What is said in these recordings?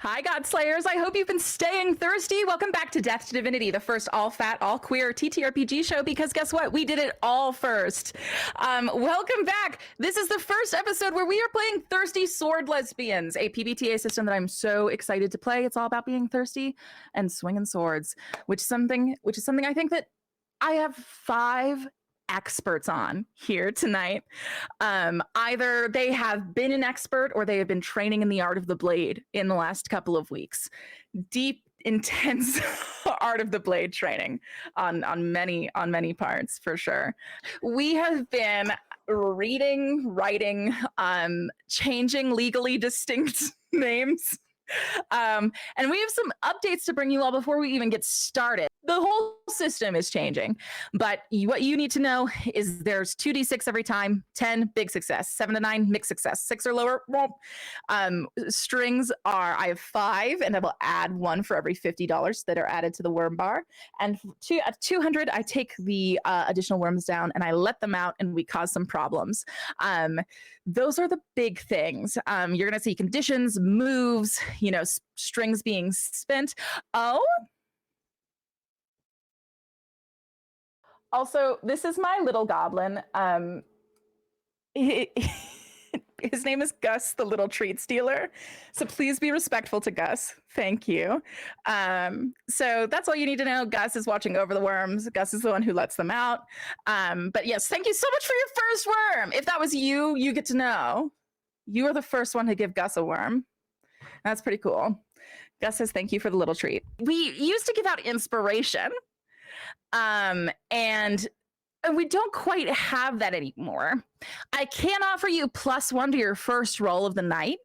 Hi, Godslayers. I hope you've been staying thirsty. Welcome back to Death2Divinity, the first all-fat, all-queer TTRPG show, because guess what? We did it all first. Welcome back. This is the first episode where we are playing Thirsty Sword Lesbians, a PBTA system that I'm so excited to play. It's all about being thirsty and swinging swords, which is something I think that I have 5 experts on here tonight. Either they have been an expert or they have been training in the art of the blade in the last couple of weeks. Deep, intense art of the blade training on many parts, for sure. We have been reading, writing, changing legally distinct names. And we have some updates to bring you all before we even get started. The whole system is changing, but what you need to know is there's 2d6 every time. 10, big success. 7 to 9, mixed success. 6 or lower, won't. Strings are, I have 5, and I will add 1 for every $50 that are added to the worm bar. And at 200, I take the additional worms down and I let them out, and we cause some problems. Those are the big things. You're gonna see conditions, moves, strings being spent. Also, this is my little goblin. His name is Gus, the little treat stealer. So please be respectful to Gus. Thank you. So that's all you need to know. Gus is watching over the worms. Gus is the one who lets them out. But yes, thank you so much for your first worm. If that was you, you get to know. You are the first one to give Gus a worm. That's pretty cool. Gus says thank you for the little treat. We used to give out inspiration. And we don't quite have that anymore. I can offer you +1 to your first roll of the night.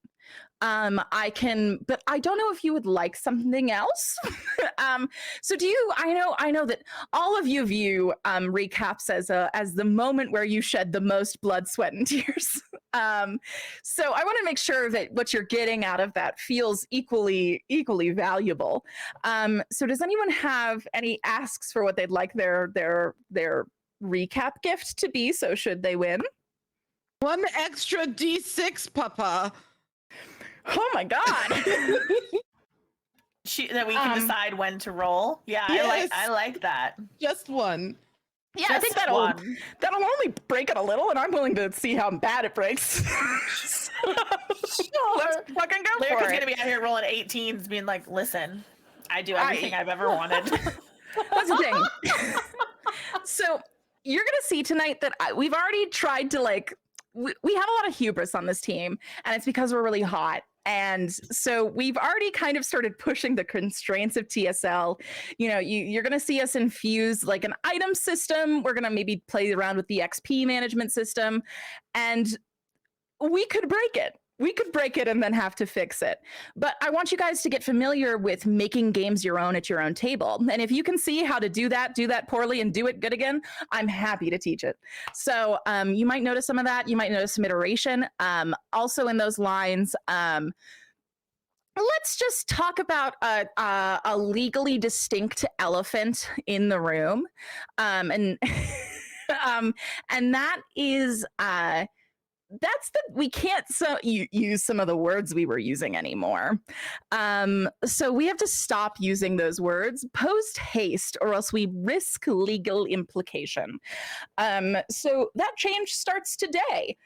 I can, but I don't know if you would like something else. So do you? I know that all of you view recaps as the moment where you shed the most blood, sweat, and tears. So I want to make sure that what you're getting out of that feels equally valuable. So does anyone have any asks for what they'd like their recap gift to be? So should they win? 1 extra D6, Papa. Oh my god. That we can decide when to roll. Yeah, yes. I like that. Just 1. Yeah, I think that'll only break it a little, and I'm willing to see how bad it breaks. Sure. Let's fucking go for it. Lyric's gonna be out here rolling 18s, being like, "Listen, I do everything I've ever wanted." That's the thing. So you're gonna see tonight that we've already tried to we have a lot of hubris on this team, and it's because we're really hot. And so we've already kind of started pushing the constraints of TSL. You're going to see us infuse like an item system. We're going to maybe play around with the XP management system, and we could break it. We could break it and then have to fix it. But I want you guys to get familiar with making games your own at your own table. And if you can see how to do that poorly and do it good again, I'm happy to teach it. So you might notice some of that. You might notice some iteration. Also in those lines, let's just talk about a legally distinct elephant in the room. And that is... we can't use some of the words we were using anymore. So we have to stop using those words post haste, or else we risk legal implication. So that change starts today.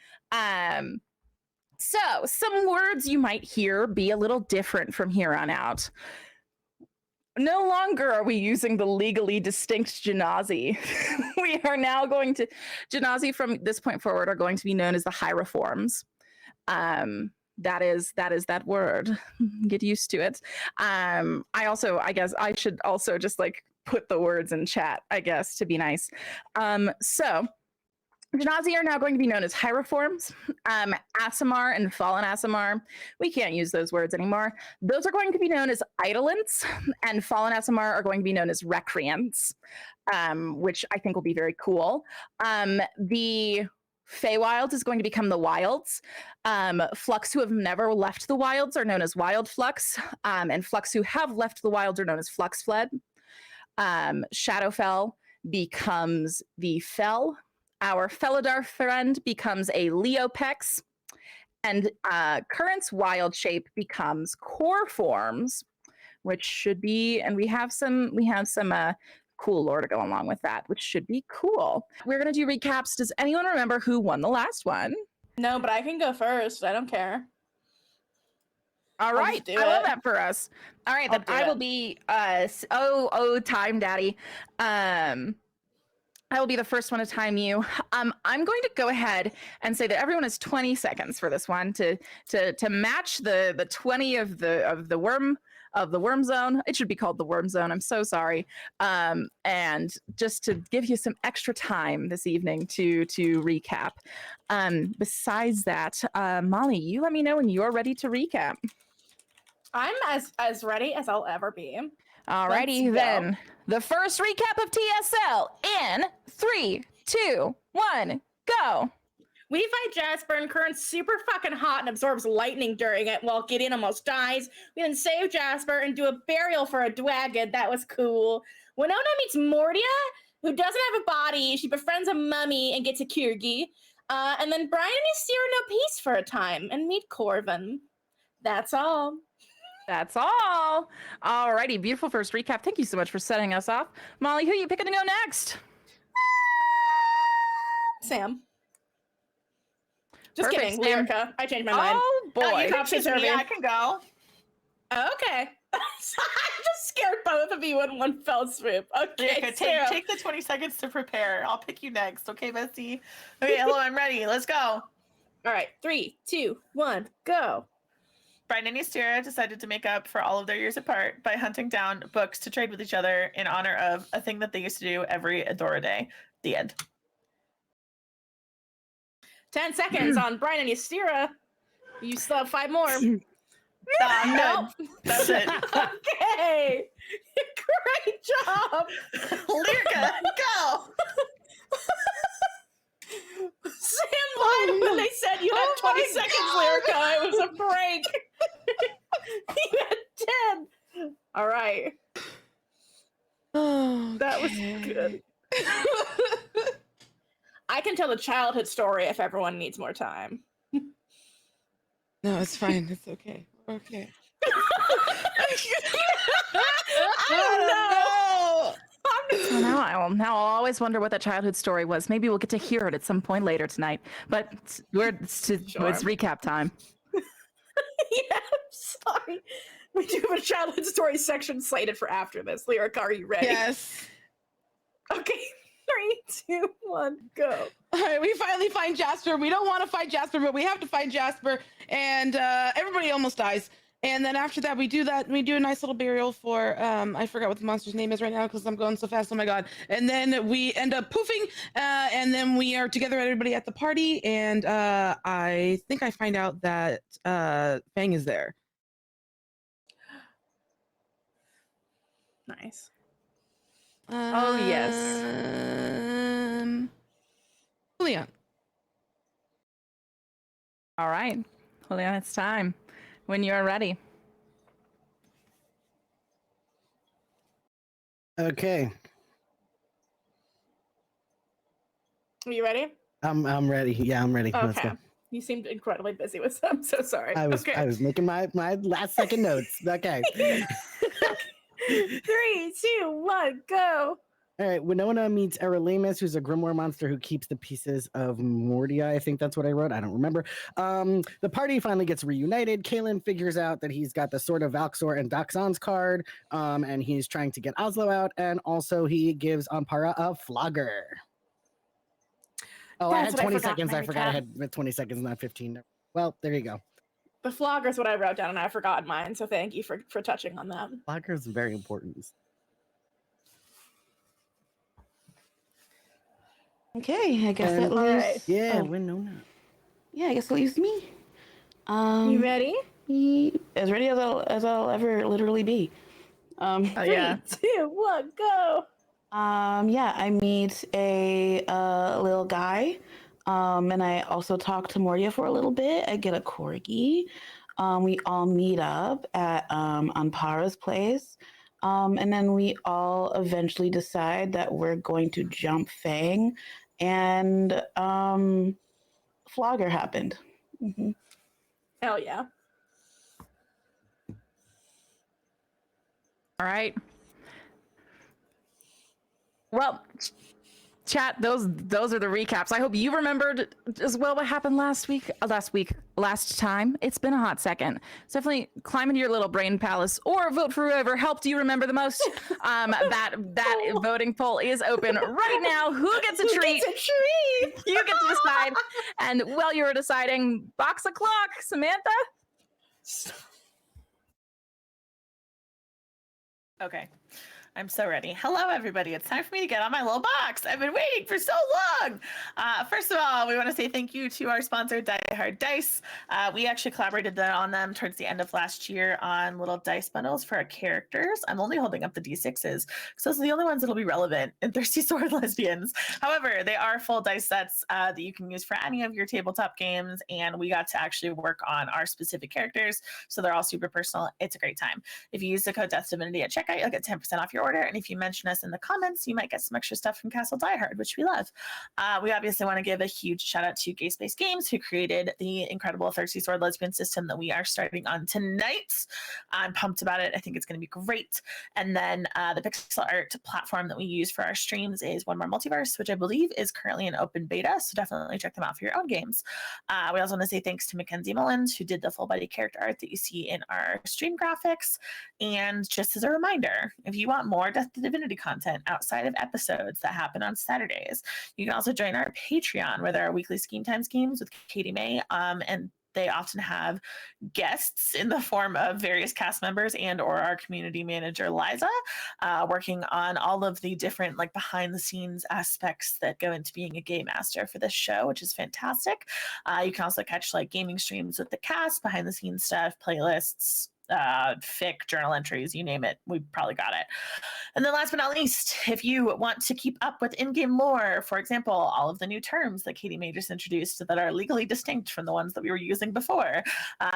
So some words you might hear be a little different from here on out. No longer are we using the legally distinct Genasi. We are now going to... Genasi from this point forward are going to be known as the High Reforms. That is that word. Get used to it. I guess I should also just put the words in chat, I guess, to be nice. So Genasi are now going to be known as High Reforms. Aasimar and Fallen Aasimar, we can't use those words anymore. Those are going to be known as Idolants, and Fallen Aasimar are going to be known as Recreants, which I think will be very cool. The Feywild is going to become the Wilds. Flux who have never left the Wilds are known as Wild Flux, and Flux who have left the Wilds are known as Flux Fled. Shadowfell becomes the Fell. Our Felidar friend becomes a Leopex, And Current's wild shape becomes core forms, which should be, and we have some cool lore to go along with that, which should be cool. We're gonna do recaps. Does anyone remember who won the last one? No, but I can go first. I don't care. All I'll right, just do I love it. that for us. All right, I'll then do I will it. be time daddy. I will be the first one to time you. I'm going to go ahead and say that everyone has 20 seconds for this one to match the 20 of the worm zone. It should be called the worm zone. I'm so sorry. And just to give you some extra time this evening to recap. Besides that, Molly, you let me know when you're ready to recap. I'm as ready as I'll ever be. Alrighty then. The first recap of TSL in 3, 2, 1, go. We fight Jasper, and Current's super fucking hot and absorbs lightning during it while Gideon almost dies. We then save Jasper and do a burial for a dragon. That was cool. Winona meets Mordia, who doesn't have a body. She befriends a mummy and gets a Kyrgyz. And then Brian and Ysera know peace for a time and meet Corvin. That's all. That's all. Alrighty, beautiful first recap. Thank you so much for setting us off. Molly, who are you picking to go next? Sam. Just Perfect, kidding, Sam. Lyrica. I changed my mind. Oh boy. No, you can Props to choose me. Serbian. I can go. Okay. I just scared both of you in one fell swoop. Okay, Lyrica, Sam. take the 20 seconds to prepare. I'll pick you next. Okay, bestie? Okay, hello, I'm ready. Let's go. All right, 3, 2, 1, go. Brian and Ysera decided to make up for all of their years apart by hunting down books to trade with each other in honor of a thing that they used to do every Adora Day. The end. 10 seconds on Brian and Ysera. You still have 5 more. Nope. That's it. Okay. Great job. Lyrica, go. Sam lied when they said you had 20 seconds, Lyrica. It was a break. You had 10. All right. Oh, That was good. I can tell the childhood story if everyone needs more time. No, it's fine. It's okay. Okay. I don't know. So now I'll always wonder what that childhood story was. Maybe we'll get to hear it at some point later tonight. But it's recap time. Yeah, I'm sorry. We do have a childhood story section slated for after this. Lyrica, are you ready? Yes. Okay, 3, 2, 1, go. All right, we finally find Jasper. We don't want to fight Jasper, but we have to find Jasper, and everybody almost dies. And then after that, we do a nice little burial for I forgot what the monster's name is right now because I'm going so fast. Oh my god! And then we end up poofing, and then we are together, everybody at the party, and I think I find out that Fang is there. Nice. Oh, yes. Leon. All right. Julian, it's time. When you're ready. Okay, Are you ready? I'm ready. Yeah, I'm ready. Let's Okay. go. You seemed incredibly busy with I'm so sorry. I was Okay. making my last second notes. Okay. 3, 2, 1, go. All right. Winona meets Erelemus, who's a grimoire monster who keeps the pieces of Mordia. I think that's what I wrote. I don't remember. The party finally gets reunited. Kaelin figures out that he's got the Sword of Valxor and Doxon's card, and he's trying to get Oslo out, and also he gives Ampara a flogger. Oh, I That's had what I 20 forgot in seconds. my I forgot I recap. had 20 seconds, not 15. Well, there you go. The flogger is what I wrote down, and I forgot mine. So thank you for touching on that. Flogger is very important. Okay, I guess that And- leaves. Alright. Yeah, oh, Winona. yeah, I guess that leaves me. You ready? As ready as I'll ever literally be. Yeah. 3, 2, 1, go. Yeah, I meet a little guy, and I also talk to Mordia for a little bit. I get a corgi. We all meet up at Ampara's place, and then we all eventually decide that we're going to jump Fang, and Flogger happened. Mhm. Hell yeah. All right. Well, chat, those are the recaps. I hope you remembered as well what happened last last time. It's been a hot second. So definitely climb into your little brain palace or vote for whoever helped you remember the most. That voting poll is open right now. Who gets a treat? It's a treat. You get to decide. And while you're deciding, box a clock, Samantha. Okay. I'm so ready. Hello, everybody. It's time for me to get on my little box. I've been waiting for so long. First of all, we want to say thank you to our sponsor, Die Hard Dice. We actually collaborated on them towards the end of last year on little dice bundles for our characters. I'm only holding up the D6s because those are the only ones that'll be relevant in Thirsty Sword Lesbians. However, they are full dice sets that you can use for any of your tabletop games, and we got to actually work on our specific characters, so they're all super personal. It's a great time. If you use the code Death2Divinity at checkout, you'll get 10% off your order, and if you mention us in the comments, you might get some extra stuff from Castle Die Hard, which we love. We obviously want to give a huge shout out to Gay Space Games, who created the incredible Thirsty Sword Lesbian system that we are starting on tonight. I'm pumped about it. I think it's going to be great. And then the pixel art platform that we use for our streams is One More Multiverse, which I believe is currently in open beta, so definitely check them out for your own games. We also want to say thanks to Mackenzie Mullins, who did the full body character art that you see in our stream graphics. And just as a reminder, if you want more Death2Divinity content outside of episodes that happen on Saturdays, you can also join our Patreon, where there are weekly Scheme Time schemes with Katie May, and they often have guests in the form of various cast members and or our community manager Liza, working on all of the different like behind the scenes aspects that go into being a game master for this show, which is fantastic. You can also catch like gaming streams with the cast, behind the scenes stuff, playlists, fic, journal entries, you name it, we probably got it. And then last but not least, if you want to keep up with in-game lore, for example, all of the new terms that Katie May just introduced that are legally distinct from the ones that we were using before,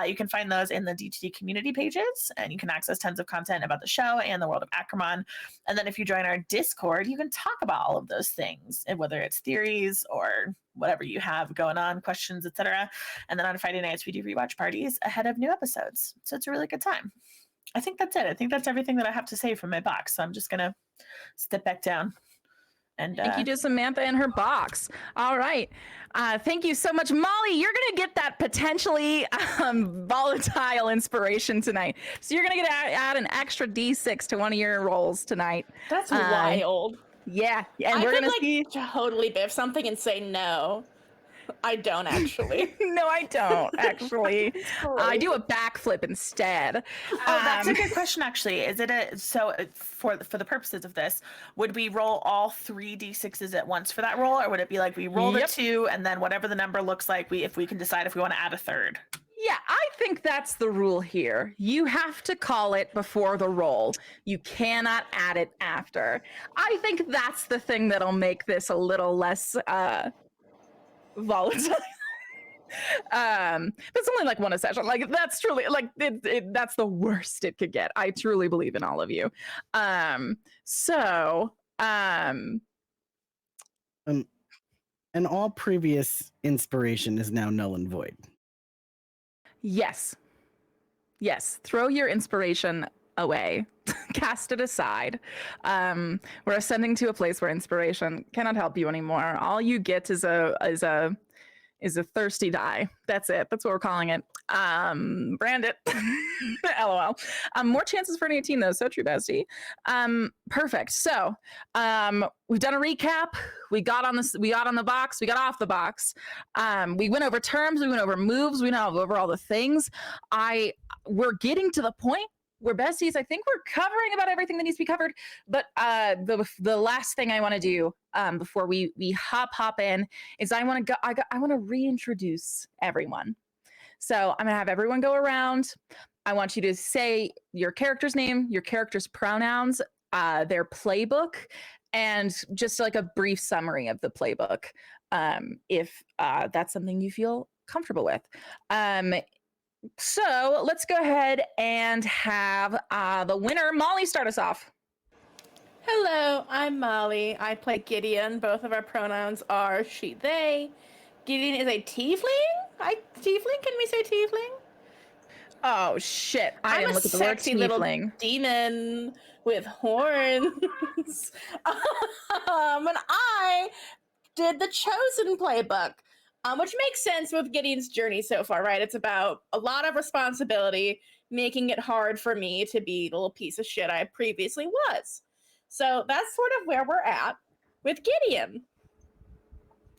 you can find those in the D2D community pages, and you can access tons of content about the show and the world of Ackerman. And then if you join our Discord, you can talk about all of those things, and whether it's theories or whatever you have going on, questions, etc. And then on Friday nights, we do rewatch parties ahead of new episodes. So it's a really good time. I think that's it. I think that's everything that I have to say from my box. So I'm just going to step back down. And thank you to Samantha and her box. All right. Thank you so much, Molly. You're going to get that potentially volatile inspiration tonight. So you're going to get add an extra D6 to one of your rolls tonight. That's wild. Yeah. And I we're could going to see. totally biff something and say no. I don't actually. No, I don't actually. I do a backflip instead. Oh, that's a good question. Actually, is it for the purposes of this, would we roll all 3 d6s at once for that roll, or would it be like we roll the 2 and then whatever the number looks like, if we can decide if we want to add a third? Yeah, I think that's the rule here. You have to call it before the roll. You cannot add it after. I think that's the thing that'll make this a little less volatile. But something like one a session, like that's truly like that's the worst it could get. I truly believe in all of you. And all previous inspiration is now null and void. Yes. Throw your inspiration away. Cast it aside. We're ascending to a place where inspiration cannot help you anymore. All you get is a thirsty die. That's it. That's what we're calling it. Brand it. LOL. More chances for an 18 though. So true, bestie. Perfect. So we've done a recap. We got on the box. We got off the box. We went over terms. We went over moves. We went over all the things. We're getting to the point where besties, I think we're covering about everything that needs to be covered. But the last thing I want to do before we hop in is I want to reintroduce everyone. So I'm gonna have everyone go around. I want you to say your character's name, your character's pronouns, their playbook, and just like a brief summary of the playbook, if that's something you feel comfortable with. So let's go ahead and have the winner, Molly, start us off. Hello, I'm Molly. I play Gideon. Both of our pronouns are she, they. Gideon is a tiefling? Tiefling? Can we say tiefling? Oh shit! I I'm didn't a look at the word sexy little tiefling. demon with horns. And I did the Chosen playbook, which makes sense with Gideon's journey so far, right? It's about a lot of responsibility, making it hard for me to be the little piece of shit I previously was. So that's sort of where we're at with Gideon.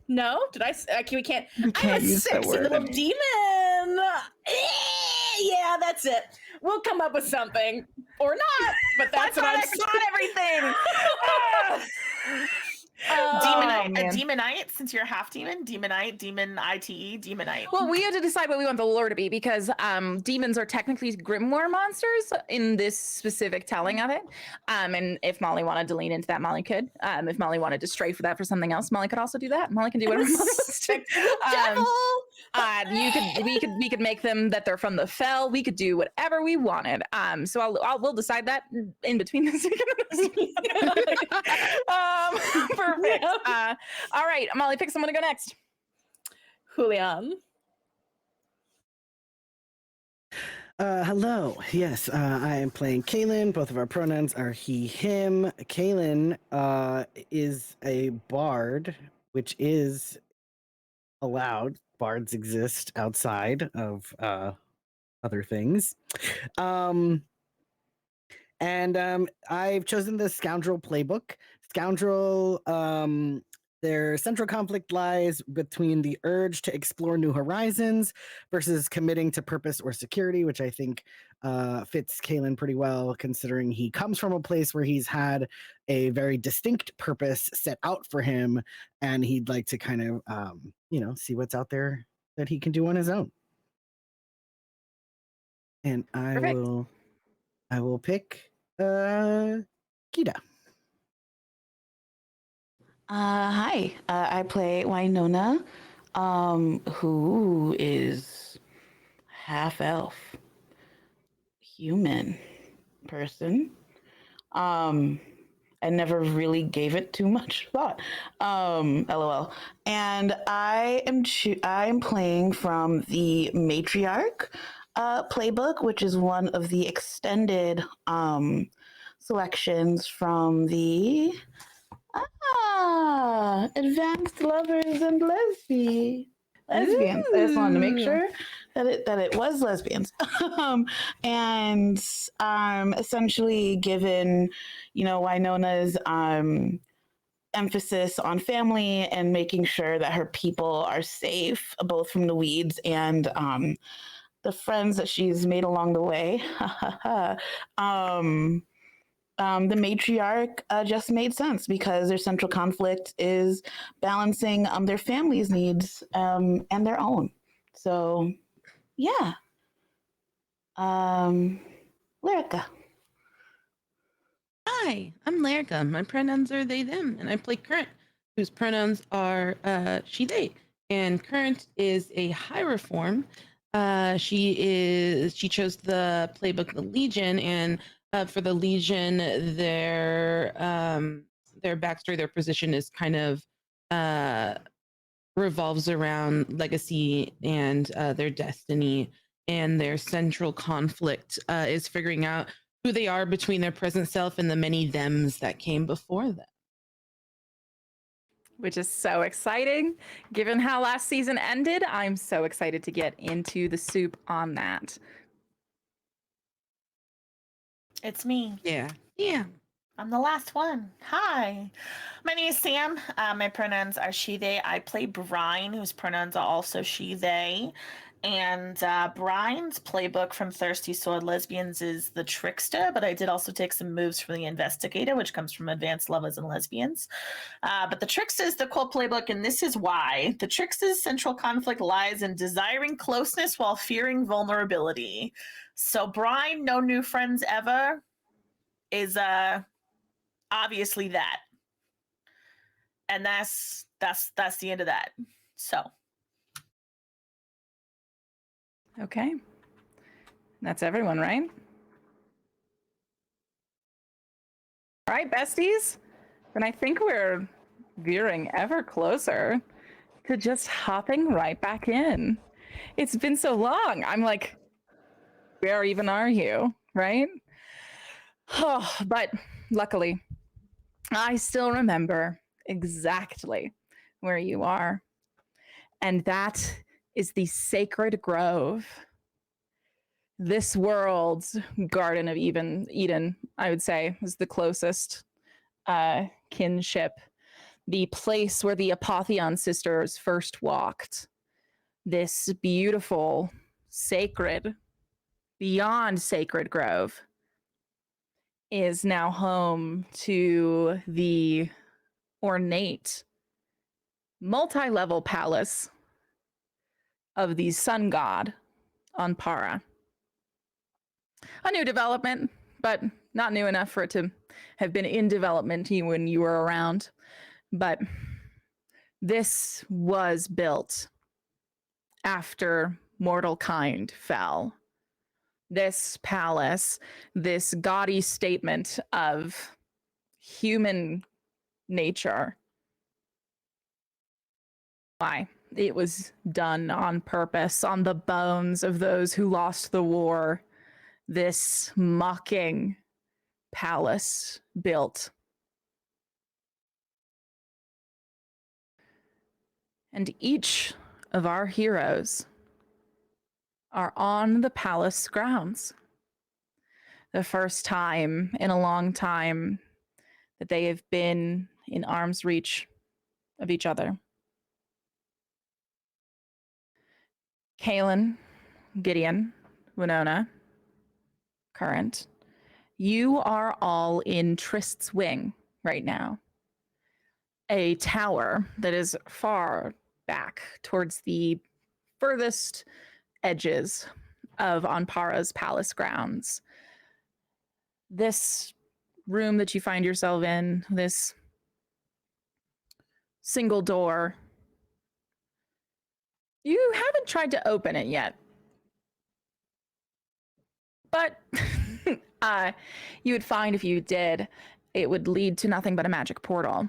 No, did I? We can't. I'm a sexy little demon. Yeah, that's it. We'll come up with something or not, but that's what I'm everything. Demonite, man. a demonite, since you're half demon, demonite, demon ITE, demonite. Well, we had to decide what we want the lore to be because demons are technically grimoire monsters in this specific telling of it. And if Molly wanted to lean into that, Molly could. If Molly wanted to stray for that for something else, Molly could also do that. Molly can do whatever Molly wants to. devil. We could make them that they're from the fell. We could do whatever we wanted. So we'll decide that in between this. Perfect. All right, Molly, pick someone to go next. Julian. Hello. Yes, I am playing Kaylin. Both of our pronouns are he, him. Kaylin is a bard, which is allowed. Bards exist outside of other things. I've chosen the Scoundrel playbook. Scoundrel, their central conflict lies between the urge to explore new horizons versus committing to purpose or security, which I think fits Kaylin pretty well, considering he comes from a place where he's had a very distinct purpose set out for him, and he'd like to kind of, see what's out there that he can do on his own. And I will pick Gita. Hi, I play Winona, who is half elf, human person. I never really gave it too much thought. LOL. And I am playing from the Matriarch playbook, which is one of the extended selections from the Advanced Lovers and Lesbians. I just wanted to make sure that it was lesbians. And essentially given, Winona's emphasis on family and making sure that her people are safe, both from the weeds and the friends that she's made along the way. The matriarch just made sense because their central conflict is balancing their family's needs and their own. So, yeah. Lyrica. Hi, I'm Lyrica. My pronouns are they, them, and I play Current, whose pronouns are she, they. And Current is a high reform. She chose the playbook, the Legion, and for the Legion, their backstory, their position is kind of revolves around legacy and their destiny, and their central conflict is figuring out who they are between their present self and the many thems that came before them. Which is so exciting. Given how last season ended, I'm so excited to get into the soup on that. It's me. Yeah. I'm the last one. Hi. My name is Sam. My pronouns are she, they. I play Brine, whose pronouns are also she, they. And Brine's playbook from Thirsty Sword Lesbians is the Trickster, but I did also take some moves from the Investigator, which comes from Advanced Lovers and Lesbians. But the Trickster is the core playbook, and this is why. The Trickster's central conflict lies in desiring closeness while fearing vulnerability. So Brine, no new friends ever, is obviously that. And that's the end of that. So Okay. That's everyone, right? All right, besties. Then I think we're veering ever closer to just hopping right back in. It's been so long. I'm like Where even are you, right? Oh, but luckily, I still remember exactly where you are. And that is the sacred grove. This world's Garden of Eden, I would say, is the closest kinship. The place where the Apotheon sisters first walked. This beautiful, sacred, beyond sacred grove is now home to the ornate, multi-level palace of the sun god Anpara. A new development, but not new enough for it to have been in development when you were around. But this was built after mortal kind fell. This palace, this gaudy statement of human nature. Why? It was done on purpose, on the bones of those who lost the war. This mocking palace built. And each of our heroes are on the palace grounds. The first time in a long time that they have been in arm's reach of each other. Kaelin, Gideon, Winona, Current, you are all in Trist's wing right now. A tower that is far back towards the furthest edges of Anpara's palace grounds. This room that you find yourself in, this single door, you haven't tried to open it yet. But you would find if you did, it would lead to nothing but a magic portal.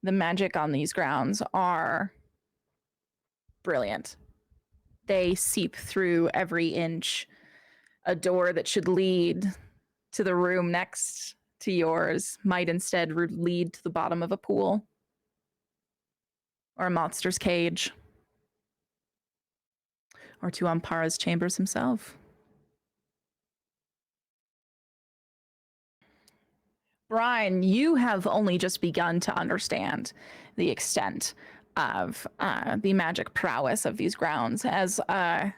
The magic on these grounds are brilliant. They seep through every inch. A door that should lead to the room next to yours might instead lead to the bottom of a pool or a monster's cage or to Anpara's chambers himself. Brian, you have only just begun to understand the extent of the magic prowess of these grounds, as I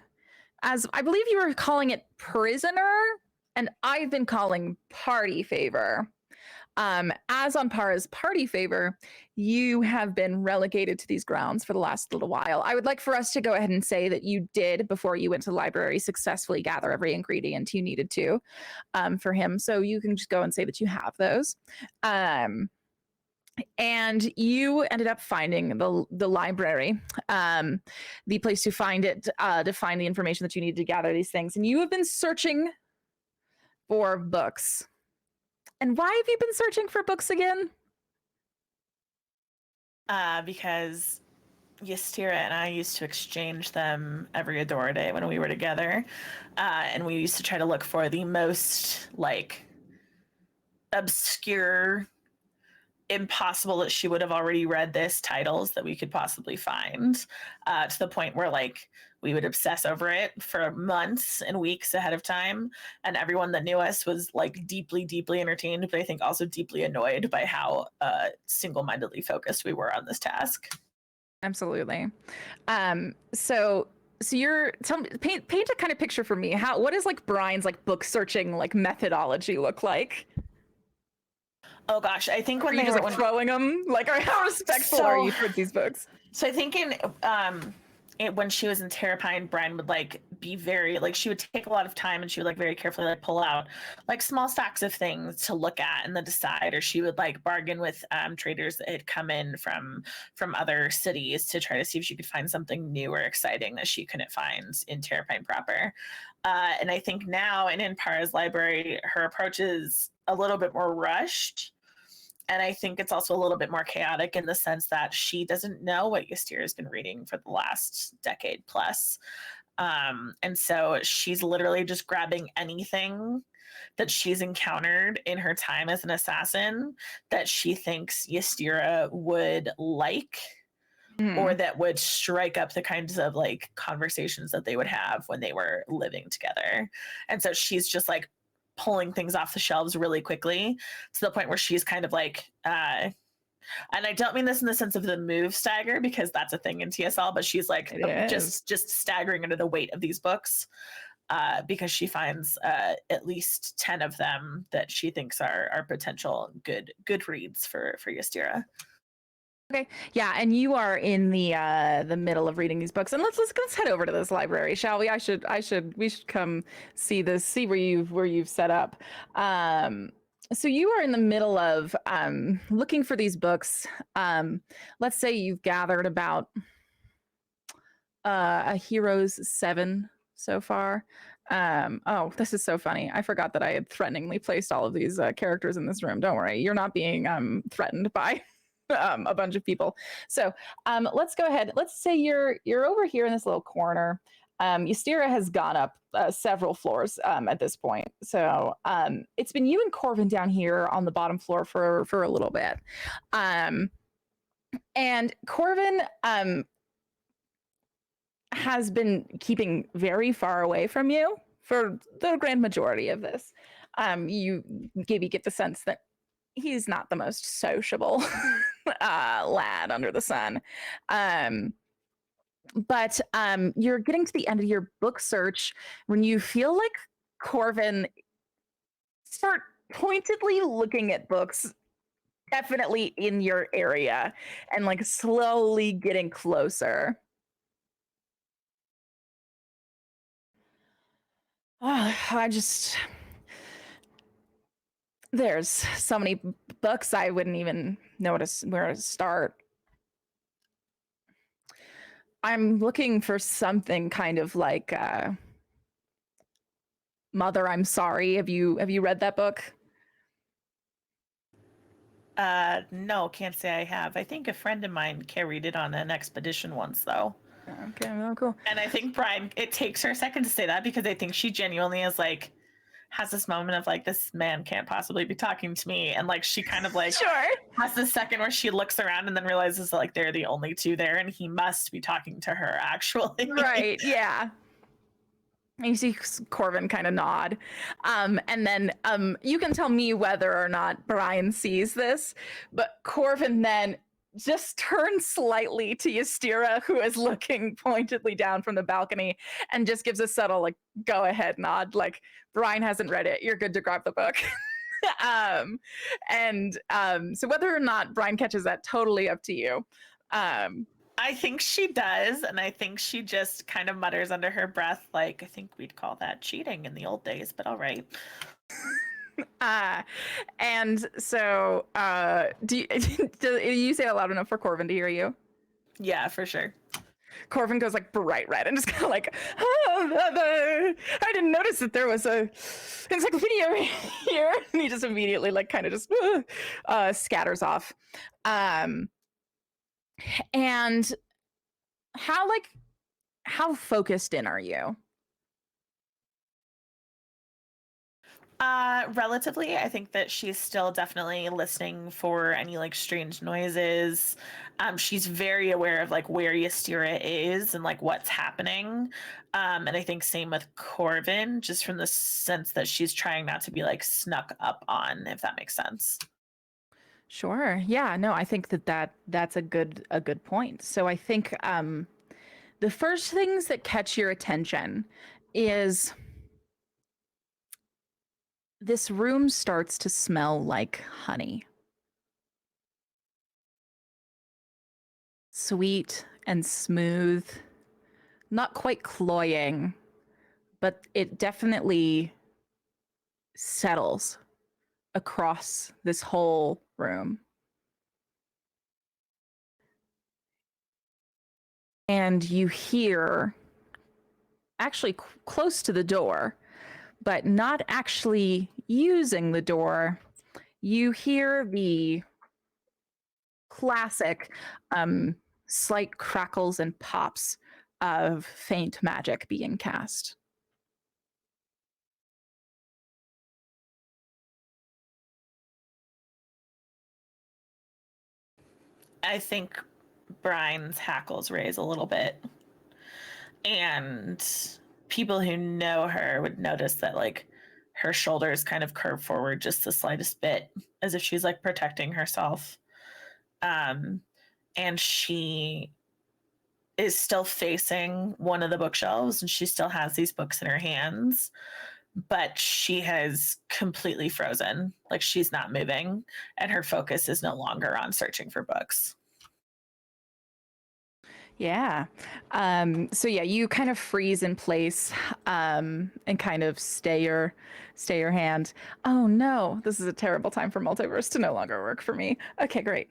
believe you were calling it prisoner, and I've been calling party favor. As Anpara's party favor, you have been relegated to these grounds for the last little while. I would like for us to go ahead and say that you did, before you went to the library, successfully gather every ingredient you needed to for him. So you can just go and say that you have those. And you ended up finding the library, the place to find it, to find the information that you need to gather these things. And you have been searching for books. And why have you been searching for books again? Because Ystira and I used to exchange them every Adora Day when we were together. And we used to try to look for the most, like, obscure, impossible that she would have already read this titles that we could possibly find, to the point where, like, we would obsess over it for months and weeks ahead of time. And everyone that knew us was, like, deeply, deeply entertained, but I think also deeply annoyed by how single-mindedly focused we were on this task. Absolutely. So you're paint a kind of picture for me. What does, like, Brian's, like, book searching, like, methodology look like? Oh gosh, I think when are you they just were like throwing them, like, how respectful are you towards these books? So I think when she was in Terrapine, Brian would, like, be very, like, she would take a lot of time and she would, like, very carefully, like, pull out, like, small stacks of things to look at and then decide, or she would, like, bargain with traders that had come in from other cities to try to see if she could find something new or exciting that she couldn't find in Terrapine proper. And I think now in Anpara's library, her approach is a little bit more rushed. And I think it's also a little bit more chaotic in the sense that she doesn't know what Ystira has been reading for the last decade plus. And so she's literally just grabbing anything that she's encountered in her time as an assassin that she thinks Ystira would like, or that would strike up the kinds of like conversations that they would have when they were living together. And so she's just like pulling things off the shelves really quickly to the point where she's kind of like and I don't mean this in the sense of the move stagger, because that's a thing in TSL, but she's like just staggering under the weight of these books because she finds at least 10 of them that she thinks are potential good reads for Ystira. Okay, yeah, and you are in the middle of reading these books, and let's head over to this library, shall we? We should come see where you've set up. So you are in the middle of looking for these books. Let's say you've gathered about a hero's 7 so far. Oh, this is so funny. I forgot that I had threateningly placed all of these characters in this room. Don't worry, you're not being threatened by a bunch of people. So let's go ahead. Let's say you're over here in this little corner. Ystira has gone up several floors at this point. So it's been you and Corvin down here on the bottom floor for a little bit. And Corvin has been keeping very far away from you for the grand majority of this. You maybe get the sense that he's not the most sociable lad under the sun. But you're getting to the end of your book search when you feel like Corvin start pointedly looking at books definitely in your area and like slowly getting closer. There's so many books I wouldn't even know where to start. I'm looking for something kind of like Mother, I'm Sorry. Have you read that book? No, can't say I have. I think a friend of mine carried it on an expedition once, though. Okay, well, cool. And I think Brian, it takes her a second to say that because I think she genuinely is like, has this moment of like, this man can't possibly be talking to me. And like, she kind of like has this second where she looks around and then realizes that, like they're the only two there and he must be talking to her actually. Right, yeah. And you see Corvin kind of nod. And then you can tell me whether or not Brian sees this, but Corvin then just turns slightly to Ystira, who is looking pointedly down from the balcony, and just gives a subtle, like, go ahead nod, like, Brian hasn't read it. You're good to grab the book. So whether or not Brian catches that, totally up to you. I think she does, and I think she just kind of mutters under her breath, like, I think we'd call that cheating in the old days, but all right. And so do you say it loud enough for Corvin to hear you? Yeah, for sure. Corvin goes like bright red and just kind of like, I didn't notice that there was a encyclopedia here. And he just immediately like kind of just scatters off. And how focused in are you? Relatively. I think that she's still definitely listening for any like strange noises. She's very aware of like where Ystira is and like what's happening. And I think same with Corvin, just from the sense that she's trying not to be like snuck up on, if that makes sense. Sure. Yeah, no, I think that's a good point. So I think the first things that catch your attention is this room starts to smell like honey. Sweet and smooth, not quite cloying, but it definitely settles across this whole room. And you hear, actually close to the door, but not actually using the door, you hear the classic slight crackles and pops of faint magic being cast. I think Brian's hackles raise a little bit. And people who know her would notice that, like, her shoulders kind of curve forward just the slightest bit, as if she's, like, protecting herself. And she is still facing one of the bookshelves, and she still has these books in her hands, but she has completely frozen. Like, she's not moving, and her focus is no longer on searching for books. Yeah. So yeah, you kind of freeze in place and kind of stay your hand. Oh no, this is a terrible time for multiverse to no longer work for me. Okay, great.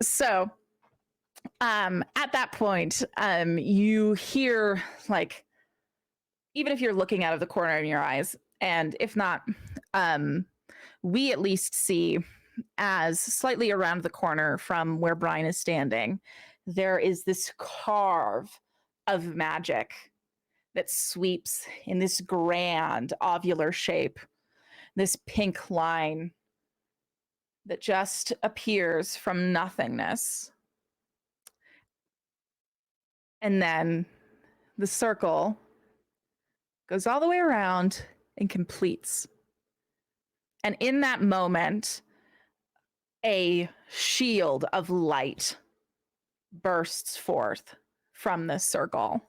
So at that point, you hear, like, even if you're looking out of the corner of your eyes, and if not, we at least see, as slightly around the corner from where Brian is standing, there is this carve of magic that sweeps in this grand ovular shape, this pink line that just appears from nothingness. And then the circle goes all the way around and completes. And in that moment, a shield of light bursts forth from this circle.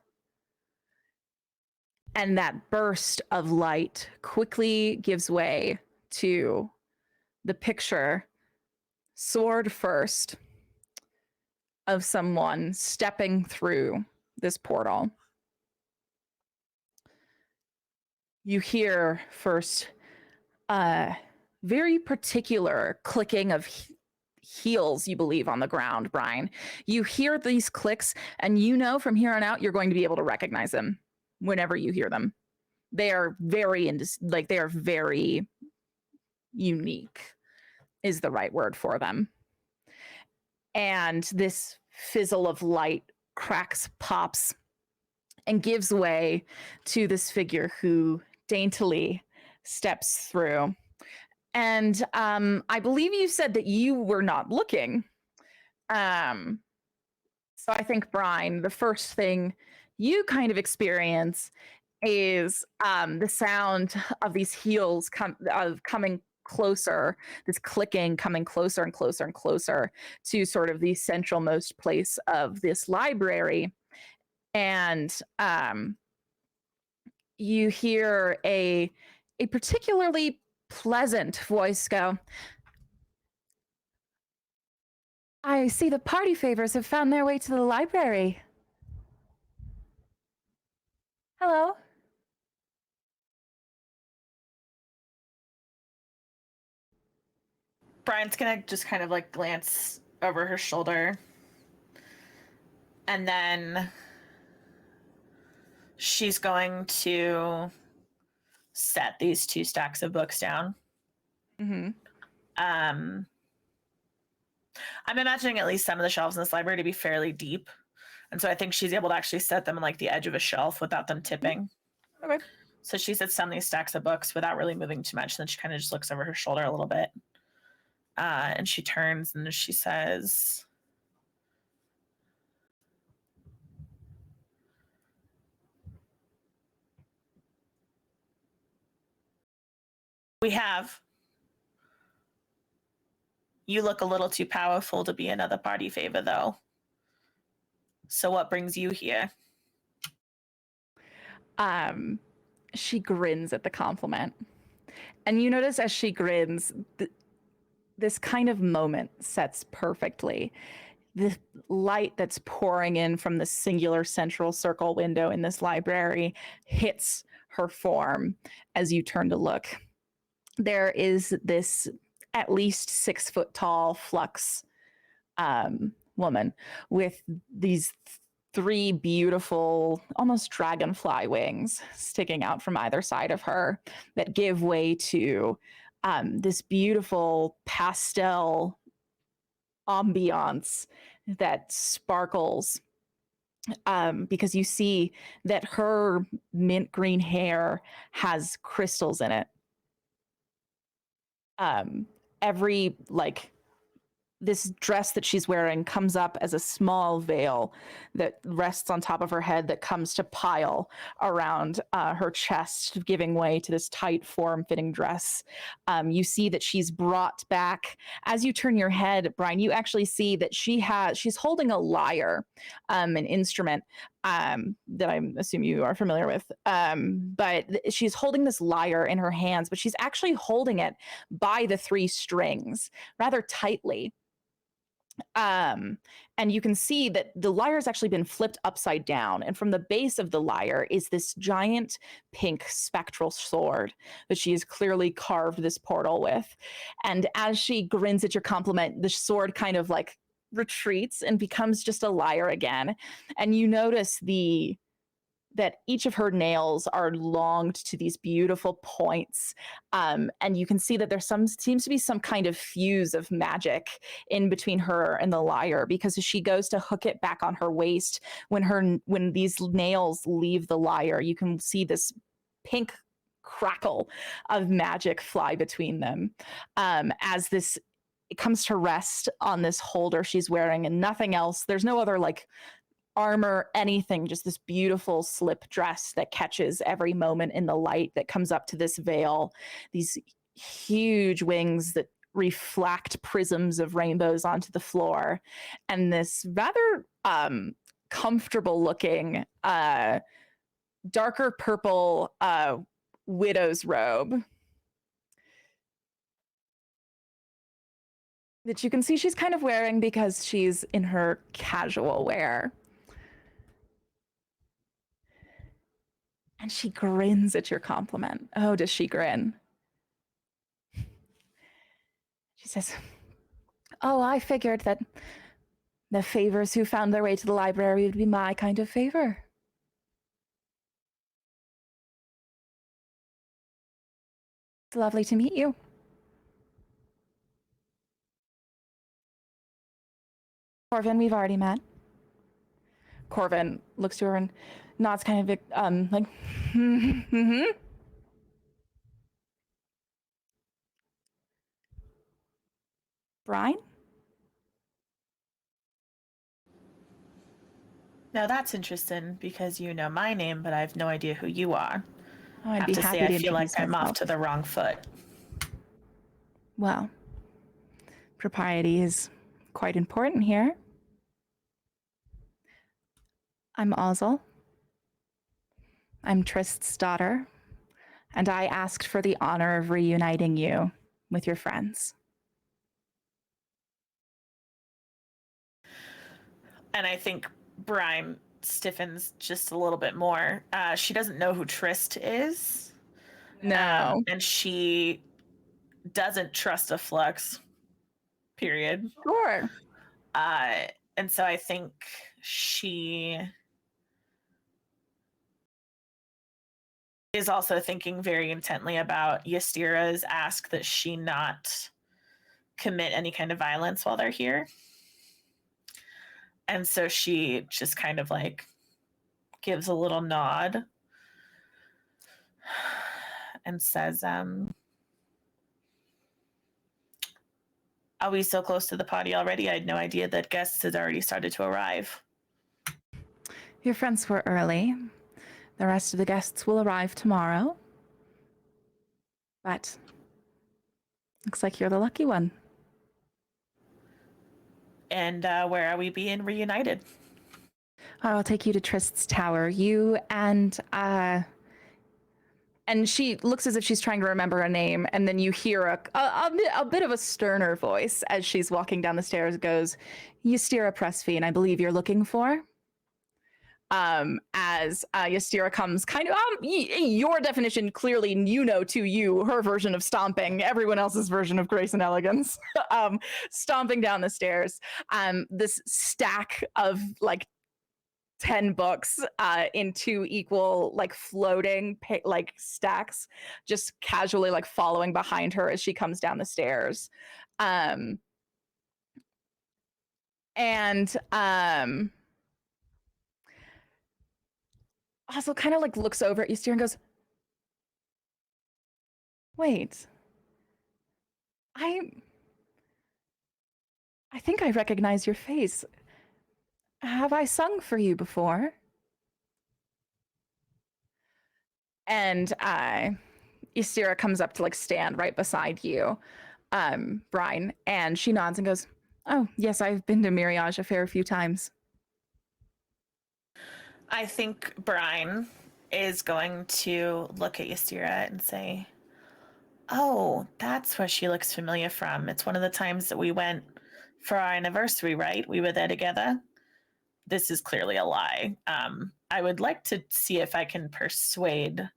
And that burst of light quickly gives way to the picture, sword first, of someone stepping through this portal. You hear first a very particular clicking of heels, you believe, on the ground, Brian. You hear these clicks, and you know from here on out you're going to be able to recognize them whenever you hear them. They are very unique, is the right word for them. And this fizzle of light cracks, pops, and gives way to this figure who daintily steps through. And I believe you said that you were not looking. So I think, Brian, the first thing you kind of experience is the sound of these heels coming closer, this clicking coming closer and closer and closer to sort of the centralmost place of this library. And you hear a particularly pleasant voice go, "I see the party favors have found their way to the library. Hello." Brian's gonna just kind of, like, glance over her shoulder, and then she's going to set these 2 stacks of books down. Mm-hmm. I'm imagining at least some of the shelves in this library to be fairly deep, and so I think she's able to actually set them on, like, the edge of a shelf without them tipping. Okay. So she sets down these stacks of books without really moving too much. Then she kind of just looks over her shoulder a little bit, and she turns and she says, You look a little too powerful to be another party favor, though. So what brings you here?" She grins at the compliment. And you notice as she grins, this kind of moment sets perfectly. The light that's pouring in from the singular central circle window in this library hits her form as you turn to look. There is this at least 6 foot tall flux woman with these 3 beautiful, almost dragonfly wings sticking out from either side of her that give way to this beautiful pastel ambiance that sparkles because you see that her mint green hair has crystals in it. Every this dress that she's wearing comes up as a small veil that rests on top of her head that comes to pile around her chest, giving way to this tight form-fitting dress. You see that she's brought back. As you turn your head, Brian, you actually see that she's holding a lyre, an instrument that I assume you are familiar with. But she's holding this lyre in her hands, but she's actually holding it by the 3 strings rather tightly. And you can see that the lyre has actually been flipped upside down, and from the base of the lyre is this giant pink spectral sword that she has clearly carved this portal with. And as she grins at your compliment, the sword kind of retreats and becomes just a lyre again. And you notice that each of her nails are longed to these beautiful points. And you can see that seems to be some kind of fuse of magic in between her and the lyre, because as she goes to hook it back on her waist, when these nails leave the lyre, you can see this pink crackle of magic fly between them. As it comes to rest on this holder she's wearing, and nothing else. There's no other armor, anything, just this beautiful slip dress that catches every moment in the light that comes up to this veil, these huge wings that reflect prisms of rainbows onto the floor, and this rather comfortable looking darker purple widow's robe that you can see she's kind of wearing because she's in her casual wear. And she grins at your compliment. Oh, does she grin? She says, "Oh, I figured that the favors who found their way to the library would be my kind of favor." It's lovely to meet you. Corvin, we've already met. Corvin looks to her and nods kind of mm-hmm. Brian? Now that's interesting because you know my name, but I have no idea who you are. Oh, I'd have be to happy say, to I feel like introduce I'm off myself. to the wrong foot. Well, propriety is quite important here. I'm Ozzel. I'm Trist's daughter, and I asked for the honor of reuniting you with your friends. And I think Brime stiffens just a little bit more. She doesn't know who Trist is. No. And she doesn't trust a flux, period. Sure. And so I think she is also thinking very intently about Ystira's ask that she not commit any kind of violence while they're here. And so she just kind of gives a little nod and says, are we so close to the party already? I had no idea that guests had already started to arrive. Your friends were early. The rest of the guests will arrive tomorrow. But looks like you're the lucky one. And where are we being reunited? I'll take you to Trist's tower. You and she looks as if she's trying to remember a name, and then you hear a bit of a sterner voice as she's walking down the stairs goes, "Ystira Pressfiend, I believe you're looking for." As Ystira comes kind of, your definition, clearly, to you, her version of stomping, everyone else's version of grace and elegance, stomping down the stairs. This stack of 10 books in 2 equal floating stacks, just casually following behind her as she comes down the stairs. also kind of like looks over at you, Steer, and goes, wait, I think I recognize your face. Have I sung for you before? And Ystira comes up to like stand right beside you, Brian, and she nods and goes, oh, yes, I've been to Mirage a fair few times. I think Brian is going to look at Ystira and say, oh, that's where she looks familiar from. It's one of the times that we went for our anniversary, right? We were there together. This is clearly a lie. I would like to see if I can persuade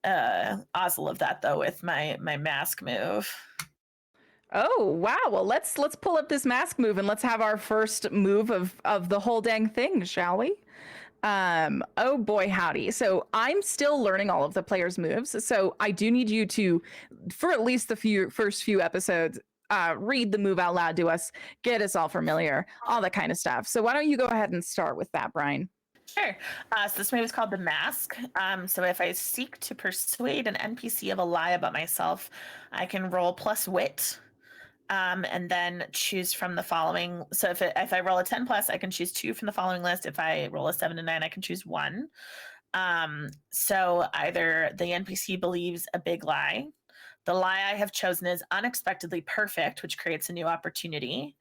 Ozil of that, though, with my mask move. Oh, wow. Well, let's pull up this mask move and let's have our first move of the whole dang thing, shall we? Oh boy, howdy. So I'm still learning all of the players' moves. So I do need you to, for at least the first few episodes, read the move out loud to us, get us all familiar, all that kind of stuff. So why don't you go ahead and start with that, Brian? Sure. So this move is called the mask. So if I seek to persuade an NPC of a lie about myself, I can roll plus wit. And then choose from the following. So if I roll a 10 plus, I can choose 2 from the following list. If I roll a 7 and 9, I can choose 1. So either the NPC believes a big lie, the lie I have chosen is unexpectedly perfect, which creates a new opportunity,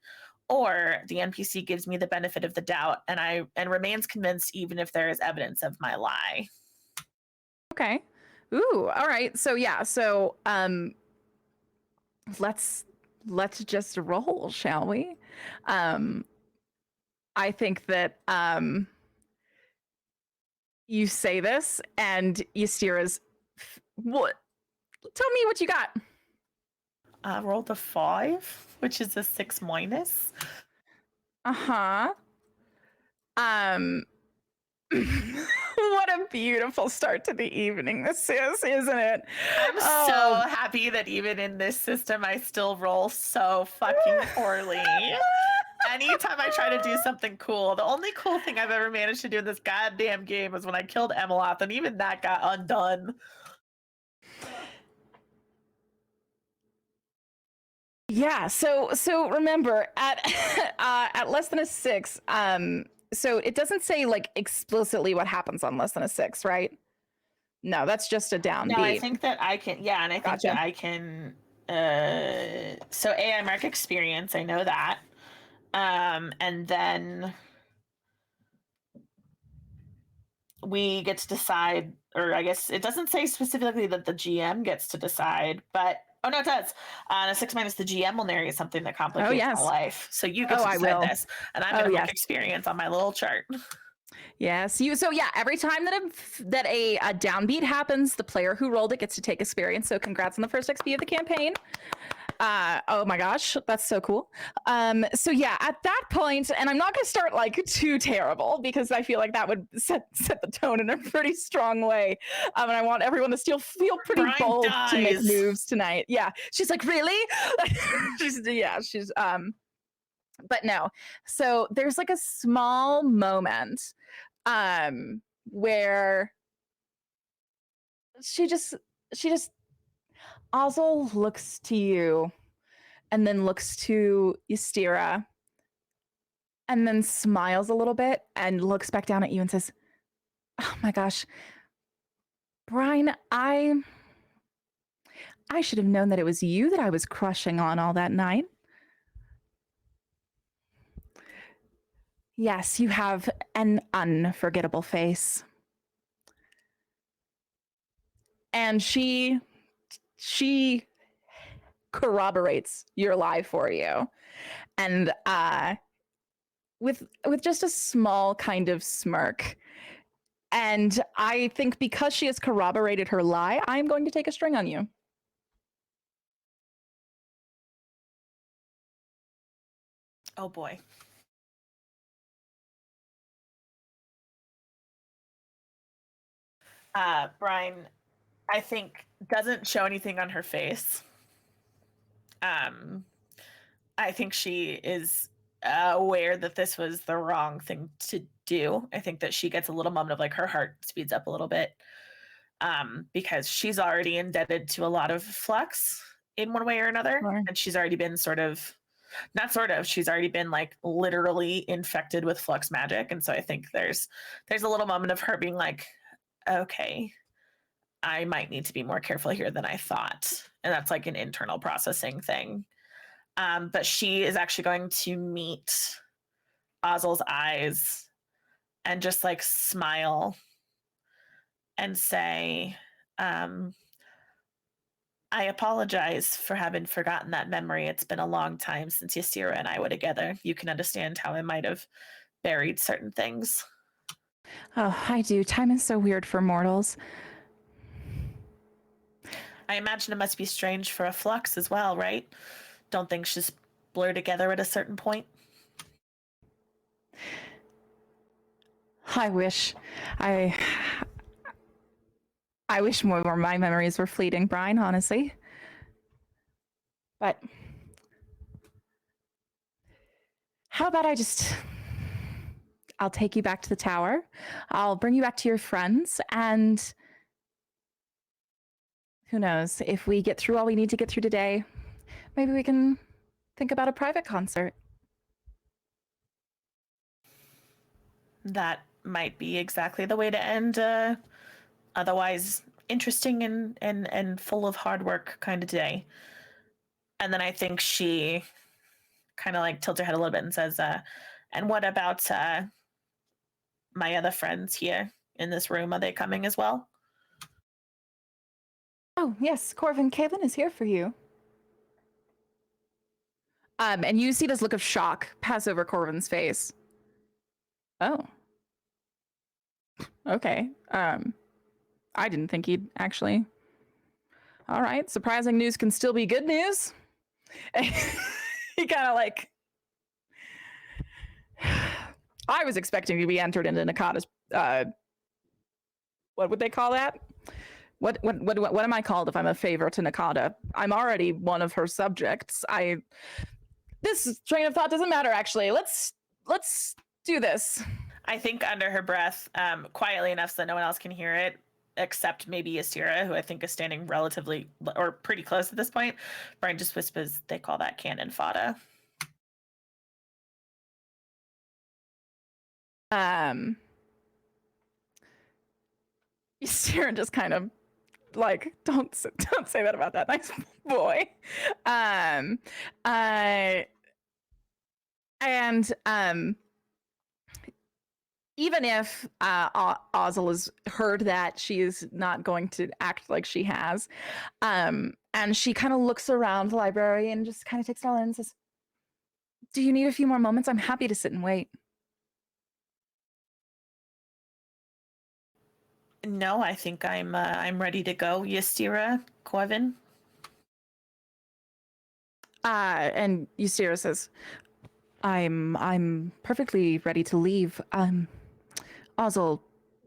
or the NPC gives me the benefit of the doubt and remains convinced even if there is evidence of my lie. Okay. Ooh, all right. So yeah, so let's just roll, shall we? I think that you say this and Ystira's what? Tell me what you got. I rolled a 5, which is a 6 minus. Uh-huh. What a beautiful start to the evening this is, isn't it? I'm so happy that even in this system, I still roll so fucking poorly. Anytime I try to do something cool, the only cool thing I've ever managed to do in this goddamn game was when I killed Emeloth, and even that got undone. Yeah, so remember at at less than a 6, so it doesn't say like explicitly what happens on less than a 6, right? No, that's just a downbeat. No, I think that I can, yeah, and I think that I can, so I mark experience, I know that. And then we get to decide, or I guess it doesn't say specifically that the GM gets to decide, but oh no, it does. A 6 minus the GM will narrate something that complicates my life. So you get to decide this, and I'm going to mark experience on my little chart. Yes, so yeah, every time that a downbeat happens, the player who rolled it gets to take experience. So congrats on the first XP of the campaign. Oh my gosh, that's so cool. So yeah, at that point, and I'm not going to start like too terrible because I feel like that would set the tone in a pretty strong way. And I want everyone to still feel pretty bold to make moves tonight. Yeah, she's like, really? she's but no. So there's like a small moment where she just Ozil looks to you and then looks to Ystira and then smiles a little bit and looks back down at you and says, oh my gosh, Brian, I should have known that it was you that I was crushing on all that night. Yes, you have an unforgettable face. And she corroborates your lie for you. And with just a small kind of smirk. And I think because she has corroborated her lie, I'm going to take a string on you. Oh boy. Brian, I think, doesn't show anything on her face. I think she is aware that this was the wrong thing to do. I think that she gets a little moment of like her heart speeds up a little bit, because she's already indebted to a lot of Flux in one way or another. Sure. And she's already been she's already been like literally infected with Flux magic. And so I think there's a little moment of her being like, okay, I might need to be more careful here than I thought. And that's like an internal processing thing. But she is actually going to meet Ozzel's eyes and just like smile and say, I apologize for having forgotten that memory. It's been a long time since Ystira and I were together. You can understand how I might have buried certain things. Oh, I do. Time is so weird for mortals. I imagine it must be strange for a Flux as well, right? Don't things just blur together at a certain point? I wish more of my memories were fleeting, Brian, honestly. But how about I'll take you back to the tower. I'll bring you back to your friends, and who knows, if we get through all we need to get through today, maybe we can think about a private concert. That might be exactly the way to end otherwise interesting and full of hard work kind of day. And then I think she kind of like tilts her head a little bit and says, and what about my other friends here in this room? Are they coming as well? Oh, yes, Corvin Kaelin is here for you. And you see this look of shock pass over Corvin's face. Oh. Okay. I didn't think he'd actually. All right. Surprising news can still be good news. He kind of like. I was expecting to be entered into Nakata's. What would they call that? What am I called if I'm a favor to Nakata? I'm already one of her subjects. This train of thought doesn't matter. Actually, let's do this. I think under her breath, quietly enough so that no one else can hear it, except maybe Ystira, who I think is standing relatively or pretty close at this point. Brian just whispers, they call that cannon fodder. Ystira just kind of like, don't say that about that nice boy. Even if Ozzel has heard that she is not going to act like she has, and she kind of looks around the library and just kind of takes it all in and says, do you need a few more moments? I'm happy to sit and wait. No, I think I'm ready to go. Ystira, Corvin. And Ystira says, I'm perfectly ready to leave. Ozzel,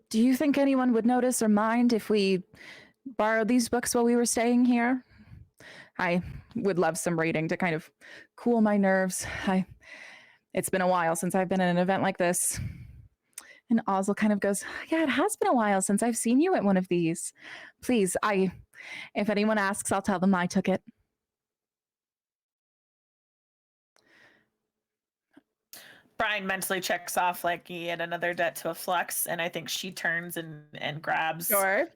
do you think anyone would notice or mind if we borrowed these books while we were staying here? I would love some reading to kind of cool my nerves. It's been a while since I've been at an event like this. And Ozzel kind of goes, yeah, it has been a while since I've seen you at one of these. Please, if anyone asks, I'll tell them I took it. Brian mentally checks off like he had another debt to a Flux, and I think she turns and grabs. Sure.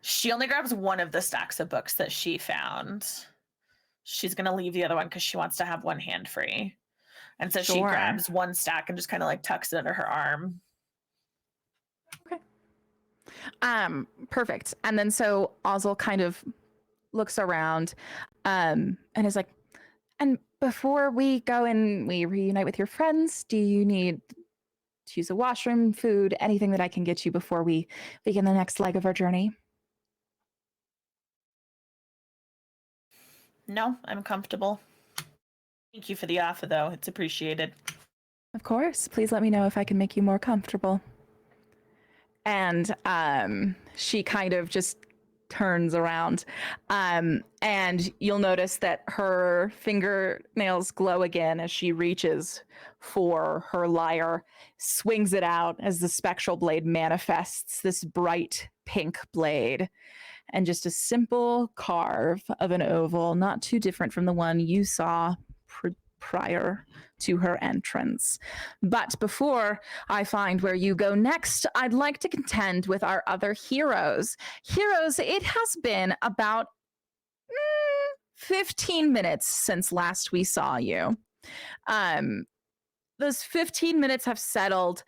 She only grabs one of the stacks of books that she found. She's gonna leave the other one because she wants to have one hand free, and so she grabs one stack and just kind of like tucks it under her arm. Okay. Perfect. And then so Ozzel kind of looks around, and is like, and before we go and we reunite with your friends, do you need to use a washroom, food, anything that I can get you before we begin the next leg of our journey? No, I'm comfortable. Thank you for the offer, though. It's appreciated. Of course. Please let me know if I can make you more comfortable. And she kind of just turns around. And you'll notice that her fingernails glow again as she reaches for her lyre, swings it out as the spectral blade manifests, this bright pink blade, and just a simple carve of an oval, not too different from the one you saw prior to her entrance. But before I find where you go next, I'd like to contend with our other heroes. Heroes, it has been about 15 minutes since last we saw you. Those 15 minutes have settled.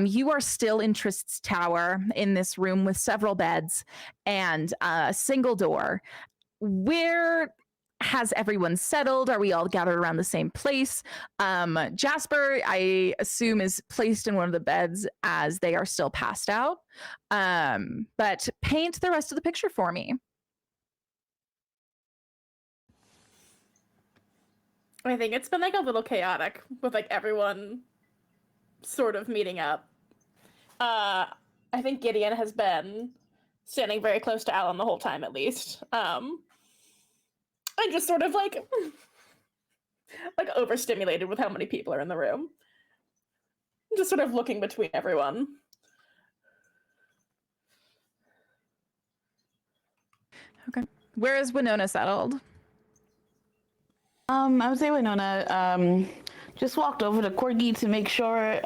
You are still in Trist's tower in this room with several beds and a single door. Where has everyone settled? Are we all gathered around the same place? Jasper, I assume, is placed in one of the beds as they are still passed out. But paint the rest of the picture for me. I think it's been like a little chaotic with like everyone sort of meeting up. I think Gideon has been standing very close to Alan the whole time, at least. And just sort of like overstimulated with how many people are in the room. Just sort of looking between everyone. Okay. Where is Winona settled? I would say Winona just walked over to Corgi to make sure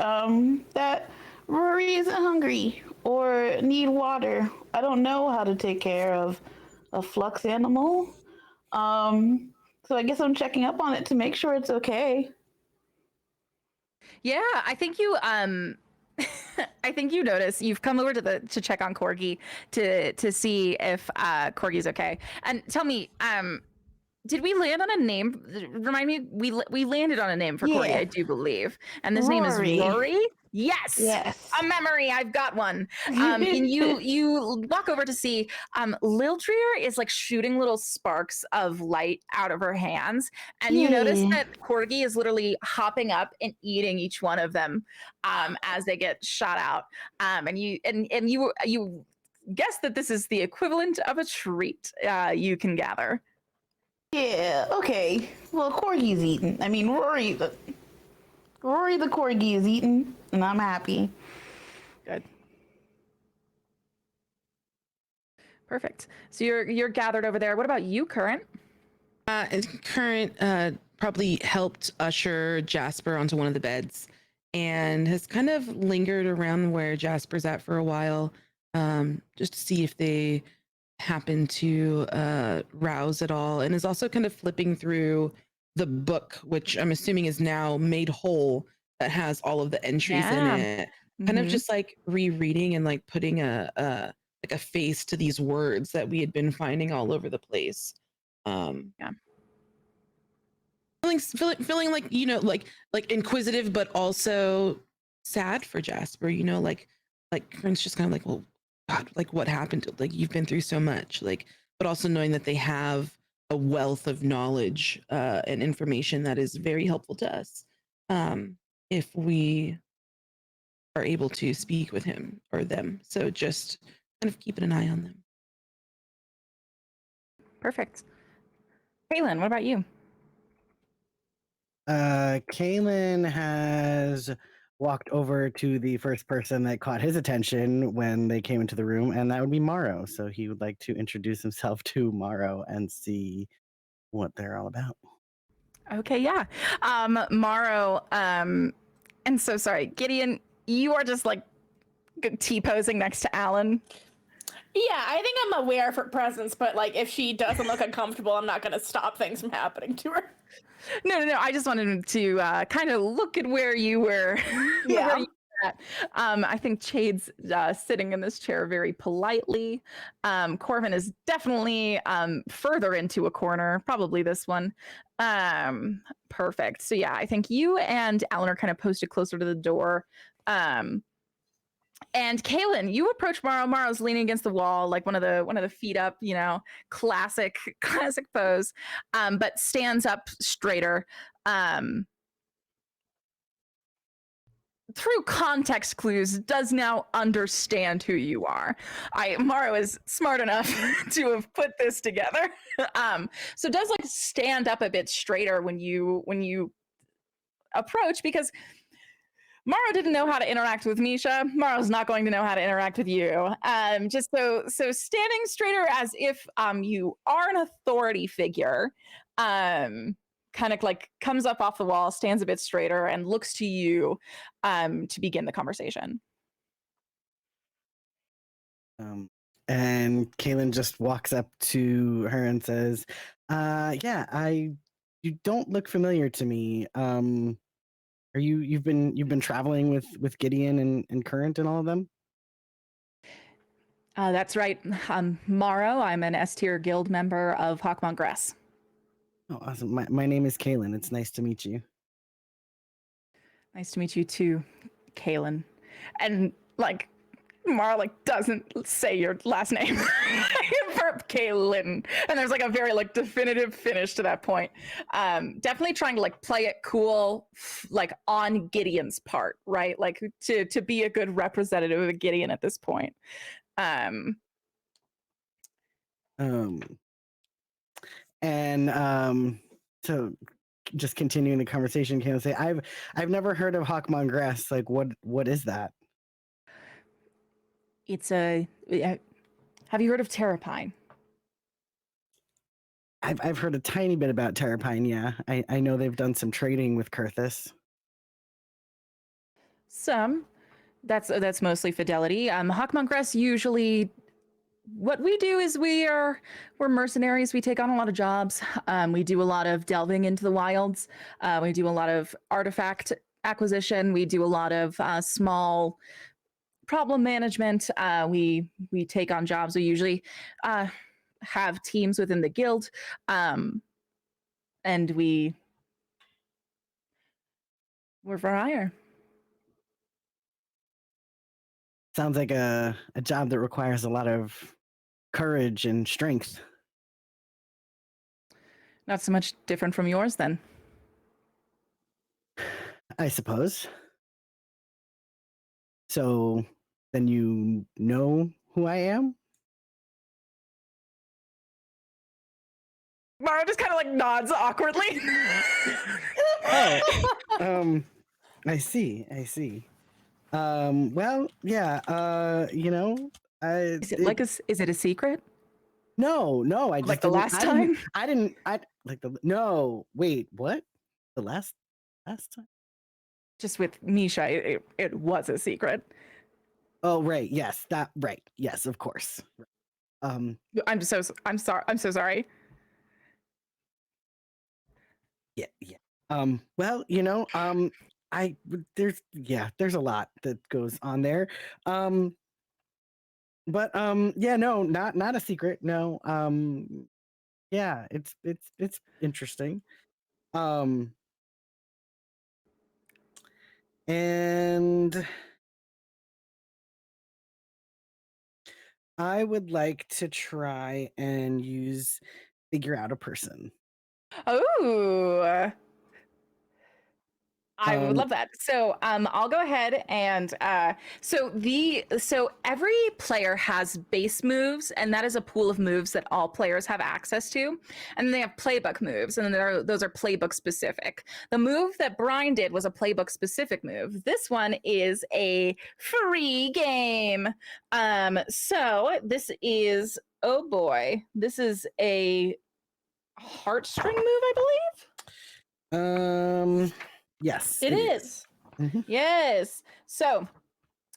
that Rory isn't hungry or need water. I don't know how to take care of a flux animal. So I guess I'm checking up on it to make sure it's okay. Yeah, I think you I think you notice you've come over to check on Corgi to see if Corgi's okay. And tell me, did we land on a name? Remind me, we landed on a name for Corgi, I do believe. And this name is Rory? Yes. Yes. A memory. I've got one. And you walk over to see Lildrir is like shooting little sparks of light out of her hands. And you notice that Corgi is literally hopping up and eating each one of them as they get shot out. And you guess that this is the equivalent of a treat you can gather. Yeah, okay. Well, Corgi's eaten. I mean, Rory the Corgi is eaten, and I'm happy. Good. Perfect. So you're gathered over there. What about you, Current? Current probably helped usher Jasper onto one of the beds and has kind of lingered around where Jasper's at for a while, just to see if they happen to rouse at all, and is also kind of flipping through the book, which I'm assuming is now made whole, that has all of the entries in it. Kind of just like rereading and like putting a face to these words that we had been finding all over the place. Feeling like, you know, like inquisitive, but also sad for Jasper, you know, like Corinne's just kind of like, well, God, like what happened? Like you've been through so much, like, but also knowing that they have a wealth of knowledge and information that is very helpful to us if we are able to speak with him or them. So just kind of keeping an eye on them. Perfect. Kaylin, what about you? Kaylin has walked over to the first person that caught his attention when they came into the room, and that would be Morrow. So he would like to introduce himself to Morrow and see what they're all about. Okay, yeah. Morrow, and so sorry, Gideon, you are just like T-posing next to Alan. Yeah, I think I'm aware of her presence, but like if she doesn't look uncomfortable, I'm not going to stop things from happening to her. No. I just wanted to kind of look at where you were. Yeah. Where you were at. I think Chade's sitting in this chair very politely. Corvin is definitely further into a corner, probably this one. Perfect. So yeah, I think you and Alan are kind of posted closer to the door. And Kaylin, you approach Morrow. Morrow's leaning against the wall, like one of the feet up, you know, classic pose, but stands up straighter. through context clues, does now understand who you are. Maro is smart enough to have put this together. So does like stand up a bit straighter when you approach, because Maro didn't know how to interact with Misha. Maro's not going to know how to interact with you. Just so standing straighter as if you are an authority figure. Kind of like comes up off the wall, stands a bit straighter, and looks to you to begin the conversation. And Kaylin just walks up to her and says, "Yeah, you don't look familiar to me. Are you've been traveling with Gideon and Current and all of them?" That's right. Maro, I'm an S-tier guild member of Hawkmont Grass. Oh, awesome. My name is Kaylin. It's nice to meet you. Nice to meet you too, Kaylin. And like Mara like doesn't say your last name for Kaylin, and there's like a very like definitive finish to that point. Definitely trying to like play it cool, like on Gideon's part, right? Like to be a good representative of Gideon at this point. So just continuing the conversation, can I say I've never heard of Hawkmont Grass. Like what is that? It's a have you heard of Terrapine? I've heard a tiny bit about Terrapine, yeah. I know they've done some trading with Kurthus. Some. That's mostly fidelity. Hawkmont Grass usually, what we do is we're mercenaries. We take on a lot of jobs. We do a lot of delving into the wilds. We do a lot of artifact acquisition. We do a lot of small problem management. We take on jobs. We usually have teams within the guild, and we're for hire. Sounds like a job that requires a lot of courage and strength. Not so much different from yours, then. I suppose. So then you know who I am? Mara just kind of like nods awkwardly. Oh, I see. Well, yeah, Is it a secret? No, I just Like the last time? No, wait, what? The last time? Just with Misha, it was a secret. Oh, right, yes, right, yes, of course. I'm so sorry. Yeah. Well, there's a lot that goes on there. But yeah, no, not a secret. No. Yeah, it's interesting. And I would like to try and figure out a person. Oh, I would love that. So I'll go ahead and so every player has base moves, and that is a pool of moves that all players have access to. And then they have playbook moves, and then those are playbook specific. The move that Brian did was a playbook specific move. This one is a free game. So this is, oh boy, this is a heartstring move, I believe. Yes, It is. Mm-hmm. Yes. So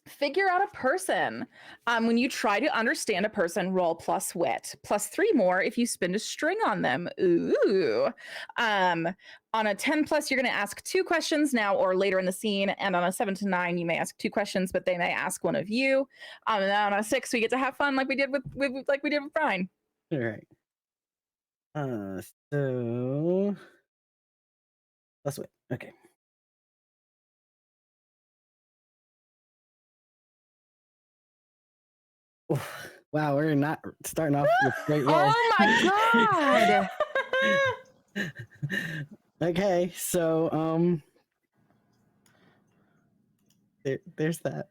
figure out a person. When you try to understand a person, roll plus wit, plus 3 more if you spin a string on them. Ooh. On a 10 plus, you're going to ask 2 questions now or later in the scene. And on a 7 to 9, you may ask 2 questions, but they may ask one of you. And then on a 6, we get to have fun like we did with Brian. All right. So let's wait. Okay. Wow, we're not starting off with great rolls. Oh my god! Okay, so There's that.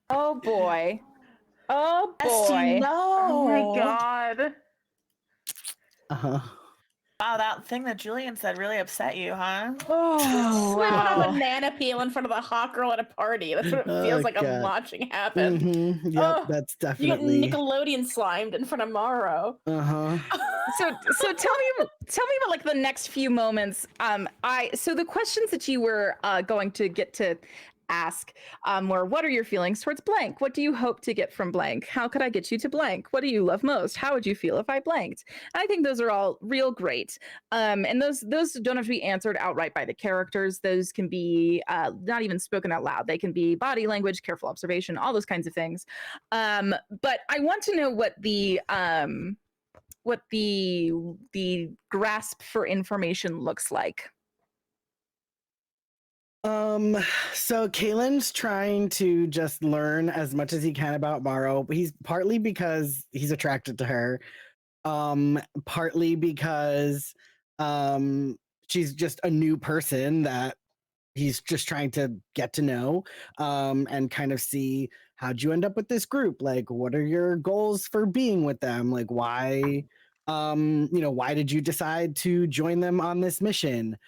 Oh boy. Oh boy. No. Oh my god. Uh-huh. Wow, that thing that Julian said really upset you, huh? Oh We put on wow. banana peel in front of the hot girl at a party. That's what it Oh, feels like I'm God. watching happen. Yep, Oh, that's You get definitely. Nickelodeon slimed in front of Morrow. Uh-huh. So tell me about like the next few moments. So the questions that you were going to get to ask were, what are your feelings towards blank? What do you hope to get from blank? How could I get you to blank? What do you love most? How would you feel if I blanked? And I think those are all real great. And those don't have to be answered outright by the characters. Those can be not even spoken out loud. They can be body language, careful observation, all those kinds of things. But I want to know what the grasp for information looks like. So Kalen's trying to just learn as much as he can about Morrow. He's partly because he's attracted to her, partly because she's just a new person that he's just trying to get to know, and kind of see, how'd you end up with this group? Like, what are your goals for being with them? Like, why why did you decide to join them on this mission?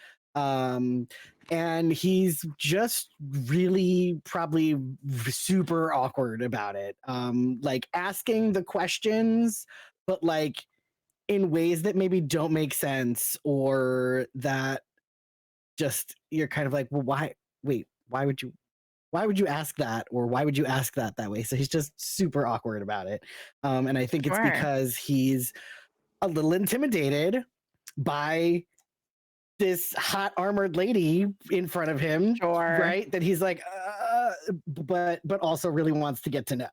And he's just really probably super awkward about it. Like asking the questions, but like in ways that maybe don't make sense, or that just you're kind of like, well, why would you ask that, or why would you ask that way? So he's just super awkward about it. And I think it's Sure. because he's a little intimidated by this hot armored lady in front of him, Sure. right? That he's like, but also really wants to get to know.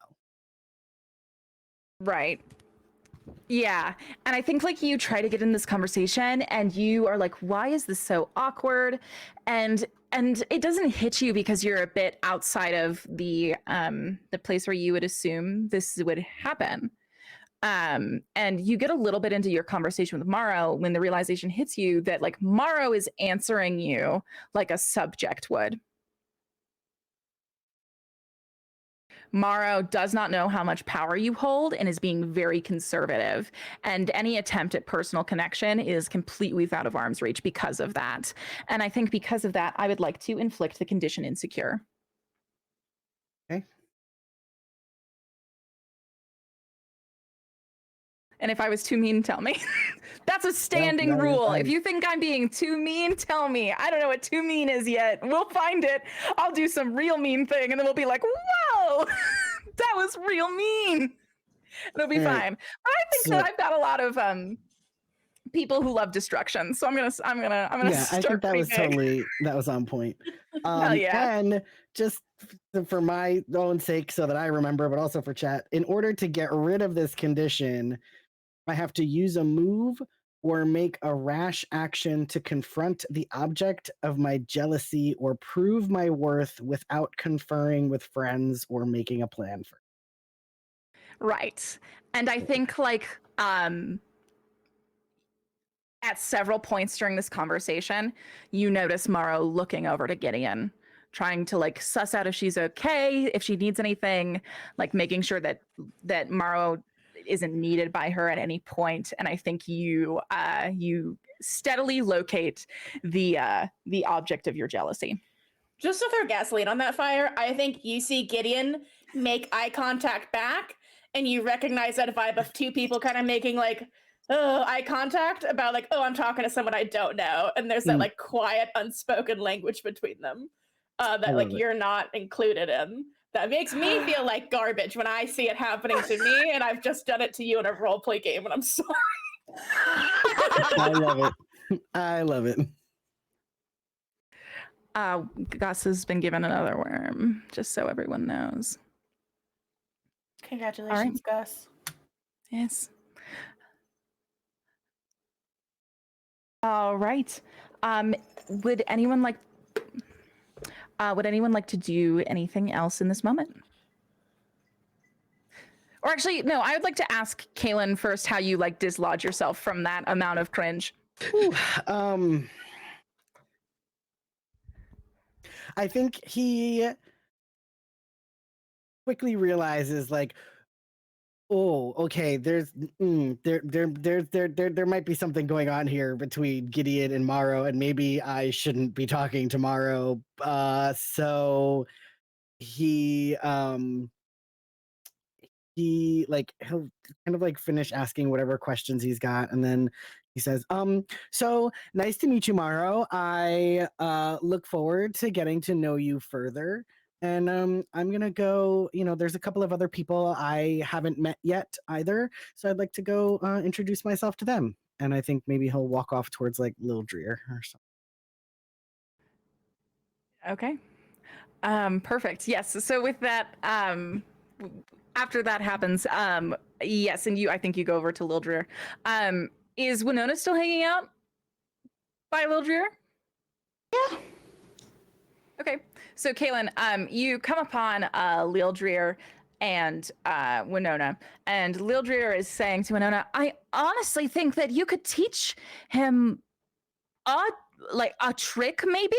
Right. Yeah. And I think like you try to get in this conversation and you are like, why is this so awkward? And it doesn't hit you because you're a bit outside of the place where you would assume this would happen. And you get a little bit into your conversation with Morrow when the realization hits you that like Morrow is answering you like a subject would. Morrow does not know how much power you hold and is being very conservative. And any attempt at personal connection is completely out of arm's reach because of that. And I think because of that, I would like to inflict the condition insecure. Okay. And if I was too mean, tell me. That's a standing rule. If you think I'm being too mean, tell me. I don't know what too mean is yet. We'll find it. I'll do some real mean thing, and then we'll be like, whoa, that was real mean. It'll be fine. But I think that I've got a lot of people who love destruction, so I'm gonna Yeah, I think that was on point. Hell yeah. And just for my own sake, so that I remember, but also for chat, in order to get rid of this condition, I have to use a move or make a rash action to confront the object of my jealousy or prove my worth without conferring with friends or making a plan for it. Right. And I think like at several points during this conversation, you notice Morrow looking over to Gideon, trying to like suss out if she's okay, if she needs anything, like making sure that Morrow isn't needed by her at any point. And I think you steadily locate the object of your jealousy. Just to throw gasoline on that fire, I think you see Gideon make eye contact back, and you recognize that vibe of two people kind of making like eye contact about like, oh, I'm talking to someone I don't know. And there's that like quiet, unspoken language between them that like you're not included in. That makes me feel like garbage when I see it happening to me, and I've just done it to you in a roleplay game, and I'm sorry. I love it. I love it. Gus has been given another worm, just so everyone knows. Congratulations, Gus. Yes. All right. Would anyone like to do anything else in this moment? Or actually, no, I would like to ask Kalen first how you like dislodge yourself from that amount of cringe. I think he quickly realizes like, oh, okay, there might be something going on here between Gideon and Morrow, and maybe I shouldn't be talking to Morrow. So he he'll kind of like finish asking whatever questions he's got, and then he says, so nice to meet you, Morrow. I look forward to getting to know you further. And I'm gonna go, there's a couple of other people I haven't met yet either. So I'd like to go introduce myself to them. And I think maybe he'll walk off towards like Lil Dreer or something. Okay. Perfect. Yes. So with that, after that happens, yes, and I think you go over to Lildrir. Is Winona still hanging out by Lildrir? Yeah. Okay. So Kaylin, you come upon Lildrir and Winona, and Lildrir is saying to Winona, I honestly think that you could teach him a trick, maybe?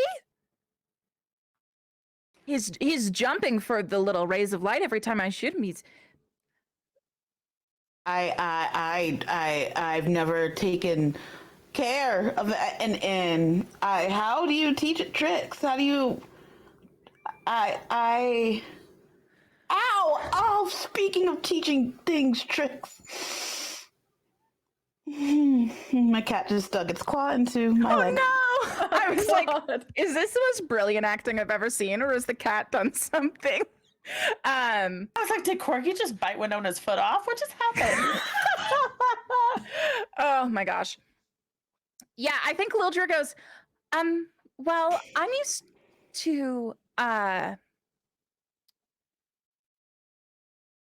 He's jumping for the little rays of light every time I shoot him. I've never taken care of that. And how do you teach it tricks? How do you? Ow! Speaking of teaching things tricks, my cat just stuck its claw into my leg. No! I was like, is this the most brilliant acting I've ever seen, or has the cat done something? I was like, did Corgi just bite Winona's foot off? What just happened? Oh my gosh. Yeah, I think Lildrir goes, well, I'm used to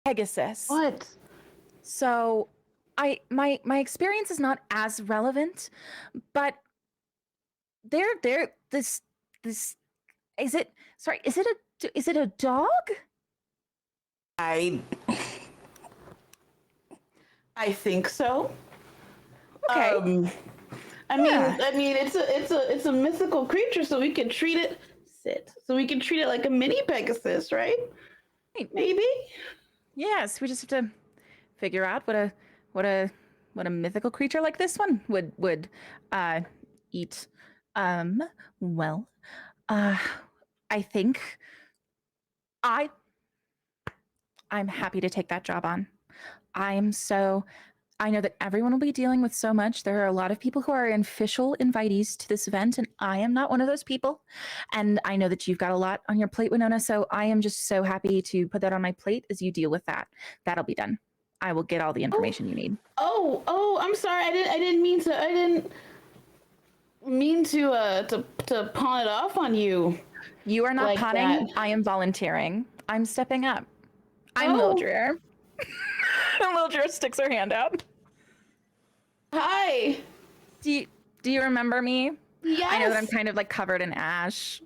Pegasus. What? So my experience is not as relevant, but this is it a dog? I think so. Okay. I mean, it's a mythical creature, so we can treat it. So we can treat it like a mini Pegasus, right? Maybe. Yes, we just have to figure out what a mythical creature like this one would eat. Well, I think I'm happy to take that job on. I know that everyone will be dealing with so much. There are a lot of people who are official invitees to this event, and I am not one of those people. And I know that you've got a lot on your plate, Winona, so I am just so happy to put that on my plate as you deal with that. That'll be done. I will get all the information you need. Oh, I'm sorry. I didn't mean to pawn it off on you. You are not like pawning. that. I am volunteering. I'm stepping up. I'm Lildrir. Lildrir sticks her hand out. Hi. Do you remember me? Yes. I know that I'm kind of like covered in ash.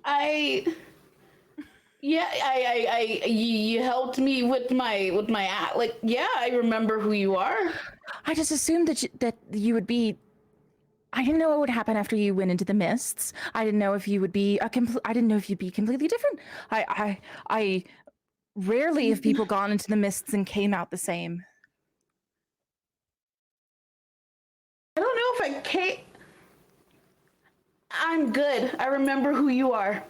You helped me with my I remember who you are. I just assumed that you would be. I didn't know what would happen after you went into the mists. I didn't know if you would be I didn't know if you'd be completely different. I rarely have people gone into the mists and came out the same. I don't know if I can. I'm good. I remember who you are.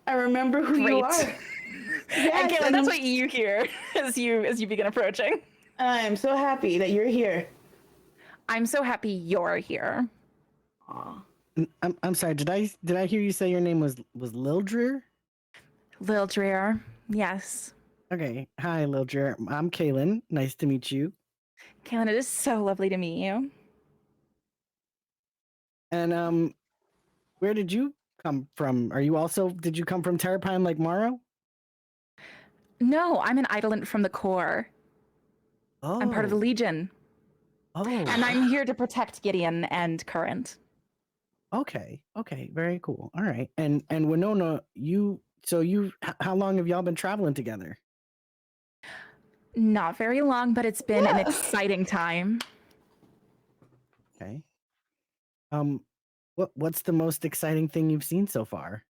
I remember who you are. Yes, and that's what you hear as you begin approaching. I'm so happy that you're here. I'm so happy you're here. Aw. I'm sorry. Did I hear you say your name was Lildrir? Lildrir, yes. Okay. Hi, Lildrir. I'm Kaylin. Nice to meet you. Kaylin, it is so lovely to meet you. And where did you come from? Did you come from Terrapine like Morrow? No, I'm an Eidolent from the core. Oh. I'm part of the Legion. Oh. And I'm here to protect Gideon and Current. Okay. Very cool. All right. And Winona, how long have y'all been traveling together? Not very long, but it's been an exciting time. Okay. What's the most exciting thing you've seen so far?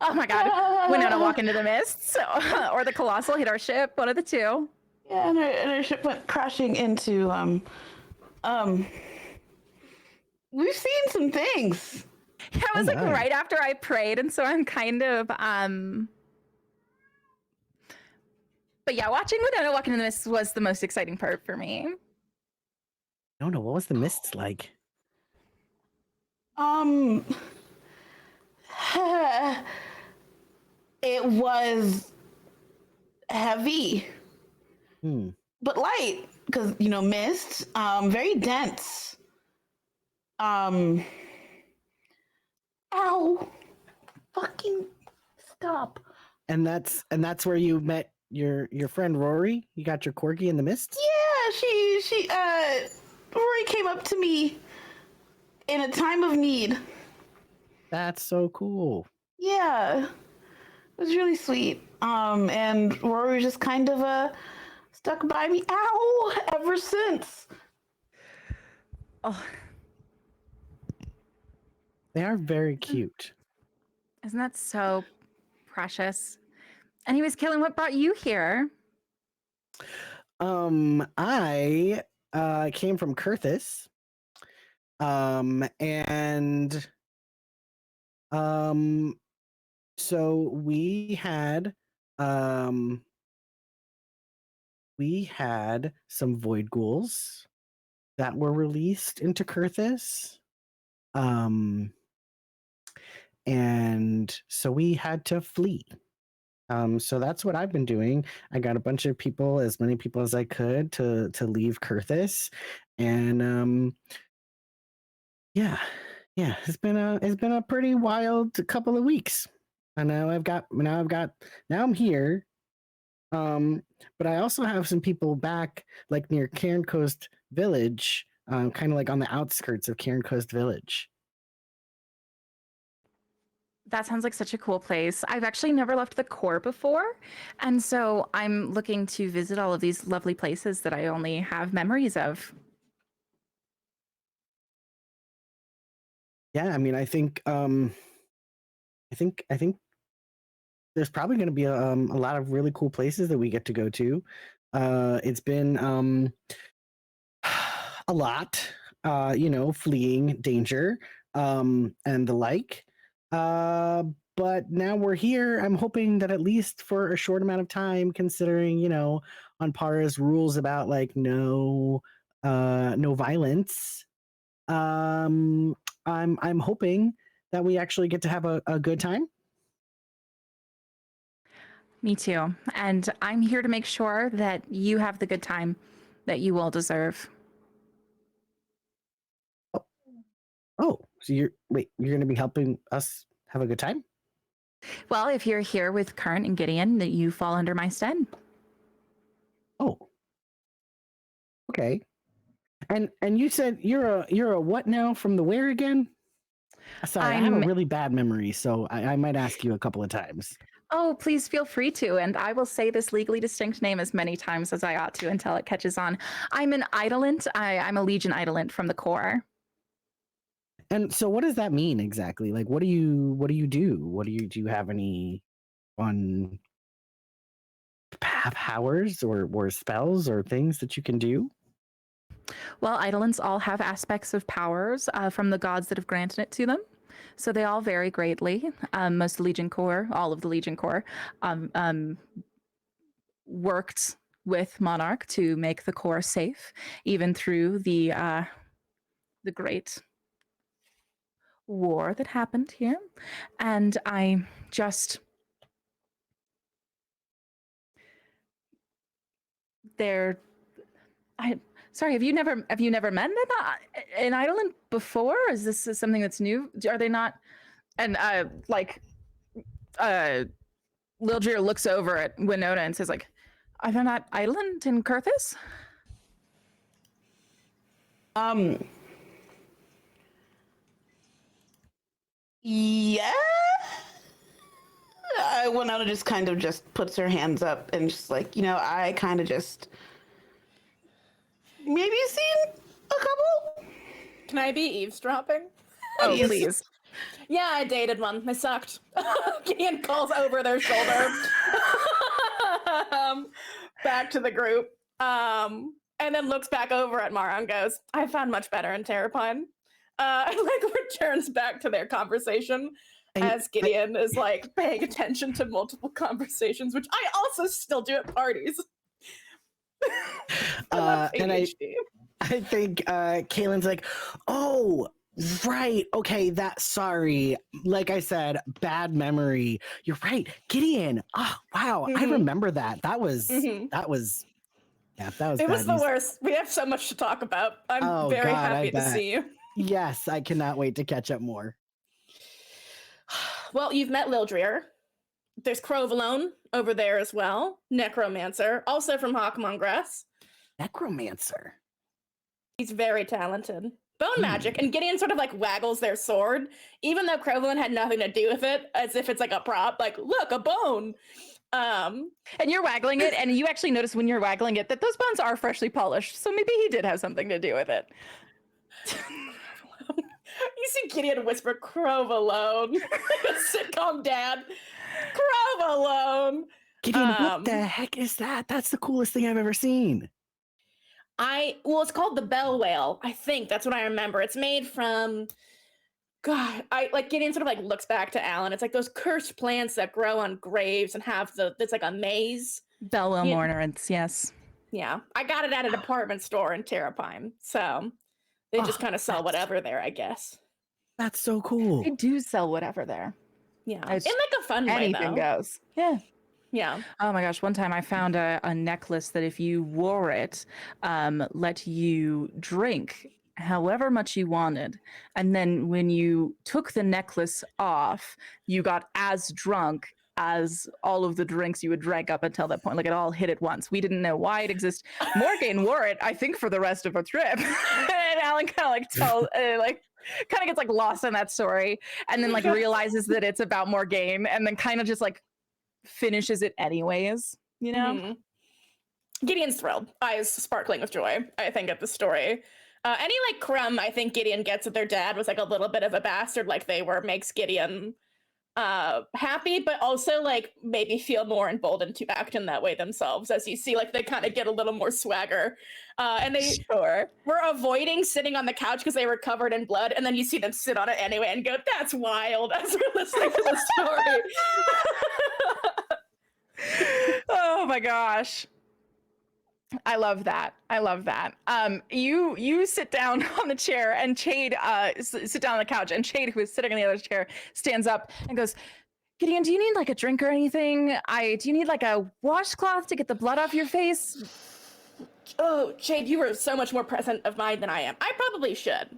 Oh my god. Winona walk into the mists or the Colossal hit our ship, one of the two. Yeah, and our ship went crashing into we've seen some things. Yeah, it was like right after I prayed, and so I'm kind of but yeah, watching Winona walk into the mists was the most exciting part for me. I don't know, what was the mists like? It was heavy, but light because mist. Very dense. Ow! Fucking stop. And that's where you met your friend Rory? You got your corgi in the mist? Yeah, she Rory came up to me in a time of need. That's so cool. Yeah. It was really sweet. And Rory was just kind of stuck by me. Ow! Ever since. Oh, They are very cute. isn't that so precious? Anyways, Kaylin, what brought you here? I came from Kurthis. And so we had some void ghouls that were released into Kurthis. And so we had to flee. So that's what I've been doing. I got a bunch of people, as many people as I could, to leave Kurthis, and yeah, it's been a pretty wild couple of weeks. And now I'm here. But I also have some people back, like near Cairn Coast Village, kind of like on the outskirts of Cairn Coast Village. That sounds like such a cool place. I've actually never left the core before, and so I'm looking to visit all of these lovely places that I only have memories of. Yeah, I mean, I think there's probably going to be a lot of really cool places that we get to go to. It's been a lot, fleeing danger and the like. But now we're here. I'm hoping that at least for a short amount of time, considering Anpara's rules about like no violence. I'm hoping that we actually get to have a good time. Me too. And I'm here to make sure that you have the good time that you all deserve. Oh, so you're going to be helping us have a good time? Well, if you're here with Current and Gideon, that you fall under my stead. Oh. Okay. And you said you're a what now, from the where again? Sorry, I have a really bad memory, so I might ask you a couple of times. Oh, please feel free to, and I will say this legally distinct name as many times as I ought to until it catches on. I'm an Idolent. I'm a Legion Idolent from the core. And so what does that mean exactly? Like, what do you do? Do you have any fun powers or spells or things that you can do? Well, Idolents all have aspects of powers from the gods that have granted it to them. So they all vary greatly. Most of the Legion Corps, all of the Legion Corps, worked with Monarch to make the core safe, even through the great war that happened here. And I just sorry, have you never met an Idolent before? Is this something that's new? Are they not? And Lildrir looks over at Winona and says, like, are they not Idolent in Kurthis? Yeah. Winona just kind of just puts her hands up and just like, I kind of just maybe seen a couple. Can I be eavesdropping? Oh, please. Yeah, I dated one. They sucked. Gideon calls over their shoulder back to the group, and then looks back over at Mara and goes, "I found much better in Terrapine." And like returns back to their conversation as Gideon is like paying attention to multiple conversations, which I also still do at parties. And I think Kaylin's like, oh, right. Okay, sorry. Like I said, bad memory. You're right. Gideon. Oh, wow. I remember that. That was it was the worst. We have so much to talk about. I'm very happy to see you. Yes, I cannot wait to catch up more. Well, you've met Lildrir. There's Crovalone over there as well. Necromancer, also from Hawkmongrass. Necromancer. He's very talented. Bone magic. And Gideon sort of like waggles their sword, even though Crovalone had nothing to do with it, as if it's like a prop. Like, look, a bone. And you're waggling it, and you actually notice when you're waggling it that those bones are freshly polished. So maybe he did have something to do with it. You see Gideon whisper, Crovalone. Like a sitcom dad. Crovalone. Gideon, what the heck is that? That's the coolest thing I've ever seen. Well, it's called the Bell Whale. I think that's what I remember. It's made from, God, Gideon sort of like looks back to Alan. It's like those cursed plants that grow on graves and have it's like a maze. Bell Whale ornaments, yes. Yeah, I got it at a department store in Terrapine. So they just kind of sell whatever there, I guess. That's so cool. They do sell whatever there. Yeah, in like a fun way, anything goes. Yeah. Yeah. Oh my gosh. One time I found a necklace that if you wore it, let you drink however much you wanted. And then when you took the necklace off, you got as drunk as all of the drinks you had drank up until that point. Like it all hit at once. We didn't know why it exists. Morgan wore it, I think, for the rest of our trip. And Alan kind of gets like lost in that story and then like realizes that it's about more game and then kind of just like finishes it anyways, you know? Mm-hmm. Gideon's thrilled, eyes sparkling with joy, I think, at the story. Any like crumb I think Gideon gets that their dad was like a little bit of a bastard like they were makes Gideon happy, but also like maybe feel more emboldened to act in that way themselves, as you see like they kind of get a little more swagger. And they were avoiding sitting on the couch because they were covered in blood, and then you see them sit on it anyway and go, that's wild, as we're listening to the story. Oh my gosh. I love that. I love that. You sit down on the chair and Chade sit down on the couch, and Chade, who is sitting in the other chair, stands up and goes, Gideon, do you need like a drink or anything? Do you need like a washcloth to get the blood off your face? Oh, Chade, you were so much more present of mind than I am. I probably should.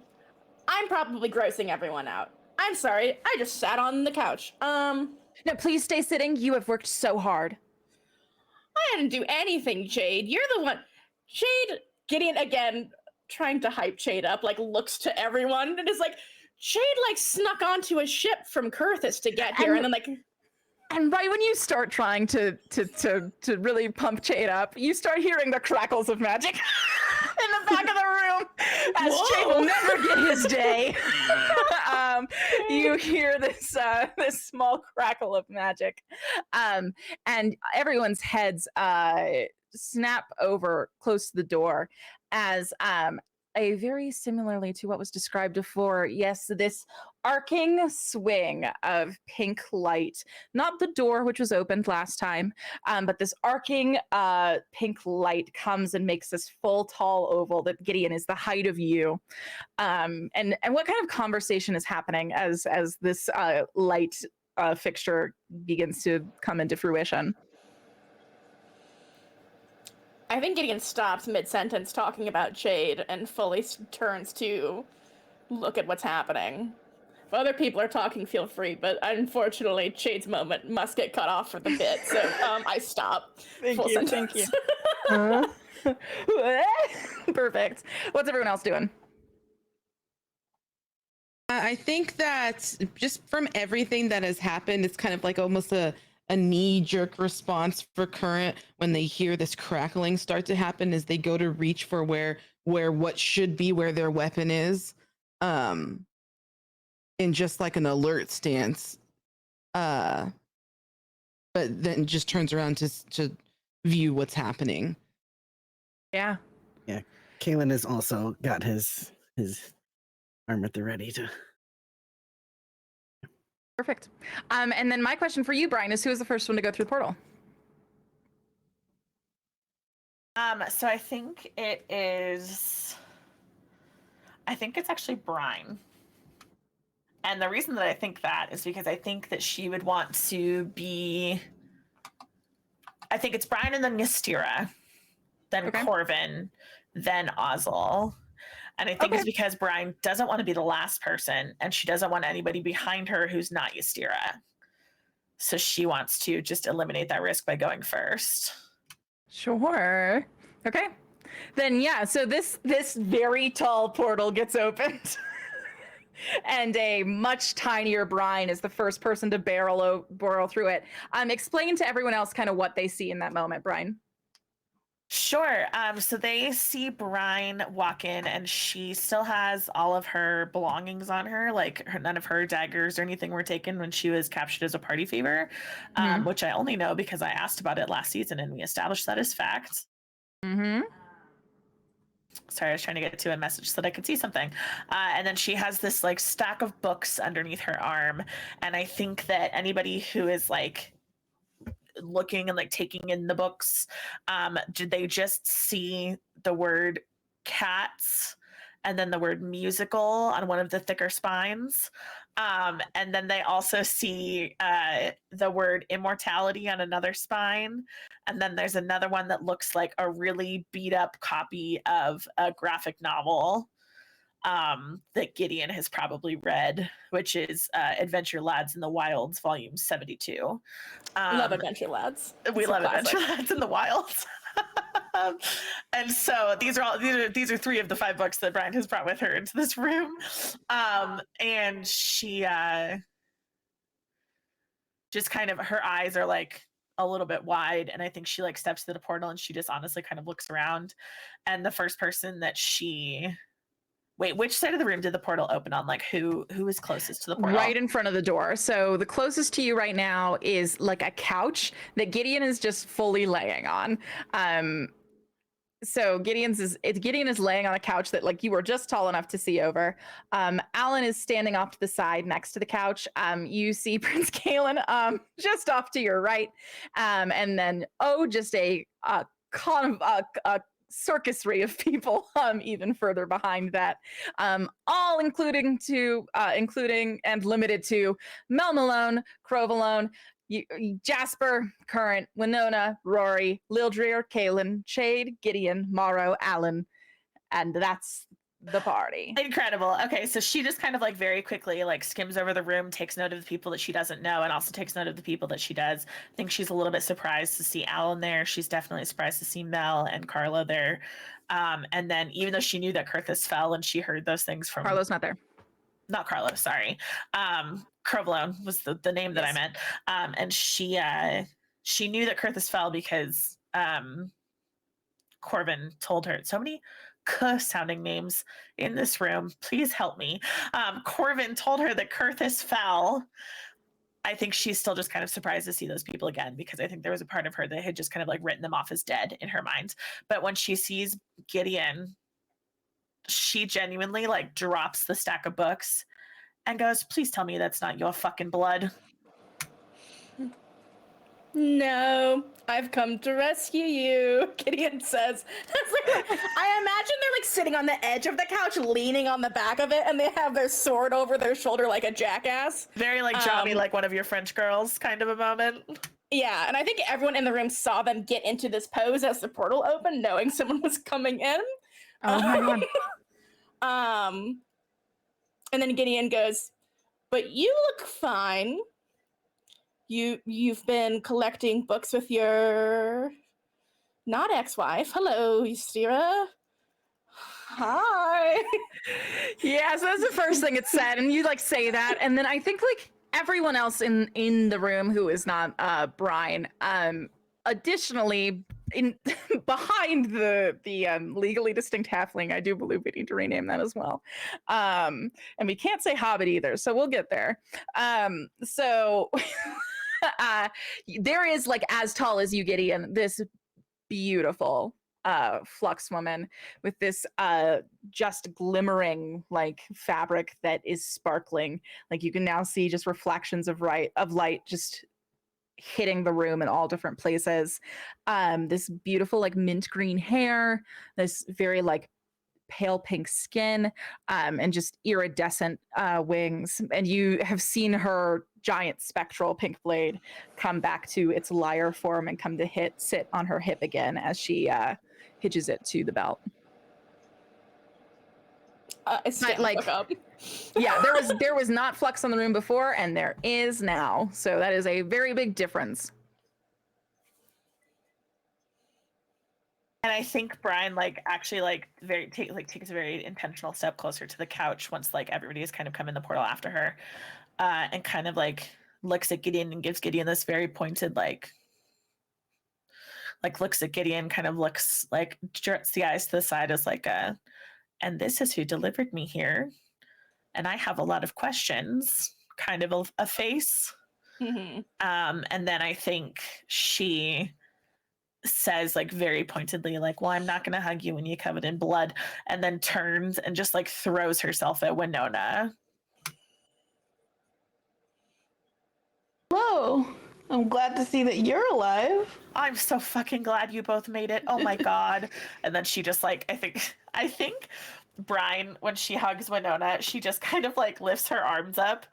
I'm probably grossing everyone out. I'm sorry. I just sat on the couch. No, please stay sitting. You have worked so hard. I didn't do anything, Chade. You're the one. Chade, Gideon again, trying to hype Chade up, like looks to everyone and is like, Chade like snuck onto a ship from Kurthus to get here, and then like. And right when you start trying to really pump Chade up, you start hearing the crackles of magic in the back of the room, as Chade will never get his day. You hear this small crackle of magic, and everyone's heads snap over close to the door as a very similarly to what was described before. Yes, this arcing swing of pink light, not the door which was opened last time, but this arcing pink light comes and makes this full tall oval that Gideon is the height of you. And what kind of conversation is happening as this light fixture begins to come into fruition? I think Gideon stops mid-sentence talking about Chade and fully turns to look at what's happening. If other people are talking, feel free, but unfortunately, Chade's moment must get cut off for the bit, so I stop. Thank you. Perfect. What's everyone else doing? I think that just from everything that has happened, it's kind of like almost a knee-jerk response for Current when they hear this crackling start to happen as they go to reach for where what should be where their weapon is. in just like an alert stance, but then just turns around to view what's happening. Yeah. Kalen has also got his arm at the ready to. Perfect. And then my question for you, Brian, is who is the first one to go through the portal? So I think it's actually Brine. And the reason that I think that is because I think that she would want to be, I think it's Brine and then Ystira, then Corvin, then Ozzel. And I think it's because Brine doesn't want to be the last person, and she doesn't want anybody behind her who's not Ystira. So she wants to just eliminate that risk by going first. Sure. Okay. Then yeah, so this very tall portal gets opened. And a much tinier Brine is the first person to barrel through it. Explain to everyone else kind of what they see in that moment, Brine. Sure. So they see Brine walk in, and she still has all of her belongings on her. Like none of her daggers or anything were taken when she was captured as a party favor, which I only know because I asked about it last season, and we established that as fact. Sorry, I was trying to get to a message so that I could see something. And then she has this like stack of books underneath her arm. And I think that anybody who is like looking and like taking in the books, did they just see the word cats and then the word musical on one of the thicker spines? And then they also see the word immortality on another spine. And then there's another one that looks like a really beat up copy of a graphic novel that Gideon has probably read, which is Adventure Lads in the Wilds, volume 72. Love Adventure Lads. We love Adventure Lads in the Wilds. And so these are 3 of the 5 books that Brian has brought with her into this room. And she just kind of, her eyes are like a little bit wide, and I think she like steps to the portal and she just honestly kind of looks around. And the first person that which side of the room did the portal open on? Like who is closest to the portal? Right in front of the door. So the closest to you right now is like a couch that Gideon is just fully laying on. So Gideon is laying on a couch that like you were just tall enough to see over. Alan is standing off to the side next to the couch. You see Prince Kalen just off to your right. And then just a circusry of people even further behind that, all including and limited to Mel Malone, Crovalone, Jasper, Current, Winona, Rory, Lildrir, Kalen, Shade, Gideon, Morrow, Alan, and that's the party. Incredible. Okay, so she just kind of like very quickly like skims over the room, takes note of the people that she doesn't know, and also takes note of the people that she does. I think she's a little bit surprised to see Alan there. She's definitely surprised to see Mel and Carlo there. And then even though she knew that Kurthus fell and she heard those things from Carlo's not there. Not Carlo, sorry. Crovalone was the name that I meant. And she knew that Kurthus fell because Corbin told her. So many sounding names in this room. Please help me. Corvin told her that Kurthus fell. I think she's still just kind of surprised to see those people again, because I think there was a part of her that had just kind of like written them off as dead in her mind. But when she sees Gideon, she genuinely like drops the stack of books and goes, "Please tell me that's not your fucking blood." No, I've come to rescue you, Gideon says. I imagine they're like sitting on the edge of the couch, leaning on the back of it, and they have their sword over their shoulder like a jackass. Very like Johnny, like one of your French girls kind of a moment. Yeah, and I think everyone in the room saw them get into this pose as the portal opened, knowing someone was coming in. Oh my god. And then Gideon goes, "But you look fine. You've been collecting books with your not ex-wife. Hello, Ystira. Hi." Yeah, so that's the first thing it said, and you like say that, and then I think like everyone else in the room who is not Brian, additionally in behind the legally distinct halfling. I do believe we need to rename that as well. And we can't say hobbit either, so we'll get there. So there is, like, as tall as you, Gideon, this beautiful flux woman with this just glimmering like fabric that is sparkling. Like, you can now see just reflections of light just hitting the room in all different places. This beautiful like mint green hair, this very like pale pink skin, and just iridescent wings. And you have seen her giant spectral pink blade come back to its lyre form and come to sit on her hip again as she hitches it to the belt. Stand like- the fuck up. Yeah, there was not flux on the room before, and there is now. So that is a very big difference. And I think Brian like actually like takes a very intentional step closer to the couch once like everybody has kind of come in the portal after her, and kind of like looks at Gideon and gives Gideon this very pointed like looks at Gideon, kind of looks like jerks the eyes to the side as like and this is who delivered me here, and I have a lot of questions, kind of a face. Mm-hmm. And then I think she says like very pointedly like, well, I'm not going to hug you when you're covered in blood, and then turns and just like throws herself at Winona. Hello. I'm glad to see that you're alive. I'm so fucking glad you both made it. Oh my god. And then she just like I think Brian, when she hugs Winona, she just kind of like lifts her arms up,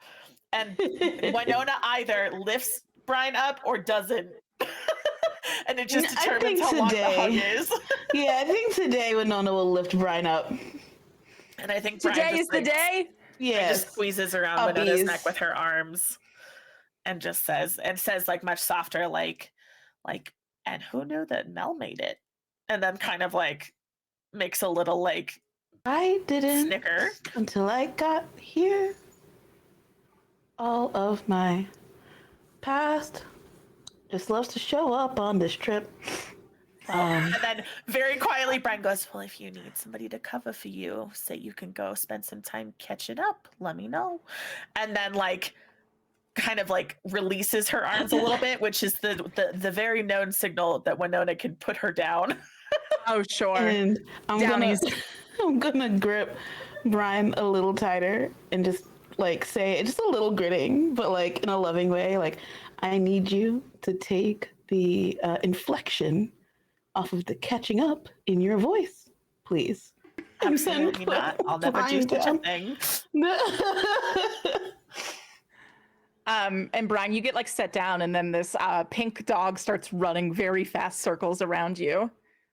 and Winona either lifts Brian up or doesn't. And it just determines how long the hug is. Yeah, I think today Winona will lift Brian up. And I think Brian Today just, is the day. Yeah, just squeezes around Winona's neck with her arms and just says like much softer, like, and who knew that Mel made it? And then kind of like makes a little like I didn't snicker until I got here. All of my past just loves to show up on this trip. And then very quietly Brian goes, well, if you need somebody to cover for you so you can go spend some time catching up, let me know. And then like kind of like releases her arms a little bit, which is the very known signal that Winona can put her down. Oh, sure. And I'm gonna grip Brian a little tighter and just like say, just a little gritting, but like in a loving way, like, I need you to take the inflection off of the catching up in your voice, please. Absolutely not. I'll never do such a thing. And Brian, you get like set down, and then this pink dog starts running very fast circles around you.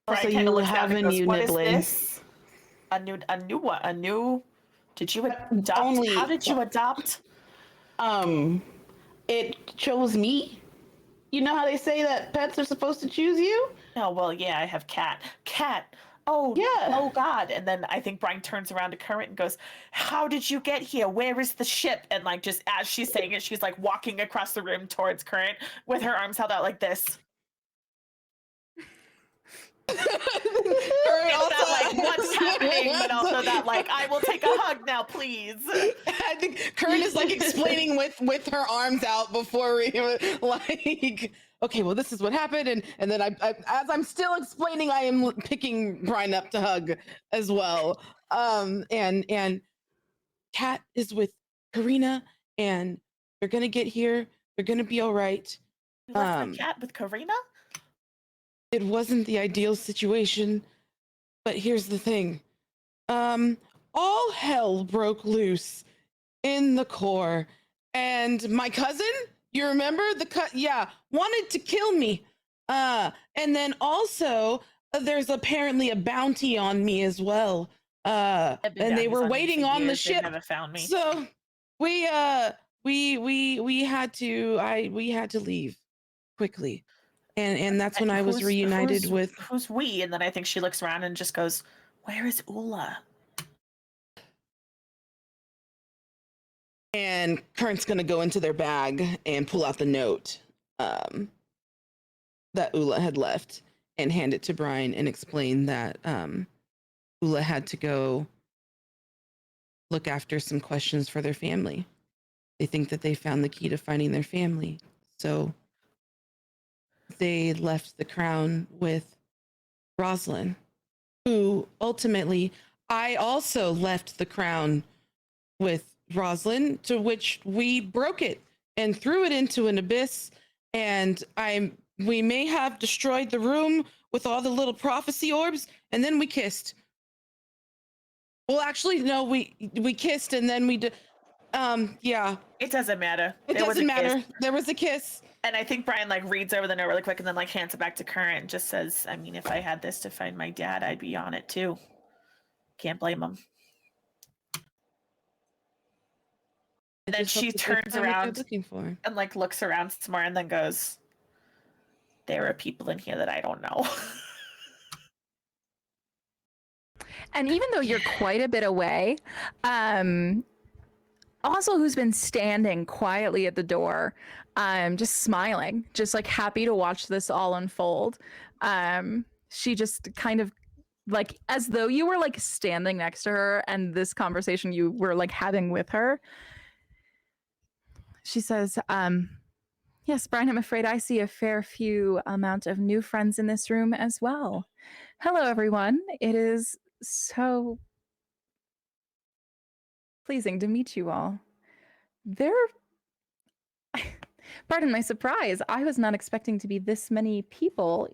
Also, you have a new nibbling. This? A new what? A new? Did you adopt? How did you adopt? It chose me. You know how they say that pets are supposed to choose you? Oh, well, yeah, I have Cat. Oh, yeah. Oh, God. And then I think Brian turns around to Current and goes, how did you get here? Where is the ship? And like, just as she's saying it, she's like walking across the room towards Current with her arms held out like this. That, like, what's happening, but also that, like, I will take a hug now, please. I think Karen is like explaining with her arms out before we like, okay, well, this is what happened, and then I as I'm still explaining, I am picking Brian up to hug as well. And Kat is with Karina, and they're gonna get here. They're gonna be all right. You left the cat with Karina? It wasn't the ideal situation, but here's the thing. All hell broke loose in the core, and my cousin, you remember wanted to kill me. And then also there's apparently a bounty on me as well. And they were waiting on the ship. They never found me. So we had to leave quickly. And that's when I was reunited with... Who's we? And then I think she looks around and just goes, where is Ula? And Current's going to go into their bag and pull out the note that Ula had left. and hand it to Brian and explain that Ula had to go look after some questions for their family. They think that they found the key to finding their family. So they left the crown with Rosalind, who ultimately, I also left the crown with Rosalind, to which we broke it and threw it into an abyss. And we may have destroyed the room with all the little prophecy orbs, and then we kissed. Well, actually, no, we kissed and then we did. Yeah. It doesn't matter. It doesn't matter. There was a kiss. And I think Brian like reads over the note really quick and then like hands it back to Current and just says, I mean, if I had this to find my dad, I'd be on it too. Can't blame him. And then she turns around looking for. and like looks around some more and then goes, there are people in here that I don't know. And even though you're quite a bit away, also who's been standing quietly at the door, just smiling, just like happy to watch this all unfold. She just kind of like, as though you were like standing next to her and this conversation you were like having with her. She says, yes, Brian, I'm afraid I see a fair few amount of new friends in this room as well. Hello, everyone. It is so pleasing to meet you all. Pardon my surprise. I was not expecting to be this many people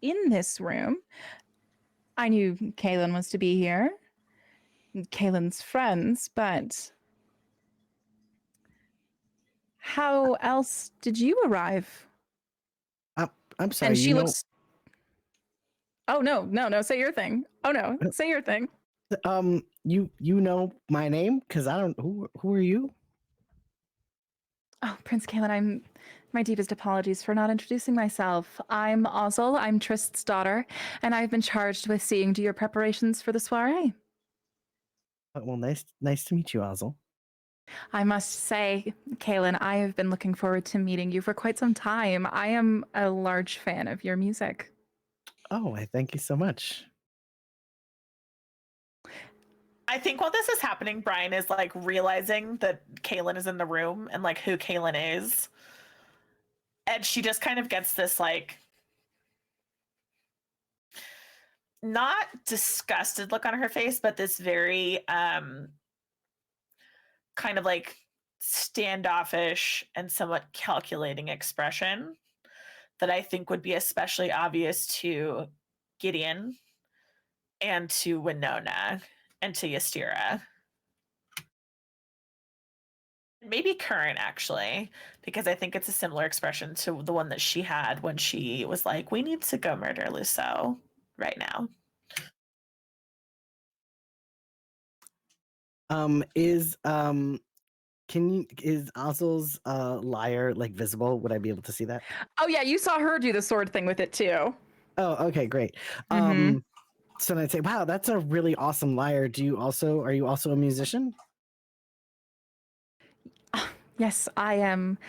in this room. I knew Kaylin was to be here, Kaylin's friends, but how else did you arrive? I'm sorry. And she looks. Oh no! Say your thing. Oh no! Say your thing. You know my name? Because I don't. Who are you? Oh, Prince Kaylin, my deepest apologies for not introducing myself. I'm Ozzel. I'm Trist's daughter, and I've been charged with seeing to your preparations for the soiree. Well, nice to meet you, Ozzel. I must say, Kaylin, I have been looking forward to meeting you for quite some time. I am a large fan of your music. Oh, I thank you so much. I think while this is happening, Brian is like realizing that Kaylin is in the room and like who Kaylin is. And she just kind of gets this like not disgusted look on her face, but this very kind of like standoffish and somewhat calculating expression that I think would be especially obvious to Gideon and to Winona and to Ystira. Maybe Current, actually, because I think it's a similar expression to the one that she had when she was like, we need to go murder Lusso right now. Is Ozzel's lyre like visible? Would I be able to see that? Oh yeah, you saw her do the sword thing with it too. Oh, okay, great. Mhm. So then I'd say, wow, that's a really awesome lyre. Are you also a musician? Yes, I am.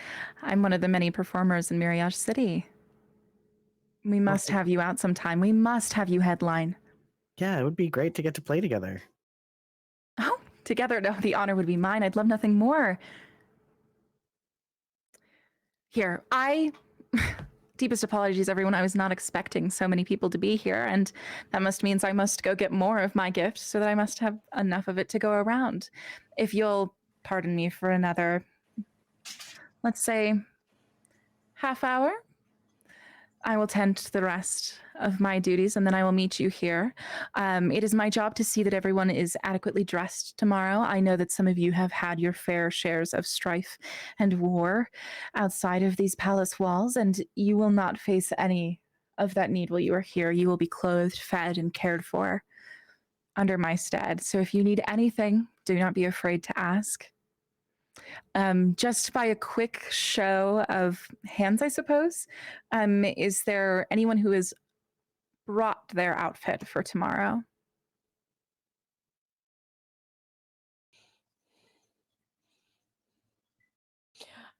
I'm one of the many performers in Mirage City. We must have you out sometime. We must have you headline. Yeah, it would be great to get to play together. Oh, together, no, the honor would be mine. I'd love nothing more. Here, deepest apologies, everyone. I was not expecting so many people to be here, and that means I must go get more of my gift so that I must have enough of it to go around. If you'll pardon me for another, let's say, half hour, I will tend to the rest of my duties, and then I will meet you here. It is my job to see that everyone is adequately dressed tomorrow. I know that some of you have had your fair shares of strife and war outside of these palace walls, and you will not face any of that need while you are here. You will be clothed, fed, and cared for under my stead. So if you need anything, do not be afraid to ask. Just by a quick show of hands, I suppose, is there anyone who has brought their outfit for tomorrow?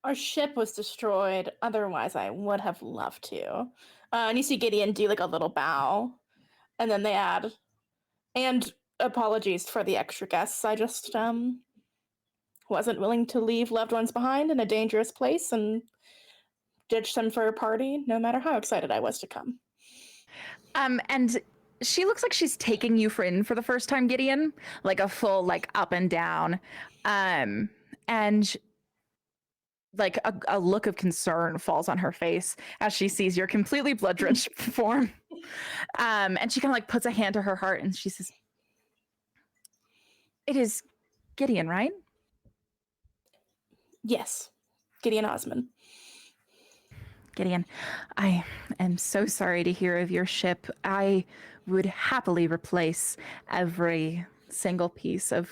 Our ship was destroyed. Otherwise, I would have loved to. And you see Gideon do like a little bow, and then they add, and apologies for the extra guests. I just wasn't willing to leave loved ones behind in a dangerous place and ditch them for a party, no matter how excited I was to come. And she looks like she's taking you in for the first time, Gideon, like a full like up and down, and like a look of concern falls on her face as she sees your completely blood-drenched form. And she kind of like puts a hand to her heart and she says, "It is Gideon, right?" Yes, Gideon Osmond. Gideon, I am so sorry to hear of your ship. I would happily replace every single piece of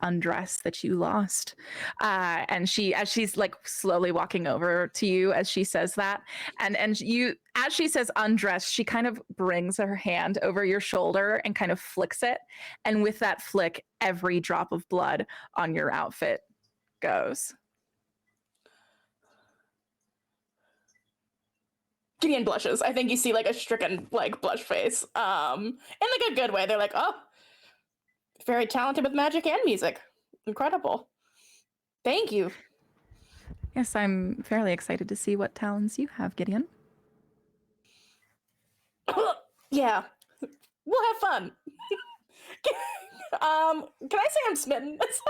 undress that you lost. And as she's like slowly walking over to you as she says that, and you, as she says undress, she kind of brings her hand over your shoulder and kind of flicks it. And with that flick, every drop of blood on your outfit goes. Gideon blushes. I think you see like a stricken like blush face. In like a good way. They're like, oh, very talented with magic and music. Incredible. Thank you. Yes, I'm fairly excited to see what talents you have, Gideon. Yeah. We'll have fun. Can I say I'm smitten? Yes,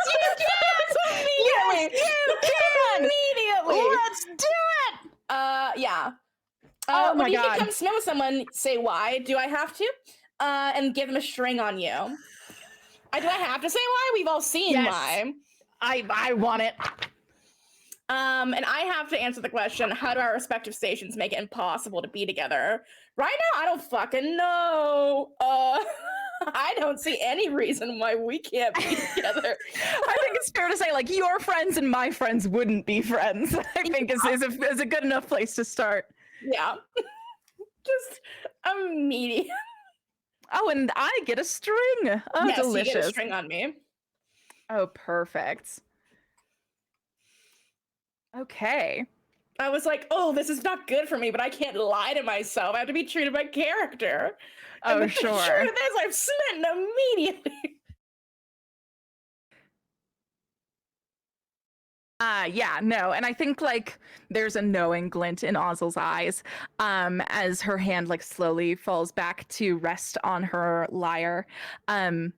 you can! Immediately. Yes, you can! Immediately. Let's do it! Yeah. Oh my when you God. become smitten with someone, say why. Do I have to? And give them a string on you. Do I have to say why? We've all seen Yes. why. I want it. And I have to answer the question, how do our respective stations make it impossible to be together? Right now, I don't fucking know. I don't see any reason why we can't be together. I think it's fair to say, like, your friends and my friends wouldn't be friends. I think is a good enough place to start. Yeah. Just immediate. Oh, and I get a string. Oh, Yes, delicious. you get a string on me. Oh, perfect. Okay. I was like, oh, this is not good for me, but I can't lie to myself. I have to be true to my character. Oh, and sure. The truth is, I'm smitten immediately. Yeah, no, and I think like there's a knowing glint in Ozzel's eyes, as her hand like slowly falls back to rest on her lyre, and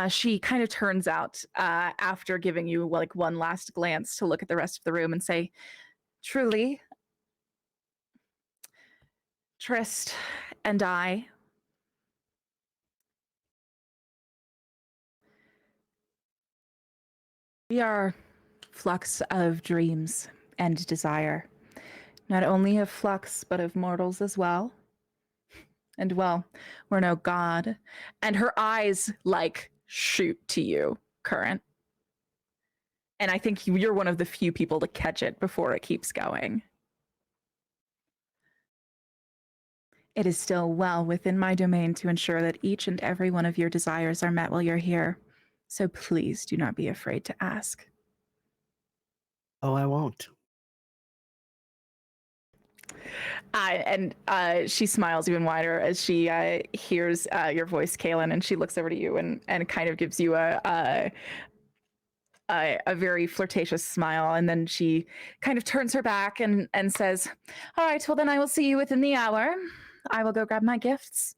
she kind of turns out after giving you like one last glance to look at the rest of the room and say, "Truly, Trist and I." We are flux of dreams and desire, not only of flux, but of mortals as well. And well, we're no god. And her eyes like shoot to you, Current. And I think you're one of the few people to catch it before it keeps going. It is still well within my domain to ensure that each and every one of your desires are met while you're here. So please do not be afraid to ask. Oh, I won't. And she smiles even wider as she hears your voice, Kaylin, and she looks over to you and kind of gives you a very flirtatious smile, and then she kind of turns her back and says, "All right, well then I will see you within the hour. I will go grab my gifts."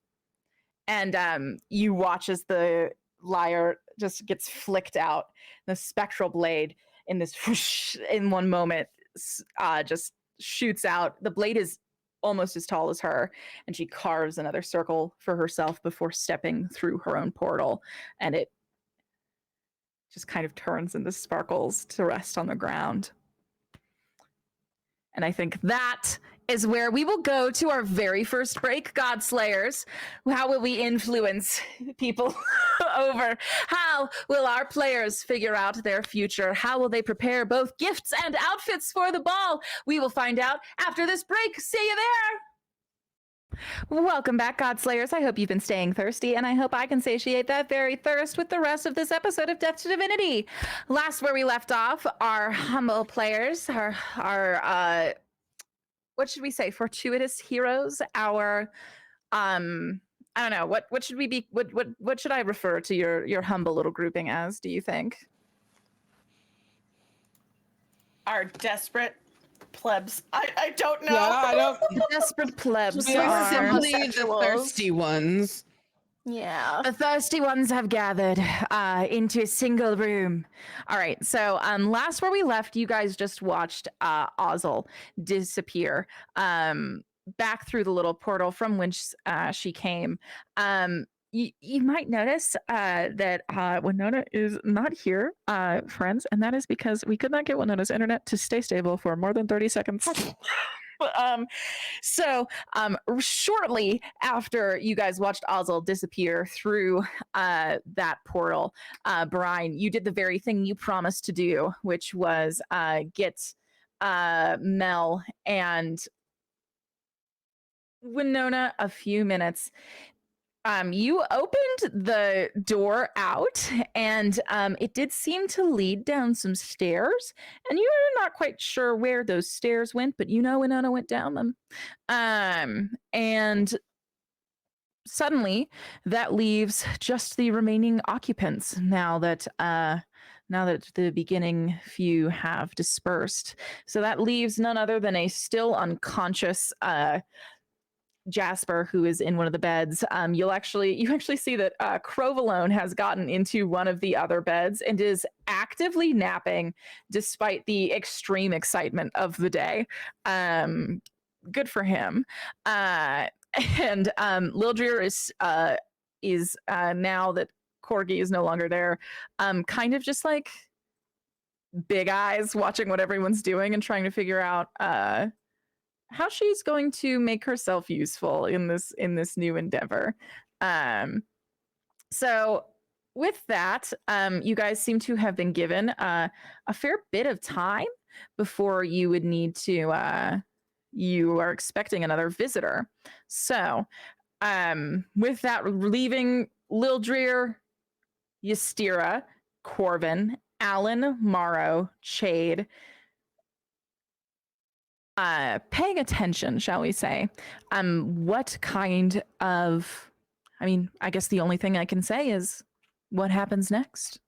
And you watch as the lyre just gets flicked out, the spectral blade in this whoosh, in one moment just shoots out. The blade is almost as tall as her, and she carves another circle for herself before stepping through her own portal, and it just kind of turns into sparkles to rest on the ground. And I think that is where we will go to our very first break, Godslayers. How will we influence people over? How will our players figure out their future? How will they prepare both gifts and outfits for the ball? We will find out after this break. See you there. Welcome back, Godslayers. I hope you've been staying thirsty, and I hope I can satiate that very thirst with the rest of this episode of Death2Divinity. Last where we left off, our humble players, our what should we say? Fortuitous heroes. Our I don't know. What should we be? What should I refer to your humble little grouping as? Do you think? Our desperate plebs. I don't know. Yeah, I don't. Desperate plebs We are are. simply the Sexuals. thirsty ones. Yeah. The thirsty ones have gathered into a single room. All right, so last where we left, you guys just watched Ozzel disappear back through the little portal from which she came. You might notice that Winona is not here, friends, and that is because we could not get Winona's internet to stay stable for more than 30 seconds. So shortly after you guys watched Ozzel disappear through that portal, Brian, you did the very thing you promised to do, which was get Mel and Winona a few minutes. You opened the door out, and it did seem to lead down some stairs, and you were not quite sure where those stairs went, but you know Winona went down them. And suddenly, that leaves just the remaining occupants now that the beginning few have dispersed. So that leaves none other than a still unconscious Jasper, who is in one of the beds. You actually see that Crovalone has gotten into one of the other beds and is actively napping despite the extreme excitement of the day. Good for him. And Lildrir is now that Corgi is no longer there, kind of just like big eyes watching what everyone's doing and trying to figure out how she's going to make herself useful in this new endeavor. So with that, you guys seem to have been given a fair bit of time before you would need to you are expecting another visitor. So with that, leaving Lildrir, Ystira, Corvin, Alan, Morrow, Chade, paying attention, shall we say, what kind of, I guess the only thing I can say is what happens next.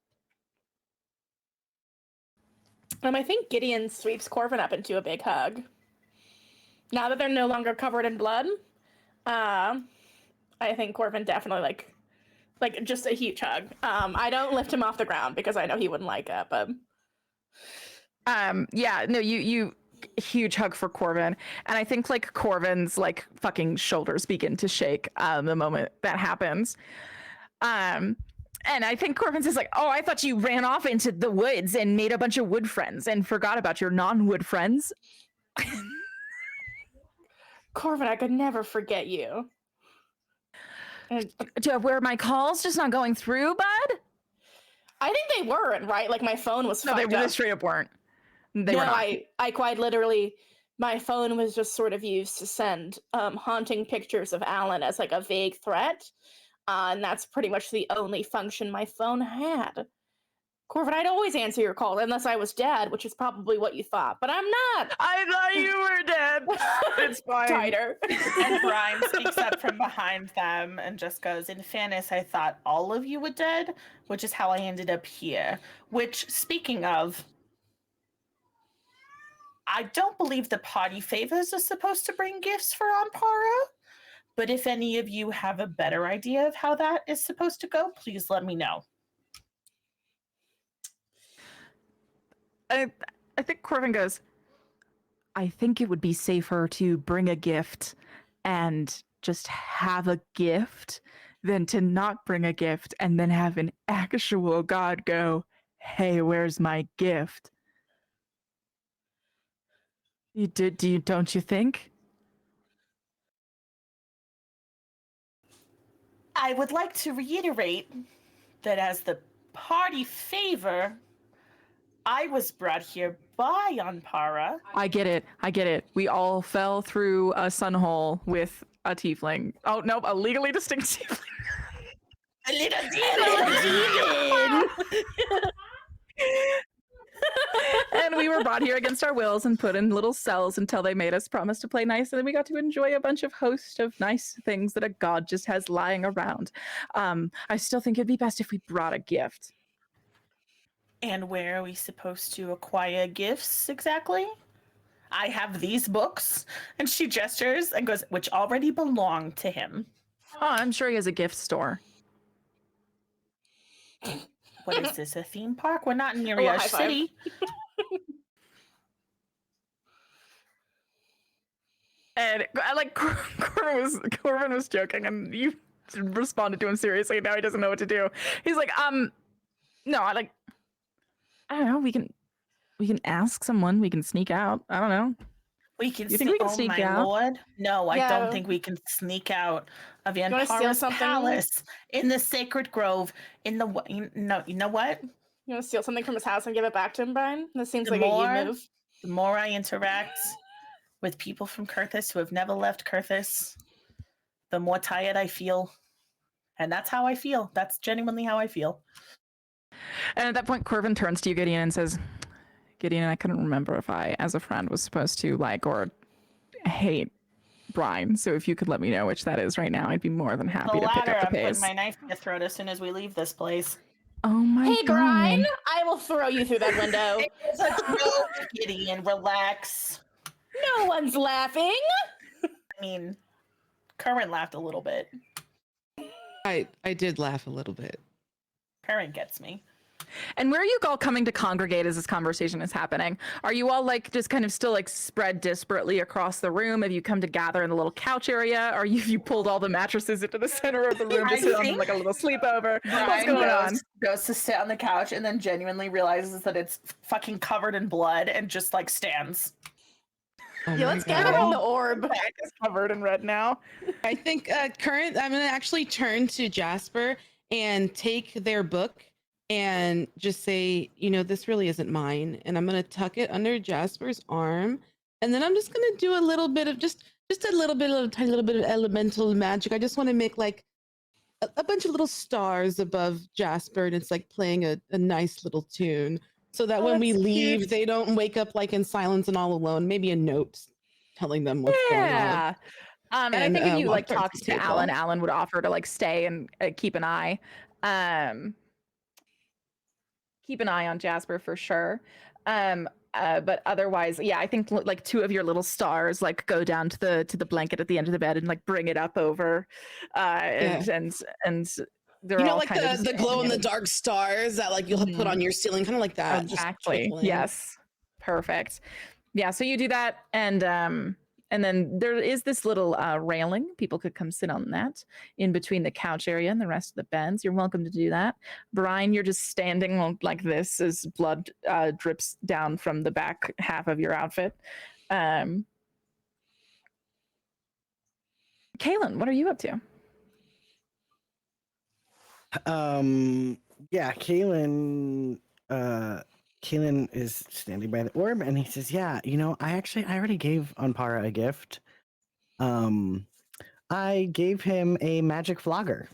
I think Gideon sweeps Corvin up into a big hug. Now that they're no longer covered in blood, I think Corvin definitely like just a huge hug. I don't lift him off the ground because I know he wouldn't like it, but yeah, no, you huge hug for Corvin, and I think like Corvin's like fucking shoulders begin to shake the moment that happens. And I think Corvin's is like, oh, I thought you ran off into the woods and made a bunch of wood friends and forgot about your non-wood friends. Corvin, I could never forget you. And were my calls just not going through, bud? I think they weren't, right? Like my phone was No, fucked they up. straight up weren't. They were not. I quite literally, my phone was just sort of used to send haunting pictures of Alan as like a vague threat. And that's pretty much the only function my phone had. Corvin, I'd always answer your call unless I was dead, which is probably what you thought, but I'm not. I thought you were dead. It's fine. Tighter. And Brian speaks up from behind them and just goes, in fairness, I thought all of you were dead, which is how I ended up here. Which, speaking of, I don't believe the party favors are supposed to bring gifts for Ampara, but if any of you have a better idea of how that is supposed to go, please let me know. I think Corvin goes, I think it would be safer to bring a gift and just have a gift than to not bring a gift and then have an actual god go, hey, where's my gift? Don't you think? I would like to reiterate that as the party favor, I was brought here by Ampara. I get it. We all fell through a sun hole with a tiefling. Oh, nope, a legally distinct tiefling. A little demon! And we were were brought here against our wills and put in little cells until they made us promise to play nice, and then we got to enjoy a bunch of host of nice things that a god just has lying around. I still think it'd be best if we brought a gift. And where are we supposed to acquire gifts exactly? I have these books. And she gestures and goes, which already belong to him. Oh, I'm sure he has a gift store. What is this, a theme park? We're not in high Mirage five. City. And I like Corbin was joking, and you responded to him seriously. Now he doesn't know what to do. He's like, no, I don't know. We can ask someone. We can sneak out. I don't know. We can You think we can oh sneak my out? lord. No, I Yeah. don't think we can sneak out of wanna steal Anpara's something? palace in the Sacred Grove in the no, you know what? You want to steal something from his house and give it back to him, Brian? That seems The like a more- you move. The more I interact with people from Kurthis who have never left Kurthis, the more tired I feel. And that's how I feel. That's genuinely how I feel. And at that point, Corbin turns to you, Gideon, and says, Gideon, I couldn't remember if I, as a friend, was supposed to like or hate Brian. So if you could let me know which that is right now, I'd be more than The happy to pick latter, up the I'm putting pace. my knife in your throat as soon as we leave this place. Oh my Hey, god. Brian, I will throw you through that window. It's a joke, Gideon. Relax. No one's laughing. I mean, Curran laughed a little bit. I did laugh a little bit. Curran gets me. And where are you all coming to congregate as this conversation is happening? Are you all like just kind of still like spread disparately across the room? Have you come to gather in the little couch area? Or you pulled all the mattresses into the center of the room to I sit on think like a little sleepover? What's Brian going on? goes to sit on the couch and then genuinely realizes that it's fucking covered in blood and just like stands. Oh Yeah, my let's God. gather in the orb. Back is covered in red now. I think I'm going to actually turn to Jasper and take their book and just say, this really isn't mine. And I'm going to tuck it under Jasper's arm. And then I'm just going to do a little bit of just a little bit of a tiny little bit of elemental magic. I just want to make like a bunch of little stars above Jasper. And it's like playing a nice little tune so that when we that's leave, cute. they don't wake up like in silence and all alone. Maybe a note telling them what's going on. Yeah. And I And, think if you walk like towards talked the to table. Alan would offer to like stay and keep an eye. Keep an eye on Jasper for sure. But otherwise, yeah, I think like two of your little stars like go down to the blanket at the end of the bed and like bring it up over, and they're all like kind of the glow in the dark stars that like you'll put on your ceiling, kind of like that. just Exactly. twinkling. Yes. Perfect. Yeah. So you do that, and then there is this little railing. People could come sit on that in between the couch area and the rest of the beds. You're welcome to do that. Brian, you're just standing like this as blood drips down from the back half of your outfit. Kaylin, what are you up to? Yeah, Kaylin is standing by the orb and he says, yeah, I already gave Anpara a gift. I gave him a magic flogger.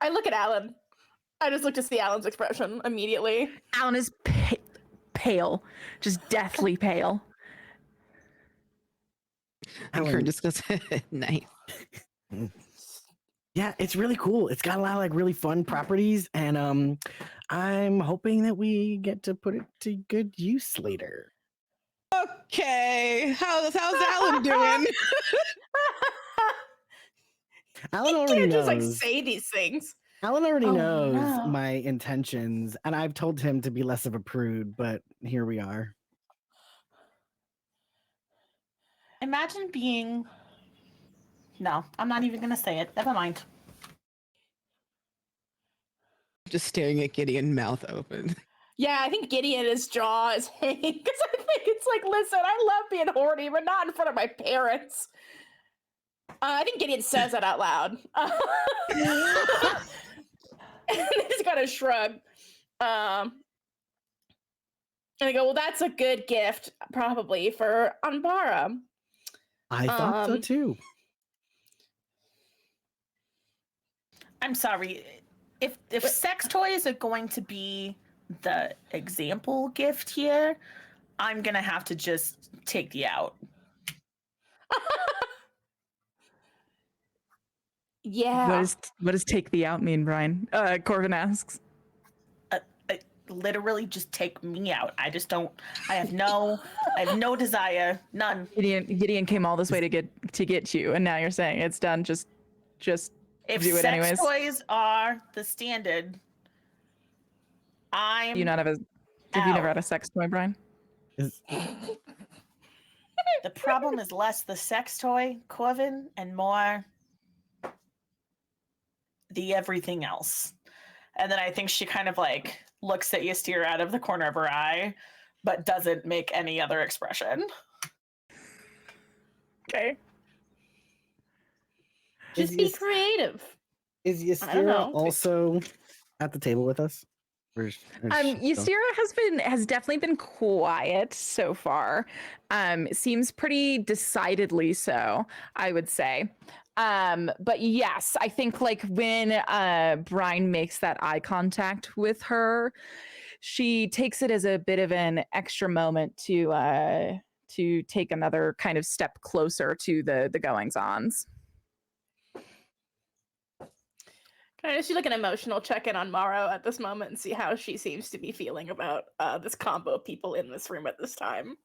I look at Alan. I just look to see Alan's expression immediately. Alan is pale, just deathly pale. And Kurt just goes, nice. Yeah, it's really cool. It's got a lot of like really fun properties, and I'm hoping that we get to put it to good use later. Okay, how's Alan doing? Alan You already can't just like knows. say these things. Alan already Oh, knows no. my intentions, and I've told him to be less of a prude, but here we are. Imagine being. No, I'm not even gonna say it. Never mind. Just staring at Gideon, mouth open. Yeah, I think Gideon's jaw is hanging because I think it's like, listen, I love being horny, but not in front of my parents. I think Gideon says that out loud. And he's got a shrug. And I go, well, that's a good gift, probably for Anpara. I thought so too. I'm sorry. If sex toys are going to be the example gift here, I'm gonna have to just take the out. Yeah. What does take the out mean, Brian? Corvin asks. Literally just take me out. I just don't. I have no desire. None. Gideon came all this way to get you, and now you're saying it's done. Just If do it sex anyways. toys are the standard, I'm. Do you not have a? Have you never had a sex toy, Brian? The problem is less the sex toy, Corvin, and more the everything else. And then I think she kind of like looks at Ystir out of the corner of her eye, but doesn't make any other expression. Okay. Just be creative. Is I don't know. Ystir also at the table with us? Ystir has definitely been quiet so far. Seems pretty decidedly so, I would say. But yes, I think like when Brian makes that eye contact with her, she takes it as a bit of an extra moment to take another kind of step closer to the goings-ons. Can I just do like an emotional check-in on Morrow at this moment and see how she seems to be feeling about this combo of people in this room at this time?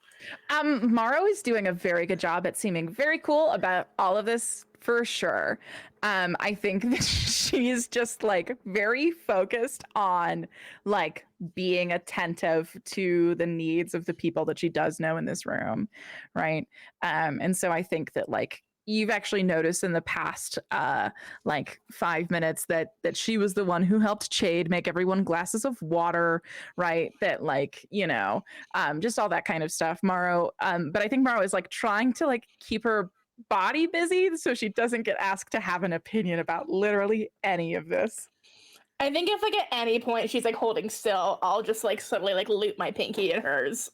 Morrow is doing a very good job at seeming very cool about all of this for sure. I think that she's just like very focused on like being attentive to the needs of the people that she does know in this room, right? And so I think that like you've actually noticed in the past like 5 minutes that she was the one who helped Chade make everyone glasses of water, right? That like, you know, just all that kind of stuff. Morrow, but I think Morrow is like trying to like keep her body busy so she doesn't get asked to have an opinion about literally any of this. I think if like at any point she's like holding still, I'll just like suddenly like loop my pinky in hers.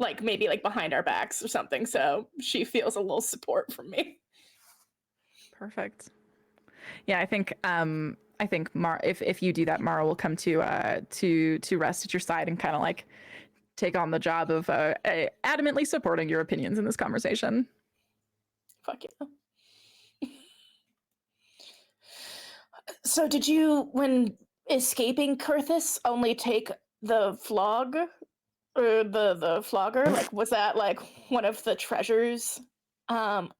Like maybe like behind our backs or something, so she feels a little support from me. Perfect. Yeah, I think if you do that, Mara will come to rest at your side and kind of like take on the job of adamantly supporting your opinions in this conversation. Fuck yeah. So did you, when escaping Kurthus, only take the flog? Or the flogger, like was that like one of the treasures? What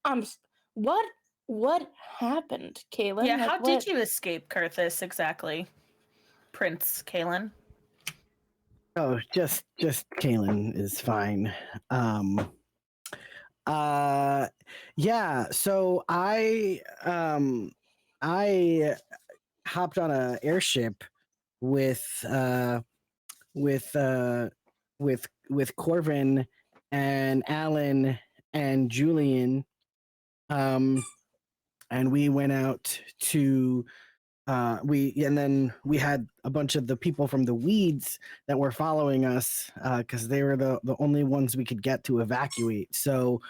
happened, Kaylin? Yeah, like, how did you escape Kurthus exactly, Prince Kaylin? Oh, just Kaylin is fine. Yeah, so I hopped on a airship with Corvin and Alan and Julian, and we went out to and then we had a bunch of the people from the weeds that were following us because they were the only ones we could get to evacuate. So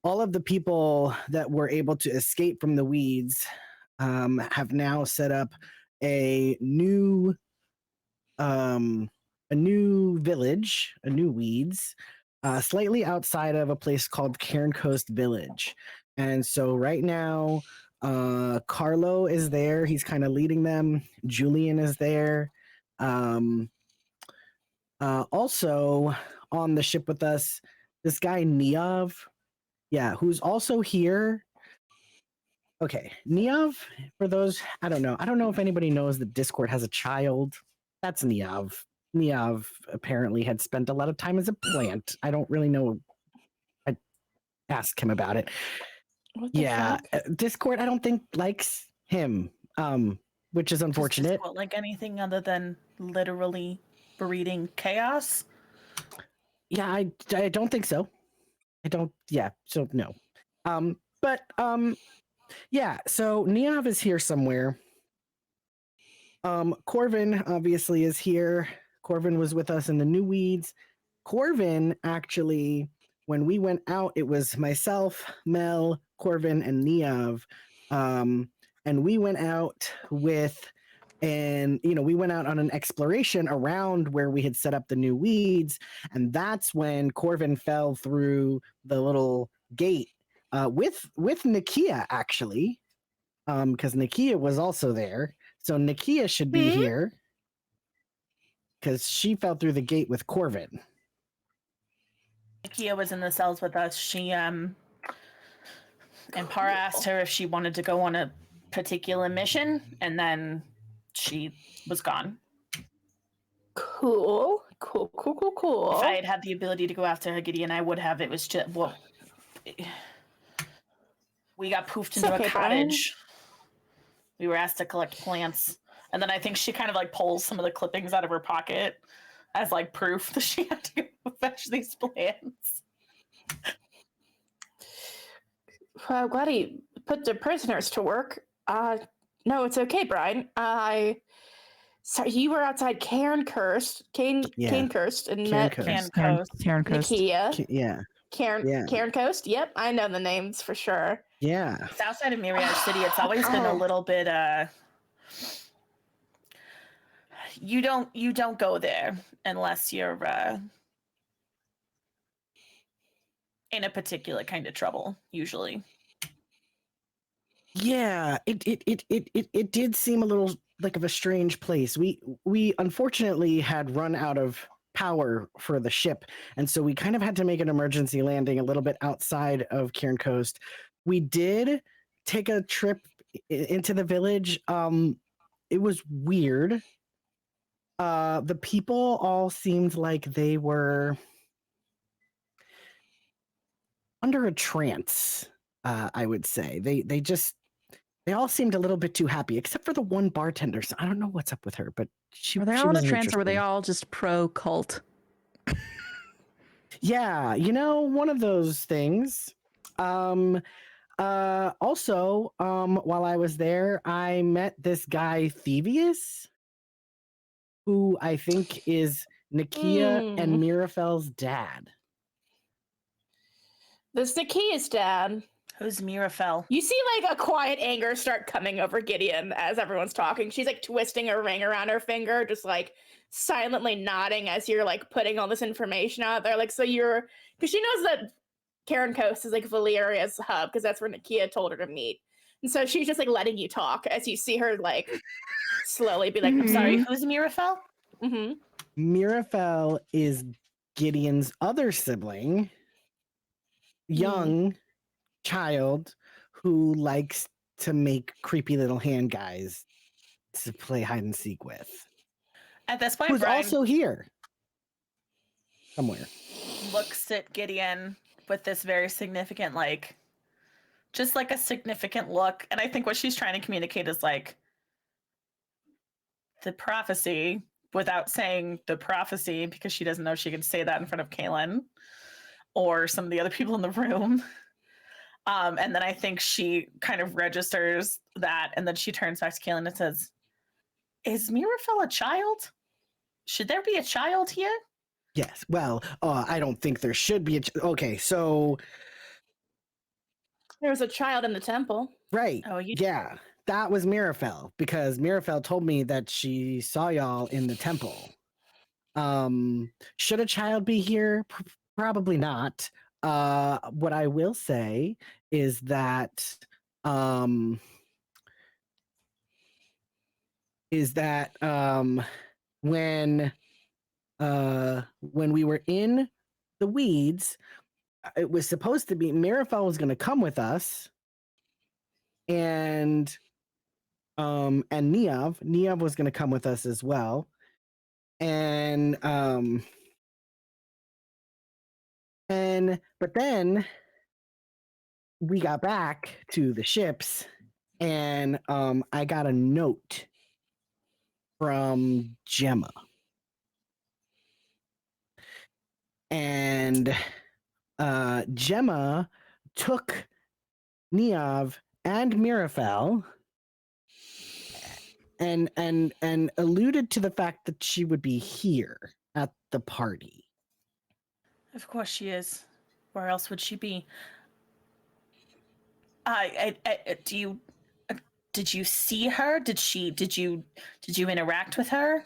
all of the people that were able to escape from the weeds have now set up a new village, a new weeds, slightly outside of a place called Cairn Coast Village. And so right now, Carlo is there. He's kind of leading them. Julian is there. Also on the ship with us, this guy Niav, who's also here. Okay, Niav, for those, I don't know if anybody knows that Discord has a child. That's Niav. Niav apparently had spent a lot of time as a plant. I don't really know. I asked him about it. Discord, I don't think likes him, which is unfortunate. Does Discord like anything other than literally breeding chaos? Yeah, I don't think so. I don't. Yeah, so no. So Niav is here somewhere. Corvin obviously is here. Corvin was with us in the New Weeds. Corvin, actually, when we went out, it was myself, Mel, Corvin, and Niav. And we went out with And, we went out on an exploration around where we had set up the new weeds. And that's when Corvin fell through the little gate with Nakia, actually, because Nakia was also there. So Nakia should be here because she fell through the gate with Corvin. Nakia was in the cells with us. She and Para asked her if she wanted to go on a particular mission, and then she was gone. Cool. If I had had the ability to go after her, Gideon, I would have. It was just, well, we got poofed into a cottage. Brian. We were asked to collect plants. And then I think she kind of like pulls some of the clippings out of her pocket as like proof that she had to go fetch these plants. Well, I'm glad he put the prisoners to work. No, it's okay, Brian. Sorry, you were outside Cairncurst, Cairncurst, and met Nakia. Cairncurst. Yep, I know the names for sure. Yeah. It's outside of Mirage City. It's always been a little bit. You don't go there unless you're in a particular kind of trouble. Usually. Yeah, it did seem a little like of a strange place. We unfortunately had run out of power for the ship, and so we kind of had to make an emergency landing a little bit outside of Cairncurst. We did take a trip into the village. It was weird. The people all seemed like they were under a trance. I would say they all seemed a little bit too happy, except for the one bartender. So I don't know what's up with her, but were they all in a trance, or were they all just pro cult? Yeah, one of those things. Also, while I was there, I met this guy Thievius, who I think is Nakia and Mirafel's dad. This Nakia's dad. Who's Mirafel? You see like a quiet anger start coming over Gideon as everyone's talking. She's like twisting a ring around her finger, just like silently nodding as you're like putting all this information out there. Like, so because she knows that Cairncurst is like Valeria's hub, because that's where Nakia told her to meet. And so she's just like letting you talk as you see her like slowly be like, I'm sorry, who's Mirafel? Mirafel is Gideon's other sibling, young child who likes to make creepy little hand guys to play hide and seek with. At this point, who's Brian also here somewhere. Looks at Gideon with this very significant, like, just like a significant look. And I think what she's trying to communicate is like the prophecy without saying the prophecy, because she doesn't know she can say that in front of Kaylin or some of the other people in the room. And then I think she kind of registers that, and then she turns back to Kaylin and says, is Mirafel a child? Should there be a child here? Yes. Well, I don't think there should be okay, so there was a child in the temple. Right. Oh, yeah. That was Mirafel, because Mirafel told me that she saw y'all in the temple. Should a child be here? Probably not. What I will say is that when we were in the weeds, it was supposed to be Mirafel was going to come with us, and Niav was going to come with us as well, and but then we got back to the ships, and I got a note from Gemma, and Gemma took Niav and Mirafel and alluded to the fact that she would be here at the party. Of course she is. Where else would she be? Do you did you see her? Did you interact with her?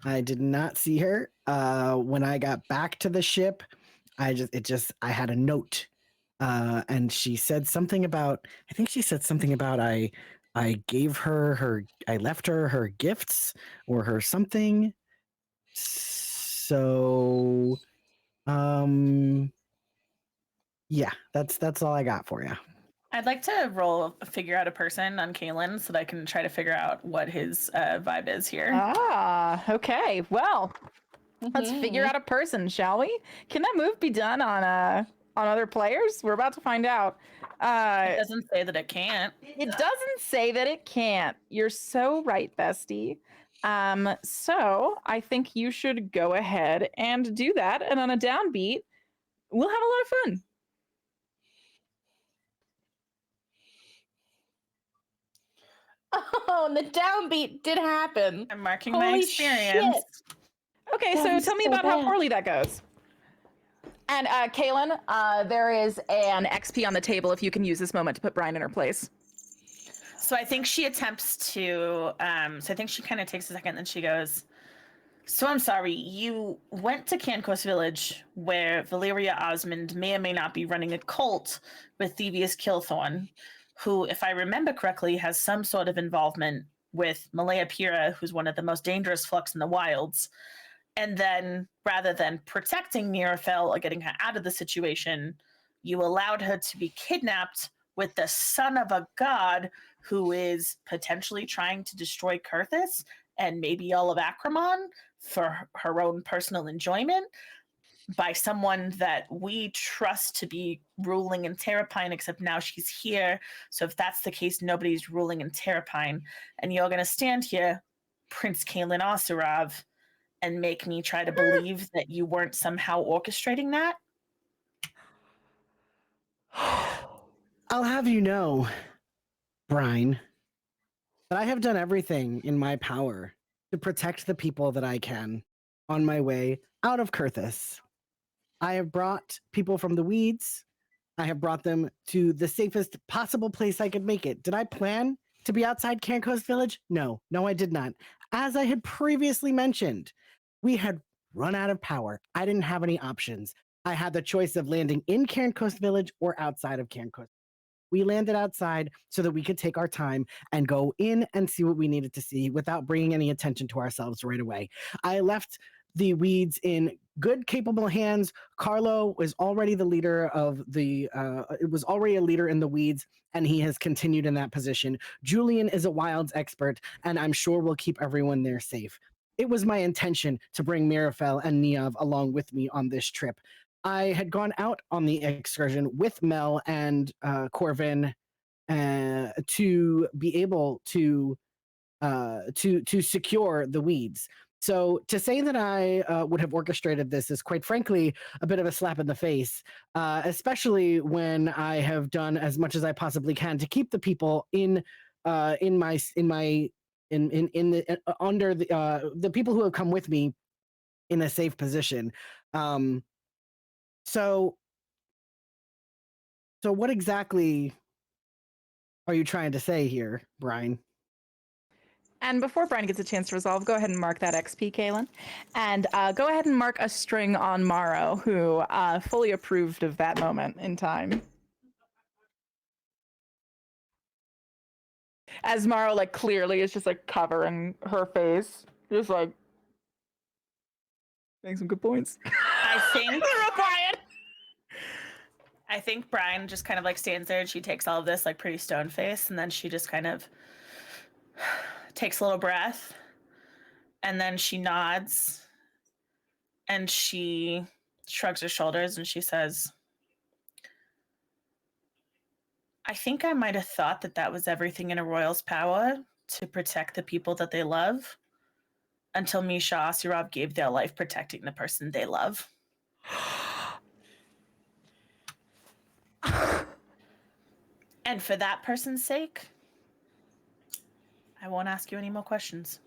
I did not see her. When I got back to the ship, I had a note. And she said something about, I think she said something about I gave her I left her gifts or her something. So yeah, that's all I got for you. I'd like to figure out a person on Kalen so that I can try to figure out what his vibe is here. Ah, okay. Well, let's figure out a person, shall we? Can that move be done on other players? We're about to find out. It doesn't say that it can't. It doesn't say that it can't. You're so right, bestie. So I think you should go ahead and do that, and on a downbeat, we'll have a lot of fun. Oh, and the downbeat did happen. I'm marking my Holy experience. shit. Okay, That so was tell me so about how bad. poorly that goes. And Kaylin, there is an XP on the table if you can use this moment to put Brian in her place. So I think she attempts to, so I think she kind of takes a second and she goes, so I'm sorry, you went to Cancos Village where Valeria Osmond may or may not be running a cult with Thievius Kilthorn, who, if I remember correctly, has some sort of involvement with Malaya Pira, who's one of the most dangerous flux in the wilds. And then, rather than protecting Mirafel or getting her out of the situation, you allowed her to be kidnapped with the son of a god who is potentially trying to destroy Kurthus and maybe all of Akramon for her own personal enjoyment by someone that we trust to be ruling in Terrapine, except now she's here. So if that's the case, nobody's ruling in Terrapine. And you're going to stand here, Prince Kalen Osurov, and make me try to believe that you weren't somehow orchestrating that? I'll have you know, Brian, that I have done everything in my power to protect the people that I can on my way out of Kurthus. I have brought people from the weeds. I have brought them to the safest possible place I could make it. Did I plan to be outside Cancos Village? No, I did not. As I had previously mentioned, we had run out of power. I didn't have any options. I had the choice of landing in Cancos Village or outside of Cancos. We landed outside so that we could take our time and go in and see what we needed to see without bringing any attention to ourselves right away. I left the weeds in good, capable hands. Carlo was already the leader of the, it was already a leader in the weeds, and he has continued in that position. Julian is a wilds expert, and I'm sure we'll keep everyone there safe. It was my intention to bring Mirafel and Niav along with me on this trip. I had gone out on the excursion with Mel and Corvin to be able to secure the weeds. So to say that I would have orchestrated this is quite frankly a bit of a slap in the face, especially when I have done as much as I possibly can to keep the people under the people who have come with me in a safe position. So what exactly are you trying to say here, Brian? And before Brian gets a chance to resolve, go ahead and mark that XP, Kaylin. And go ahead and mark a string on Morrow, who fully approved of that moment in time. As Morrow, like, clearly is just, like, covering her face. Just, like, making some good points. I think Brian just kind of, like, stands there and she takes all of this, like, pretty stone face, and then she just kind of takes a little breath, and then she nods, and she shrugs her shoulders, and she says, I think I might have thought that that was everything in a royal's power to protect the people that they love, until Misha Asirov gave their life protecting the person they love. And for that person's sake, I won't ask you any more questions.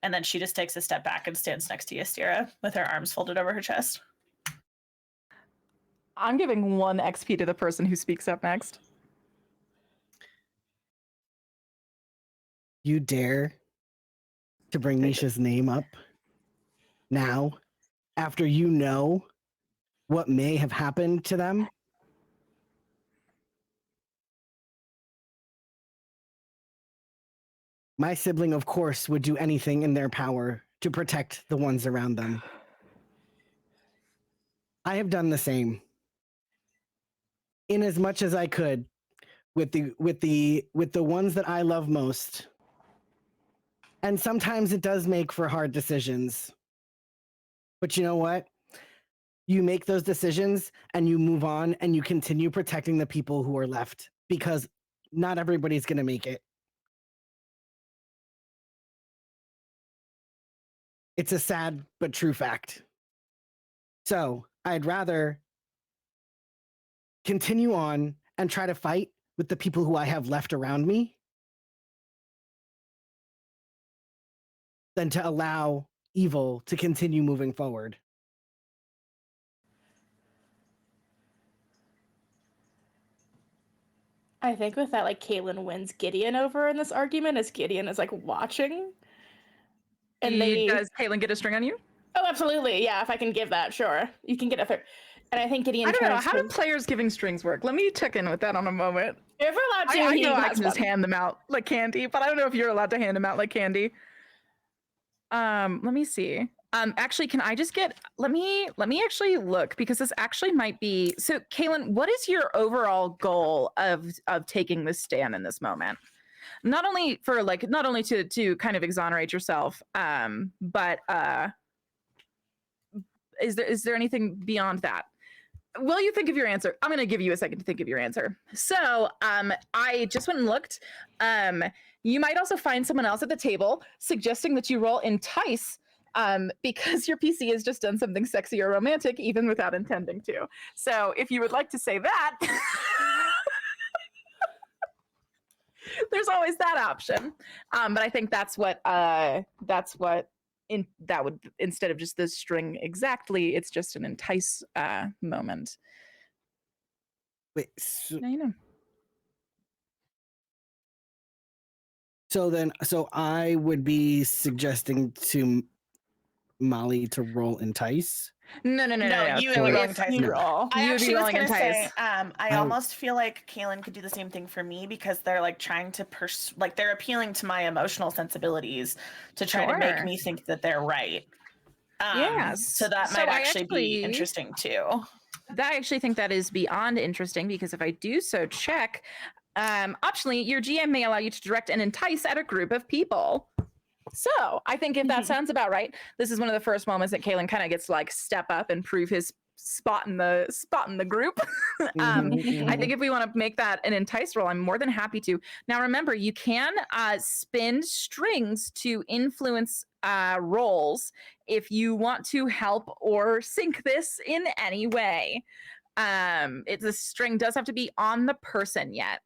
And then she just takes a step back and stands next to Ystira with her arms folded over her chest. I'm giving 1 XP to the person who speaks up next. You dare to bring Misha's name up now after you know what may have happened to them? My sibling, of course, would do anything in their power to protect the ones around them. I have done the same. In as much as I could with the ones that I love most. And sometimes it does make for hard decisions. But you know what? You make those decisions and you move on and you continue protecting the people who are left because not everybody's going to make it. It's a sad but true fact. So I'd rather continue on and try to fight with the people who I have left around me than to allow evil to continue moving forward. I think with that, like, Caitlin wins Gideon over in this argument as Gideon is like watching. And Does Caitlin get a string on you? Oh, absolutely. Yeah, if I can give that, sure. You can get a third. And I think Gideon I don't know. tries How do to- players giving strings work? Let me check in with that on a moment. If we're allowed to, I he know I has can just one. hand them out like candy, but I don't know if you're allowed to hand them out like candy. Let me see. Actually, can I just get? Let me actually look because this actually might be. So, Kaylin, what is your overall goal of taking this stand in this moment? Not only to kind of exonerate yourself, but is there anything beyond that? Will you think of your answer? I'm going to give you a second to think of your answer. So I just went and looked. You might also find someone else at the table suggesting that you roll entice because your PC has just done something sexy or romantic even without intending to. So if you would like to say that, there's always that option. But I think that would, instead of just the string exactly, it's just an entice moment. Wait, so, Now you know. so I would be suggesting to Molly to roll entice. No, you would be rolling entice. You I would be actually was rolling gonna say, entice. I almost feel like Kaylin could do the same thing for me because they're like trying to they're appealing to my emotional sensibilities to try to make Sure. me think that they're right. Yes. So that might actually be interesting too. I actually think that is beyond interesting because if I do so check, optionally, your GM may allow you to direct and entice at a group of people. So I think if that sounds about right, this is one of the first moments that Kaylin kind of gets to like step up and prove his spot in the group. I think if we want to make that an entice roll, I'm more than happy to. Now remember, you can spin strings to influence rolls if you want to help or sink this in any way. The string does have to be on the person yet.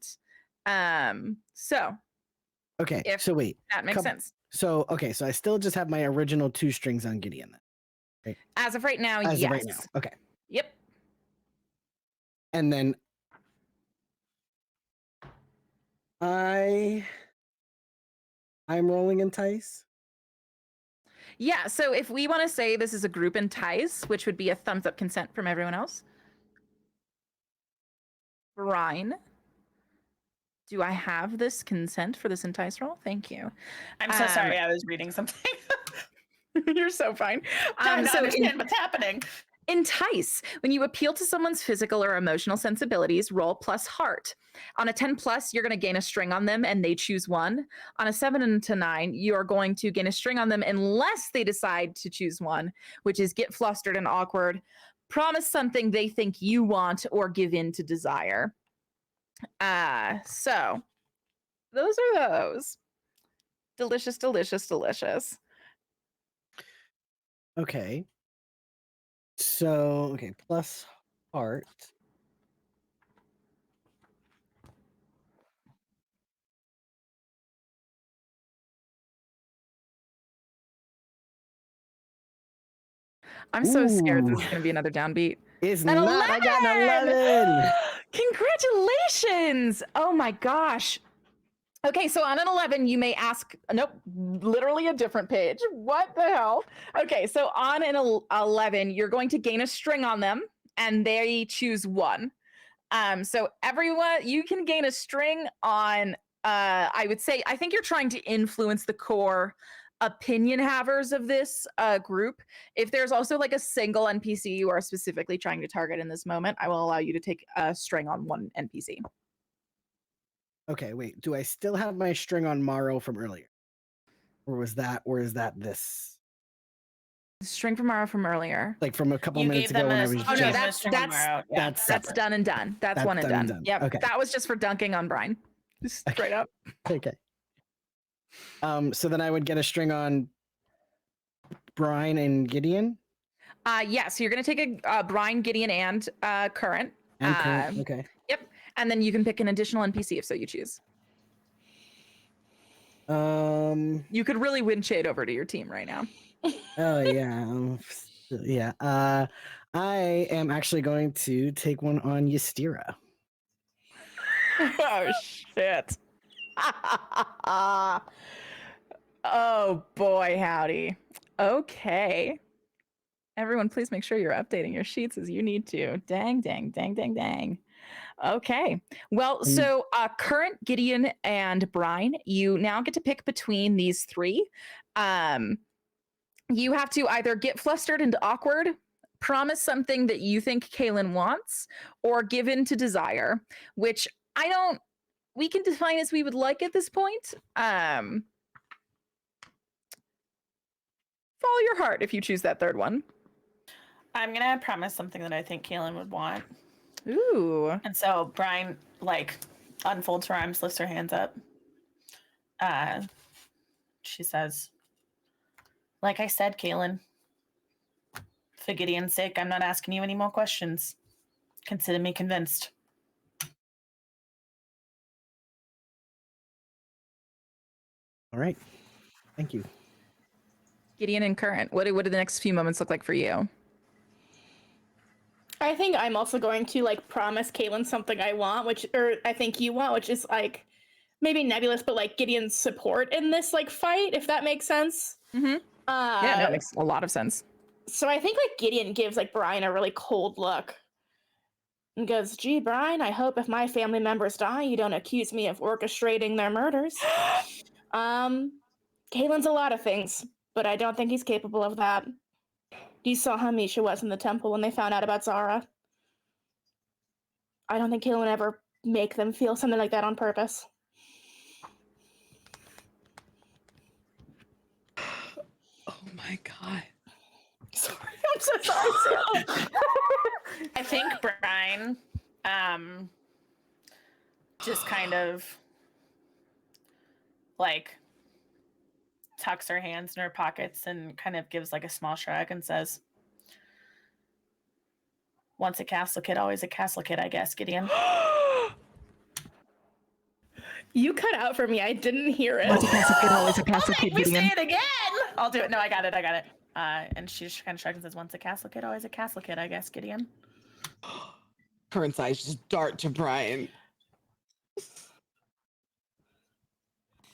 So Okay, if so wait. that makes sense. So I still just have my original 2 strings on Gideon then. Right? As of right now, As yes. of right now. Okay. Yep. And then I'm rolling entice. Yeah, so if we want to say this is a group entice, which would be a thumbs up consent from everyone else. Brian, do I have this consent for this entice roll? Thank you. I'm so sorry, I was reading something. You're so fine. Trying to understand what's happening. Entice. When you appeal to someone's physical or emotional sensibilities, roll plus heart. On a 10 plus, you're going to gain a string on them and they choose 1. On a 7 to 9, you're going to gain a string on them unless they decide to choose 1, which is get flustered and awkward, promise something they think you want, or give in to desire. So those are those. Delicious, delicious, delicious. Okay. So, plus heart. I'm so scared this is Ooh. going to be another downbeat. It's An not. 11! I got an 11. Congratulations! Oh my gosh. Okay, so on an 11, you may ask, nope, literally a different page. What the hell? Okay, so on an 11, you're going to gain a string on them, and they choose one. So everyone, you can gain a string on, I would say, I think you're trying to influence the core opinion havers of this group. If there's also like a single NPC you are specifically trying to target in this moment, I will allow you to take a string on one NPC. Okay, wait. Do I still have my string on Morrow from earlier? Or is that this? String from Mara from earlier. Like from a couple You minutes gave them ago when I a was Oh, no, just... that's That's that's separate. done and done. That's one and done. Yep. Okay. That was just for dunking on Brian. Just straight up. Okay. So then I would get a string on Brian and Gideon. Yeah, so you're gonna take a Brian, Gideon, and Current. And Current. Okay. Yep. And then you can pick an additional NPC if so you choose. You could really win Shade over to your team right now. Oh yeah. Yeah. I am actually going to take one on Ystira. Oh shit. Oh boy, howdy. Okay. Everyone, please make sure you're updating your sheets as you need to. Dang, dang, dang, dang, dang. Okay. Well, so Current, Gideon, and Brian, you now get to pick between these three. You have to either get flustered and awkward, promise something that you think Kaylin wants, or give in to desire, which we can define as we would like at this point. Follow your heart if you choose that third one. I'm gonna promise something that I think Kaylin would want. Ooh. And so Brian like unfolds her arms, lifts her hands up. She says, like I said, Kaylin, for Gideon's sake, I'm not asking you any more questions. Consider me convinced. All right. Thank you. Gideon and Current, what do the next few moments look like for you? I think I'm also going to like promise Caitlin something I want, or I think you want, which is like maybe nebulous, but like Gideon's support in this like fight, if that makes sense. Mm-hmm. Yeah, that makes a lot of sense. So I think like Gideon gives like Brian a really cold look and goes, "Gee, Brian, I hope if my family members die, you don't accuse me of orchestrating their murders." Caitlin's a lot of things, but I don't think he's capable of that. You saw how Misha was in the temple when they found out about Zara. I don't think Caitlin would ever make them feel something like that on purpose. Oh my god. Sorry, I'm so sorry, Sarah. I think Brian just kind of like tucks her hands in her pockets and kind of gives like a small shrug and says, once a castle kid, always a castle kid, I guess, Gideon. You cut out for me. I didn't hear it. Once a castle kid, always a castle kid, We Gideon. say it again. I'll do it. No, I got it. And she just kind of shrugs and says, once a castle kid, always a castle kid, I guess, Gideon. Current's eyes just dart to Brian.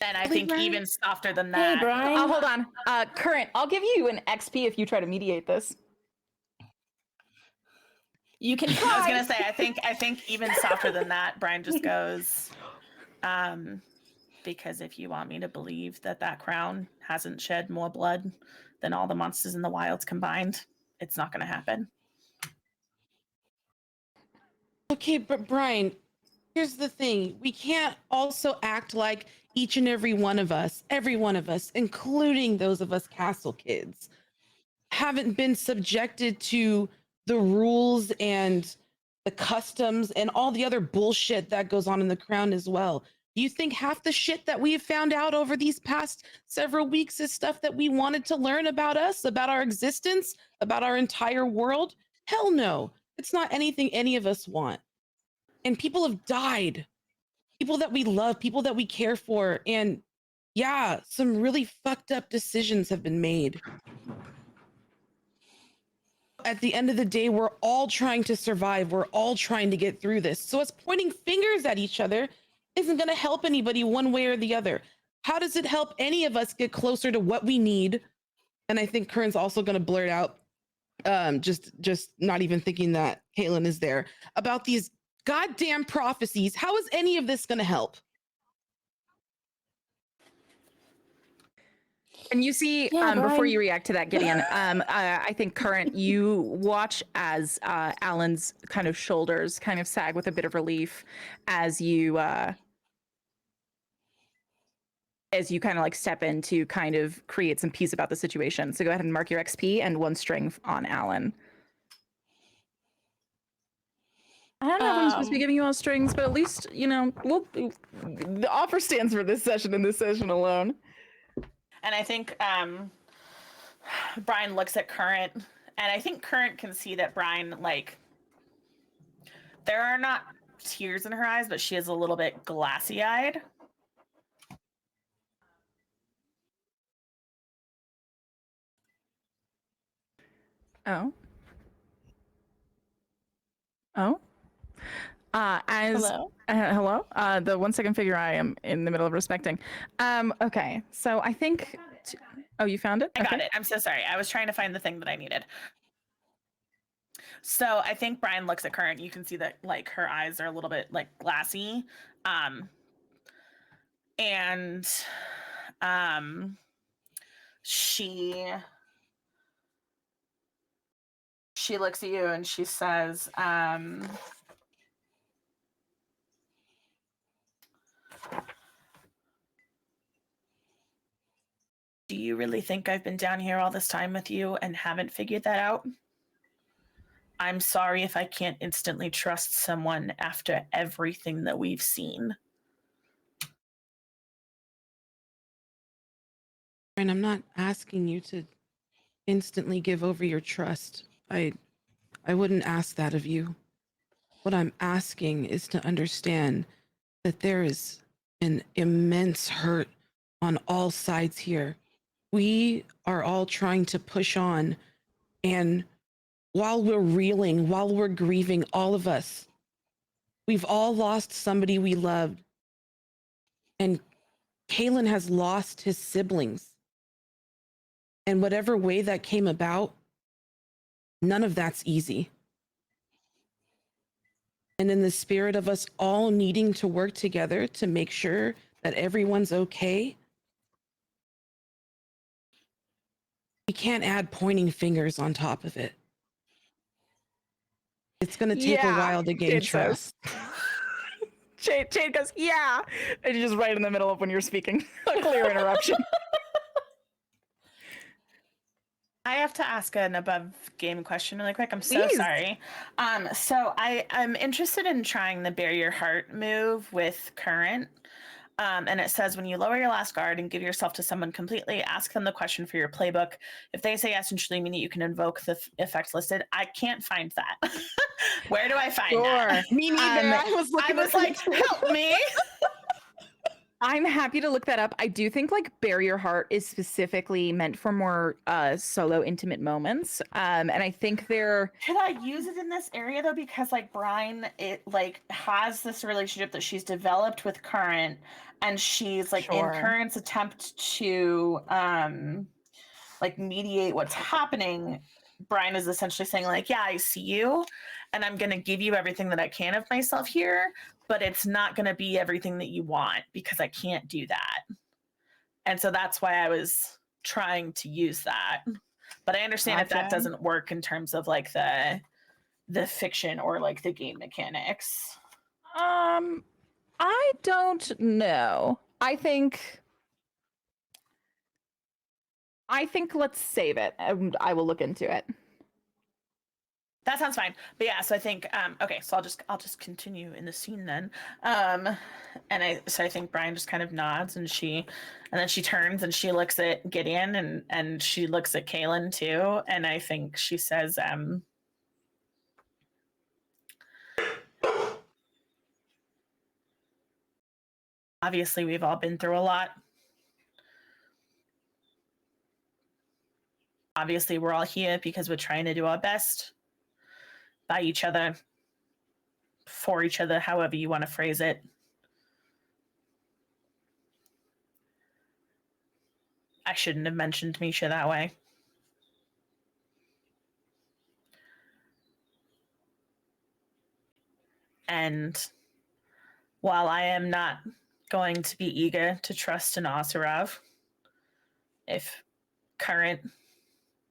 And I think Brian? even softer than Hey, that. Brian. Oh, hold on. Current, I'll give you an XP if you try to mediate this. You can I was try. gonna say, I think even softer than that, Brian just goes, because if you want me to believe that crown hasn't shed more blood than all the monsters in the wilds combined, it's not gonna happen. Okay, but Brian, here's the thing. We can't also act like each and every one of us, including those of us castle kids, haven't been subjected to the rules and the customs and all the other bullshit that goes on in the crown as well. Do you think half the shit that we've found out over these past several weeks is stuff that we wanted to learn about us, about our existence, about our entire world? Hell no. It's not anything any of us want. And people have died. People that we love, people that we care for. And yeah, some really fucked up decisions have been made. At the end of the day, we're all trying to survive. We're all trying to get through this. So us pointing fingers at each other isn't going to help anybody one way or the other. How does it help any of us get closer to what we need? And I think Curran's also going to blurt out, just not even thinking that Caitlin is there, about these goddamn prophecies. How is any of this going to help? And you see, before you react to that, Gideon, I think Current, you watch as Alan's kind of shoulders kind of sag with a bit of relief as you kind of like step in to kind of create some peace about the situation. So go ahead and mark your XP and 1 string on Alan. I don't know if I'm supposed to be giving you all strings, but at least, you know, the offer stands for this session and this session alone. And I think Brian looks at Current, and I think Current can see that Brian, like, there are not tears in her eyes, but she is a little bit glassy-eyed. Oh. Oh. Hello? Hello? The 1 second figure I am in the middle of respecting. Okay, so I think... Oh, you found it? I got it. I'm so sorry. I was trying to find the thing that I needed. So I think Brian looks at Current. You can see that, like, her eyes are a little bit, like, glassy. And she looks at you and she says, do you really think I've been down here all this time with you and haven't figured that out? I'm sorry if I can't instantly trust someone after everything that we've seen. And I'm not asking you to instantly give over your trust. I wouldn't ask that of you. What I'm asking is to understand that there is an immense hurt on all sides here. We are all trying to push on, and while we're reeling, while we're grieving, all of us, we've all lost somebody we loved. And Kalen has lost his siblings. And whatever way that came about, none of that's easy. And in the spirit of us all needing to work together to make sure that everyone's okay, we can't add pointing fingers on top of it. It's going to take a while to gain trust. Jade goes, yeah. And you're just right in the middle of when you're speaking. A clear interruption. I have to ask an above game question really quick. I'm so Please. sorry. So I'm interested in trying the Bear Your Heart move with Current. And it says, when you lower your last guard and give yourself to someone completely, ask them the question for your playbook. If they say yes, usually meaning you can invoke the effect listed. I can't find that. Where do I find that? Me neither. I was like, help me. I'm happy to look that up. I do think like Bear Your Heart is specifically meant for more solo intimate moments. And I think they're... Should I use it in this area though? Because like Brian, it like has this relationship that she's developed with Current, and she's like in Current's attempt to like mediate what's happening. Brian is essentially saying like, yeah, I see you and I'm going to give you everything that I can of myself here, but it's not going to be everything that you want because I can't do that. And so that's why I was trying to use that. But I understand if that doesn't work in terms of like the fiction or like the game mechanics. I don't know. I think let's save it. I will look into it. That sounds fine. But yeah, so I think okay, so I'll just continue in the scene then. And I think Brian just kind of nods, and then she turns and she looks at Gideon and she looks at Kaylin too, and I think she says obviously we've all been through a lot. Obviously we're all here because we're trying to do our best by each other, for each other, however you want to phrase it. I shouldn't have mentioned Misha that way. And while I am not going to be eager to trust an Oseram, if Current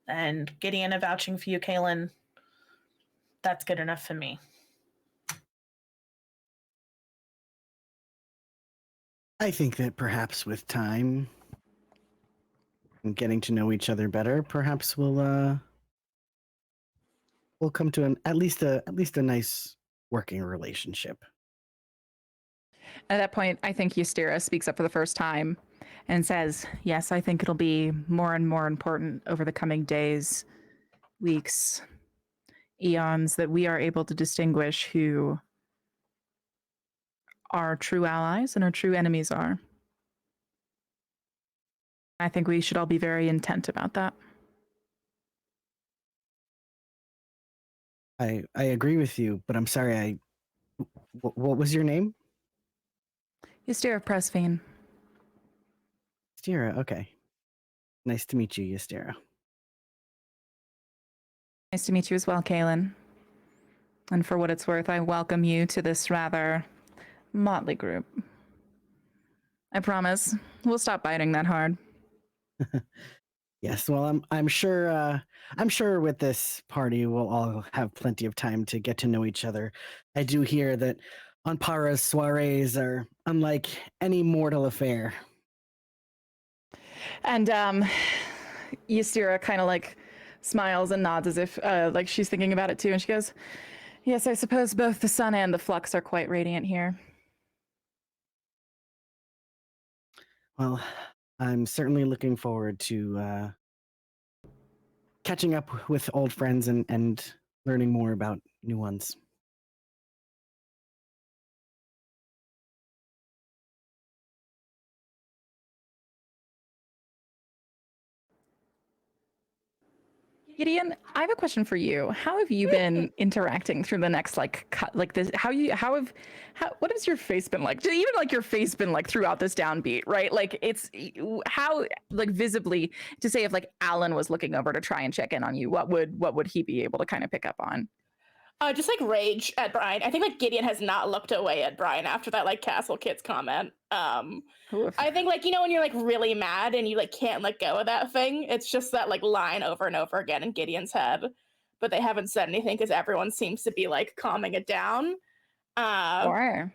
and Gideon are vouching for you, Kaylin, that's good enough for me. I think that perhaps with time and getting to know each other better, perhaps we'll come to at least a nice working relationship. At that point, I think Ystera speaks up for the first time and says, yes, I think it'll be more and more important over the coming days, weeks, eons that we are able to distinguish who our true allies and our true enemies are. I think we should all be very intent about that. I agree with you, but I'm sorry. What was your name? Ystera Pressfiend. Ystera. Okay. Nice to meet you, Ystera. Nice to meet you as well, Kaylin. And for what it's worth, I welcome you to this rather motley group. I promise we'll stop biting that hard. Yes, well, I'm sure with this party we'll all have plenty of time to get to know each other. I do hear that Anpara's soirees are unlike any mortal affair. And Ystera kind of like smiles and nods as if like she's thinking about it too, and she goes, yes, I suppose both the sun and the flux are quite radiant here. Well, I'm certainly looking forward to catching up with old friends and learning more about new ones. Gideon, I have a question for you. How have you been interacting through the next like this? What has your face been like? Even like your face been like throughout this downbeat, right? Like it's how like visibly to say if like Alan was looking over to try and check in on you, what would he be able to kind of pick up on? Just like rage at Brian. I think like Gideon has not looked away at Brian after that like Castle Kids comment. I think like, you know, when you're like really mad and you like can't let go of that thing, it's just that like line over and over again in Gideon's head, but they haven't said anything because everyone seems to be like calming it down. Sure.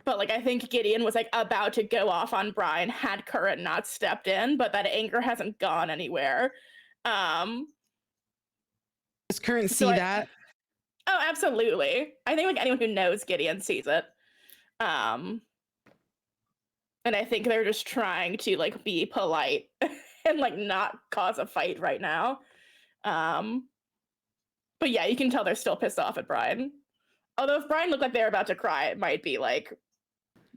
But like I think Gideon was like about to go off on Brian had Current not stepped in, but that anger hasn't gone anywhere. Does Current see that? Oh, absolutely. I think like anyone who knows Gideon sees it. And I think they're just trying to like be polite and like not cause a fight right now. But yeah, you can tell they're still pissed off at Brian. Although if Brian looked like they're about to cry, it might be like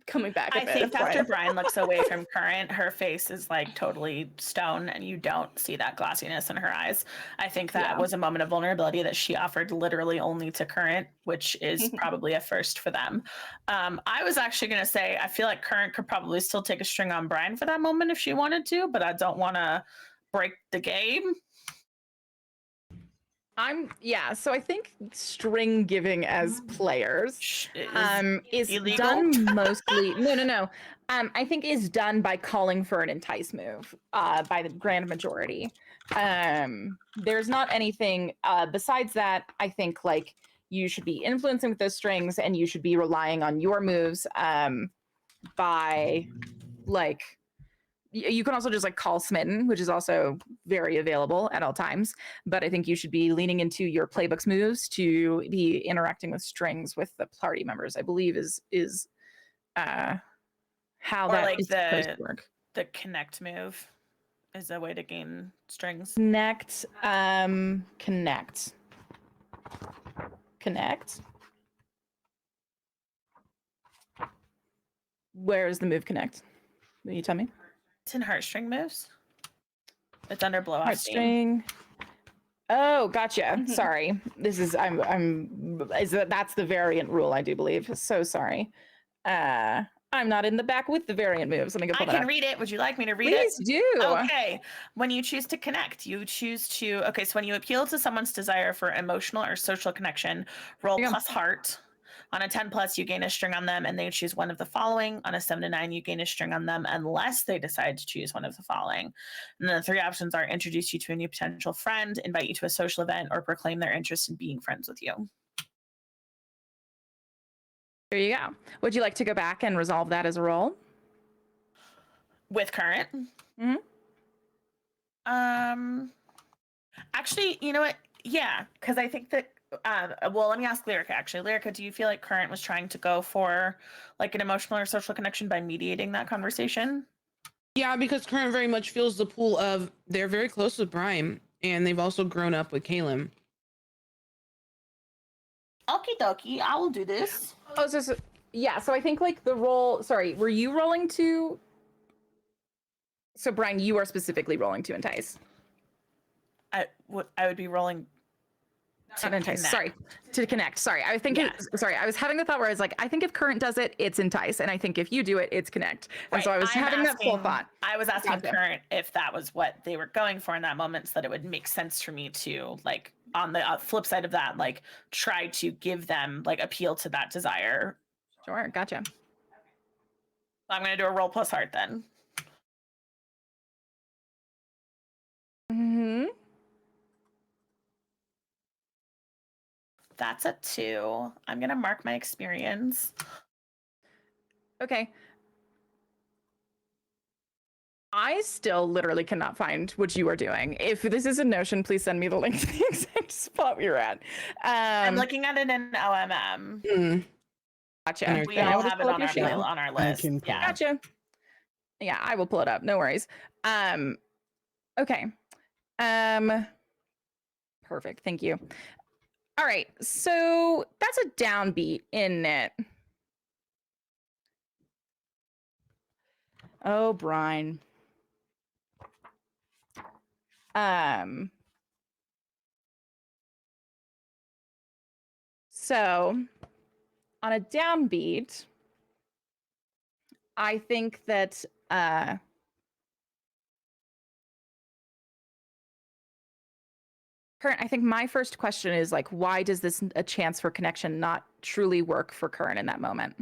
coming back a bit. I think after Brian looks away from Current, her face is like totally stone and you don't see that glossiness in her eyes. I think that was a moment of vulnerability that she offered literally only to Current, which is probably a first for them. I was actually going to say, I feel like Current could probably still take a string on Brian for that moment if she wanted to, but I don't want to break the game. So I think string giving as players is illegal? done mostly no. I think is done by calling for an entice move by the grand majority. There's not anything besides that. I think like you should be influencing with those strings and you should be relying on your moves by like you can also just like call Smitten, which is also very available at all times. But I think you should be leaning into your playbook's moves to be interacting with strings with the party members, I believe is how or that like is supposed to work. The connect move is a way to gain strings. Connect. Where is the move connect? Will you tell me? It's in heartstring moves. It's under blow off Heartstring. Oh, gotcha. Sorry. This is that's the variant rule, I do believe. So sorry. I'm not in the back with the variant moves. Let me go pull I that can up. read it. Would you like me to read it? Please do. Okay. When you choose to connect, you choose to. Okay, so when you appeal to someone's desire for emotional or social connection, roll There you go. plus heart. On a 10 plus, you gain a string on them, and they choose one of the following. On a 7 to 9, you gain a string on them unless they decide to choose one of the following. And then the 3 options are introduce you to a new potential friend, invite you to a social event, or proclaim their interest in being friends with you. There you go. Would you like to go back and resolve that as a roll? With current. Mhm. Actually, you know what? Yeah, because I think that. Well, let me ask Lyrica. Actually, Lyrica, do you feel like current was trying to go for like an emotional or social connection by mediating that conversation? Yeah, because Current very much feels the pull of they're very close with Brime, and they've also grown up with Caleb. Okie dokie, I will do this. Oh, yeah. So I think like the roll. Sorry, were you rolling to? So Brian, you are specifically rolling to entice. I would be rolling to entice. connect. Sorry, to connect. Sorry, I was thinking. Yeah. Sorry, I was having the thought where I was like, I think if current does it, it's entice, and I think if you do it, it's connect. And so I was having that full thought. I was asking Gotcha. current if that was what they were going for in that moment, so that it would make sense for me to like on the flip side of that, like try to give them like appeal to that desire. Sure, gotcha. I'm gonna do a roll plus heart then. Hmm. That's a 2. I'm gonna mark my experience. Okay. I still literally cannot find what you are doing. If this is a Notion, please send me the link to the exact spot we were at. I'm looking at it in OMM. Gotcha. We Then I all will just have it pull up on your our sheet. on our list. can pull Yeah. Gotcha. Yeah, I will pull it up. No worries. Okay. Perfect. Thank you. All right. So that's a downbeat, isn't it? Oh, Brian. So on a downbeat, I think that Current, I think my first question is like, why does this a chance for connection not truly work for Current in that moment?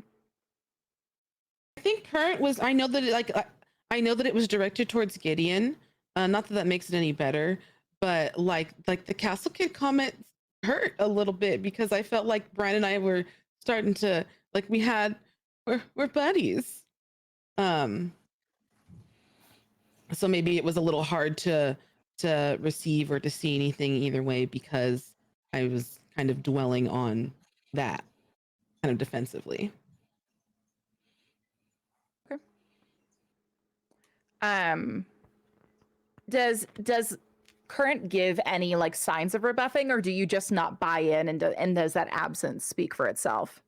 I think Current was. I know that I know that it was directed towards Gideon. Not that that makes it any better, but like the Castle Kid comment hurt a little bit because I felt like Brian and I were starting to like we're buddies. So maybe it was a little hard to receive or to see anything either way because I was kind of dwelling on that kind of defensively. Okay. Does Current give any like signs of rebuffing, or do you just not buy in, and does that absence speak for itself?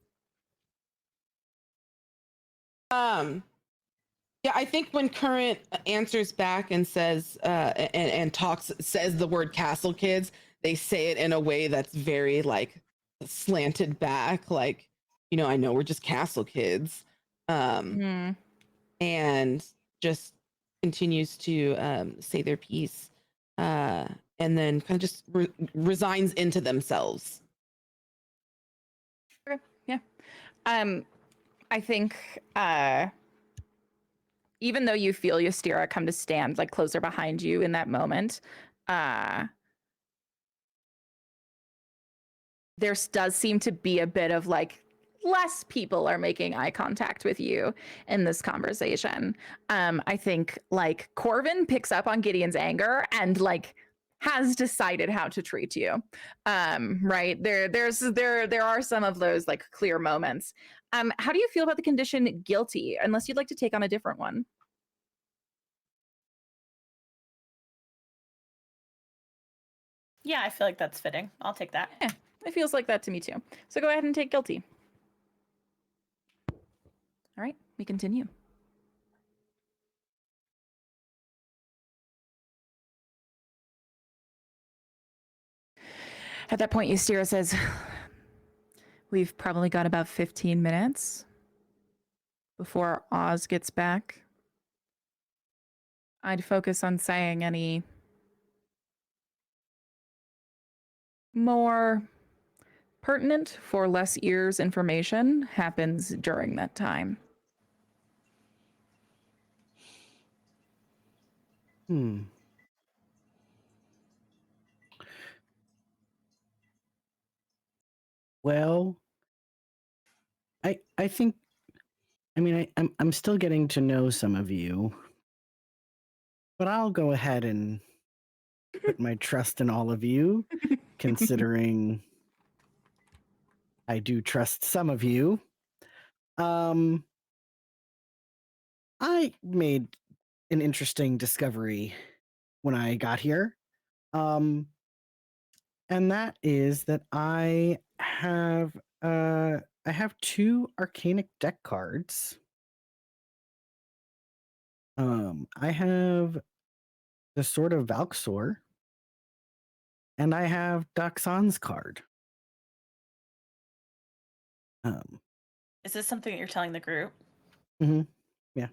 Yeah, I think when Current answers back and says and talks says the word Castle Kids, they say it in a way that's very like slanted back, like, you know, I know we're just Castle Kids. And just continues to say their piece, and then kind of just resigns into themselves. Okay. Yeah. I think even though you feel Ystera come to stand like closer behind you in that moment, there does seem to be a bit of like less people are making eye contact with you in this conversation. I think like Corvin picks up on Gideon's anger and like has decided how to treat you. Right there are some of those like clear moments. How do you feel about the condition guilty, unless you'd like to take on a different one? Yeah, I feel like that's fitting. I'll take that. Yeah, it feels like that to me too. So go ahead and take guilty. All right, we continue. At that point, Ystera says, we've probably got about 15 minutes. before Oz gets back, I'd focus on saying any more pertinent for less ears information happens during that time. Well, I think, I mean, I'm still getting to know some of you, but I'll go ahead and put my trust in all of you, considering I do trust some of you. I made an interesting discovery when I got here. And that is that I have 2 arcanic deck cards. I have the Sword of Valxor, and I have Doxon's card. Is this something that you're telling the group? Yeah.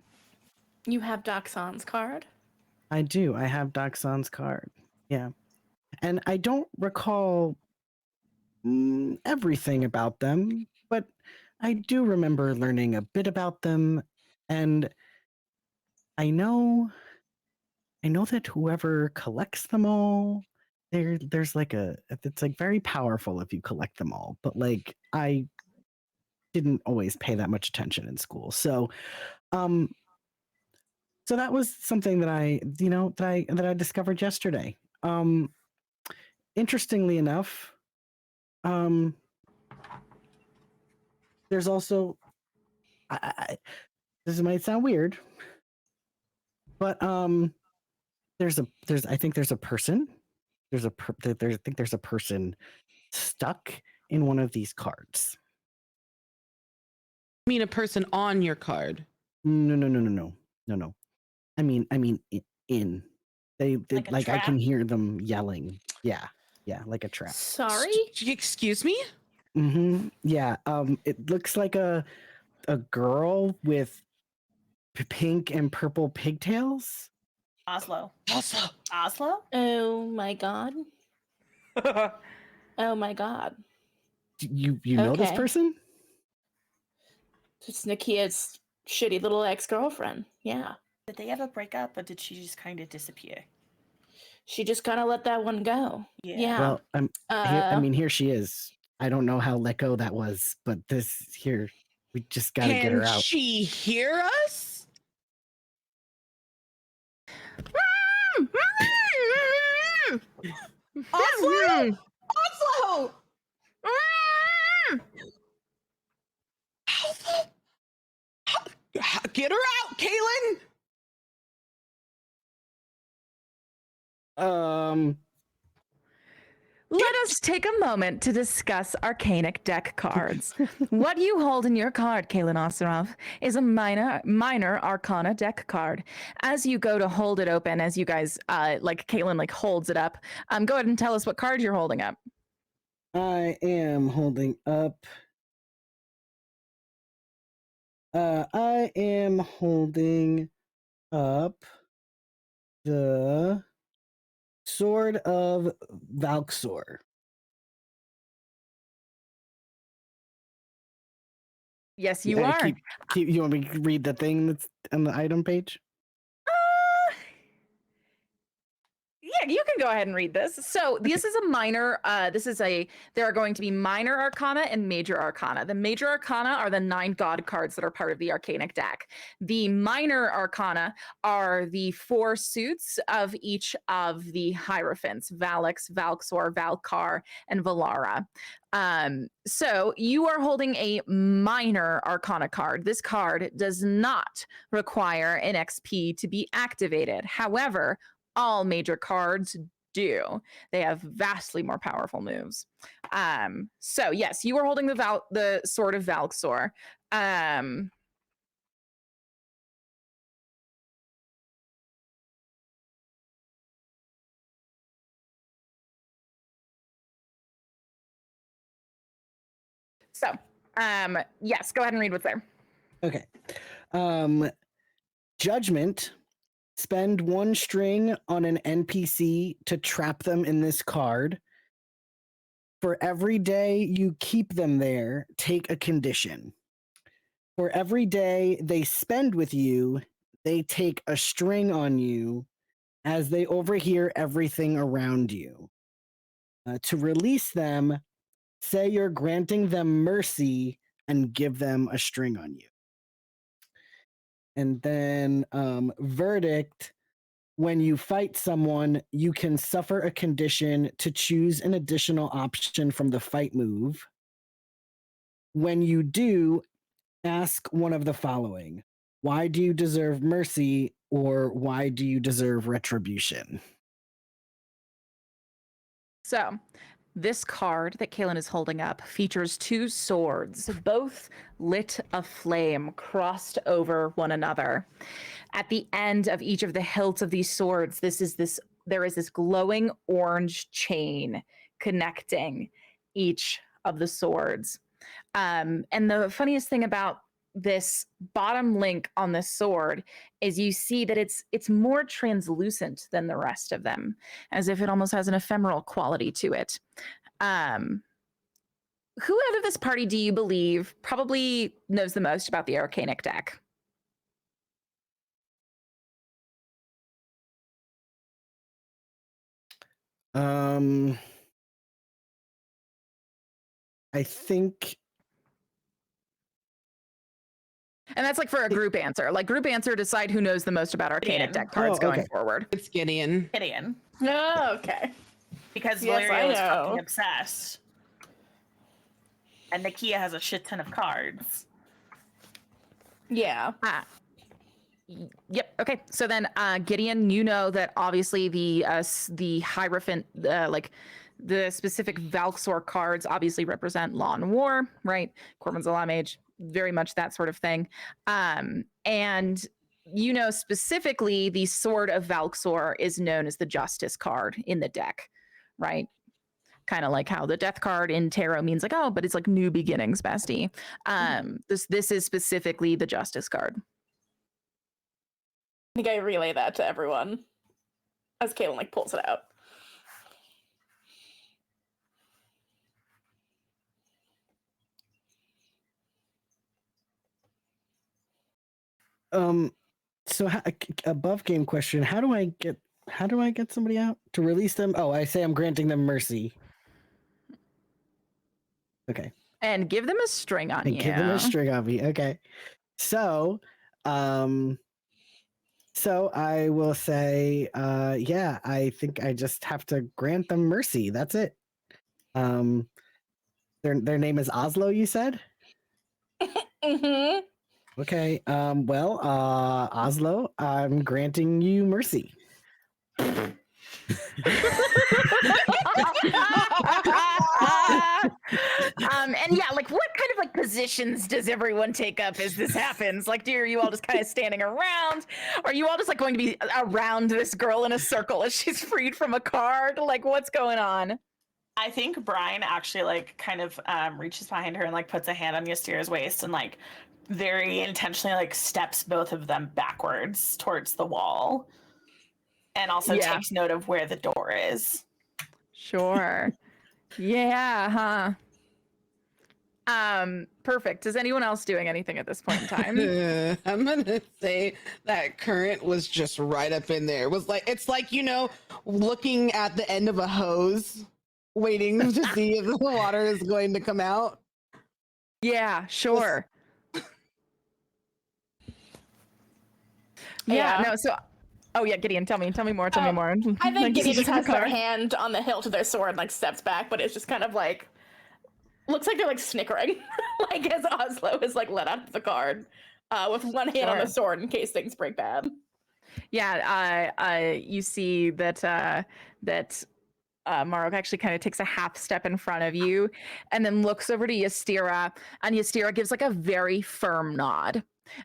You have Doxon's card? I do. I have Doxon's card. Yeah. And I don't recall everything about them, but I do remember learning a bit about them, and I know that whoever collects them all, there's like it's like very powerful if you collect them all, but like I didn't always pay that much attention in school. So so that was something that I discovered yesterday. Interestingly enough, there's also this might sound weird, but there's I think there's a person. I think there's a person stuck in one of these cards. I mean, a person on your card. No. I mean, in. They Like a I can trap? hear them yelling. Yeah, like a trap. Sorry? Excuse me? Yeah. It looks like a girl with pink and purple pigtails. Oslo. Also, Oslo? Oh my god. Oh my god. You know this Okay. person? It's Nakia's shitty little ex-girlfriend. Yeah. Did they ever break up, or did she just kind of disappear? She just kind of let that one go. Yeah. Well, here she is. I don't know how let go that was, but we just got to get her can out. she hear us? Oslo! Oslo! Get her out, Kaylin! Let us take a moment to discuss arcanic deck cards. What you hold in your card, Kaylin Osterov, is a minor arcana deck card. As you go to hold it open, as you guys Kaylin holds it up, go ahead and tell us what card you're holding up. I am holding up. I am holding up the Sword of Valxor. Yes, you are. You want me to read the thing that's on the item page? Yeah, you can go ahead and read this. So this is a minor, there are going to be minor arcana and major arcana. The major arcana are the 9 god cards that are part of the arcanic deck. The minor arcana are the 4 suits of each of the hierophants, Valix, Valxor, Valkar, and Valara. So you are holding a minor arcana card. This card does not require an XP to be activated. However, all major cards do. They have vastly more powerful moves. So yes, you are holding the Sword of Valxor. So yes, go ahead and read what's there. Okay. Judgment. Spend 1 string on an NPC to trap them in this card. For every day you keep them there, take a condition. For every day they spend with you, they take a string on you as they overhear everything around you. To release them, say you're granting them mercy and give them a string on you. And then verdict. When you fight someone, you can suffer a condition to choose an additional option from the fight move. When you do, ask one of the following. Why do you deserve mercy, or why do you deserve retribution? So, this card that Kaylin is holding up features 2 swords, both lit aflame, crossed over one another. At the end of each of the hilts of these swords, there is this glowing orange chain connecting each of the swords. And the funniest thing about this bottom link on this sword is you see that it's more translucent than the rest of them, as if it almost has an ephemeral quality to it. Who out of this party do you believe probably knows the most about the Arcanic deck? I think. And that's like for a group answer. Like group answer, decide who knows the most about Arcanic deck cards going forward. It's Gideon. Gideon. Oh, okay. Because Yes, Valerio is I know. fucking obsessed. And Nakia has a shit ton of cards. Yeah. Yep. Okay. So then, Gideon, you know that obviously the Hierophant, like the specific Valxor cards, obviously represent law and war, right? Corbin's a law mage, very much that sort of thing. And you know specifically the Sword of Valxor is known as the Justice card in the deck, right? Kind of like how the Death card in tarot means like, oh, but it's like new beginnings, bestie. This is specifically the Justice card. I think I relay that to everyone as Kaylin like pulls it out. So above game question, how do I get somebody out to release them? Oh, I say I'm granting them mercy. Okay. And give them a string on you. Give them a string on me. Okay. So I will say, yeah, I think I just have to grant them mercy. That's it. Their name is Oslo, you said? Mm-hmm. Okay. Well, Oslo, I'm granting you mercy. And yeah, like what kind of like positions does everyone take up as this happens? Like, are you all just kind of standing around? Are you all just like going to be around this girl in a circle as she's freed from a card? Like, what's going on? I think Brian actually like kind of reaches behind her and like puts a hand on Ystira's waist and like very intentionally like steps both of them backwards towards the wall. And also takes note of where the door is. Sure. Yeah, huh? Perfect. Is anyone else doing anything at this point in time? I'm gonna say that Current was just right up in there. It's like, you know, looking at the end of a hose, waiting to see if the water is going to come out. Yeah, sure. No, so oh yeah, Gideon, tell me more. I think Gideon just has their hand on the hilt of their sword and like steps back, but it's just kind of like looks like they're like snickering, like as Oslo is like let out of the card, with one hand on the sword in case things break bad. Yeah, you see that Marok actually kind of takes a half step in front of you and then looks over to Ystira, and Ystira gives like a very firm nod.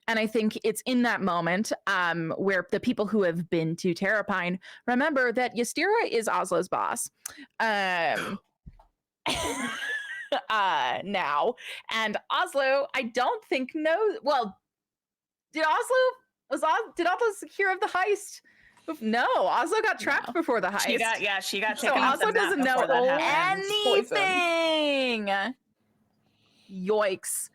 And I think it's in that moment where the people who have been to Terrapine remember that Ystira is Oslo's boss now. And Oslo, I don't think knows. Well, Did Oslo secure of the heist? No, Oslo got trapped before the heist. She got So taken off Oslo the map doesn't know before that happened. anything. Yikes.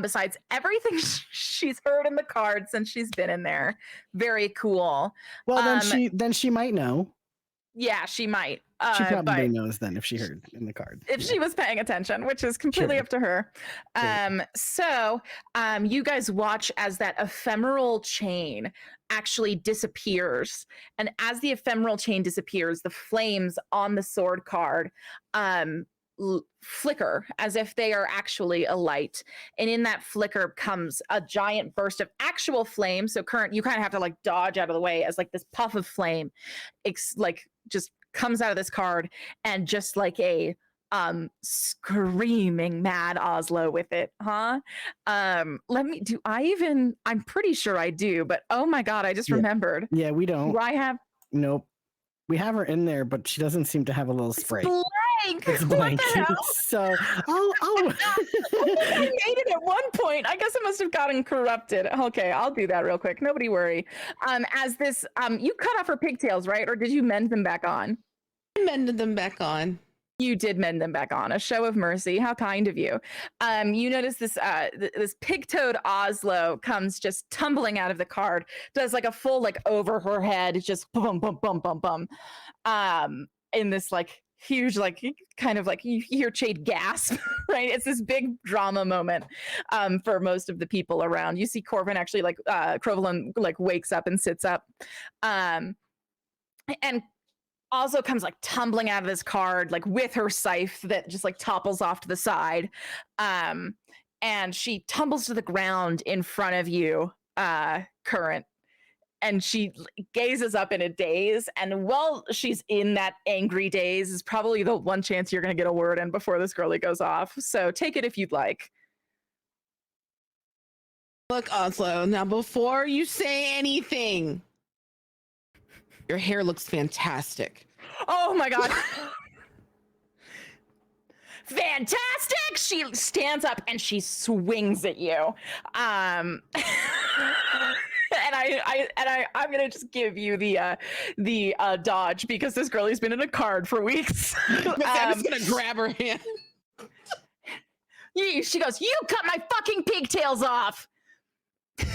Besides everything she's heard in the card since she's been in there. Very cool. Well, then she might know. Yeah, she might. She probably but knows then if she heard in the card. if she was paying attention, which is completely up to her. So you guys watch as that ephemeral chain actually disappears. And as the ephemeral chain disappears, the flames on the sword card flicker as if they are actually a light. And in that flicker comes a giant burst of actual flame. So you kind of have to like dodge out of the way as like this puff of flame just comes out of this card, and just like a screaming mad Oslo with it, huh? I'm pretty sure I do, but oh my god, I just remembered. Yeah, we don't. Do I have? Nope. We have her in there, but she doesn't seem to have a little spray. It's blank. What the hell? So, I made it at one point. I guess it must have gotten corrupted. Okay, I'll do that real quick. Nobody worry. As this, you cut off her pigtails, right? Or did you mend them back on? I mended them back on. You did mend them back on. A show of mercy. How kind of you. You notice this this pig-toed Oslo comes just tumbling out of the card, does like a full like over her head, just bum bum bum bum bum. In this like huge like kind of like you hear Chade gasp, right? It's this big drama moment for most of the people around. You see Corvin actually like Crovelin like wakes up and sits up. And also comes like tumbling out of this card, like with her scythe that just like topples off to the side. And she tumbles to the ground in front of you, Current. And she gazes up in a daze. And while she's in that angry daze, is probably the one chance you're going to get a word in before this girlie goes off. So take it if you'd like. Look, Oslo, now before you say anything, your hair looks fantastic. Oh my god. Fantastic! She stands up and she swings at you. And I'm gonna just give you the dodge because this girlie's been in a card for weeks. I'm just gonna grab her hand. She goes, "You cut my fucking pigtails off!" And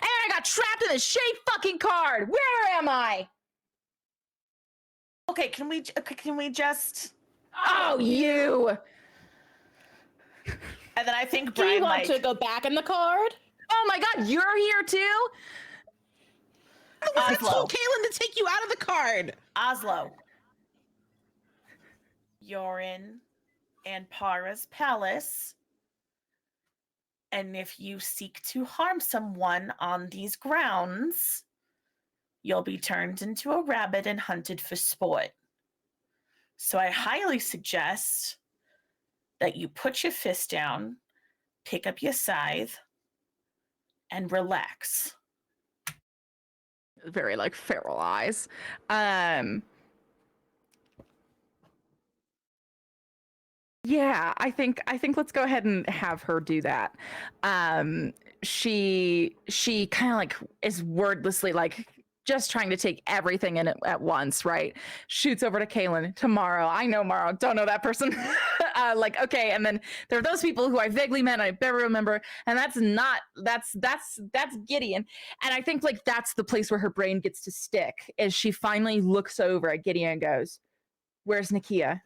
I got trapped in this shitty fucking card. Where am I? Okay, can we just? Oh, you! And then I think Do Brian you want to go back in the card? Oh my god, you're here too? I told Kaylin to take you out of the card. Oslo, you're in Anpara's palace, and if you seek to harm someone on these grounds, you'll be turned into a rabbit and hunted for sport. So I highly suggest that you put your fist down, pick up your scythe, and relax. Very like feral eyes. Yeah, I think let's go ahead and have her do that. She kind of like is wordlessly like just trying to take everything in at once, right? Shoots over to Kaylin. Tomorrow, I know Morrow, don't know that person. Like, okay, and then there are those people who I vaguely met and I barely remember, and that's Gideon. And I think like that's the place where her brain gets to stick, is she finally looks over at Gideon and goes, "Where's Nakia?"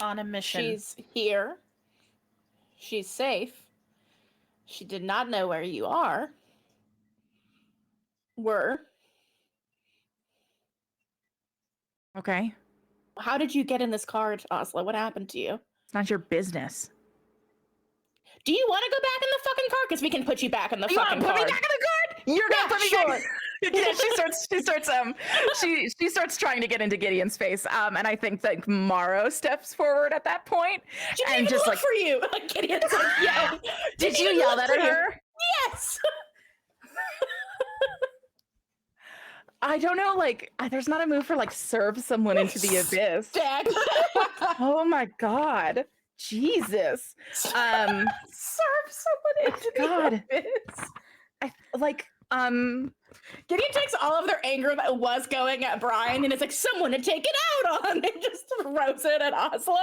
On a mission. She's here. She's safe. She did not know where you were. Okay. How did you get in this card, Oslo? What happened to you? It's not your business. Do you want to go back in the fucking card? Because we can put you back in the You fucking want to put card. me back in the card? You're gonna put me back. Sure. Yeah, she starts trying to get into Gideon's face. And I think that Morrow steps forward at that point. She didn't and even just look like, for you. Gideon's like, yo. did you yell that at her? Yes. I don't know, like, there's not a move for like serve someone into the abyss. Dagger. Oh my god. Jesus. Serve someone into God. the abyss. I like Gideon takes all of their anger that was going at Brian and is like, someone to take it out on, and just throws it at Oslo.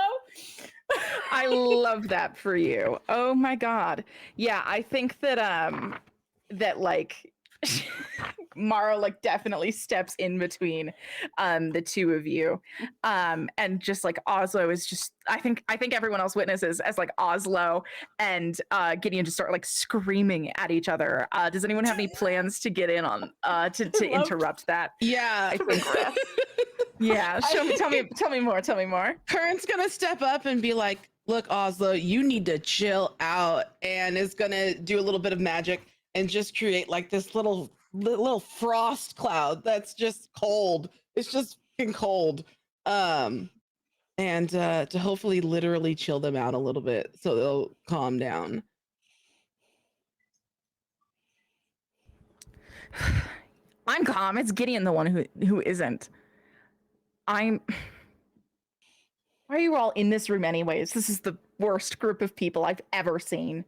I love that for you. Oh my god. Yeah, I think that that like Mara like definitely steps in between the two of you. And just like Oslo is just I think everyone else witnesses as like Oslo and Gideon just start like screaming at each other. Does anyone have any plans to get in on to interrupt that? Yeah. I think yeah, tell me more. Current's gonna step up and be like, look, Oslo, you need to chill out, and is gonna do a little bit of magic and just create like this little frost cloud that's just cold. It's just fucking cold. And to hopefully literally chill them out a little bit so they'll calm down. I'm calm. It's Gideon the one who isn't. Why are you all in this room anyways? This is the worst group of people I've ever seen.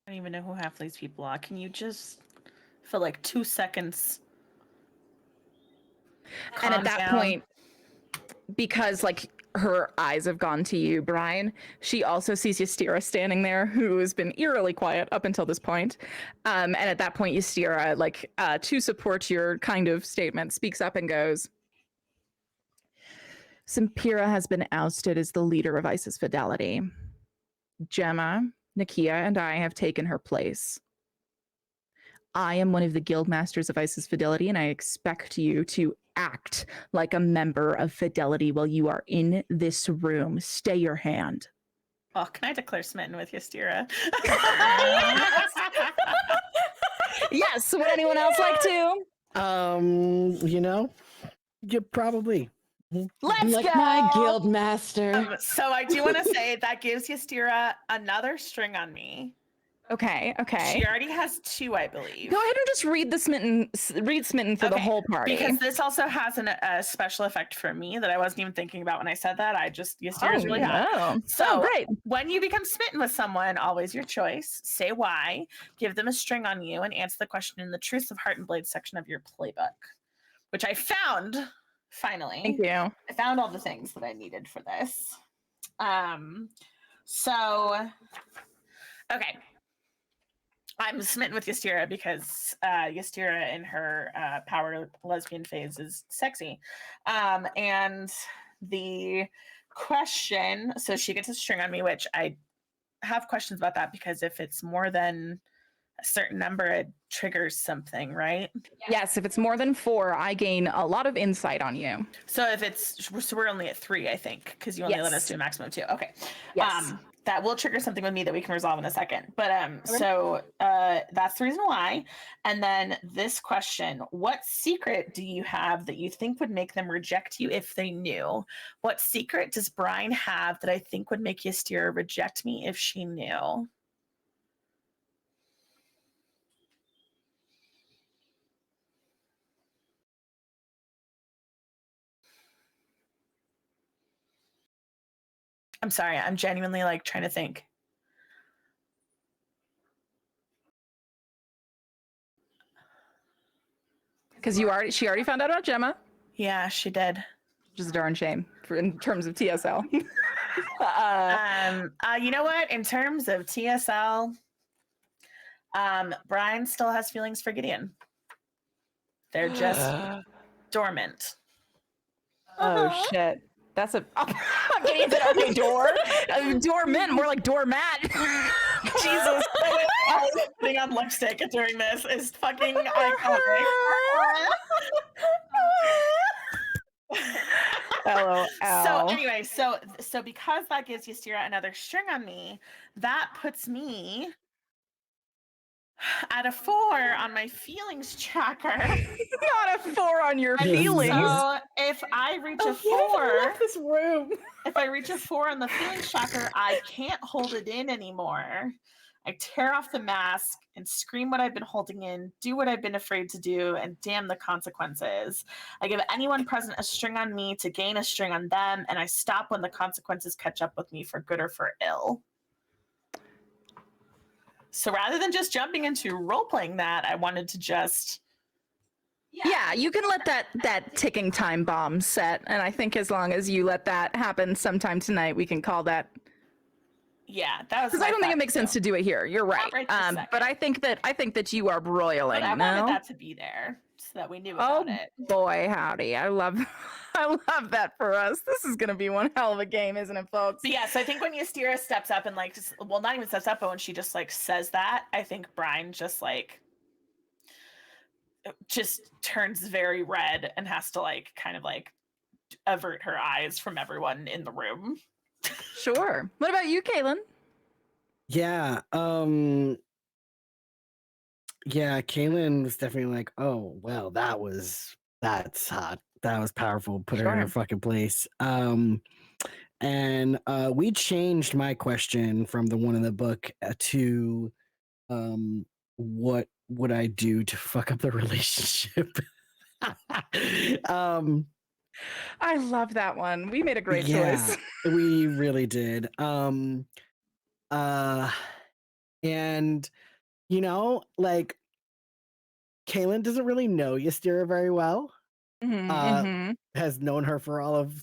I don't even know who half these people are. Can you just, for like 2 seconds, And at that down? point, because like her eyes have gone to you, Brian, she also sees Ystira standing there, who has been eerily quiet up until this point. And at that point, Ystira, like to support your kind of statement, speaks up and goes, Sampira has been ousted as the leader of ISIS Fidelity. Gemma, Nakia, and I have taken her place. I am one of the guild masters of ISIS Fidelity, and I expect you to act like a member of Fidelity while you are in this room. Stay your hand. Oh, can I declare smitten with Ystira? Yes, would anyone else like to? You know, you probably. Let's like go! my guild master. So I do want to say that gives Ystira another string on me. Okay. She already has 2, I believe. Go ahead and just read the smitten for the Okay, whole party. Because this also has a special effect for me that I wasn't even thinking about when I said that. Ystira's really hot. Oh, So great. when you become smitten with someone, always your choice. Say why, give them a string on you, and answer the question in the Truths of Heart and Blade section of your playbook, which I found finally. Thank you. I found all the things that I needed for this. So, okay. I'm smitten with Ystira because Ystira in her power lesbian phase is sexy. And the question, so she gets a string on me, which I have questions about that because if it's more than a certain number, it triggers something, right? Yes, if it's more than 4, I gain a lot of insight on you. So if it's, so we're only at 3, I think, because you only let us do a maximum of 2. Okay. Yes. That will trigger something with me that we can resolve in a second. But so that's the reason why. And then this question, what secret do you have that you think would make them reject you if they knew? What secret does Brian have that I think would make Ystira reject me if she knew? I'm sorry, I'm genuinely like trying to think. Because she already found out about Gemma, Yeah, she did. which is a darn shame in terms of TSL. You know what? In terms of TSL, Brian still has feelings for Gideon. They're just dormant. Oh shit. That's a Gideon's an okay door. Dormant, more like doormat. Jesus. Putting on lipstick during this is fucking iconic. LOL. So anyway, so because that gives Ystira another string on me, that puts me at a 4 on my feelings tracker. Not a 4 on your feelings. So if I reach a 4, I left this room. if I reach a 4 on the feelings tracker, I can't hold it in anymore. I tear off the mask and scream what I've been holding in, do what I've been afraid to do, and damn the consequences. I give anyone present a string on me to gain a string on them, and I stop when the consequences catch up with me for good or for ill. So rather than just jumping into role-playing that, I wanted to just... Yeah, you can let that ticking time bomb set, and I think as long as you let that happen sometime tonight, we can call that. Yeah, that was. Because I don't think it makes sense to do it here. You're right. But I think that you are broiling. But I no? wanted that to be there so that we knew about it. Boy, howdy! I love that for us. This is gonna be one hell of a game, isn't it, folks? But yeah, so I think when Ystera steps up and like, well, not even steps up, but when she just like says that, I think Brian just turns very red and has to like kind of like avert her eyes from everyone in the room. Sure. What about you, Kaylin? Yeah. Yeah, Kaylin was definitely like, oh, well, that's hot. That was powerful. Put her in her fucking place. And we changed my question from the one in the book to what would I do to fuck up the relationship? I love that one. We made a great choice. We really did. And you know, like Kaylin doesn't really know Ystera very well. Has known her for all of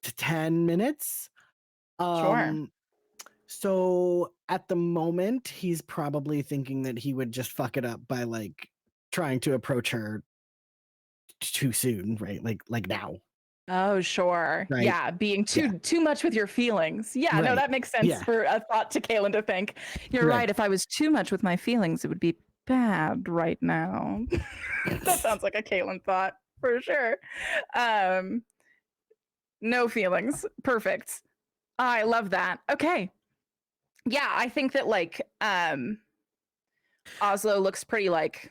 10 minutes. Sure. So at the moment, he's probably thinking that he would just fuck it up by like trying to approach her too soon, right? Like now. Oh, sure. Right. Yeah, being too much with your feelings. Yeah, no, that makes sense for a thought to Kaylin to think. You're right. If I was too much with my feelings, it would be bad right now. That sounds like a Kaylin thought for sure. No feelings. Perfect. I love that. Okay. Yeah, I think that like Oslo looks pretty like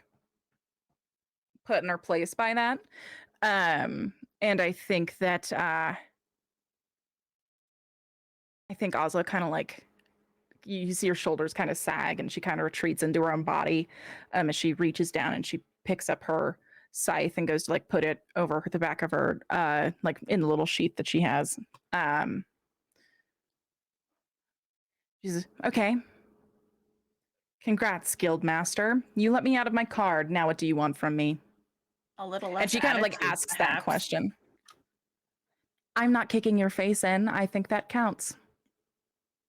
put in her place by that. And I think that I think Oslo kind of like you see her shoulders kind of sag and she kind of retreats into her own body as she reaches down and she picks up her scythe and goes to like put it over the back of her like in the little sheath that she has. She's okay. Congrats, Guild Master. You let me out of my card. Now what do you want from me? A little less. And she kind of like asks that question. I'm not kicking your face in. I think that counts.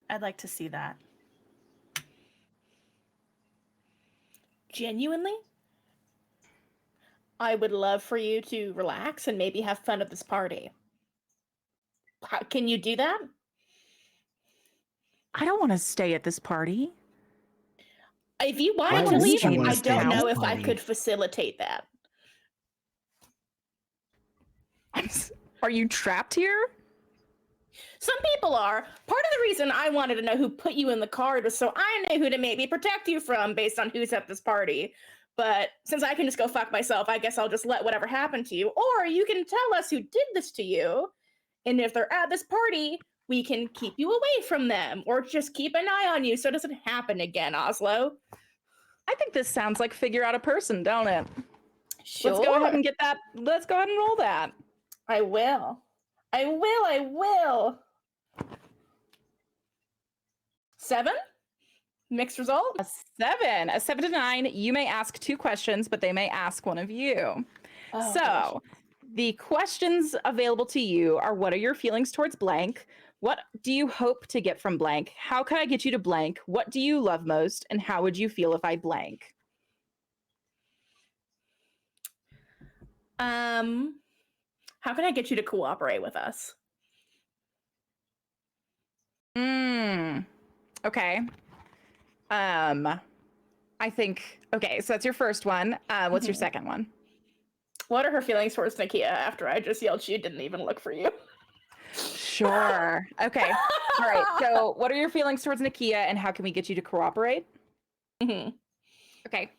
I'd like to see that. Genuinely? I would love for you to relax and maybe have fun at this party. Can you do that? I don't want to stay at this party. If you wanted to leave, I don't know if I could facilitate that. Are you trapped here? Some people are. Part of the reason I wanted to know who put you in the card was so I knew who to maybe protect you from based on who's at this party. But since I can just go fuck myself, I guess I'll just let whatever happen to you. Or you can tell us who did this to you. And if they're at this party, we can keep you away from them. Or just keep an eye on you so it doesn't happen again, Oslo. I think this sounds like figure out a person, don't it? Sure. Let's go ahead and get that. Let's go ahead and roll that. I will. 7? Mixed result? A 7 to 9. You may ask 2 questions, but they may ask one of you. Oh, so gosh. The questions available to you are: what are your feelings towards blank? What do you hope to get from blank? How can I get you to blank? What do you love most? And how would you feel if I blank? How can I get you to cooperate with us? Okay. I think, okay, so that's your first one. What's your second one? What are her feelings towards Nakia after I just yelled she didn't even look for you? Sure. Okay. All right. So what are your feelings towards Nakia and how can we get you to cooperate? Okay.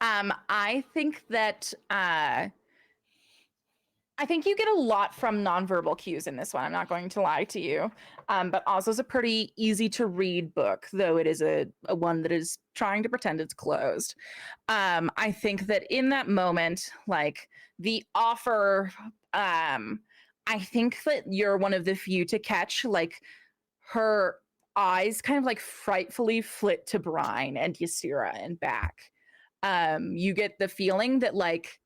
I think that I I think you get a lot from nonverbal cues in this one. I'm not going to lie to you. But Oslo's a pretty easy to read book, though it is a one that is trying to pretend it's closed. I think that in that moment, like the offer, I think that you're one of the few to catch like her eyes kind of like frightfully flit to Brine and Ysira and back. You get the feeling that like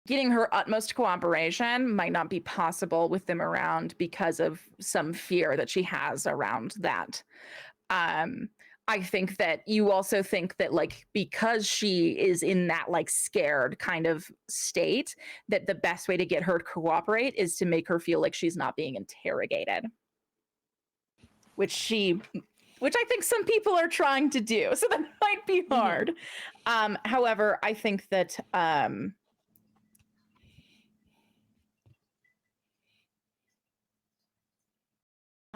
getting her utmost cooperation might not be possible with them around because of some fear that she has around that. I think that you also think that like because she is in that like scared kind of state, that the best way to get her to cooperate is to make her feel like she's not being interrogated. Which I think some people are trying to do. So that might be hard. However, I think that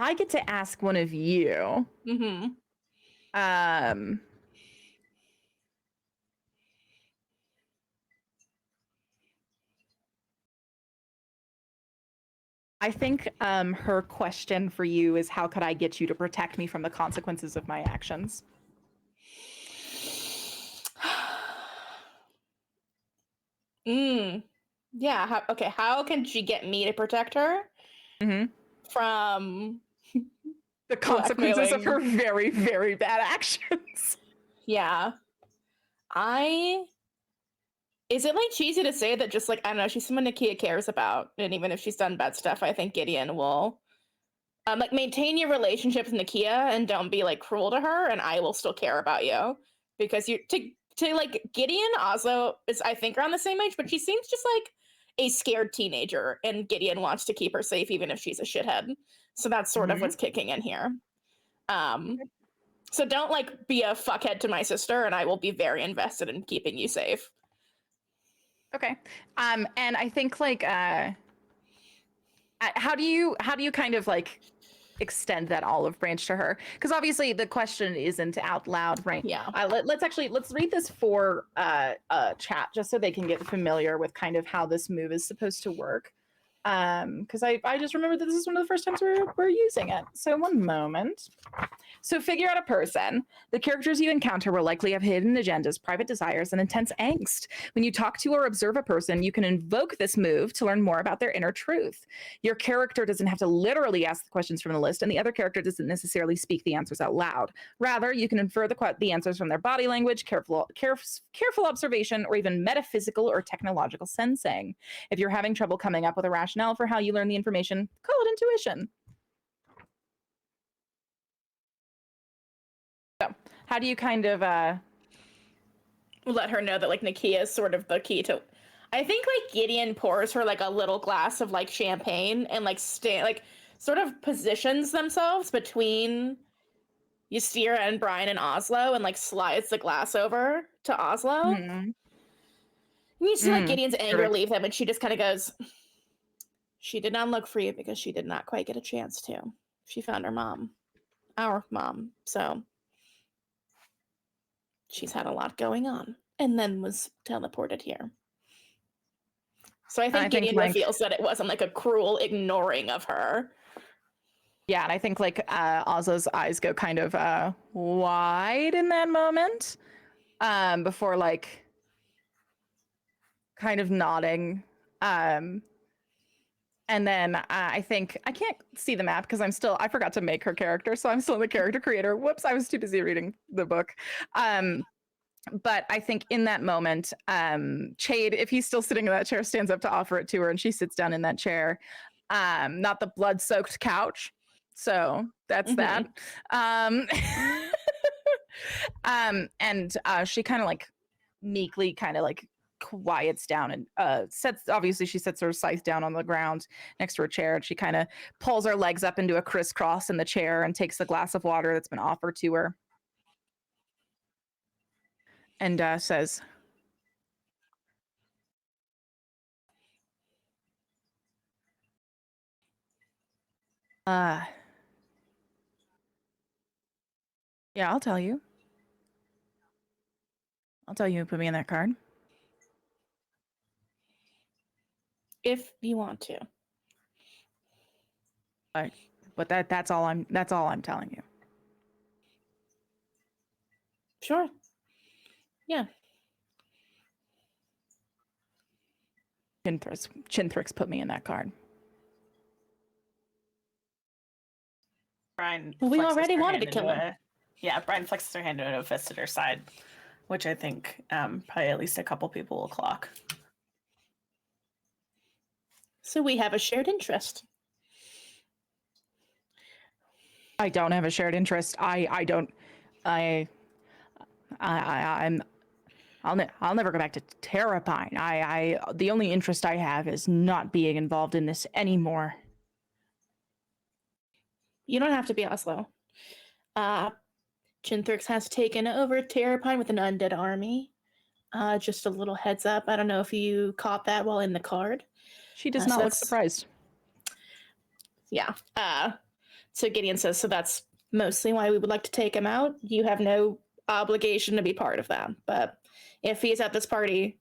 I get to ask one of you. I think her question for you is, how could I get you to protect me from the consequences of my actions? Yeah. Okay. How can she get me to protect her from the consequences of her blackmailing? very, very bad actions? Yeah. Is it like cheesy to say that just like, I don't know, she's someone Nakia cares about, and even if she's done bad stuff, I think Gideon will like maintain your relationship with Nakia and don't be like cruel to her, and I will still care about you because you to like Gideon Oslo is I think around the same age, but she seems just like a scared teenager, and Gideon wants to keep her safe even if she's a shithead. So that's sort of what's kicking in here. So don't like be a fuckhead to my sister, and I will be very invested in keeping you safe. Okay. And I think like how do you kind of like extend that olive branch to her? Because obviously the question isn't out loud, right? Yeah. Let's read this for chat just so they can get familiar with kind of how this move is supposed to work. Because I just remembered that this is one of the first times we're using it. So one moment. So figure out a person. The characters you encounter will likely have hidden agendas, private desires, and intense angst. When you talk to or observe a person, you can invoke this move to learn more about their inner truth. Your character doesn't have to literally ask the questions from the list, and the other character doesn't necessarily speak the answers out loud. Rather, you can infer the answers from their body language, careful observation, or even metaphysical or technological sensing. If you're having trouble coming up with a rationale for how you learn the information, call it intuition. So, how do you kind of let her know that like Nakia is sort of the key to? I think like Gideon pours her like a little glass of like champagne and like sort of positions themselves between Ysira and Brine and Oslo and like slides the glass over to Oslo. You see like Gideon's anger leave him, and she just kind of goes, "She did not look for you because she did not quite get a chance to. She found her mom, our mom, so she's had a lot going on, and then was teleported here." So I think Gideon reveals that it wasn't like a cruel ignoring of her. Yeah, and I think like Oslo's eyes go kind of wide in that moment before like kind of nodding. And then I think I can't see the map because I forgot to make her character, so I'm still the character creator. Whoops, I was too busy reading the book. But I think in that moment, Chade, if he's still sitting in that chair, stands up to offer it to her, and she sits down in that chair. Not the blood-soaked couch. So that's that. And she kind of like meekly kind of like quiets down and she sets her scythe down on the ground next to her chair, and she kind of pulls her legs up into a crisscross in the chair and takes the glass of water that's been offered to her and says, yeah, I'll tell you who put me in that card. if you want to. But that's all I'm telling you. Sure. Yeah. Chinthrick's put me in that card. Brian. Well, we flexes already her wanted hand to kill into him. Yeah, Brian flexes her hand into a fist at her side, which I think probably at least a couple people will clock. So we have a shared interest. I don't have a shared interest. I'll never go back to Terrapine. The only interest I have is not being involved in this anymore. You don't have to be Oslo. Chinthrick has taken over Terrapine with an undead army. Just a little heads up. I don't know if you caught that while in the card. She does So not look that's- surprised. Yeah. So Gideon says, so that's mostly why we would like to take him out. You have no obligation to be part of that. But if he's at this party,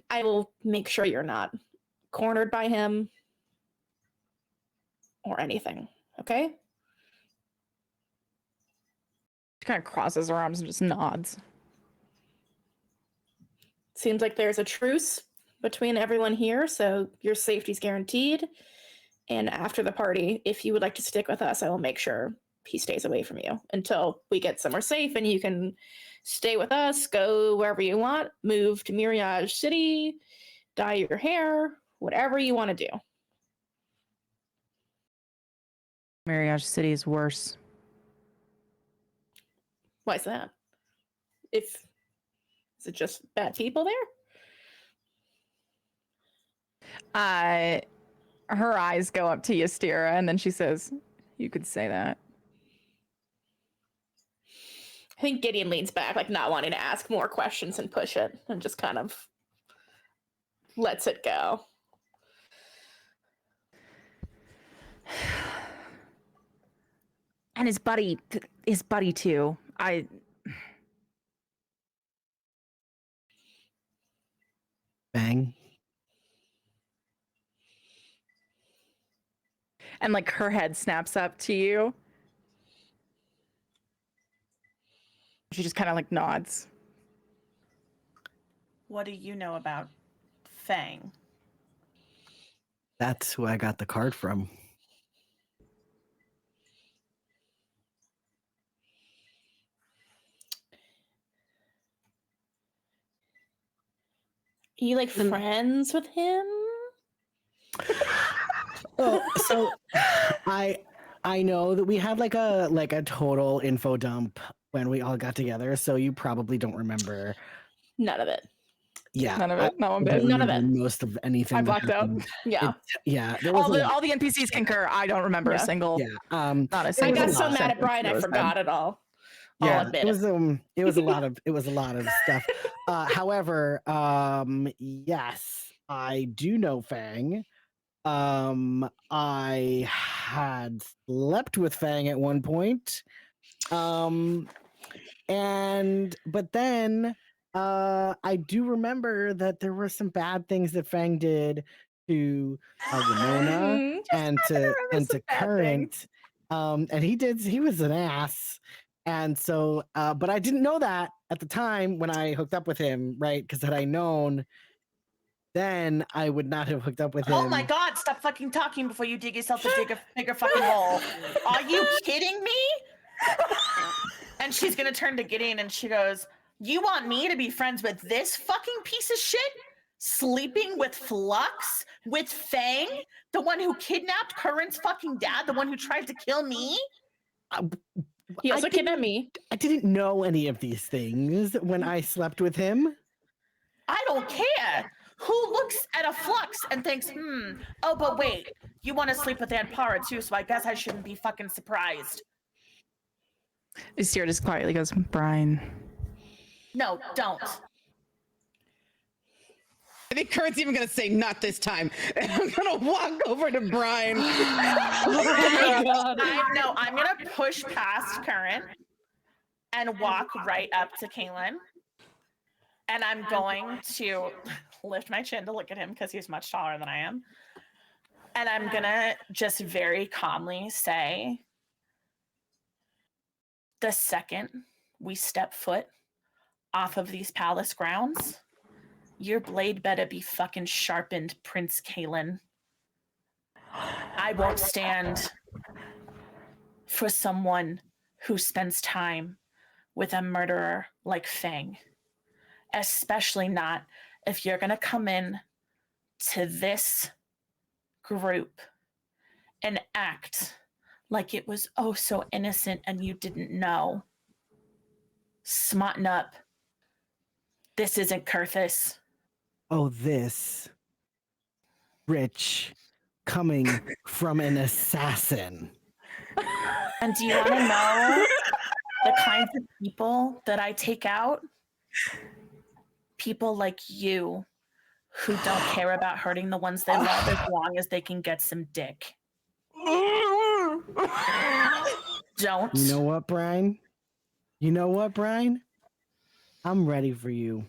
I will make sure you're not cornered by him or anything. Okay? She kind of crosses her arms and just nods. Seems like there's a truce between everyone here, so your safety's guaranteed. And after the party, if you would like to stick with us, I will make sure he stays away from you until we get somewhere safe and you can stay with us, go wherever you want, move to Mirage City, dye your hair, whatever you want to do. Mirage City is worse. Why is that? Is it just bad people there? Her eyes go up to Ystira, and then she says, "You could say that." I think Gideon leans back, like not wanting to ask more questions and push it, and just kind of lets it go. And his buddy too. Bang. And like her head snaps up to you. She just kind of like nods. What do you know about Fang? That's who I got the card from. Are you like friends with him? Oh, so I know that we had like a total info dump when we all got together, so you probably don't remember. None of it. Yeah, None of it. Not one I bit. don't None of remember it. Most of anything. I that blacked out. happened. Yeah. Yeah, there was All the NPCs concur. I don't remember a Yeah. single. yeah. Not a I single. got was a so lot. mad at Brian, I Those forgot it all. I'll Yeah, admit it was a lot of stuff. However, yes, I do know Fang. I had slept with Fang at one point. But then I do remember that there were some bad things that Fang did to Ramona and to Current. And he was an ass. And so, but I didn't know that at the time when I hooked up with him, right? Because had I known, then I would not have hooked up with him. Oh my god, stop fucking talking before you dig yourself a bigger fucking hole. Are you kidding me? And she's gonna turn to Gideon and she goes, "You want me to be friends with this fucking piece of shit? Sleeping with Flux? With Fang? The one who kidnapped Current's fucking dad? The one who tried to kill me?" He also kidnapped me. I didn't know any of these things when I slept with him. I don't care. Who looks at a Flux and thinks, oh, but wait, you want to sleep with Aunt Para too, so I guess I shouldn't be fucking surprised. Ystira just quietly goes, "Brian." No, don't. I think Kurt's even gonna say not this time. And I'm gonna walk over to Brian. I'm gonna push past Current and walk right up to Kaylin And I'm going to lift my chin to look at him because he's much taller than I am. And I'm going to just very calmly say, the second we step foot off of these palace grounds, your blade better be fucking sharpened, Prince Kalen. I won't stand for someone who spends time with a murderer like Fang. Especially not if you're going to come in to this group and act like it was oh so innocent and you didn't know. Smarten up. This isn't Kurthus. Oh, this rich coming from an assassin. And do you want to know the kinds of people that I take out? People like you who don't care about hurting the ones they love as long as they can get some dick. Don't. You know what, Brian? You know what, Brian? I'm ready for you.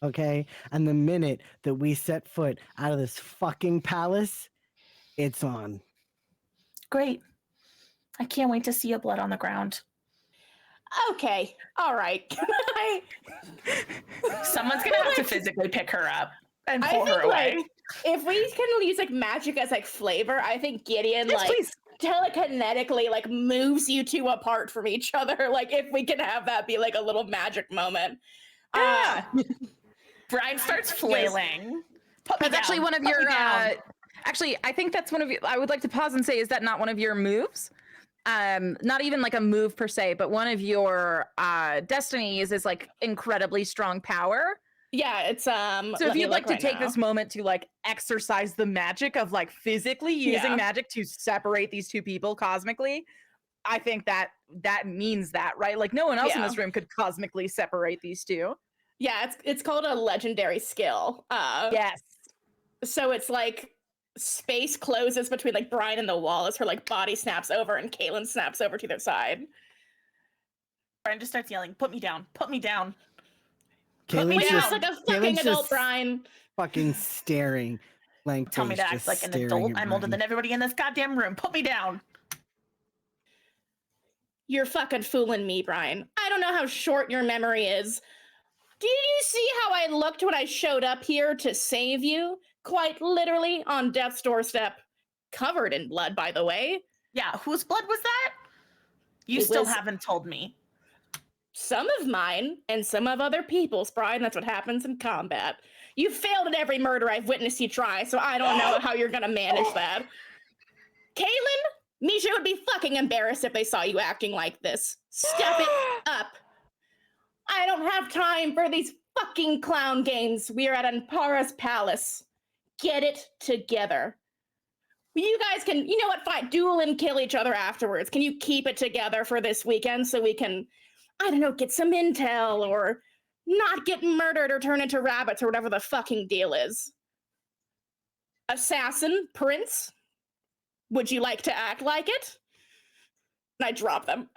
Okay? And the minute that we set foot out of this fucking palace, it's on. Great. I can't wait to see your blood on the ground. Okay, all right. Someone's gonna have to physically pick her up and I pull her think, away. like, if we can use like magic as like flavor, I think Gideon Yes, like please. telekinetically like moves you two apart from each other. Like if we can have that be like a little magic moment. Yeah. Brian starts flailing. Put me That's actually down. one of Put me your. down. Actually, I think that's one of your. I would like to pause and say, is that not one of your moves? Not even like a move per se, but one of your destinies is like incredibly strong power. Yeah, it's So if you'd like to take this moment to like exercise the magic of like physically using Yeah. magic to separate these two people cosmically, I think that means that, right? Like no one else in Yeah. this room could cosmically separate these two. Yeah, it's called a legendary skill. Yes. So it's like space closes between like Brian and the wall as her like body snaps over and Kaylin snaps over to their side. Brian just starts yelling, "Put me down! Put me down!" Kaylin's me Wait, down. just like a fucking Kaylin's adult, just Brian. fucking staring. Blank Tell me face, to act just like an staring adult. at I'm older Brian. than everybody in this goddamn room. Put me down. You're fucking fooling me, Brian. I don't know how short your memory is. Did you see how I looked when I showed up here to save you? Quite literally on death's doorstep. Covered in blood, by the way. Yeah, whose blood was that? You It still was- haven't told me. Some of mine and some of other people's, Brian. That's what happens in combat. You failed at every murder I've witnessed you try, so I don't know how you're gonna manage that. Kaylin, Misha would be fucking embarrassed if they saw you acting like this. Step it up. I don't have time for these fucking clown games. We are at Anpara's palace. Get it together. You guys can, you know what, fight, duel and kill each other afterwards. Can you keep it together for this weekend so we can, I don't know, get some intel or not get murdered or turn into rabbits or whatever the fucking deal is? Assassin, Prince, would you like to act like it? And I drop them.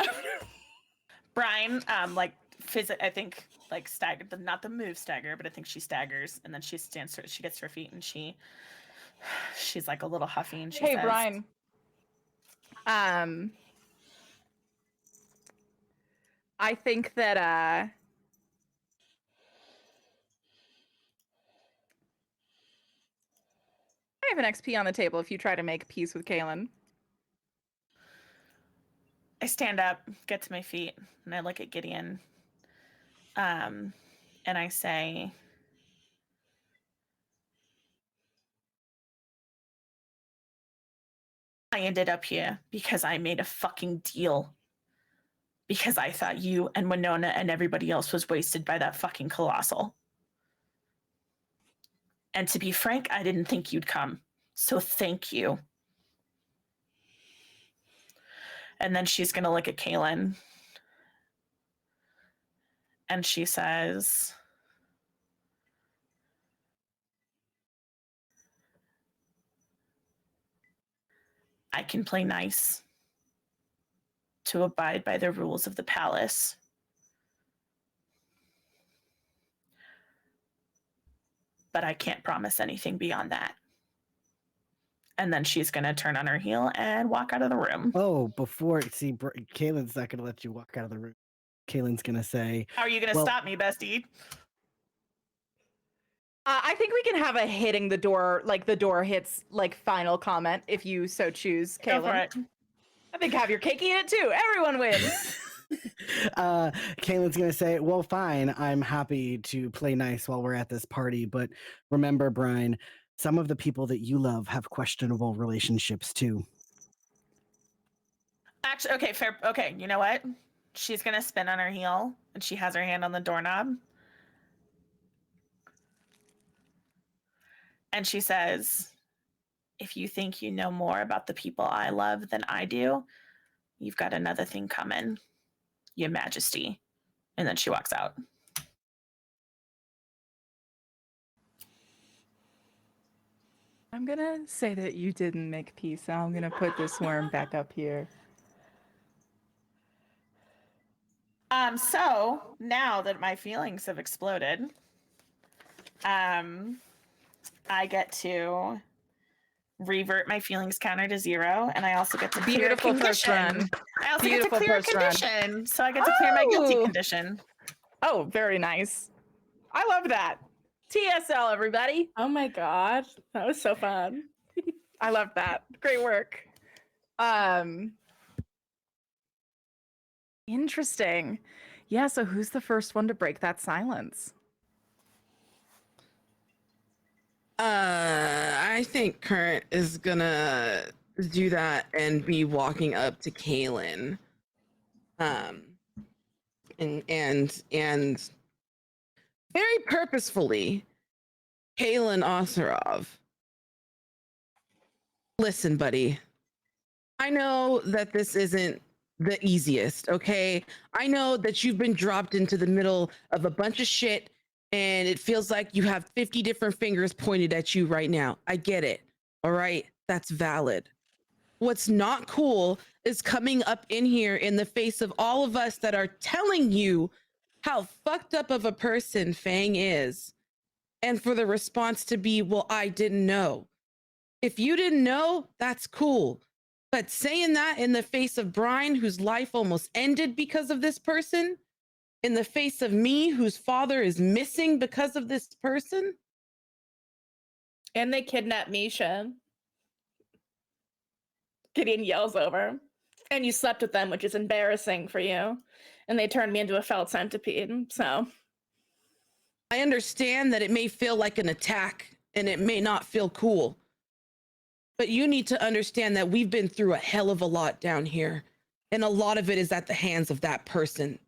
Brian, I think, like staggered, not the move stagger, but I think she staggers, and then she stands, she gets to her feet, and she's like a little huffy, and she Hey, says, Brian. I think that I have an XP on the table if you try to make peace with Kaylin. I stand up, get to my feet, and I look at Gideon, and I say, I ended up here because I made a fucking deal. Because I thought you and Winona and everybody else was wasted by that fucking colossal. And to be frank, I didn't think you'd come. So thank you. And then she's going to look at Kaylin. And she says, I can play nice to abide by the rules of the palace. but I can't promise anything beyond that. And then she's going to turn on her heel and walk out of the room. Oh, Kaylin's not going to let you walk out of the room. Kaylin's going to say, How are you going to stop me, bestie? I think we can have a hitting the door, like the door hits, like final comment if you so choose, Go for Kaylin. it. I think have your cake, eat it too. Everyone wins. Kaylin's going to say, well, fine. I'm happy to play nice while we're at this party. But remember, Brian, some of the people that you love have questionable relationships too. Actually, okay, fair. Okay, you know what? She's going to spin on her heel and she has her hand on the doorknob. And she says, if you think you know more about the people I love than I do, you've got another thing coming, Your Majesty. And then she walks out. I'm going to say that you didn't make peace. I'm going to put this worm back up here. So now that my feelings have exploded, I get to revert my feelings counter to 0, and I also get to clear Beautiful a first condition. run. I also Beautiful get to clear a first run. condition, so I get to clear my guilty Oh! condition. Oh, very nice. I love that. TSL, everybody. Oh my god, that was so fun. I love that. Great work. Interesting. Yeah, so who's the first one to break that silence? I think Current is gonna do that and be walking up to Kaylin. And very purposefully, Kaylin Osirov. Listen, buddy. I know that this isn't the easiest, okay? I know that you've been dropped into the middle of a bunch of shit and it feels like you have 50 different fingers pointed at you right now. I get it. All right. That's valid. What's not cool is coming up in here in the face of all of us that are telling you how fucked up of a person Fang is. And for the response to be, well, I didn't know. If you didn't know, that's cool. But saying that in the face of Brian, whose life almost ended because of this person, in the face of me, whose father is missing because of this person. And they kidnapped Misha. Gideon yells over. And you slept with them, which is embarrassing for you. And they turned me into a felt centipede, so. I understand that it may feel like an attack and it may not feel cool. But you need to understand that we've been through a hell of a lot down here. And a lot of it is at the hands of that person.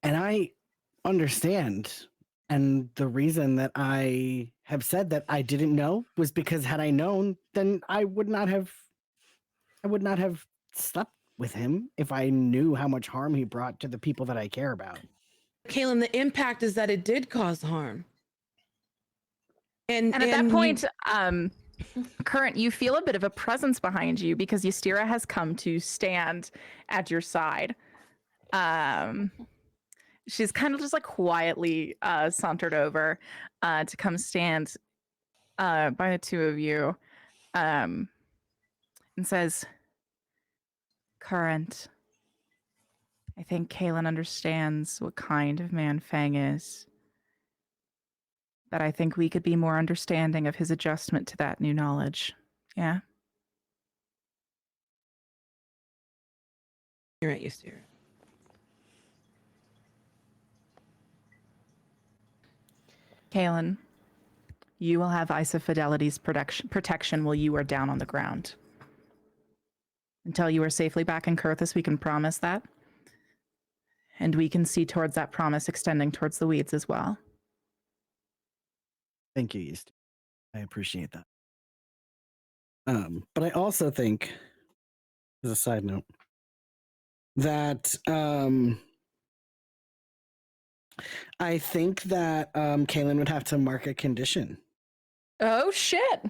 And I understand. And the reason that I have said that I didn't know was because had I known, then I would not have slept with him if I knew how much harm he brought to the people that I care about. Kaylin, the impact is that it did cause harm. And at that point, Current, you feel a bit of a presence behind you because Ystira has come to stand at your side. She's kind of just like quietly sauntered over to come stand by the two of you and says, Current, I think Kaylin understands what kind of man Fang is. But I think we could be more understanding of his adjustment to that new knowledge. Yeah? You're right, Ystira. Kaylin, you will have Isa Fidelity's protection while you are down on the ground. Until you are safely back in Kurthus, we can promise that. And we can see towards that promise extending towards the weeds as well. Thank you, Ystira. I appreciate that. But I also think, as a side note, that I think that Kaylin would have to mark a condition. Oh, shit.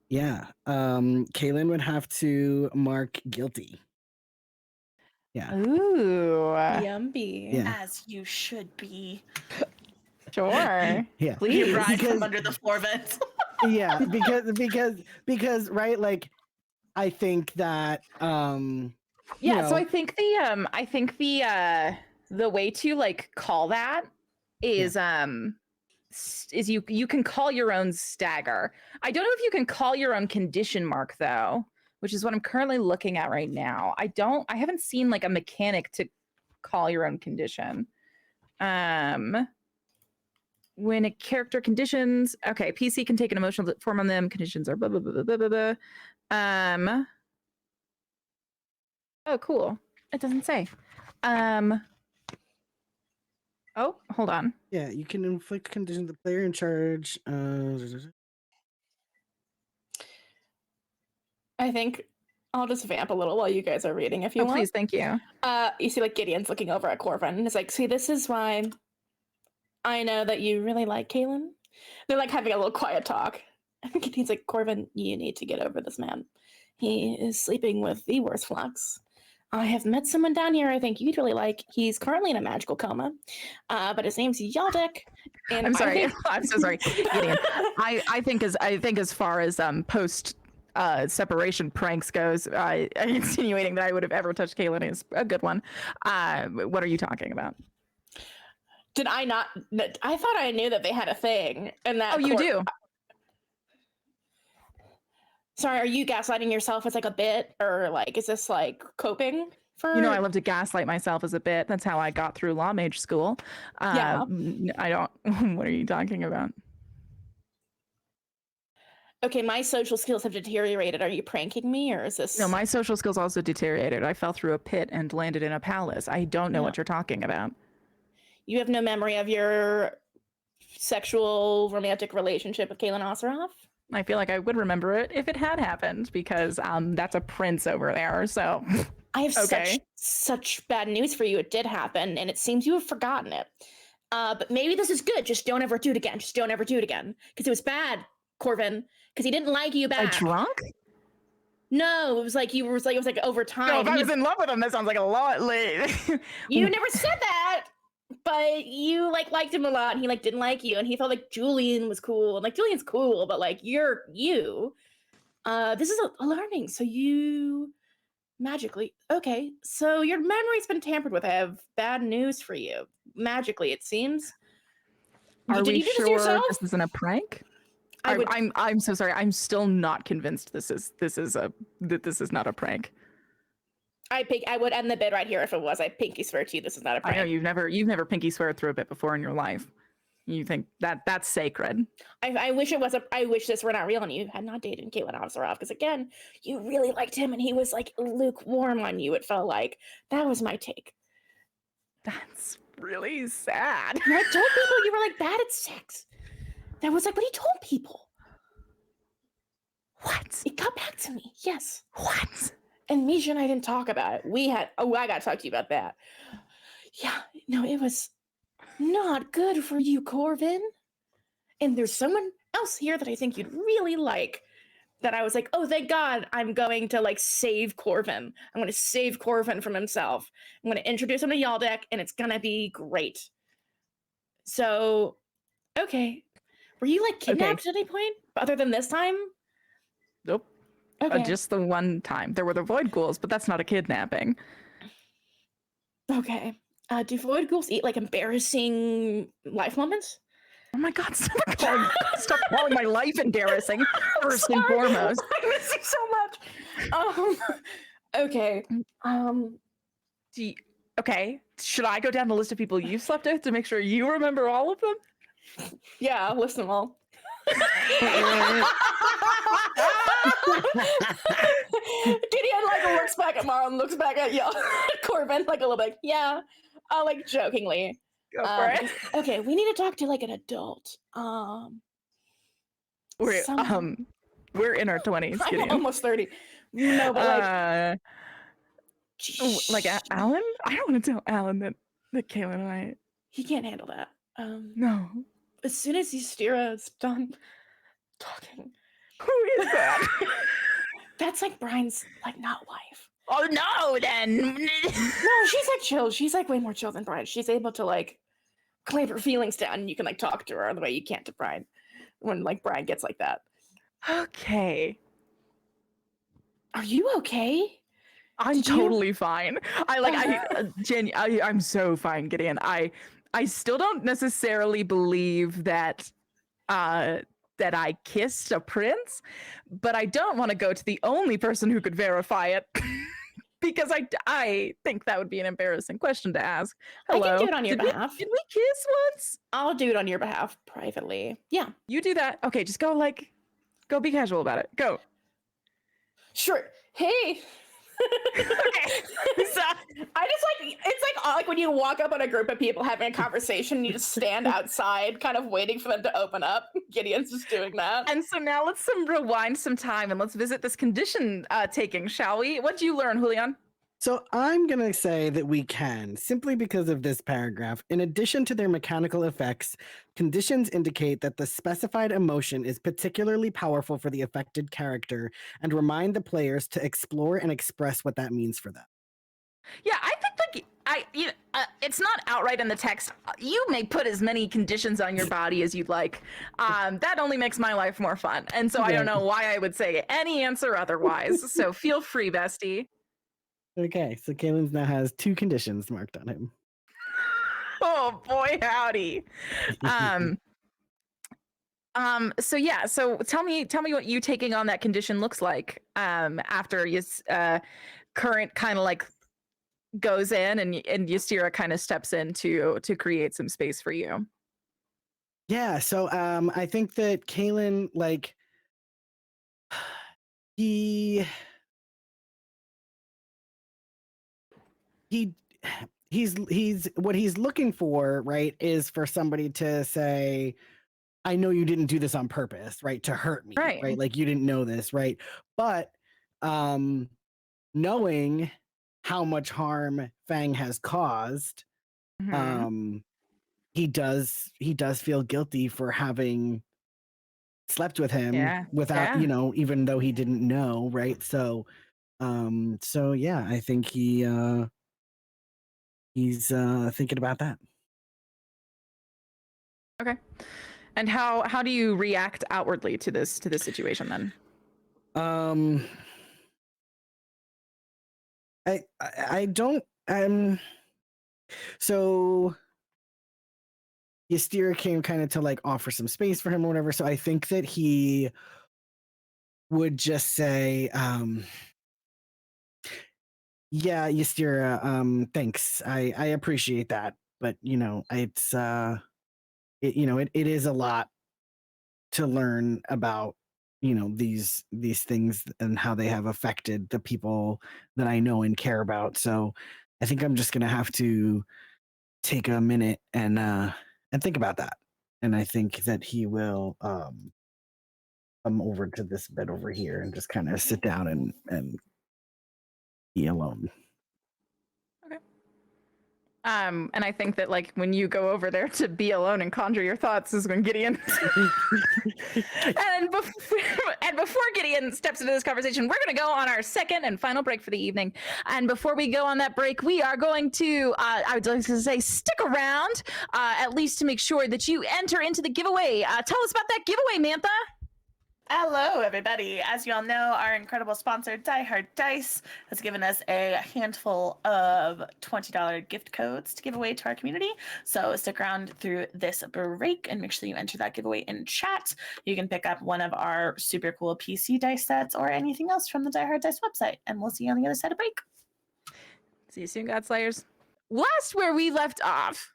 Yeah. Kaylin would have to mark guilty. Yeah. Ooh. Yummy. Yeah. As you should be. Sure. Yeah. Please. You rise Because- from under the floor vents. Yeah, because right, like I think that Yeah, you so know, I think the way to like call that is is you can call your own stagger. I don't know if you can call your own condition mark though, which is what I'm currently looking at right now. I haven't seen like a mechanic to call your own condition. When a character conditions, okay, PC can take an emotional form on them. Conditions are blah blah blah blah blah blah. Oh, cool. It doesn't say. Oh, hold on. yeah, you can inflict conditions the player in charge. I think I'll just vamp a little while you guys are reading if you Oh, want. please, thank you. You see like Gideon's looking over at Corvin and it's like, see, this is why I know that you really like Kaylin. They're like having a little quiet talk. And Gideon's like, Corvin, you need to get over this man. He is sleeping with the worst flux. I have met someone down here I think you'd really like. He's currently in a magical coma, but his name's Yaldek. And I'm sorry. I think... I'm so sorry, Gideon. I think as far as post separation pranks goes, insinuating that I would have ever touched Kaylin is a good one. What are you talking about? Did I not? I thought I knew that they had a thing, and that. Oh, you do. Sorry, are you gaslighting yourself as like a bit, or like is this like coping for? You know, I love to gaslight myself as a bit. That's how I got through law mage school. Yeah. I don't. What are you talking about? Okay, my social skills have deteriorated. Are you pranking me, or is this? No, my social skills also deteriorated. I fell through a pit and landed in a palace. I don't know what you're talking about. You have no memory of your sexual romantic relationship with Kaylin Oseroff? I feel like I would remember it if it had happened because that's a prince over there. So I have Okay. such bad news for you. It did happen, and it seems you have forgotten it. But maybe this is good. Just don't ever do it again. Just don't ever do it again. Because it was bad, Corvin. Because he didn't like you a back. drunk? No, it was like you were like it was like over time. No, if I You- was in love with him, that sounds like a lot late. You never said that, but you like liked him a lot, and he like didn't like you, and he felt like Julian was cool, and like Julian's cool, but like you're you. This is alarming. So you magically okay. So your memory's been tampered with. I have bad news for you. Magically, it seems. Are Did we you do this to sure yourself? this isn't a prank? I would. I'm so sorry. I'm still not convinced this is not a prank. I would end the bid right here if it was. I pinky swear to you, this is not a I prank. know you've never pinky swear through a bit before in your life. You think that's sacred. I wish it was a. I wish this were not real and you had not dated Caitlin Oseroff because again, you really liked him and he was like lukewarm on you. It felt like that was my take. That's really sad. And I told people you were like bad at sex. That was like what he told people. What? It got back to me. Yes. What? And Misha and I didn't talk about it. We had. Oh, I got to talk to you about that. Yeah. No, it was not good for you, Corvin. And there's someone else here that I think you'd really like. That I was like, oh, thank God, I'm going to like save Corvin. I'm going to save Corvin from himself. I'm going to introduce him to Yaldek, and it's going to be great. So, okay. Were you like kidnapped at any point other than this time? Nope. Okay. Just the one time. There were the void ghouls, but that's not a kidnapping. Okay. Do void ghouls eat like embarrassing life moments? Oh my God! Stop calling my life embarrassing. First and foremost. I miss you so much. Okay. Okay. Should I go down the list of people you've slept with to make sure you remember all of them? Yeah, list them all. Gideon like looks back at Mara and looks back at Corbin like a little bit. Yeah, like jokingly. Go for it. Okay, we need to talk to like an adult. We're in our 20s. I'm Gideon. almost 30. No, but like, Alan? I don't want to tell Alan that Kaylin and I. He can't handle that. No. As soon as Ystera is done talking, Who is that? that's like Brian's like not wife. Oh no, then. No, she's like chill. She's like way more chill than Brian. She's able to like clamp her feelings down, and you can like talk to her the way you can't to Brian when like Brian gets like that. Okay. Are you okay? I'm Did you- totally fine. I'm so fine, Gideon. I still don't necessarily believe that that I kissed a prince, but I don't want to go to the only person who could verify it. Because I think that would be an embarrassing question to ask. Hello. I can do it on your behalf. Did we kiss once? I'll do it on your behalf privately. Yeah. You do that. Okay, just go be casual about it. Go. Sure. Hey. Okay. So I just like it's like when you walk up on a group of people having a conversation, you just stand outside, kind of waiting for them to open up. Gideon's just doing that. and so now let's rewind some time and let's visit this condition taking, shall we? What did you learn, Julian? So I'm going to say that we can, simply because of this paragraph. In addition to their mechanical effects, conditions indicate that the specified emotion is particularly powerful for the affected character and remind the players to explore and express what that means for them. Yeah, I think it's not outright in the text. You may put as many conditions on your body as you'd like. That only makes my life more fun. And so I don't know why I would say any answer otherwise. So feel free, bestie. Okay, so Kalen's now has 2 conditions marked on him. Oh boy, howdy. So yeah, so tell me what you taking on that condition looks like after you current kind of like goes in and Ystira kind of steps in to create some space for you. Yeah, so I think that Kalen, like, he's what he's looking for, right, is for somebody to say, I know you didn't do this on purpose, right, to hurt me, right? Like, you didn't know this, right? But knowing how much harm Fang has caused, he does feel guilty for having slept with him without, even though he didn't know, right? So yeah, I think he's thinking about that. Okay. And how do you react outwardly to this situation then? I don't so Ystira came kind of to like offer some space for him or whatever. So I think that he would just say, yeah, Ystira, thanks. I appreciate that. But it's it is a lot to learn about these things and how they have affected the people that I know and care about. So I think I'm just gonna have to take a minute and think about that. And I think that he will come over to this bed over here and just kind of sit down and be alone. Okay. And I think that like when you go over there to be alone and conjure your thoughts is when Gideon and before Gideon steps into this conversation, we're going to go on our second and final break for the evening. And before we go on that break, we are going to I would like to say stick around at least to make sure that you enter into the giveaway. Tell us about that giveaway, Mantha. Hello, everybody. As you all know, our incredible sponsor, Die Hard Dice, has given us a handful of $20 gift codes to give away to our community. So stick around through this break and make sure you enter that giveaway in chat. You can pick up one of our super cool PC dice sets or anything else from the Die Hard Dice website. And we'll see you on the other side of break. See you soon, Godslayers. Last where we left off,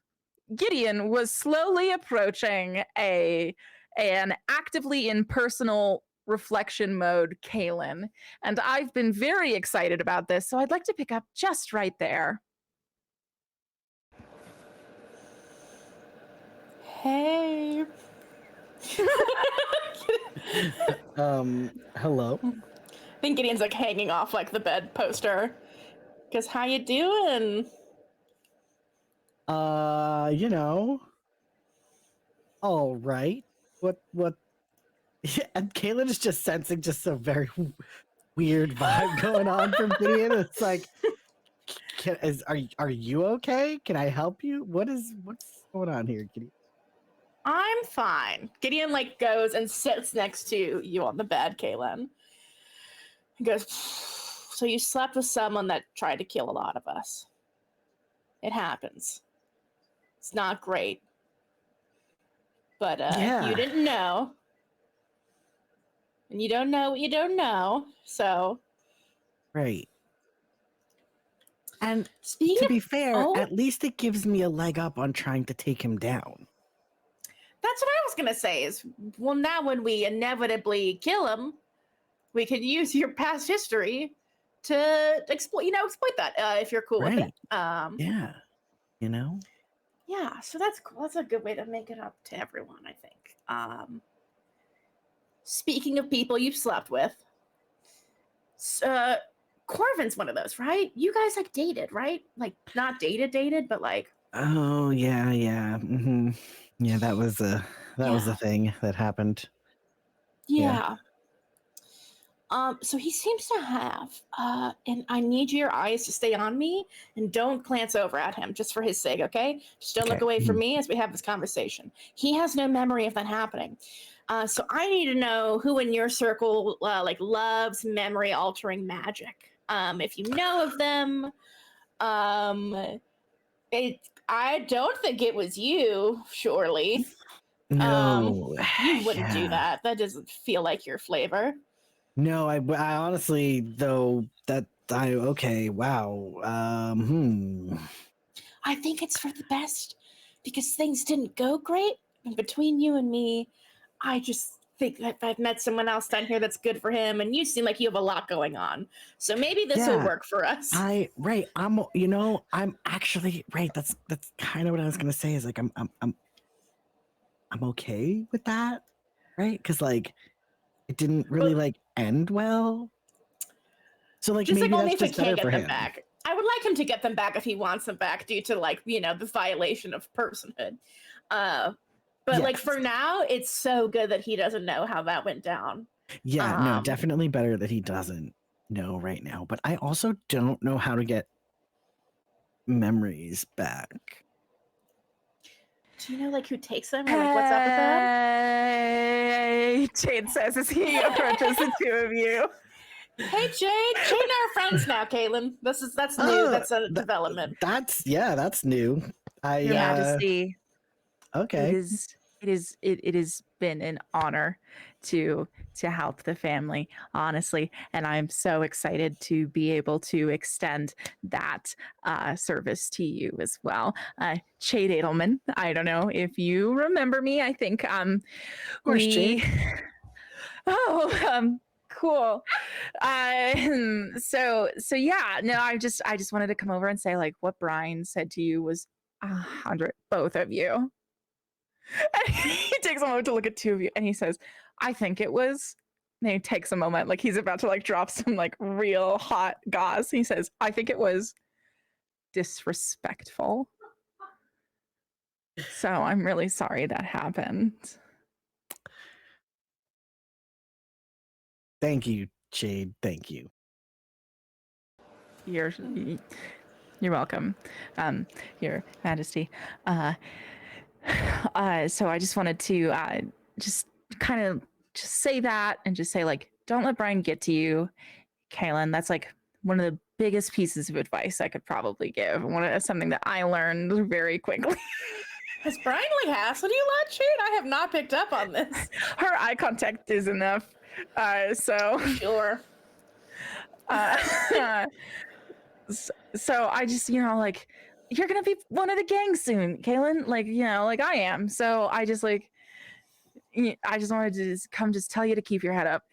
Gideon was slowly approaching an actively in personal reflection mode Kalen, and I've been very excited about this, so I'd like to pick up just right there. Hey. Hello. I think Gideon's like hanging off like the bed poster. Cause how you doing? All right. What? And Kalen is just sensing just a very weird vibe going on from Gideon. It's like, are you okay? Can I help you? What's going on here, Gideon? I'm fine. Gideon like goes and sits next to you on the bed, Kaylin. He goes, so you slept with someone that tried to kill a lot of us. It happens. It's not great. But Yeah. you didn't know. And you don't know what you don't know. So Right. And speaking to of, be fair, oh, at least it gives me a leg up on trying to take him down. that's what I was gonna say is, well, now when we inevitably kill him, we can use your past history to exploit that if you're cool with it. Yeah. You know? Yeah, so that's cool. That's a good way to make it up to everyone, I think. Speaking of people you've slept with, Corvin's one of those, right? You guys like dated, right? Like not dated, but like. Oh yeah. Yeah, that was a thing that happened. Yeah. So he seems to have, and I need your eyes to stay on me and don't glance over at him just for his sake, okay? Just don't look Okay. away from me as we have this conversation. He has no memory of that happening. So I need to know who in your circle like loves memory altering magic. If you know of them, I don't think it was you, surely. No. You wouldn't do Yeah. that. That doesn't feel like your flavor. No, I honestly though okay, wow. I think it's for the best because things didn't go great. And between you and me, I just think that I've met someone else down here that's good for him, and you seem like you have a lot going on. So maybe this will work for us. I'm actually right. That's kind of what I was gonna say. Is like I'm okay with that, right? Because like it didn't really like end well. So like just maybe like only that's if he just better can't for get them him. back. I would like him to get them back if he wants them back due to like the violation of personhood. But like for now, it's so good that he doesn't know how that went down. Yeah, no, definitely better that he doesn't know right now. But I also don't know how to get memories back. Do you know like who takes them or like what's up with them? Hey, Jade says as he approaches the two of you. Hey Jade and I are friends now, Caitlin. That's new. That's a development. That's new. Your Majesty. Okay. It has been an honor to help the family, honestly, and I'm so excited to be able to extend that service to you as well. Jade Edelman, I don't know if you remember me. I think Of course, Jade. Cool. So yeah, no, I just wanted to come over and say like what Brian said to you was 100, both of you. And he takes a moment to look at two of you and he says, I think it was, and he takes a moment, like he's about to like drop some like real hot gauze. He says, I think it was disrespectful. So I'm really sorry that happened. Thank you, Jade. Thank you. You're welcome, Your Majesty. So I just wanted to just kind of just say that and just say like, don't let Brian get to you, Kaylin. That's like one of the biggest pieces of advice I could probably give. Something that I learned very quickly. Has Brian like hassled you a lot, Jade? I have not picked up on this. Her eye contact is enough. So sure. So I just, like, you're gonna be one of the gang soon, Kaylin. Like, like I am. So I just like, I just wanted to just tell you to keep your head up.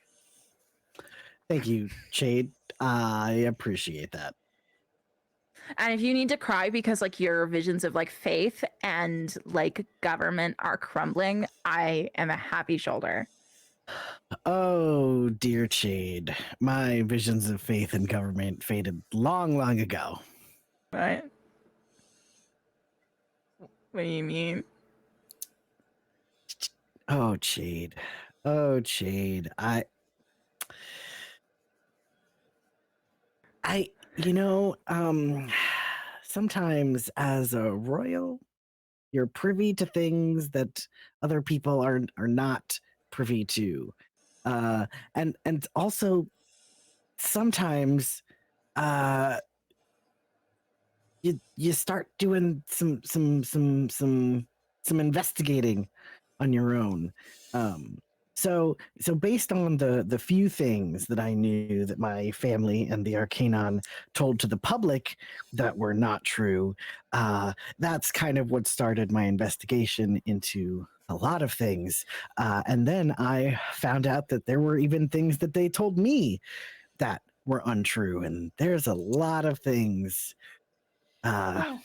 Thank you, Jade. I appreciate that. And if you need to cry because like your visions of like faith and like government are crumbling, I am a happy shoulder. Oh, dear Jade. My visions of faith and government faded long, long ago. Right? What do you mean? Oh, Jade. Oh, Jade. You know, sometimes as a royal, you're privy to things that other people are not privy to, and also sometimes you start doing some investigating on your own. So based on the few things that I knew that my family and the Arcanon told to the public that were not true, that's kind of what started my investigation into a lot of things. And then I found out that there were even things that they told me that were untrue, and there's a lot of things Oh.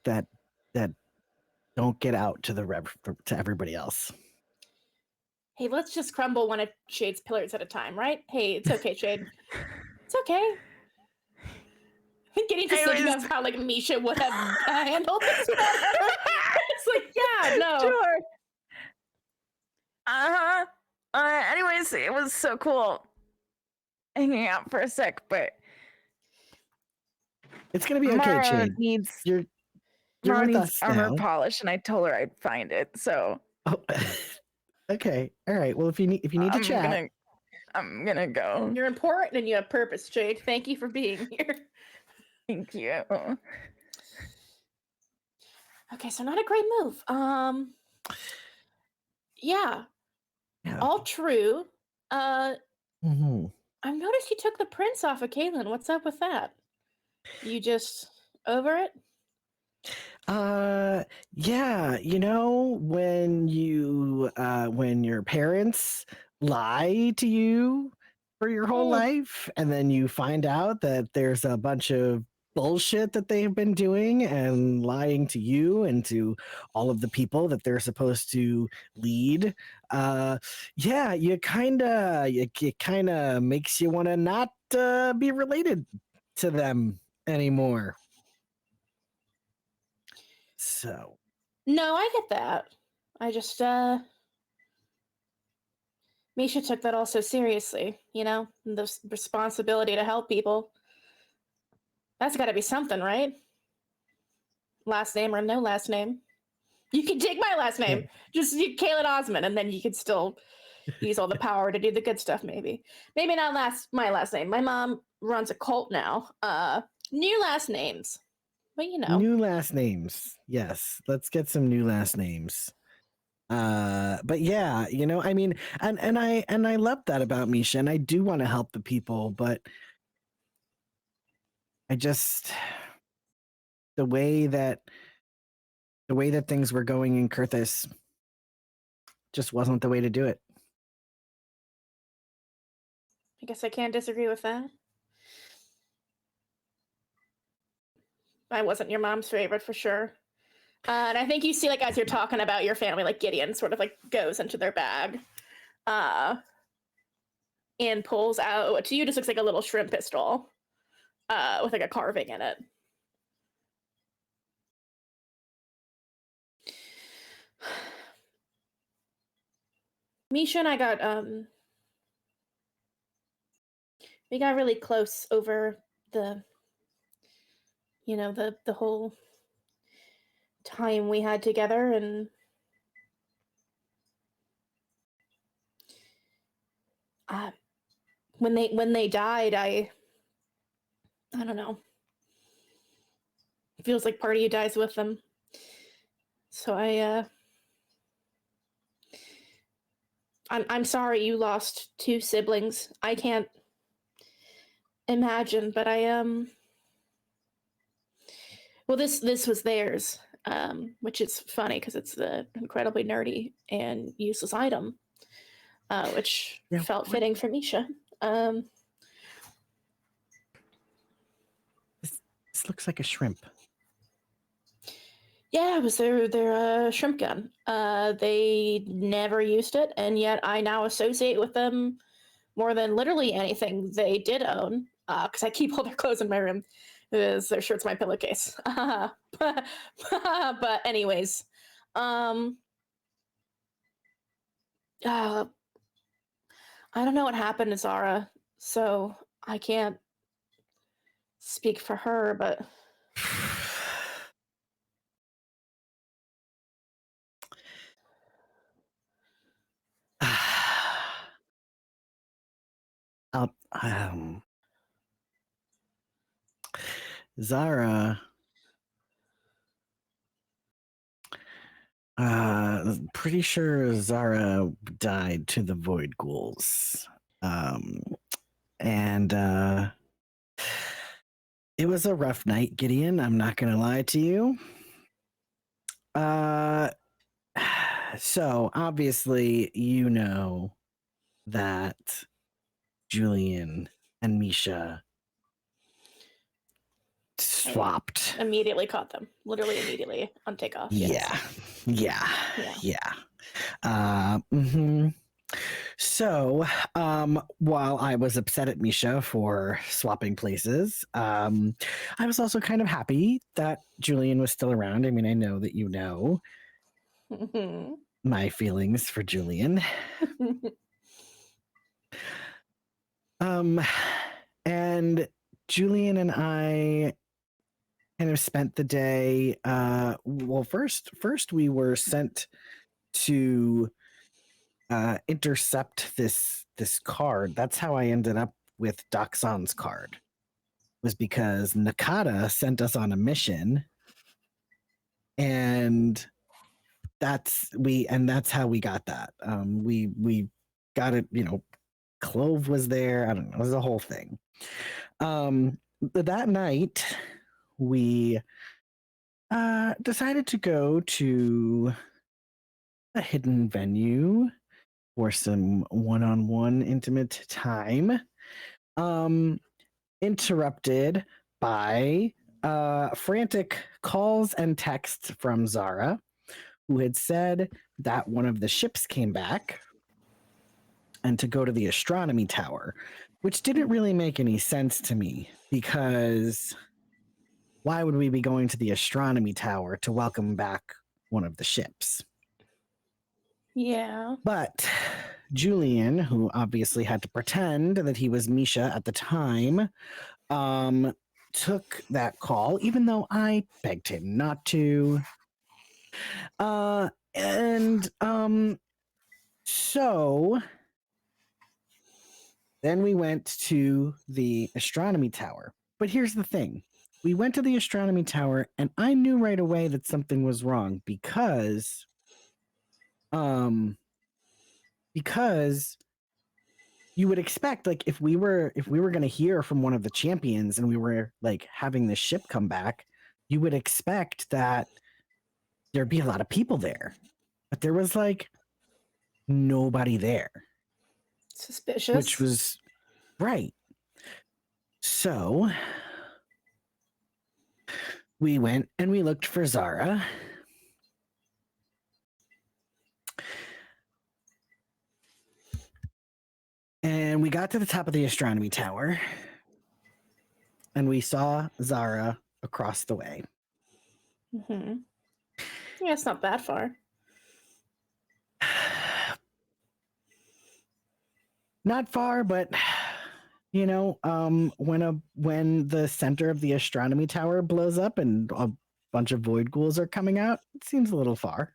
that that don't get out to to everybody else. Hey, let's just crumble one of Shade's pillars at a time, right? Hey, it's okay, Shade. It's okay. I'm getting just thinking Anyways. of how like Misha would have handled this better. It's like, yeah, no. Sure. Uh-huh. Anyways, it was so cool hanging out for a sec, but It's gonna be okay, Mara Shade. needs You're Mara with needs us armor now. polish, and I told her I'd find it. So Oh, okay. All right. Well, if you need to chat, I'm gonna go. You're important and you have purpose, Jade. Thank you for being here. Thank you. Okay, so not a great move. Yeah, yeah. all true. Mhm. I've noticed you took the prince off of Kaylin. What's up with that? You just over it? Yeah, you know, when your parents lie to you for your whole life, and then you find out that there's a bunch of bullshit that they've been doing and lying to you and to all of the people that they're supposed to lead. Yeah, it kind of makes you want to not be related to them anymore. So No, I get that. I just Misha took that all so seriously, you know? The responsibility to help people. That's gotta be something, right? Last name or no last name. You can take my last name. Just Kaylin Osmond, and then you could still use all the power to do the good stuff, maybe. Maybe not my last name. My mom runs a cult now. New last names. But you know. new last names. Yes, let's get some new last names. But yeah, you know, I mean, and I love that about Misha, and I do want to help the people, but I just the way that things were going in Kurthis just wasn't the way to do it. I guess I can't disagree with that. I wasn't your mom's favorite for sure. And I think you see, like, as you're talking about your family, like Gideon sort of like goes into their bag and pulls out what to you just looks like a little shrimp pistol with like a carving in it. Misha and I got we got really close over the the whole time we had together, and when they died, I don't know, it feels like part of you dies with them. So I'm sorry you lost two siblings. I can't imagine, but well, this was theirs, which is funny because it's the incredibly nerdy and useless item, which felt fitting for Misha. This looks like a shrimp. Yeah, it was their shrimp gun. They never used it, and yet I now associate with them more than literally anything they did own. Because I keep all their clothes in my room. Their shirt's my pillowcase. But anyways, I don't know what happened to Zara, so I can't speak for her, but um, Zara, pretty sure Zara died to the void ghouls. And it was a rough night, Gideon. I'm not gonna lie to you. So obviously you know that Julian and Misha swapped. immediately caught them. Literally immediately on takeoff. Yeah, Yes. yeah. Mhm. So, while I was upset at Misha for swapping places, I was also kind of happy that Julian was still around. I mean, I know that you know Mhm. my feelings for Julian. And Julian and I kind of spent the day. Well, first we were sent to intercept this card. That's how I ended up with Doxon's card. Was because Nakata sent us on a mission, and that's how we got that. We got it. You know, Clove was there. I don't know. It was a whole thing. That night we decided to go to a hidden venue for some one-on-one intimate time. Interrupted by frantic calls and texts from Zara, who had said that one of the ships came back and to go to the astronomy tower, which didn't really make any sense to me because why would we be going to the astronomy tower to welcome back one of the ships? Yeah. But Julian, who obviously had to pretend that he was Misha at the time, took that call, even though I begged him not to. So then we went to the astronomy tower. But here's the thing. We went to the astronomy tower and I knew right away that something was wrong because you would expect, like, if we were going to hear from one of the champions and we were like having the ship come back, you would expect that there'd be a lot of people there, but there was like nobody there, Suspicious. which was right. So we went and we looked for Zara. And we got to the top of the astronomy tower and we saw Zara across the way. Mm-hmm. Yeah, it's not that far. Not far, but you know, when the center of the astronomy tower blows up and a bunch of void ghouls are coming out, it seems a little far.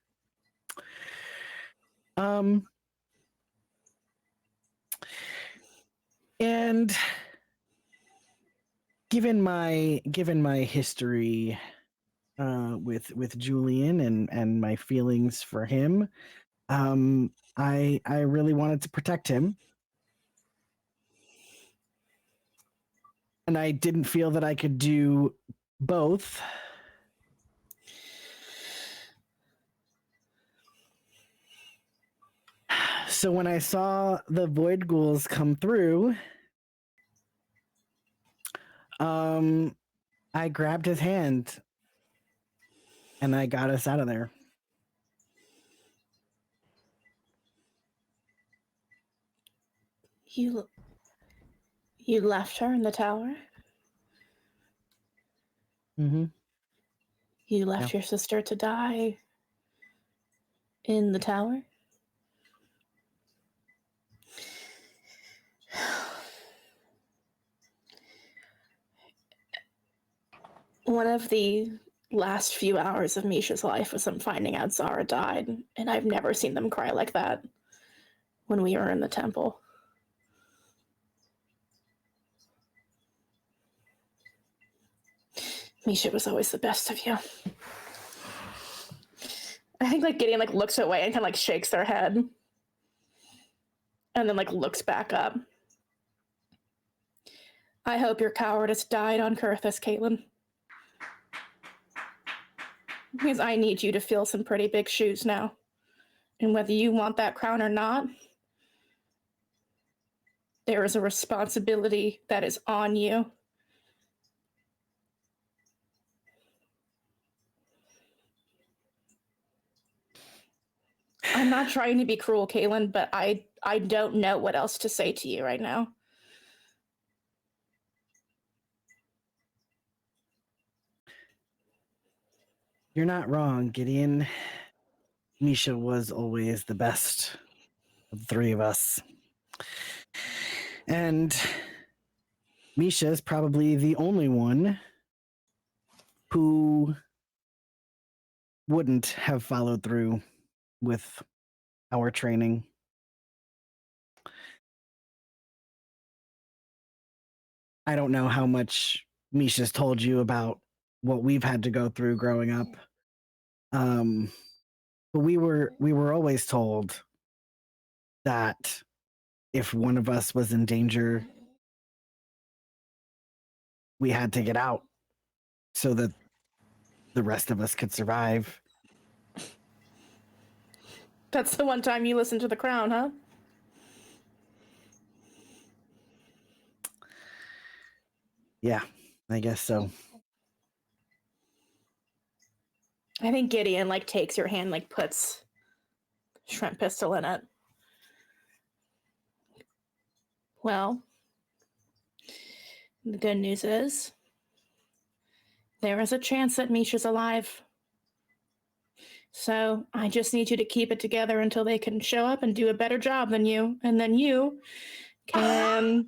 And given my history with Julian and my feelings for him, I really wanted to protect him. And I didn't feel that I could do both. So when I saw the void ghouls come through, I grabbed his hand and I got us out of there. You left her in the tower? Mm-hmm. You left your sister to die in the tower? One of the last few hours of Misha's life was them finding out Zara died, and I've never seen them cry like that when we were in the temple. Misha was always the best of you. I think like Gideon like looks away and kind of like shakes their head, and then like looks back up. I hope your cowardice died on Kurthus, Caitlin. Because I need you to fill some pretty big shoes now. And whether you want that crown or not, there is a responsibility that is on you. I'm not trying to be cruel, Caitlin, but I don't know what else to say to you right now. You're not wrong, Gideon. Misha was always the best of the three of us. And Misha is probably the only one who wouldn't have followed through with our training. I don't know how much Misha's told you about what we've had to go through growing up. But we were always told that if one of us was in danger, we had to get out so that the rest of us could survive. That's the one time you listened to the crown, huh? Yeah, I guess so. I think Gideon like takes your hand, like puts shrimp pistol in it. Well, the good news is there is a chance that Misha's alive. So I just need you to keep it together until they can show up and do a better job than you. And then you can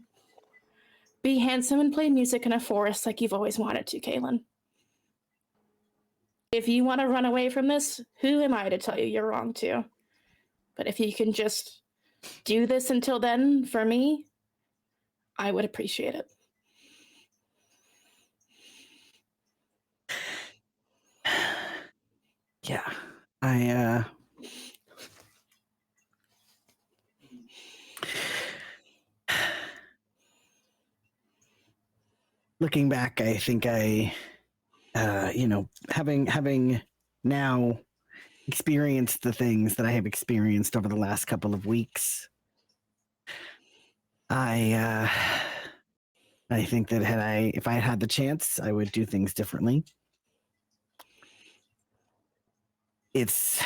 be handsome and play music in a forest like you've always wanted to, Kaylin. If you want to run away from this, who am I to tell you you're wrong to? But if you can just do this until then, for me, I would appreciate it. Yeah, looking back, I think having now experienced the things that I have experienced over the last couple of weeks, I think that if I had the chance, I would do things differently. It's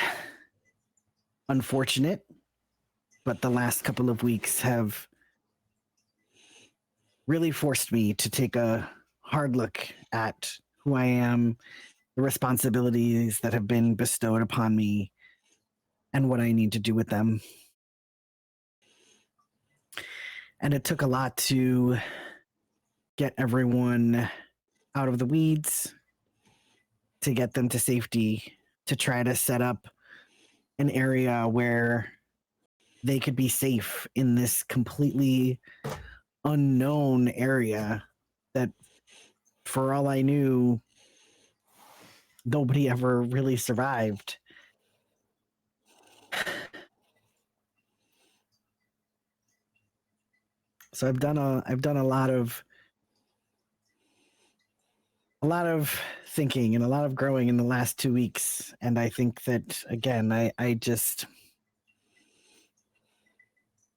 unfortunate, but the last couple of weeks have really forced me to take a hard look at who I am, the responsibilities that have been bestowed upon me, and what I need to do with them. And it took a lot to get everyone out of the weeds, to get them to safety, to try to set up an area where they could be safe in this completely unknown area that, for all I knew, nobody ever really survived. So I've done a lot of thinking and a lot of growing in the last 2 weeks, and I think that again, I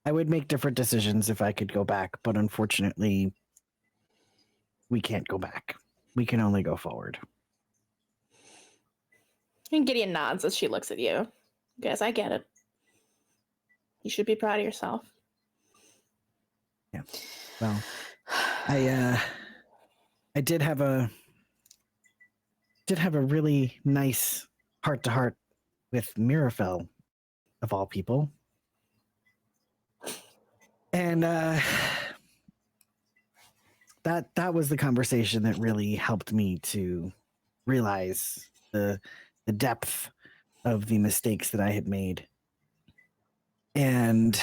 would make different decisions if I could go back, but unfortunately, we can't go back. We can only go forward. And Gideon nods as she looks at you. Guys, I get it. You should be proud of yourself. Yeah. Well, I did have a really nice heart-to-heart with Mirafel, of all people. And that was the conversation that really helped me to realize the depth of the mistakes that I had made. And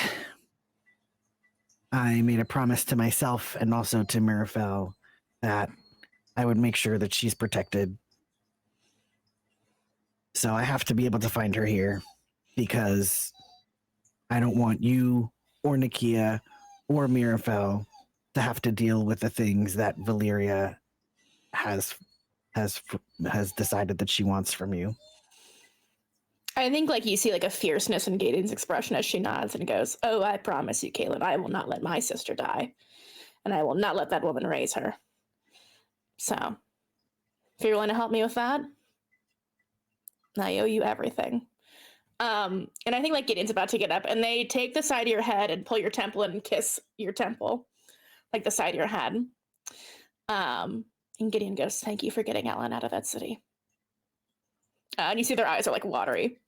I made a promise to myself and also to Mirafel that I would make sure that she's protected. So I have to be able to find her here because I don't want you or Nakia or Mirafel to have to deal with the things that Valyria has decided that she wants from you. I think like you see like a fierceness in Gideon's expression as she nods and goes, "Oh, I promise you, Caitlin, I will not let my sister die, and I will not let that woman raise her. So, if you're willing to help me with that, I owe you everything." And I think like Gideon's about to get up, and they take the side of your head and pull your temple and kiss your temple, like the side of your head. And Gideon goes, "Thank you for getting Ellen out of that city." And you see their eyes are like watery.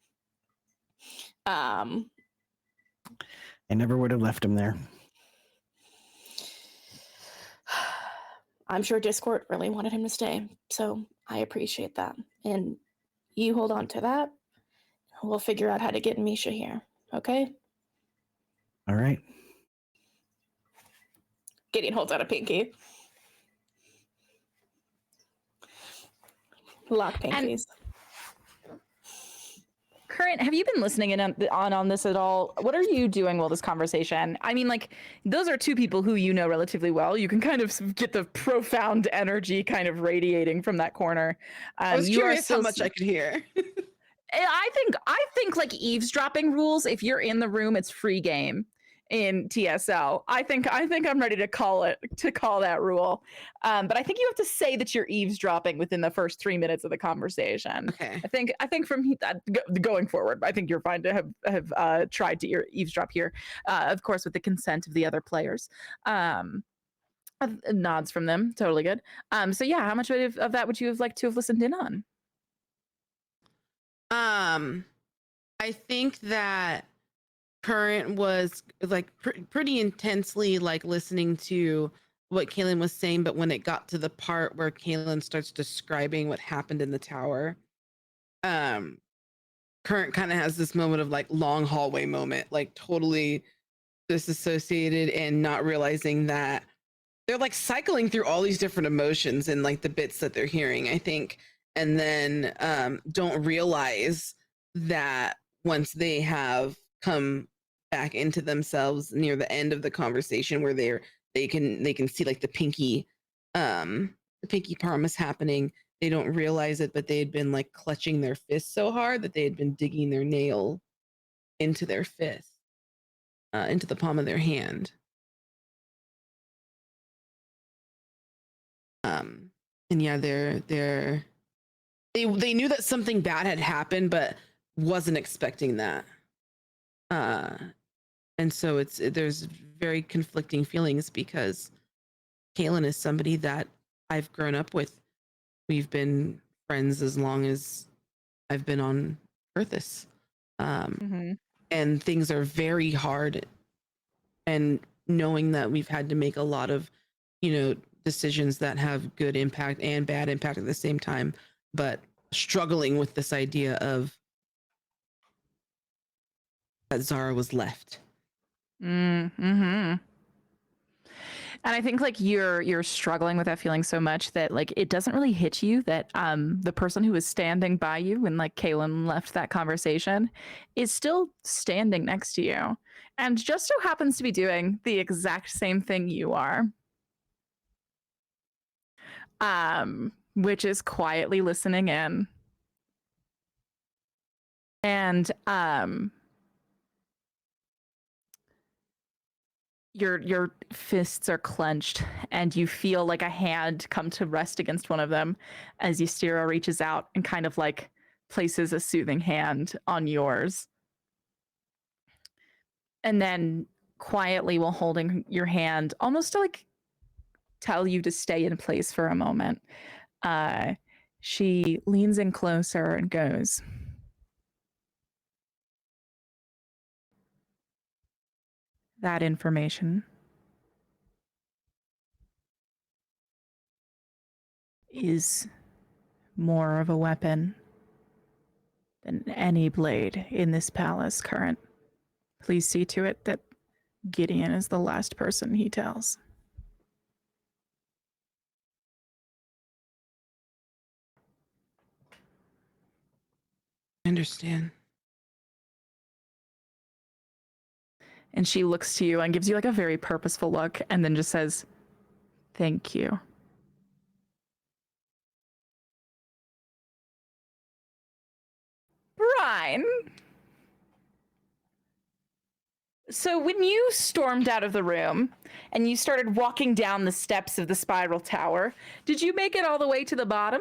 I never would have left him there. I'm sure Discord really wanted him to stay, so I appreciate that. And you hold on to that. We'll figure out how to get Misha here, okay? All right. Gideon holds out a pinky. Lock pinkies. Current, have you been listening in on this at all? What are you doing while this conversation? I mean, like, those are two people who you know relatively well. You can kind of get the profound energy kind of radiating from that corner. I was curious how much I could hear. I think like eavesdropping rules, if you're in the room, it's free game in TSL. I think I'm ready to call that rule. But I think you have to say that you're eavesdropping within the first 3 minutes of the conversation. Okay. I think from going forward, I think you're fine to have tried to eavesdrop here, of course, with the consent of the other players. Nods from them, totally good. So yeah, how much of that would you have liked to have listened in on? I think that Current was like pretty intensely like listening to what Kaylin was saying, but when it got to the part where Kaylin starts describing what happened in the tower, Current kind of has this moment of like long hallway moment, like totally disassociated and not realizing that they're like cycling through all these different emotions and like the bits that they're hearing, I think, and then don't realize that once they have come back into themselves near the end of the conversation where they can see like the pinky promise happening, they don't realize it, but they had been like clutching their fist so hard that they had been digging their nail into their fist, into the palm of their hand. And yeah, they knew that something bad had happened, but wasn't expecting that. And so there's very conflicting feelings because Kaylin is somebody that I've grown up with. We've been friends as long as I've been on Earthis. And things are very hard. And knowing that we've had to make a lot of, decisions that have good impact and bad impact at the same time, but struggling with this idea of that Zara was left. And I think like you're struggling with that feeling so much that like it doesn't really hit you that the person who was standing by you when like Kaylin left that conversation is still standing next to you and just so happens to be doing the exact same thing you are. Which is quietly listening in. And your fists are clenched and you feel like a hand come to rest against one of them as Ystira reaches out and kind of like places a soothing hand on yours. And then quietly, while holding your hand, almost to like tell you to stay in place for a moment, she leans in closer and goes, "That information is more of a weapon than any blade in this palace current. Please see to it that Gideon is the last person he tells. I understand. And she looks to you and gives you like a very purposeful look and then just says, "Thank you." Brian. So when you stormed out of the room and you started walking down the steps of the spiral tower, did you make it all the way to the bottom?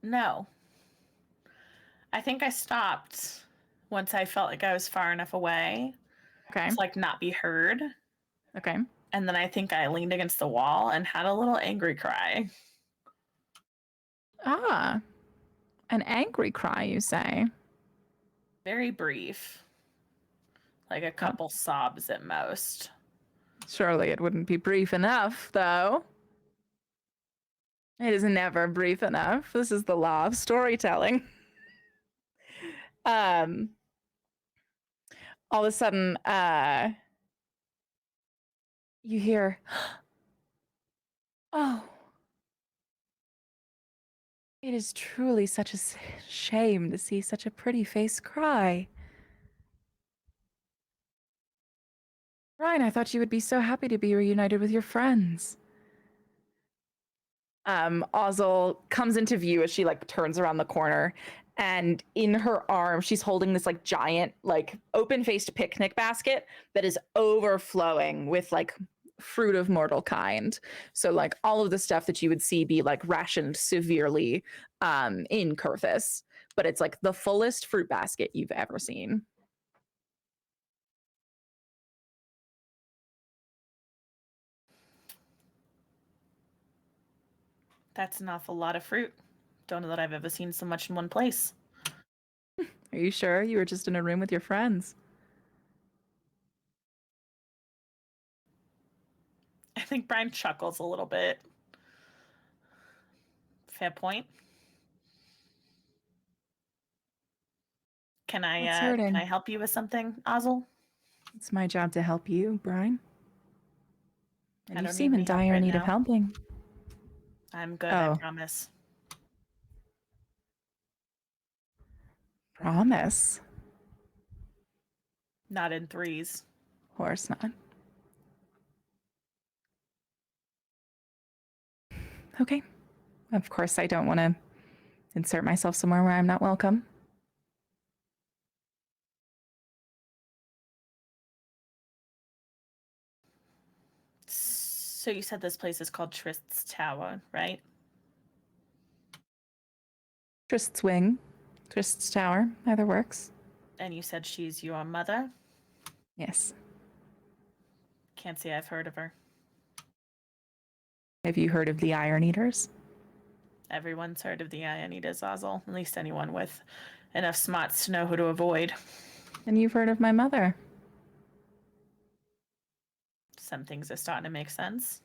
No. I think I stopped once I felt like I was far enough away Okay. to like not be heard. Okay. And then I think I leaned against the wall and had a little angry cry. Ah, an angry cry, you say? Very brief. Like a couple sobs at most. Surely it wouldn't be brief enough, though. It is never brief enough. This is the law of storytelling. All of a sudden, you hear, "Oh, it is truly such a shame to see such a pretty face cry. Ryan, I thought you would be so happy to be reunited with your friends." Ozzel comes into view as she like turns around the corner, and in her arm she's holding this like giant like open-faced picnic basket that is overflowing with like fruit of mortal kind. So like all of the stuff that you would see be like rationed severely in Kurthus, but it's like the fullest fruit basket you've ever seen. That's an awful lot of fruit. Don't know that I've ever seen so much in one place. Are you sure you were just in a room with your friends? I think Brian chuckles a little bit. Fair point. Can What's I hurting? help you with something, Ozzel? It's my job to help you, Brian. And I you don't seem need in any help dire right need of now. helping. I'm good, I Oh. promise. Promise? Not in threes. Of course not. Okay. Of course, I don't want to insert myself somewhere where I'm not welcome. So you said this place is called Trist's Tower, right? Trist's Wing, Trist's Tower, either works. And you said she's your mother? Yes. Can't say I've heard of her. Have you heard of the Iron Eaters? Everyone's heard of the Ionidas, Ozzel. At least anyone with enough smarts to know who to avoid. And you've heard of my mother? Some things are starting to make sense.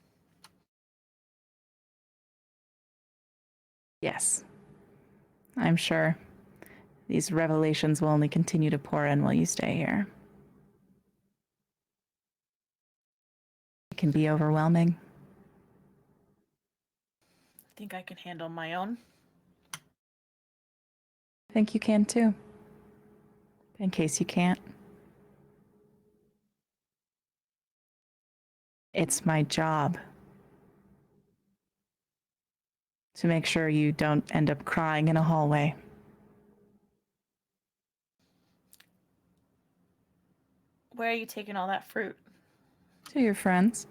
Yes. I'm sure these revelations will only continue to pour in while you stay here. It can be overwhelming. I think I can handle my own. I think you can too. In case you can't. It's my job to make sure you don't end up crying in a hallway. Where are you taking all that fruit? To your friends.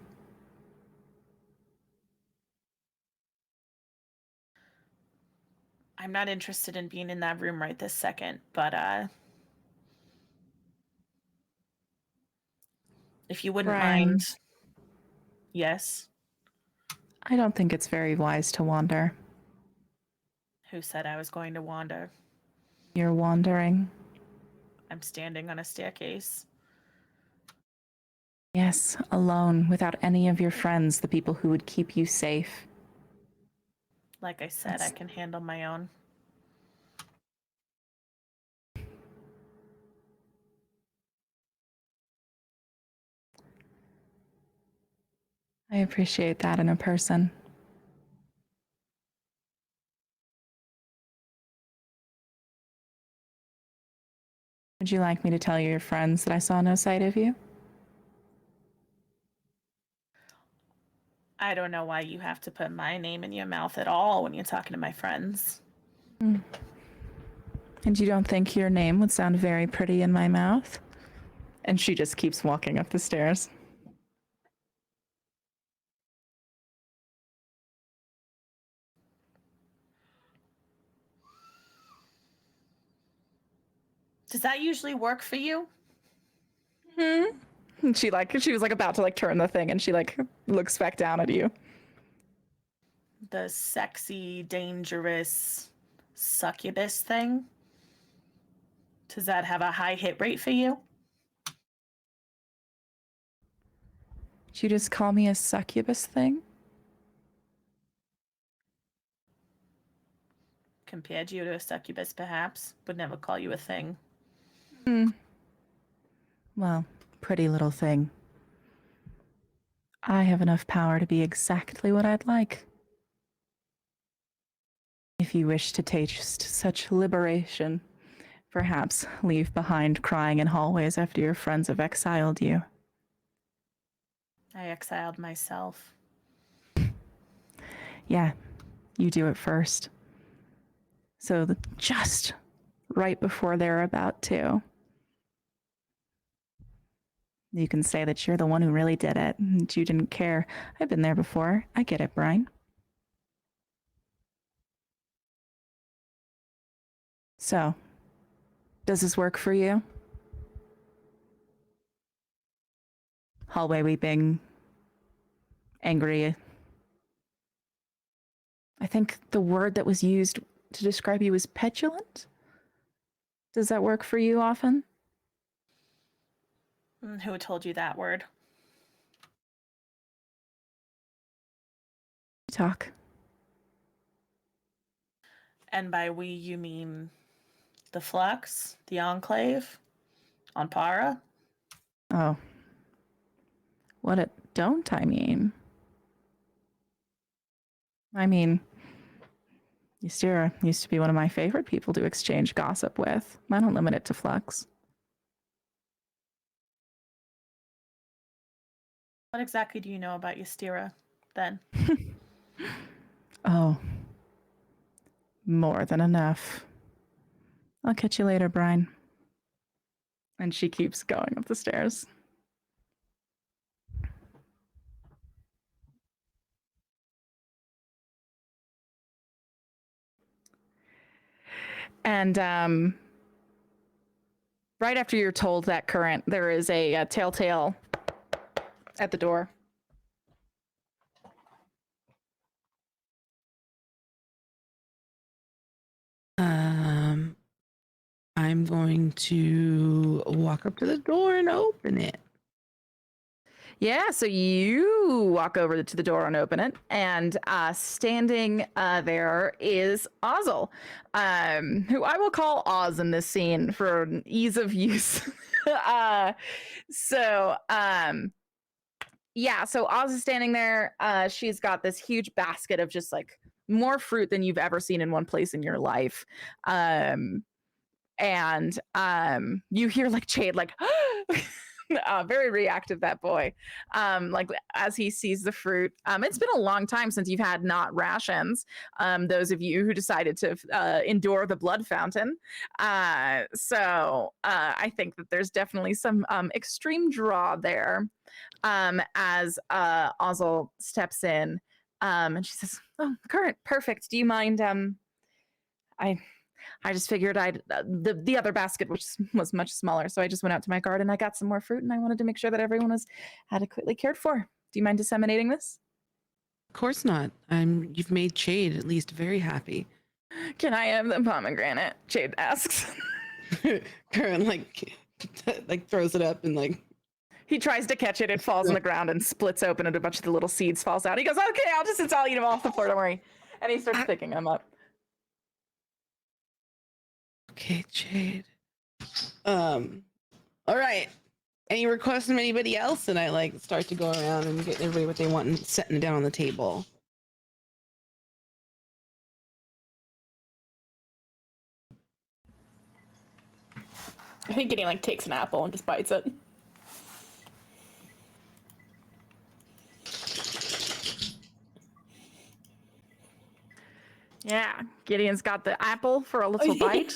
I'm not interested in being in that room right this second, but if you wouldn't Brian. mind. Yes. I don't think it's very wise to wander. Who said I was going to wander? You're wandering. I'm standing on a staircase. Yes, alone, without any of your friends, the people who would keep you safe. Like I said, I can handle my own. I appreciate that in a person. Would you like me to tell your friends that I saw no sight of you? I don't know why you have to put my name in your mouth at all when you're talking to my friends. And you don't think your name would sound very pretty in my mouth? And she just keeps walking up the stairs. Does that usually work for you? And she was like about to like turn the thing and she like looks back down at you. The sexy, dangerous succubus thing? Does that have a high hit rate for you? Did you just call me a succubus thing? Compared you to a succubus, perhaps. Would never call you a thing. Well, pretty little thing. I have enough power to be exactly what I'd like. If you wish to taste such liberation, perhaps leave behind crying in hallways after your friends have exiled you. I exiled myself. Yeah, you do it first. So just right before they're about to, you can say that you're the one who really did it, and you didn't care. I've been there before. I get it, Brian. So, does this work for you? Hallway weeping, angry. I think the word that was used to describe you was petulant. Does that work for you often? Who told you that word? Talk. And by we, you mean the Flux, the Enclave, on Para? Oh. What it don't I mean? I mean, Ystera used to be one of my favorite people to exchange gossip with. I don't limit it to Flux. What exactly do you know about Ystera, then? Oh. More than enough. I'll catch you later, Brian. And she keeps going up the stairs. And right after you're told that current, there is a telltale at the door. I'm going to walk up to the door and open it. Yeah, so you walk over to the door and open it, and standing there is Ozzel, who I will call Oz in this scene for ease of use. So Oz is standing there. She's got this huge basket of just like more fruit than you've ever seen in one place in your life. And you hear like Jade like very reactive, that boy, like as he sees the fruit. It's been a long time since you've had not rations, those of you who decided to endure the blood fountain. So I think that there's definitely some extreme draw there, as Ozzel steps in, and she says, "Oh, Current, perfect. Do you mind I just figured the other basket, which was much smaller, so I just went out to my garden. I got some more fruit, and I wanted to make sure that everyone was adequately cared for. Do you mind disseminating this?" Of course not. You've made Jade at least very happy. "Can I have the pomegranate?" Jade asks. Current like throws it up and like He tries to catch it. It falls on the ground and splits open, and a bunch of the little seeds falls out. He goes, "Okay, I'll eat them off the floor. Don't worry." And he starts picking them up. Okay, Jade. All right. Any requests from anybody else? And I like start to go around and get everybody what they want and setting it down on the table. I think Gideon like takes an apple and just bites it. Yeah, Gideon's got the apple for a little bite.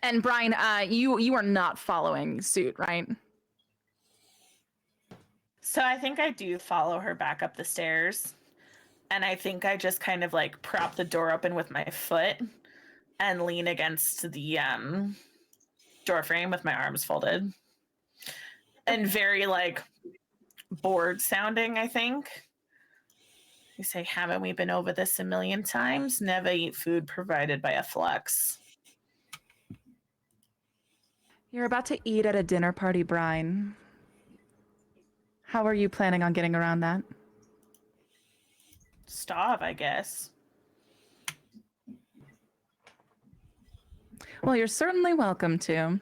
And Brian, you are not following suit, right? So I think I do follow her back up the stairs. And I think I just kind of like prop the door open with my foot and lean against the door frame with my arms folded. And very like bored sounding, I think. You say, haven't we been over this a million times? Never eat food provided by a flux. You're about to eat at a dinner party, Brian. How are you planning on getting around that? Starve, I guess. Well, you're certainly welcome to.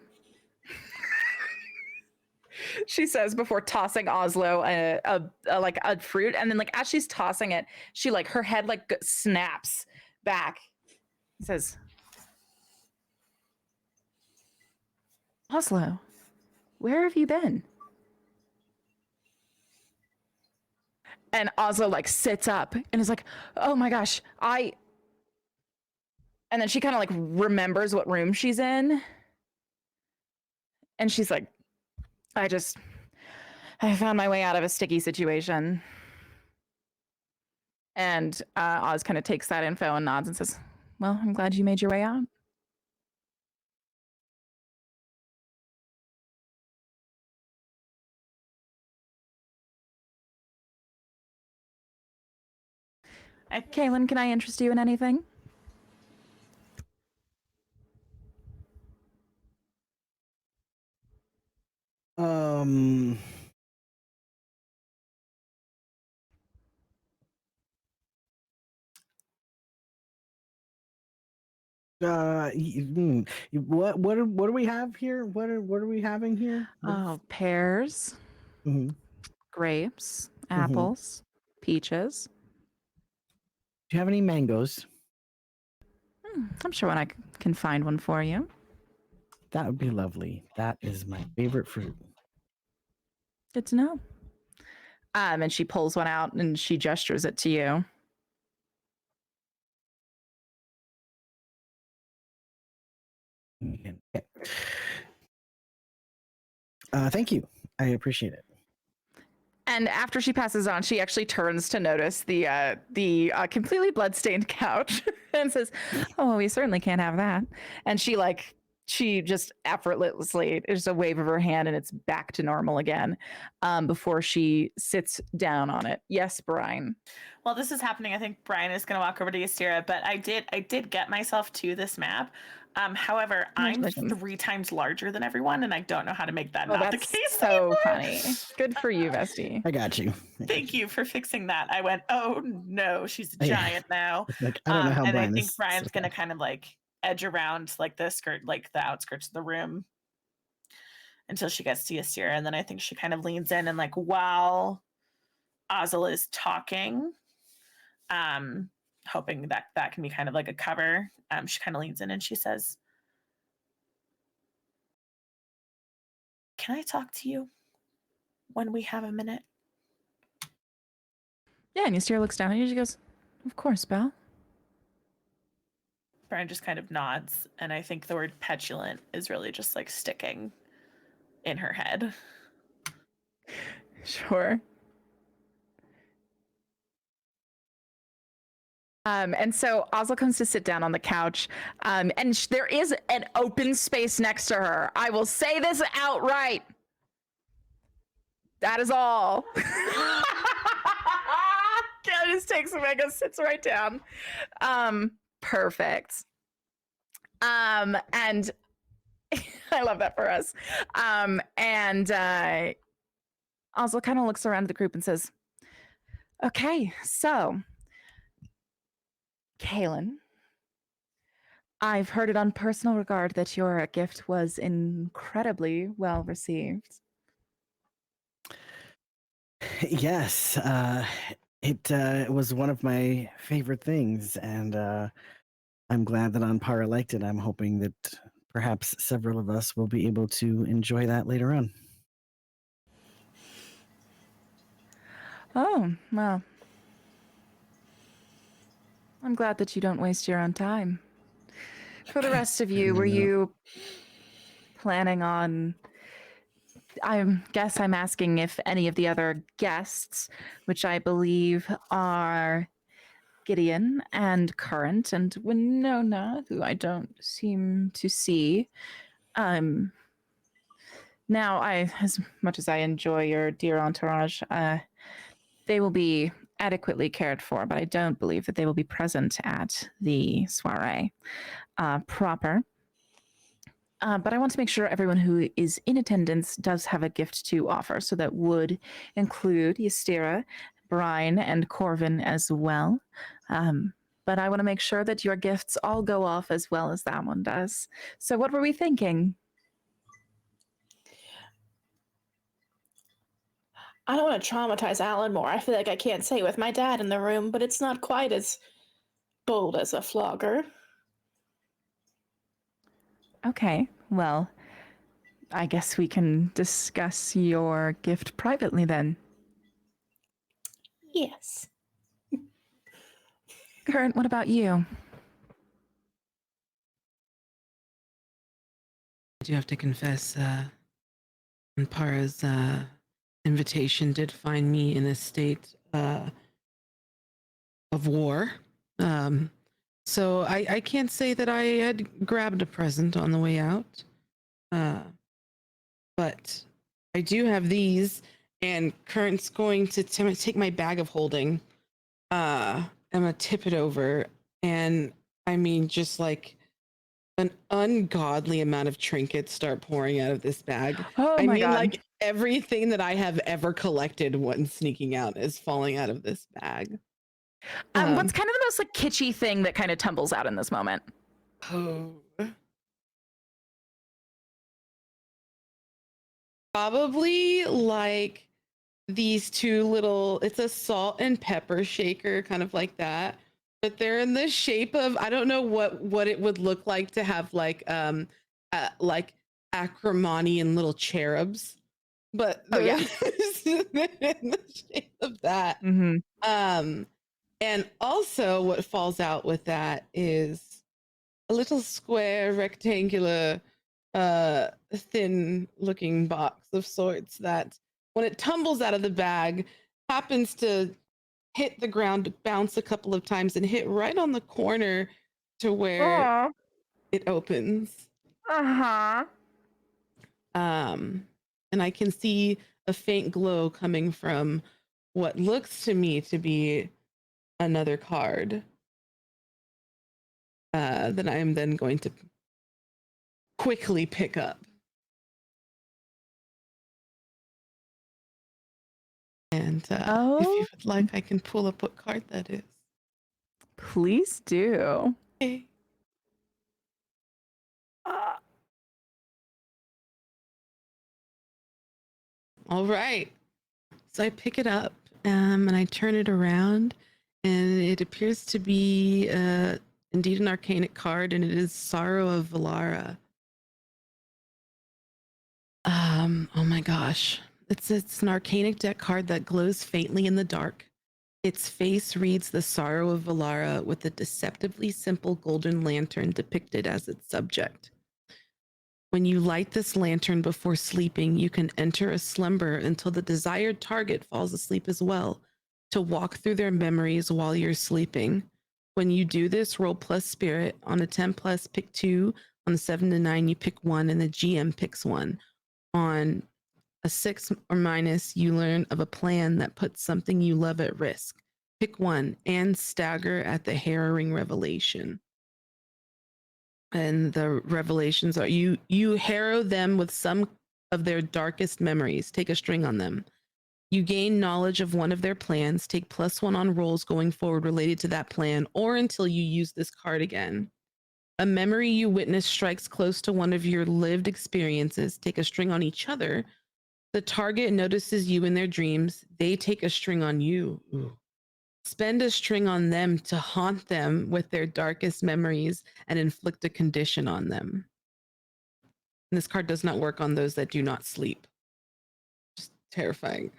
She says before tossing Oslo a fruit, and then like as she's tossing it, she like her head like snaps back. Says, "Oslo, where have you been?" And Oslo like sits up and is like, "Oh my gosh, and then she kind of like remembers what room she's in, and she's like, I found my way out of a sticky situation." And Oz kind of takes that info and nods and says, "Well, I'm glad you made your way out." Kaylin, can I interest you in anything? What do we have here? What are we having here? Oh, pears, grapes, apples, peaches. Do you have any mangoes? I'm sure I can find one for you. That would be lovely. That is my favorite fruit. Good to know. And she pulls one out and she gestures it to you. Okay. Thank you. I appreciate it. And after she passes on, she actually turns to notice the completely bloodstained couch and says, "Oh, we certainly can't have that." And she just effortlessly, there's a wave of her hand and it's back to normal again before she sits down on it. Yes, Brian. While this is happening, I think Brian is going to walk over to Ystera, but I did get myself to this map. However, I'm 3 times larger than everyone, and I don't know how to make that not the case so anymore. Funny. Good for you, Vesty. I got you. Thank you for fixing that. I went, oh no, she's a giant now. Like, I don't know how and Brian I think is. Brian's going to kind of like edge around like the skirt, like the outskirts of the room until she gets to Ystera. And then I think she kind of leans in and like while Ozil is talking, hoping that can be kind of like a cover, she kind of leans in and she says, "Can I talk to you when we have a minute?" Yeah, and Ystera looks down at you. She goes, "Of course, Belle." Brian just kind of nods, and I think the word petulant is really just like sticking in her head. Sure. And so Oslo comes to sit down on the couch, and there is an open space next to her. I will say this outright. That is all. Kelly just takes a mega, sits right down. Perfect. And I love that for us. And Ozil kind of looks around the group and says, okay, so, Kaylin, I've heard it on personal regard that your gift was incredibly well received. Yes, it was one of my favorite things, and I'm glad that Anpara liked it. I'm hoping that perhaps several of us will be able to enjoy that later on. Oh, well. I'm glad that you don't waste your own time. For the rest of you, were you planning on... I guess I'm asking if any of the other guests, which I believe are Gideon and Current and Winona, who I don't seem to see. Now, as much as I enjoy your dear entourage, they will be adequately cared for, but I don't believe that they will be present at the soiree proper. But I want to make sure everyone who is in attendance does have a gift to offer. So that would include Ystera, Brian, and Corvin as well. But I want to make sure that your gifts all go off as well as that one does. So what were we thinking? I don't want to traumatize Alan more. I feel like I can't say with my dad in the room, but it's not quite as bold as a flogger. Okay, well, I guess we can discuss your gift privately then. Yes. Current, what about you? I do have to confess, Ampara's invitation did find me in a state of war. So I can't say that I had grabbed a present on the way out. But I do have these, and Current's going to take my bag of holding. I'm gonna tip it over, and I mean, just like an ungodly amount of trinkets start pouring out of this bag. Oh I my mean, God. like everything that I have ever collected when sneaking out is falling out of this bag. What's kind of the most like kitschy thing that kind of tumbles out in this moment? Oh. Probably like these two little, it's a salt and pepper shaker, kind of like that. But they're in the shape of, I don't know what it would look like to have like acrimony and little cherubs. But Oh, yeah. they're in the shape of that. Mm-hmm. And also what falls out with that is a little square rectangular thin looking box of sorts that when it tumbles out of the bag happens to hit the ground, bounce a couple of times, and hit right on the corner to where it opens. Uh-huh. And I can see a faint glow coming from what looks to me to be another card that I am then going to quickly pick up. And if you would like, I can pull up what card that is. Please do. Okay. All right. So I pick it up and I turn it around, and it appears to be indeed an arcanic card, and it is Sorrow of Valara. Oh my gosh. It's an arcanic deck card that glows faintly in the dark. Its face reads the Sorrow of Valara with a deceptively simple golden lantern depicted as its subject. When you light this lantern before sleeping, you can enter a slumber until the desired target falls asleep as well, to walk through their memories while you're sleeping. When you do this, roll plus spirit. On a 10 plus, pick 2. On the 7 to 9, you pick 1, and the GM picks 1. On a 6 or minus, you learn of a plan that puts something you love at risk. Pick 1 and stagger at the harrowing revelation. And the revelations are you harrow them with some of their darkest memories. Take a string on them. You gain knowledge of one of their plans, take +1 on rolls going forward related to that plan, or until you use this card again. A memory you witness strikes close to one of your lived experiences. Take a string on each other. The target notices you in their dreams. They take a string on you. Ooh. Spend a string on them to haunt them with their darkest memories and inflict a condition on them. And this card does not work on those that do not sleep. Just terrifying.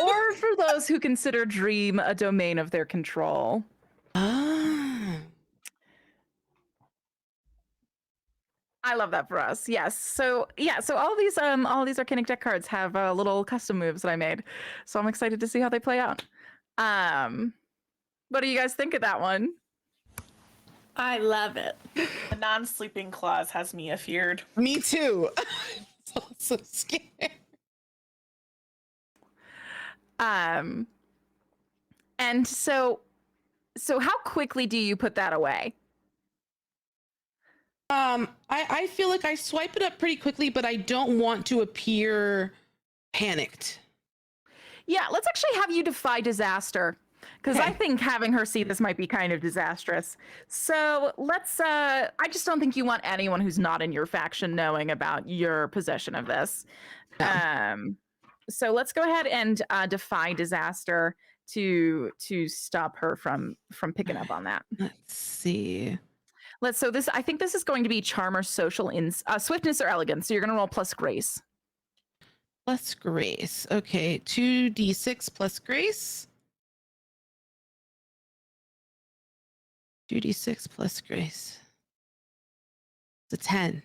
Or for those who consider dream a domain of their control. Ah. I love that for us. Yes. So yeah. So all these Arcanic deck cards have little custom moves that I made. So I'm excited to see how they play out. What do you guys think of that one? I love it. The non-sleeping clause has me afeared. Me too. I'm so scared. And so how quickly do you put that away? I feel like I swipe it up pretty quickly, but I don't want to appear panicked. Yeah, let's actually have you defy disaster, because I think having her see this might be kind of disastrous. So let's I just don't think you want anyone who's not in your faction knowing about your possession of this. So let's go ahead and defy disaster to stop her from picking up on that. Let's see. So this, I think this is going to be charm or social swiftness or elegance. So you're going to roll plus grace. Plus grace. Okay, 2d6 plus grace. 2d6 plus grace. It's a 10.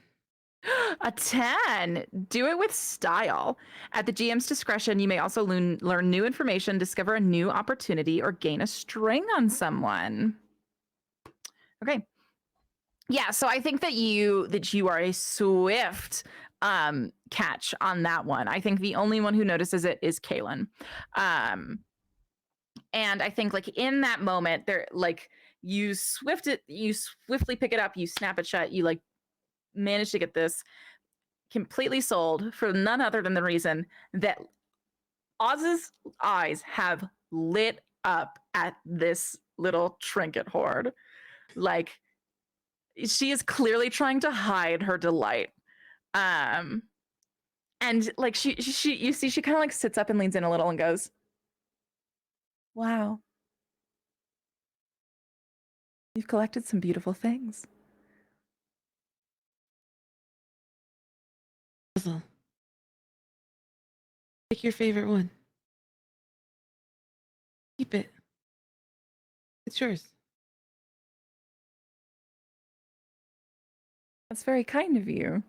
A 10. Do it with style. At the GM's discretion, you may also learn new information, discover a new opportunity, or gain a string on someone. Okay. Yeah, so I think that you are a swift catch on that one. I think the only one who notices it is Kaylin. And I think like in that moment, there like you swiftly pick it up, you snap it shut, you like manage to get this completely sold for none other than the reason that Oz's eyes have lit up at this little trinket hoard. Like, she is clearly trying to hide her delight. And like she you see she kind of like sits up and leans in a little and goes, "Wow. You've collected some beautiful things." Puzzle. Pick your favorite one. Keep it. It's yours. That's very kind of you.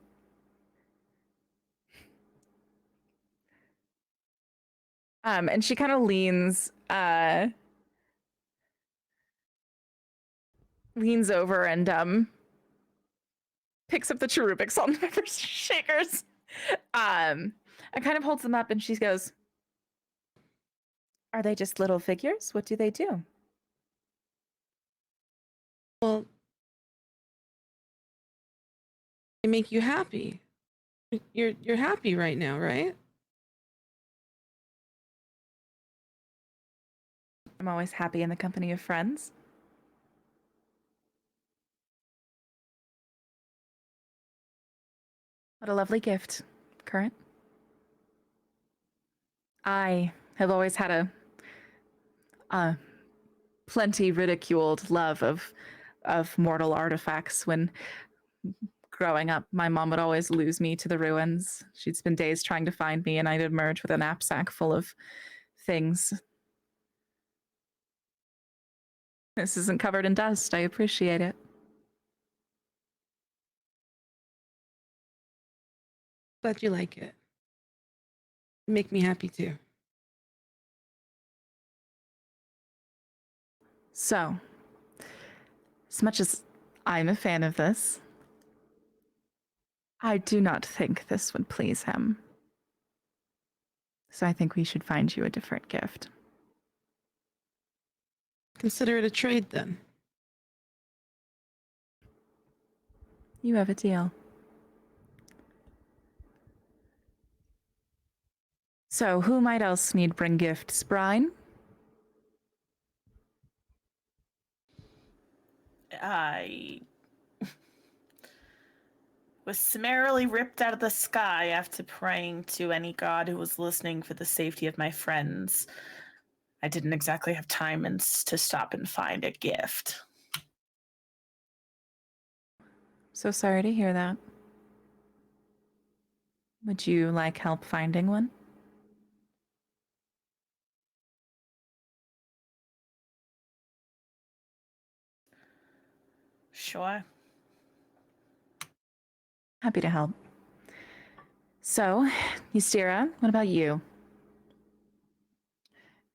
And she kind of leans over and picks up the cherubic salt and pepper shakers. And kind of holds them up and she goes, "Are they just little figures? What do they do?" Well, they make you happy. You're happy right now, right? I'm always happy in the company of friends. What a lovely gift, Current. I have always had a plenty ridiculed love of mortal artifacts. When growing up, my mom would always lose me to the ruins. She'd spend days trying to find me, and I'd emerge with a knapsack full of things. This isn't covered in dust. I appreciate it. Glad you like it. You make me happy too. So, as much as I'm a fan of this, I do not think this would please him. So I think we should find you a different gift. Consider it a trade then. You have a deal. So, who might else need bring gifts, Brian? I was summarily ripped out of the sky after praying to any god who was listening for the safety of my friends. I didn't exactly have time to stop and find a gift. So sorry to hear that. Would you like help finding one? Sure. Happy to help. So, Ystira, what about you?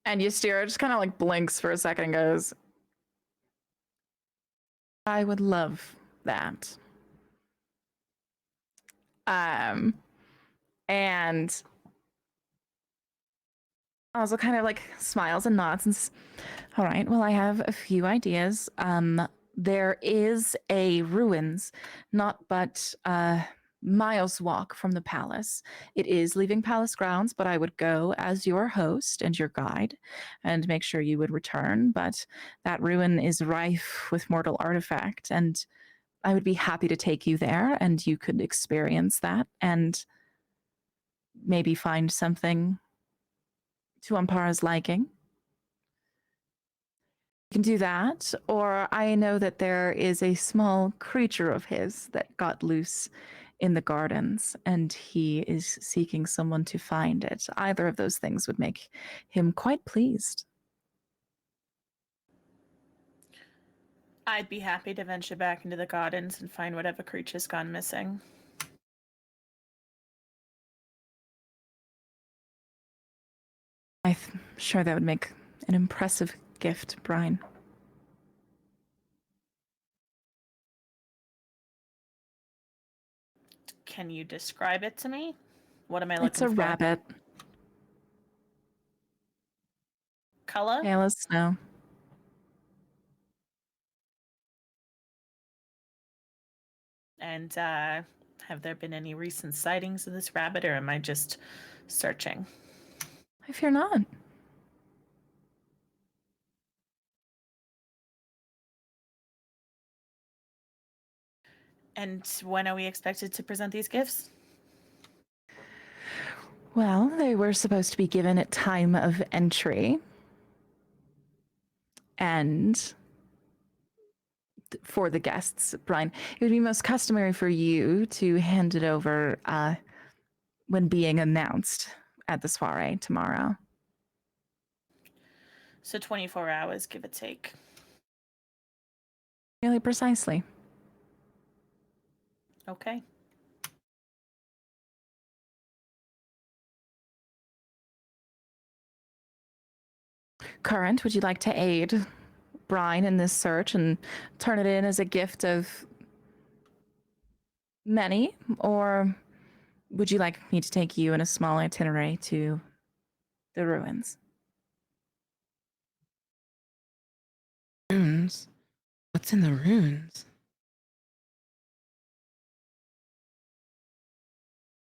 And Ystira just kind of like blinks for a second and goes, I would love that. And also kind of like smiles and nods and says, all right, well, I have a few ideas. There is a ruins, not but miles walk from the palace. It is leaving palace grounds, but I would go as your host and your guide and make sure you would return. But that ruin is rife with mortal artifact, and I would be happy to take you there and you could experience that and maybe find something to Ampara's liking. You can do that, or I know that there is a small creature of his that got loose in the gardens, and he is seeking someone to find it. Either of those things would make him quite pleased. I'd be happy to venture back into the gardens and find whatever creature's gone missing. I'm sure that would make an impressive gift, Brian. Can you describe it to me? What am I looking for? It's a rabbit. Color? Pale as snow. And have there been any recent sightings of this rabbit, or am I just searching? I fear not. And when are we expected to present these gifts? Well, they were supposed to be given at time of entry. And for the guests, Brian, it would be most customary for you to hand it over when being announced at the soiree tomorrow. So 24 hours, give or take. Really precisely. Okay. Current, would you like to aid Brian in this search and turn it in as a gift of many? Or would you like me to take you in a small itinerary to the ruins? Runes? What's in the runes?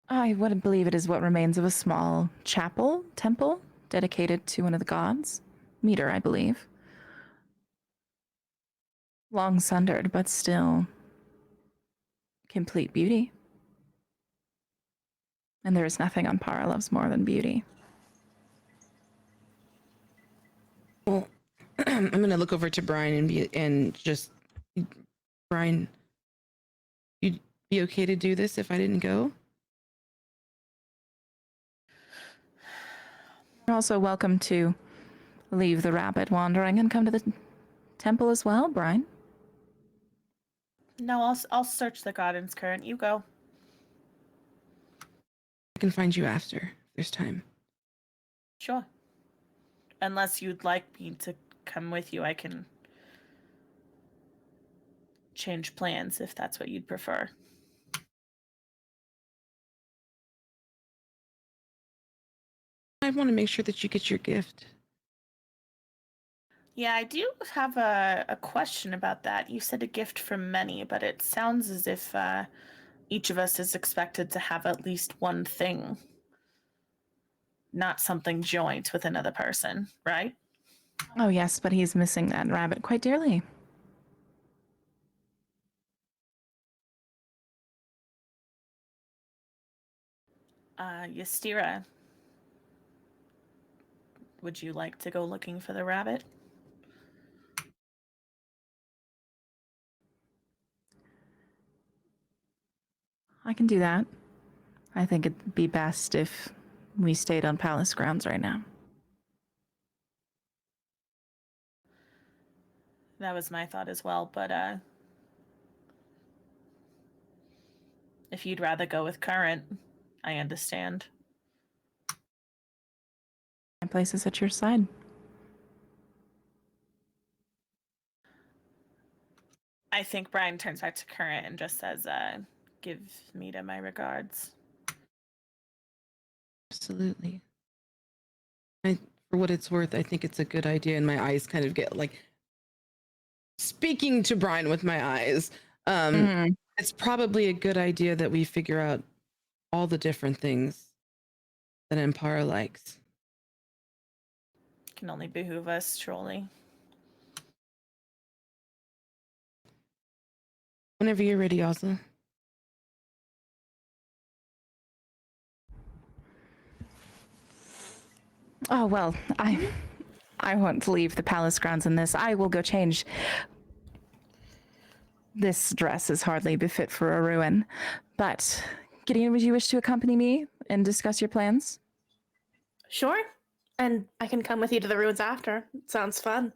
I would believe it is what remains of a small temple, dedicated to one of the gods. Meter, I believe. Long sundered, but still complete beauty. And there is nothing Ampara loves more than beauty. Well, I'm gonna look over to Brian and just Brian, you'd be okay to do this if I didn't go? You're also welcome to leave the rabbit wandering and come to the temple as well, Brian. No, I'll search the gardens, Current. You go. I can find you after if there's time. Sure. Unless you'd like me to come with you, I can change plans if that's what you'd prefer. I want to make sure that you get your gift. Yeah, I do have a question about that. You said a gift from many, but it sounds as if each of us is expected to have at least one thing. not something joint with another person, right? Oh, yes, but he's missing that rabbit quite dearly. Ystira, would you like to go looking for the rabbit? I can do that. I think it'd be best if we stayed on palace grounds right now. That was my thought as well, but if you'd rather go with Current, I understand. My place is at your side. I think Brian turns back to Current and just says, give Mita my regards. Absolutely. For what it's worth, I think it's a good idea, and my eyes kind of get like speaking to Brian with my eyes. It's probably a good idea that we figure out all the different things that Empire likes. Can only behoove us, truly. Whenever you're ready, Ozla. Oh, well, I won't leave the palace grounds in this. I will go change. This dress is hardly befit for a ruin. But, Gideon, would you wish to accompany me and discuss your plans? Sure. And I can come with you to the ruins after. Sounds fun.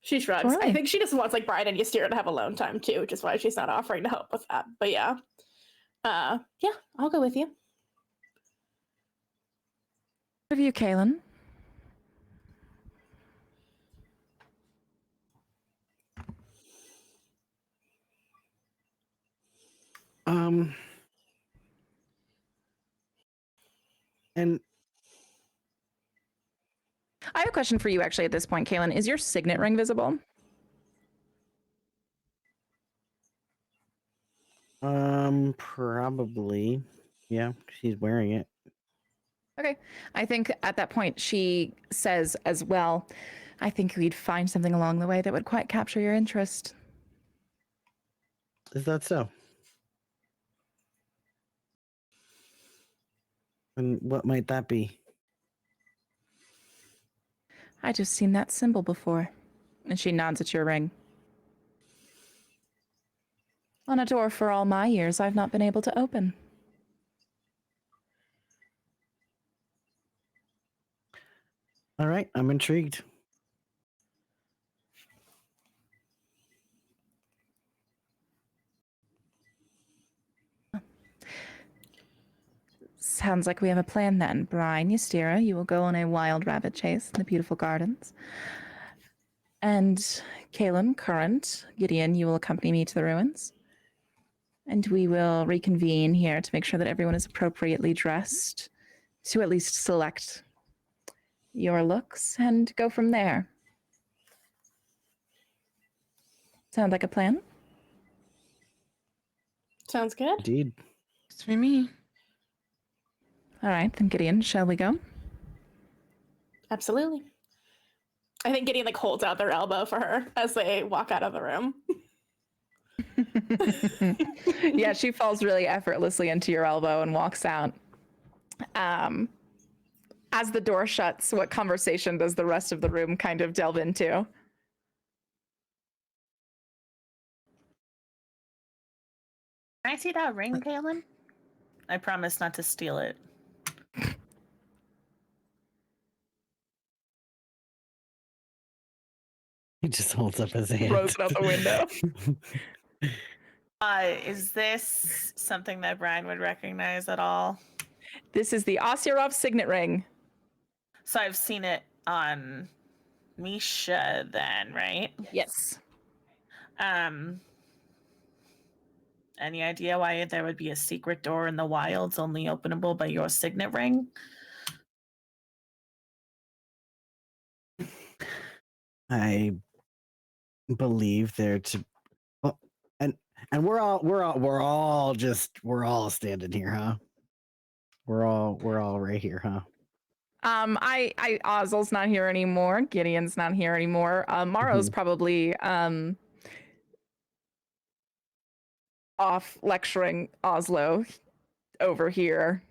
She shrugs. Totally. I think she just wants like Brian and Ystira to have alone time too, which is why she's not offering to help with that. But yeah. Yeah, I'll go with you. What of you, Kaylin? And I have a question for you actually at this point, Kaylin. Is your signet ring visible? probably, yeah, she's wearing it. Okay. I think at that point she says as well, I think we'd find something along the way that would quite capture your interest. Is that so? And what might that be? I just seen that symbol before. And she nods at your ring. On a door for all my years I've not been able to open. All right, I'm intrigued. Sounds like we have a plan then. Brian, Ystira, you will go on a wild rabbit chase in the beautiful gardens. And Kaylin, Current, Gideon, you will accompany me to the ruins. And we will reconvene here to make sure that everyone is appropriately dressed, to at least select your looks and go from there. Sound like a plan? Sounds good. Indeed. It's for me. All right, then Gideon, shall we go? Absolutely. I think Gideon like holds out their elbow for her as they walk out of the room. Yeah, she falls really effortlessly into your elbow and walks out. As the door shuts, what conversation does the rest of the room kind of delve into? Can I see that ring, Kaylin? I promise not to steal it. He just holds up his hand. Throws it out the window. Is this something that Brian would recognize at all? This is the Osyarov signet ring. So I've seen it on Misha then, right? Yes. Any idea why there would be a secret door in the wilds only openable by your signet ring? I believe there to, well, and we're all standing here, huh? We're all right here, huh? Ozzel's not here anymore. Gideon's not here anymore. Maro's probably off lecturing Oslo over here.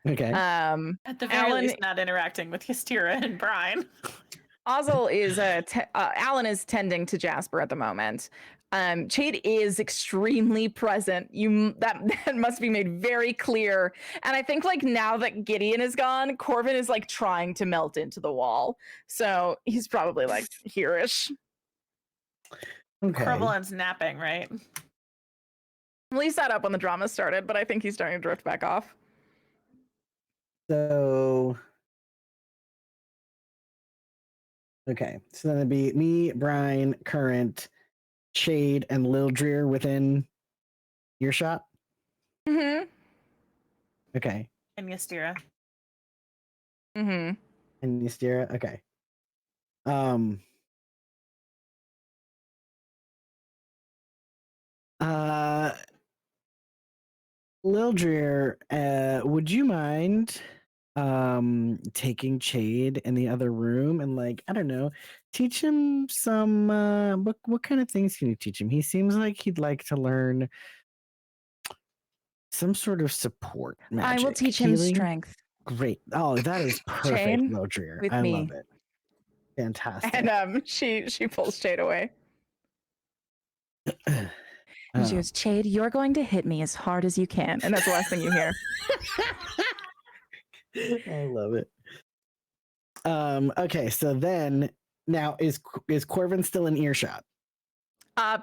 Okay. At the very Alan, least, not interacting with Ystira and Brian. Ozzel is Alan is tending to Jasper at the moment. Chade is extremely present. That must be made very clear. And I think like now that Gideon is gone, Corvin is like trying to melt into the wall. So he's probably like here-ish. Okay. Corvalin's napping, right? Well, he sat up when the drama started, but I think he's starting to drift back off. So okay. So then it'd be me, Brian, Current, Shade, and Lil Dreer within earshot. Mm-hmm. Okay. And Ystira. Mm-hmm. And Ystira. Okay. Lil Dreer, would you mind taking Chade in the other room and like, I don't know, teach him some what kind of things can you teach him? He seems like he'd like to learn some sort of support magic. I will teach him healing. strength. Great. Oh, that is perfect, Chade, Lil Dreer. with I me. love it. Fantastic. And she pulls Chade away. And she goes, Chade, you're going to hit me as hard as you can. And that's the last thing you hear. I love it. Okay, so then now is Corvin still in earshot?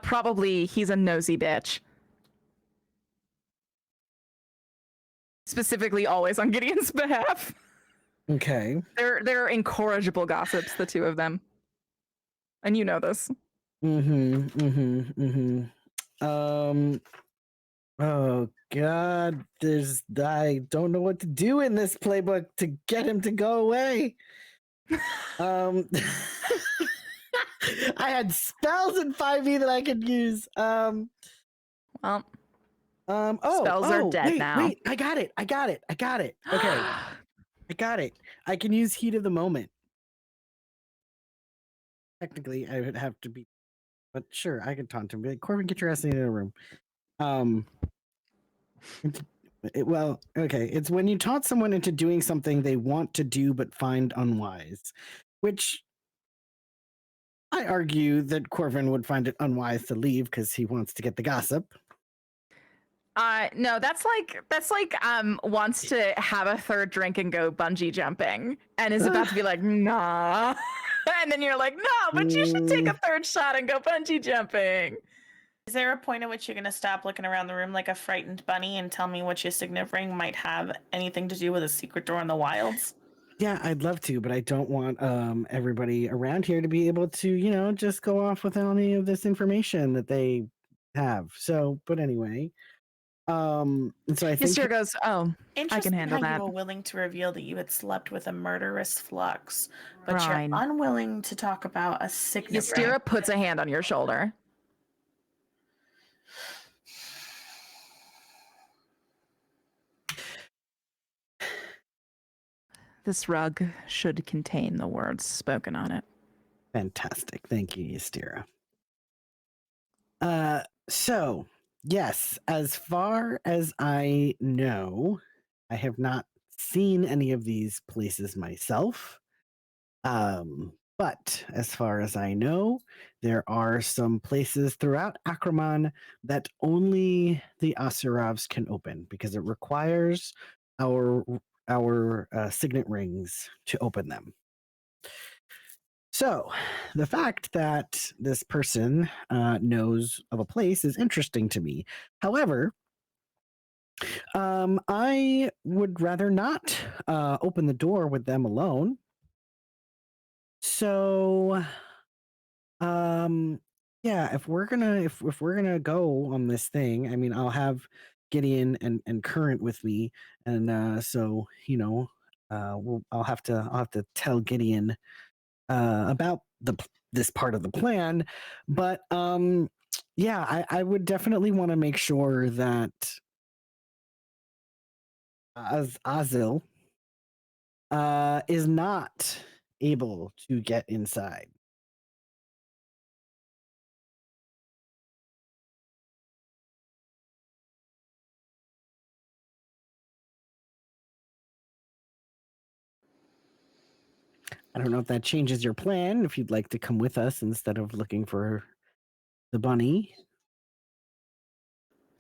Probably he's a nosy bitch. Specifically always on Gideon's behalf. Okay. They're incorrigible gossips, the two of them. And you know this. Oh God, I don't know what to do in this playbook to get him to go away. I had spells in 5e that I could use. Well, spells are dead now. Wait, I got it. Okay. I got it. I can use Heat of the Moment. Technically, I would have to be, but sure, I can taunt him. Be like, Corvin, get your ass in the room. Well, okay. It's when you taunt someone into doing something they want to do but find unwise, which I argue that Corvin would find it unwise to leave because he wants to get the gossip. No, that's like wants to have a third drink and go bungee jumping and is about to be like, nah. And then you're like, no, but you should take a third shot and go bungee jumping. Is there a point at which you're going to stop looking around the room like a frightened bunny and tell me what your signet ring might have anything to do with a secret door in the wilds? Yeah, I'd love to, but I don't want everybody around here to be able to, just go off with any of this information that they have. So, but anyway. And so I think Mr. goes, oh, I can handle that. You were willing to reveal that you had slept with a murderous flux, but Brian. You're unwilling to talk about a signet ring. Ystira puts a hand on your shoulder. This rug should contain the words spoken on it. Fantastic. Thank you, Ystira. So, yes, as far as I know, I have not seen any of these places myself. But as far as I know, there are some places throughout Akraman that only the Asuravs can open because it requires our signet rings to open them. So the fact that this person knows of a place is interesting to me. However, I would rather not open the door with them alone. So, yeah, if we're gonna go on this thing, I mean, I'll have Gideon and Current with me, and so I'll have to tell Gideon about this part of the plan, but yeah, I would definitely want to make sure that Azil is not able to get inside. I don't know if that changes your plan, if you'd like to come with us instead of looking for the bunny.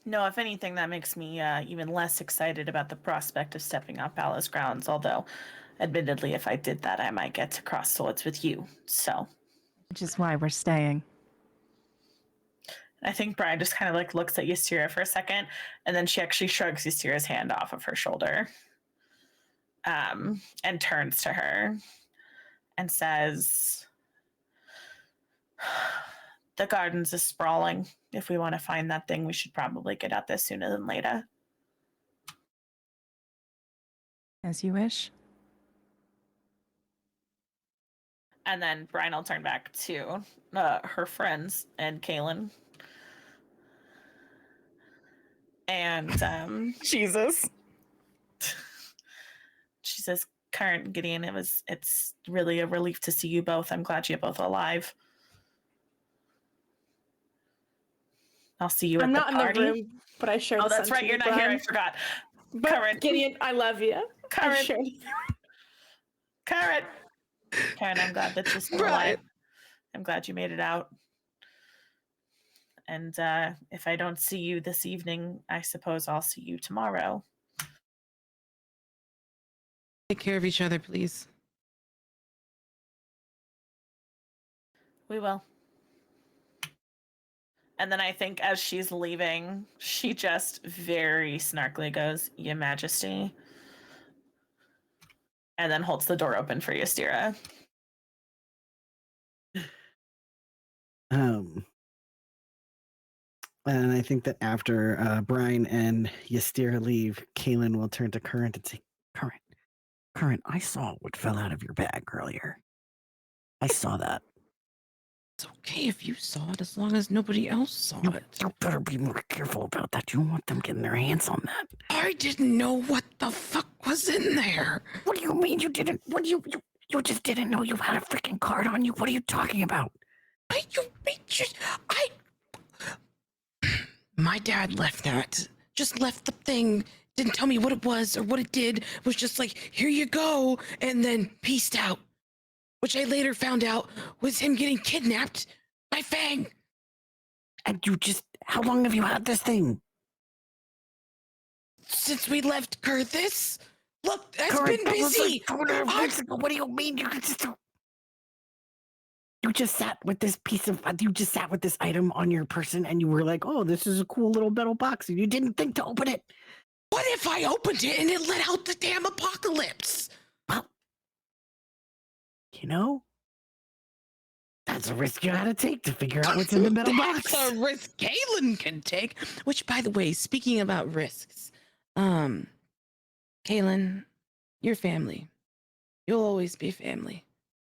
No, if anything, that makes me even less excited about the prospect of stepping on palace grounds. Although, admittedly, if I did that, I might get to cross swords with you. So, Which is why we're staying. I think Brian just kind of like looks at Ystira for a second, and then she actually shrugs Ystira's hand off of her shoulder, and turns to her and says, "The gardens is sprawling. If we want to find that thing, we should probably get out there sooner than later." As you wish. And then Brian will turn back to her friends and Kaylin. And Jesus. she says, "Current Gideon, it's really a relief to see you both. I'm glad you're both alive. I'll see you at I'm the not party." in the room, but I shared. Oh, that's right. You're not here. I forgot. But Current. Gideon, I love you. Current. Karen, I'm glad that you're still alive. I'm glad you made it out. And if I don't see you this evening, I suppose I'll see you tomorrow. Take care of each other, please. We will. And then I think as she's leaving, she just very snarkily goes, "Your Majesty." And then holds the door open for Ystira. And I think that after Brian and Ystira leave, Kaylin will turn to Current and say, Current, I saw what fell out of your bag earlier. I saw that. It's okay if you saw it, as long as nobody else saw it. You better be more careful about that. You don't want them getting their hands on that. I didn't know what the fuck was in there. What do you mean you didn't? What do you just didn't know you had a freaking card on you? What are you talking about? My dad left that. Just left the thing. Didn't tell me what it was or what it did. Was just like, here you go, and then peaced out. Which I later found out was him getting kidnapped by Fang. And how long have you had this thing? Since we left Kurthis. Look, I've Current, been busy. What do you mean? You just sat with this item on your person and you were like, oh, this is a cool little metal box. And you didn't think to open it. What if I opened it and it let out the damn apocalypse? Well, that's a risk you gotta take to figure out what's in the metal box. That's a risk Kaylin can take. Which, by the way, speaking about risks, Kaylin, you're family. You'll always be family.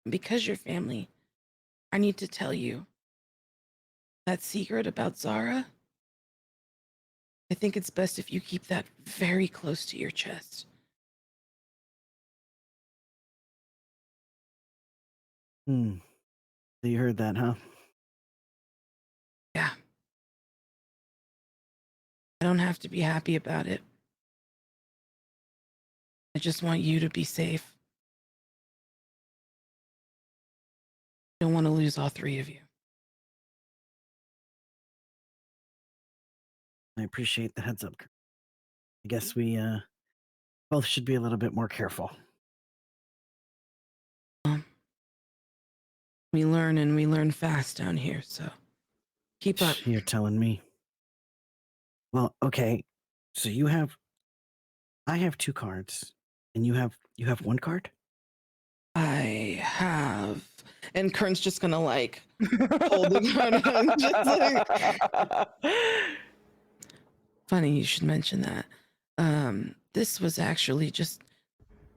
And because you're family, I need to tell you that secret about Zara. I think it's best if you keep that very close to your chest. So you heard that, huh? Yeah. I don't have to be happy about it. I just want you to be safe. I don't want to lose all three of you. I appreciate the heads up. I guess we both should be a little bit more careful. We learn and we learn fast down here, so keep up. You're telling me. Well, okay. So I have 2 cards, and you have 1 card? I have, and Kern's just gonna like hold the card on, just like... Funny you should mention that. This was actually just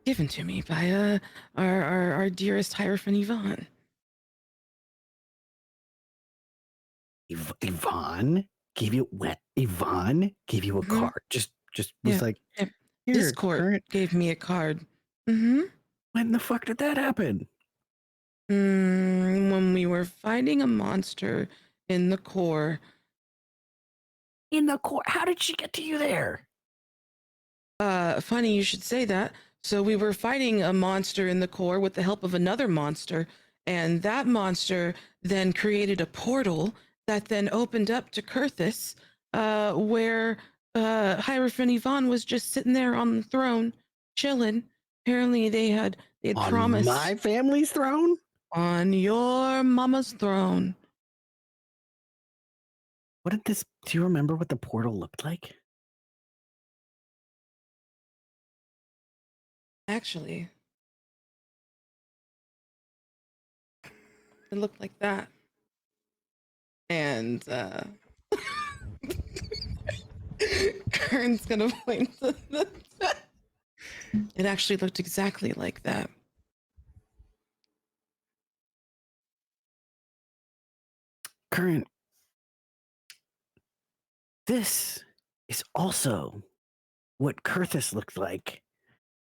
given to me by our dearest Hierophant Yvonne. Yvonne gave you Yvonne gave you a card. Just was like, This court Current. gave me a card. Mm-hmm. When the fuck did that happen? When we were fighting a monster in the core. In the court? How did she get to you there? Funny you should say that. So we were fighting a monster in the core with the help of another monster, and that monster then created a portal that then opened up to Kurthus, where Hierophant Yvonne was just sitting there on the throne, chilling. Apparently they had On promised my family's throne? on your mama's throne. What did this? Do you remember what the portal looked like? Actually, it looked like that. And Kern's gonna point to the it actually looked exactly like that. Current. This is also what Kurthus looked like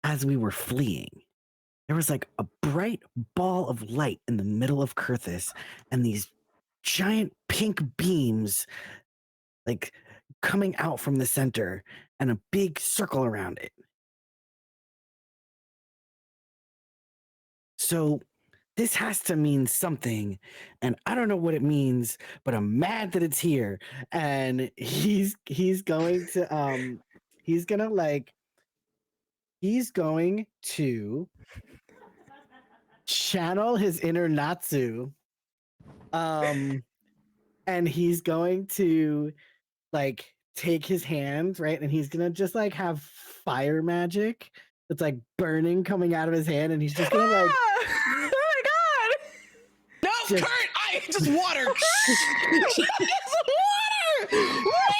as we were fleeing. There was like a bright ball of light in the middle of Kurthus, and these giant pink beams like coming out from the center and a big circle around it. So this has to mean something, and I don't know what it means, but I'm mad that it's here. And he's going to he's going to channel his inner Natsu, and he's going to like take his hand, right, and he's gonna just like have fire magic that's like burning coming out of his hand, and he's just gonna like Oh my god! No, Just- Kurt, I just water. It's water. What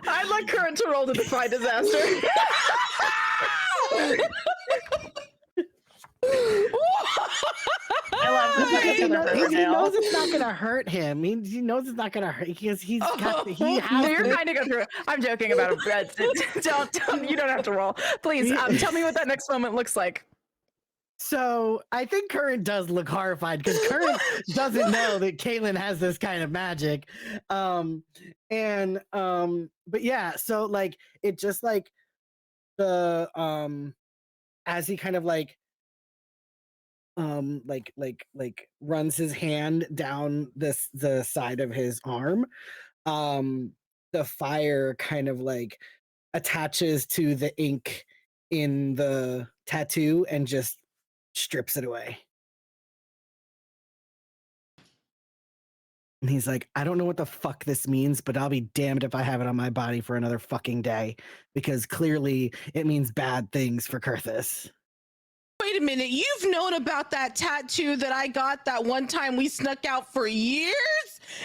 I'd like Current to roll to defy disaster. I love this because he, episode of he Riverdale. knows it's not gonna hurt him. He knows it's not gonna hurt because he No, has you're this- trying to go through it. I'm joking about it. Don't, you don't have to roll. Please, tell me what that next moment looks like. So I think Current does look horrified because Current doesn't know that Caitlin has this kind of magic. But yeah, so like it just like the as he kind of like runs his hand down the side of his arm, the fire kind of like attaches to the ink in the tattoo and just strips it away. And he's like, I don't know what the fuck this means, but I'll be damned if I have it on my body for another fucking day, because clearly it means bad things for Kurthus. Wait a minute, you've known about that tattoo that I got that one time we snuck out for years?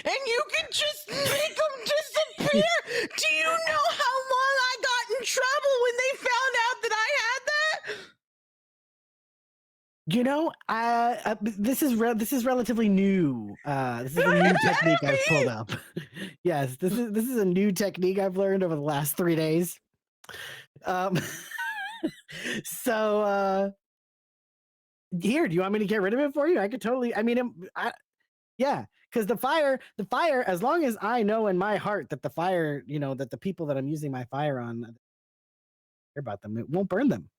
And you can just make them disappear? Do you know how long I got in trouble when they found out that I had that? You know, this is relatively new. This is a new technique I've pulled up. Yes, this is a new technique I've learned over the last 3 days. So here, do you want me to get rid of it for you? I could totally. I mean, yeah, because the fire. As long as I know in my heart that the fire, you know, that the people that I'm using my fire on, care about them, it won't burn them.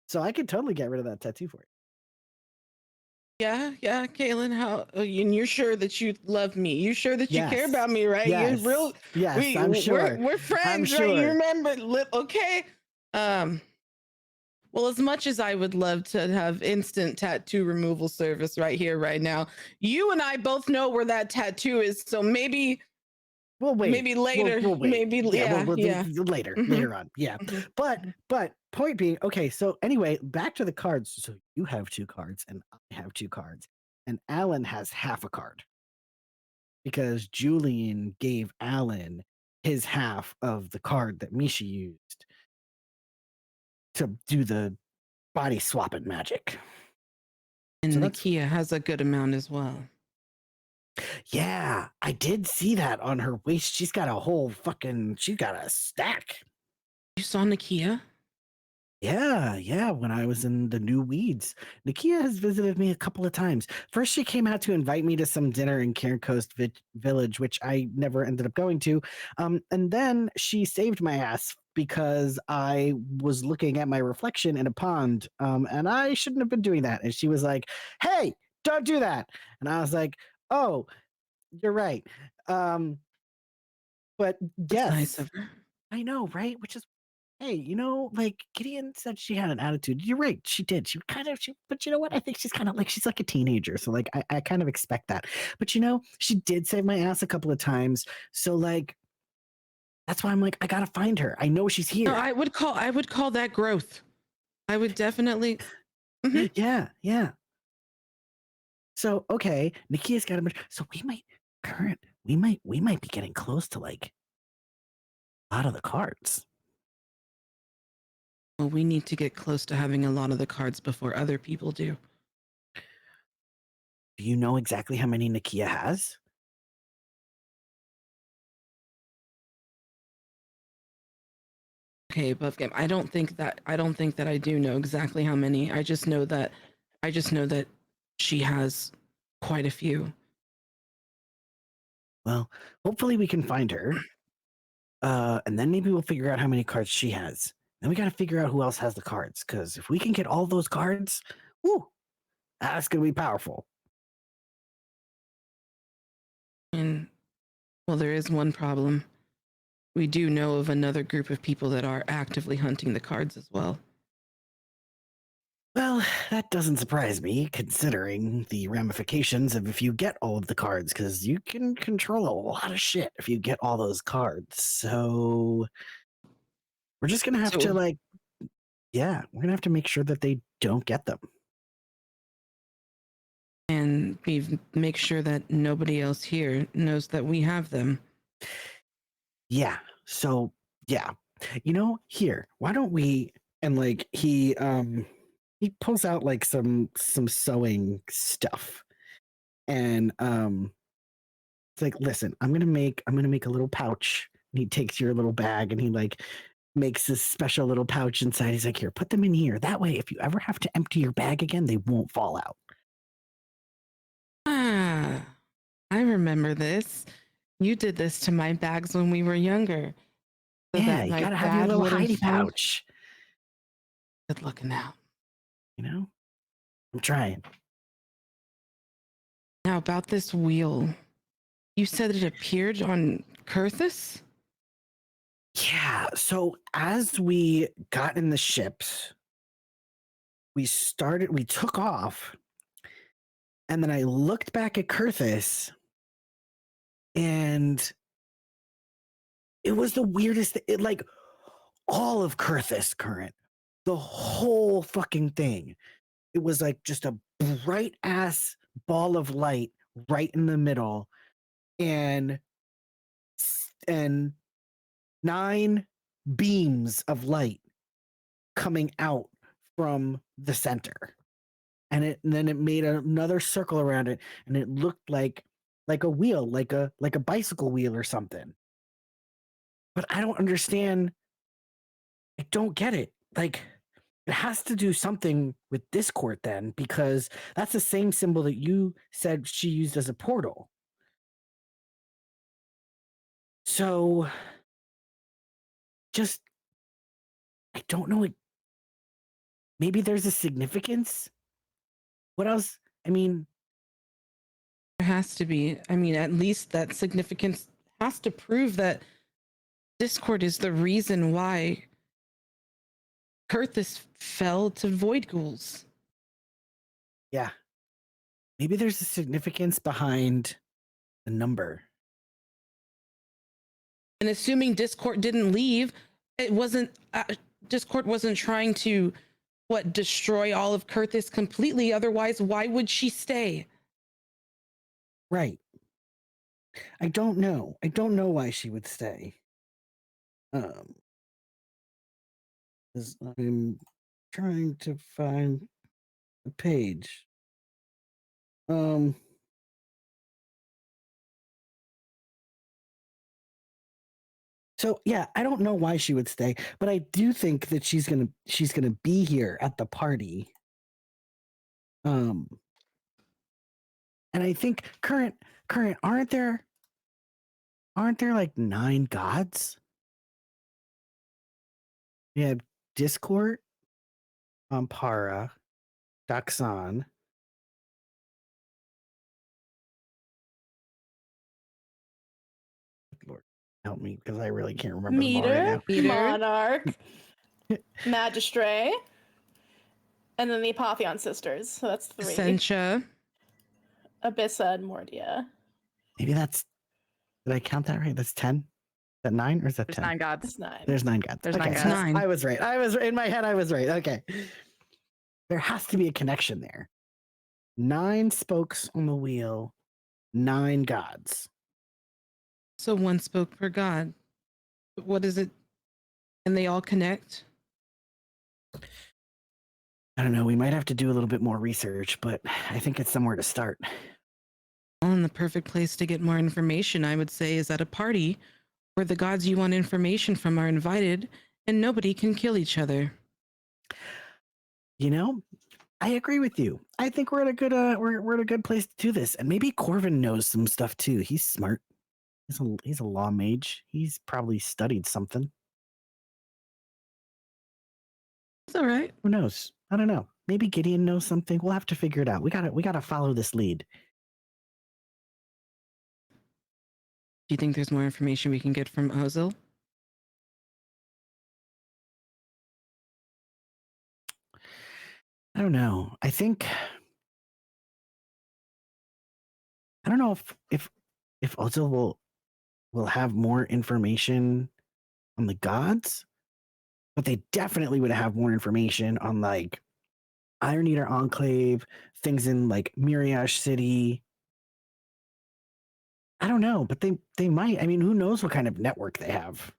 So I could totally get rid of that tattoo for you. Yeah, Kaylin, how, and you're sure that you love me? You sure that you care Yes. about me, right? Yes. You're real. Yes, I'm sure. We're friends, I'm right? You sure. remember, okay? Well, as much as I would love to have instant tattoo removal service right here, right now, you and I both know where that tattoo is. So maybe We'll wait. maybe later. We'll wait. Maybe we'll yeah. later Mhm. later on. Yeah. Mhm. But point being, okay, so anyway, back to the cards. So you have 2 cards and I have 2 cards. And Alan has half a card. Because Julian gave Alan his half of the card that Misha used to do the body swapping magic. And So that's- Nakia has a good amount as well. Yeah, I did see that on her waist. She's got a whole fucking, she's got a stack. You saw Nakia? Yeah, when I was in the New Weeds. Nakia has visited me a couple of times. First, she came out to invite me to some dinner in Cairn Coast Village, which I never ended up going to. And then she saved my ass because I was looking at my reflection in a pond, and I shouldn't have been doing that. And she was like, "Hey, don't do that." And I was like, "Oh, you're right." But That's nice yes, of her. I know, right? Which is, hey, like Gideon said she had an attitude. You're right. She did. But you know what? I think she's like a teenager. So like, I kind of expect that. But she did save my ass a couple of times. So like, that's why I'm like, I gotta find her. I know she's here. No, I would call that growth. I would definitely. Mhm. Yeah. So okay, Nikia's got a bunch. So we might be getting close to like a lot of the cards. Well, we need to get close to having a lot of the cards before other people do. Do you know exactly how many Nikia has? Okay, above game. I don't think that I do know exactly how many. I just know that she has quite a few. Well, hopefully we can find her. And then maybe we'll figure out how many cards she has. Then we got to figure out who else has the cards. Because if we can get all those cards, whoo, that's gonna be powerful. And well, there is one problem. We do know of another group of people that are actively hunting the cards as well. Well, that doesn't surprise me, considering the ramifications of if you get all of the cards, because you can control a lot of shit if you get all those cards. So we're just gonna have to So- we're gonna have to make sure that they don't get them. And make sure that nobody else here knows that we have them. Yeah. So yeah, here, why don't we? And like he pulls out like some sewing stuff, and it's like, listen, I'm gonna make a little pouch. And he takes your little bag and he like makes this special little pouch inside. He's like, here, put them in here. That way, if you ever have to empty your bag again, they won't fall out. Ah, I remember this. You did this to my bags when we were younger. So Yeah, that you my gotta have your dad little wouldn't hidey find. pouch. Good looking out. I'm trying. Now about this wheel. You said it appeared on Kurthus? Yeah. So as we got in the ships, we took off, and then I looked back at Kurthus, and it was the weirdest. It like all of Kurthus current, the whole fucking thing. It was like just a bright ass ball of light right in the middle, and 9 beams of light coming out from the center. And then it made another circle around it, and it looked like a wheel, like a bicycle wheel or something. But I don't understand. I don't get it. Like, it has to do something with Discord then, because that's the same symbol that you said she used as a portal. So just, I don't know. Maybe there's a significance. What else? I mean, There has to be. I mean, at least that significance has to prove that Discord is the reason why Kurthus fell to void ghouls. yeah. Maybe there's a significance behind the number. And assuming Discord didn't leave, it wasn't Discord wasn't trying to destroy all of Kurthus completely. Otherwise, why would she stay? Right. I don't know. I don't know why she would stay. 'Cause I'm trying to find the page. So yeah, I don't know why she would stay, but I do think that she's gonna be here at the party. And I think current aren't there like 9 gods? We have Discord, Ampara, Daxan. Lord help me, because I really can't remember them all right Meter, now. Meter. Monarch, Magistray, and then the Apotheon sisters. So that's 3. Sencha. Abyssa and Mordia. Maybe that's, did I count that right? That's 10? Is that 9 or is that There's 10? 9 gods. That's 9. There's 9 gods. There's 9 Okay, gods. so 9. I was right. In my head, I was right. Okay. There has to be a connection there. 9 spokes on the wheel, 9 gods. So 1 spoke per god. What is it? And they all connect? I don't know. We might have to do a little bit more research, but I think it's somewhere to start. Well, and the perfect place to get more information, I would say, is at a party where the gods you want information from are invited and nobody can kill each other. You know, I agree with you. I think we're at a good we're at a good place to do this. And maybe Corvin knows some stuff too. He's smart. He's a law mage. He's probably studied something. It's all right. Who knows? I don't know. Maybe Gideon knows something. We'll have to figure it out. We gotta follow this lead. Do you think there's more information we can get from Ozil? I don't know. I don't know if Ozil will have more information on the gods, but they definitely would have more information on like Iron Eater Enclave, things in like Miriash City. I don't know, but they might. I mean, who knows what kind of network they have?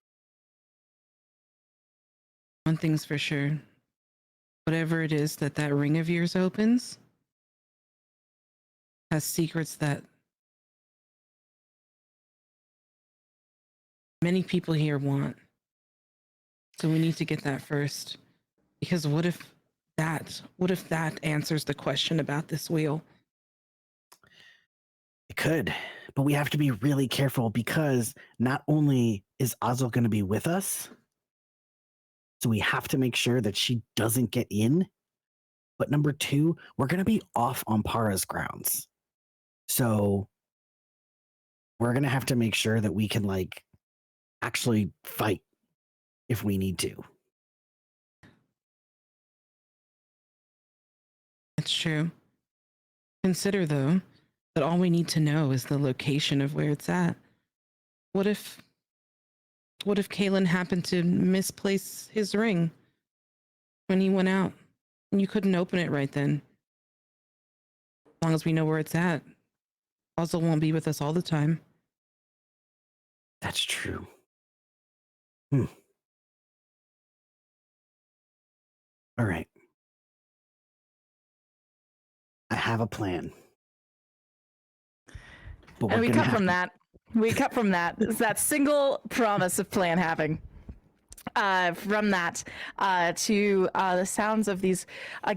One thing's for sure. Whatever it is that ring of yours opens has secrets that many people here want. So we need to get that first. Because what if that answers the question about this wheel? It could, but we have to be really careful because not only is Ozil going to be with us, so we have to make sure that she doesn't get in. But number 2, we're going to be off on Para's grounds. So we're going to have to make sure that we can like actually fight if we need to. That's true. Consider, though, that all we need to know is the location of where it's at. What if Kalen happened to misplace his ring when he went out and you couldn't open it right then? As long as we know where it's at, Ozil won't be with us all the time. That's true. All right. I have a plan. But And we gonna cut have from to- that. We cut from that. It's that single promise of plan having. From that to the sounds of these,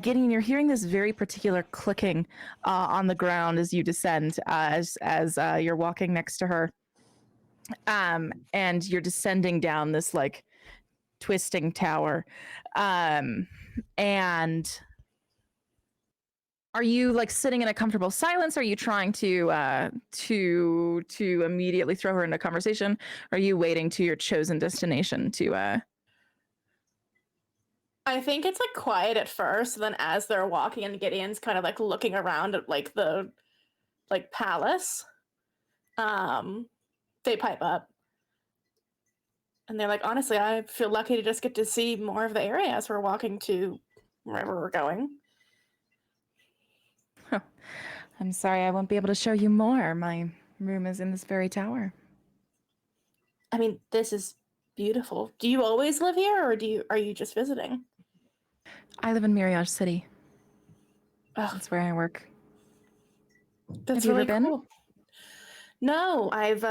Gideon, you're hearing this very particular clicking on the ground as you descend, as you're walking next to her, and you're descending down this like twisting tower, and are you like sitting in a comfortable silence? Are you trying to immediately throw her into conversation? Are you waiting to your chosen destination to I think it's like quiet at first, and then as they're walking, and Gideon's kind of like looking around at like the like palace, they pipe up. And they're like, honestly, I feel lucky to just get to see more of the area as we're walking to wherever we're going. I'm sorry, I won't be able to show you more. My room is in this very tower. I mean, this is beautiful. Do you always live here, or are you just visiting? I live in Miriage City. Oh, That's where I work. that's Have you really ever been? cool. No, I've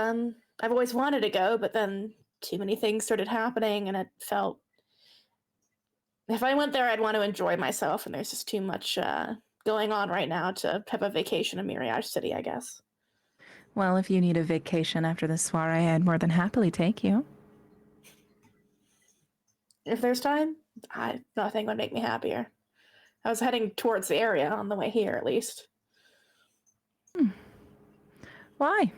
always wanted to go, but then too many things started happening, and it felt if I went there, I'd want to enjoy myself, and there's just too much going on right now to have a vacation in Mirage City, I guess. Well, if you need a vacation after the soiree, I'd more than happily take you. If there's time, nothing would make me happier. I was heading towards the area on the way here, at least. Why?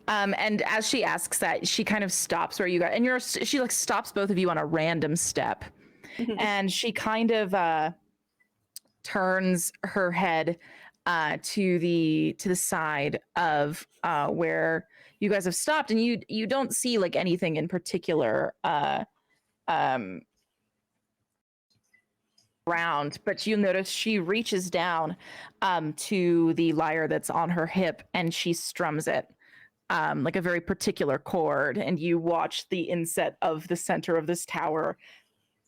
And as she asks that, she kind of stops where you got, and she like stops both of you on a random step, and she kind of turns her head to the side of where you guys have stopped, and you don't see like anything in particular around, but you notice she reaches down to the lyre that's on her hip, and she strums it like a very particular chord, and you watch the inset of the center of this tower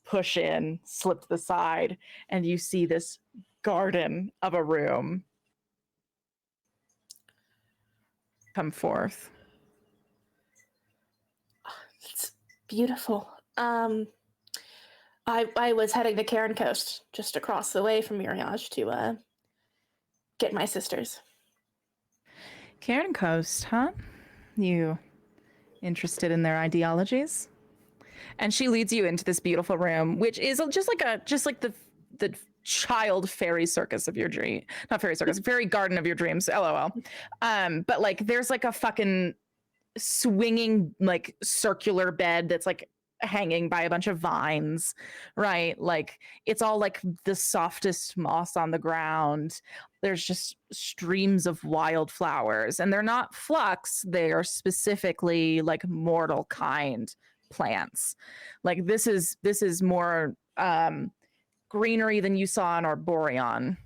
push in, slip to the side, and you see this garden of a room come forth. It's beautiful. I was heading to Cairn Coast, just across the way from Mirage, to get my sisters. Cairn Coast, huh? You interested in their ideologies? And she leads you into this beautiful room, which is just like the child fairy circus of your dream, not fairy circus, fairy garden of your dreams, LOL. But like there's like a fucking swinging like circular bed that's like hanging by a bunch of vines, right? Like it's all like the softest moss on the ground. There's just streams of wildflowers, and they're not flux, they are specifically like mortal kind plants. Like this is more greenery than you saw in Arboreon.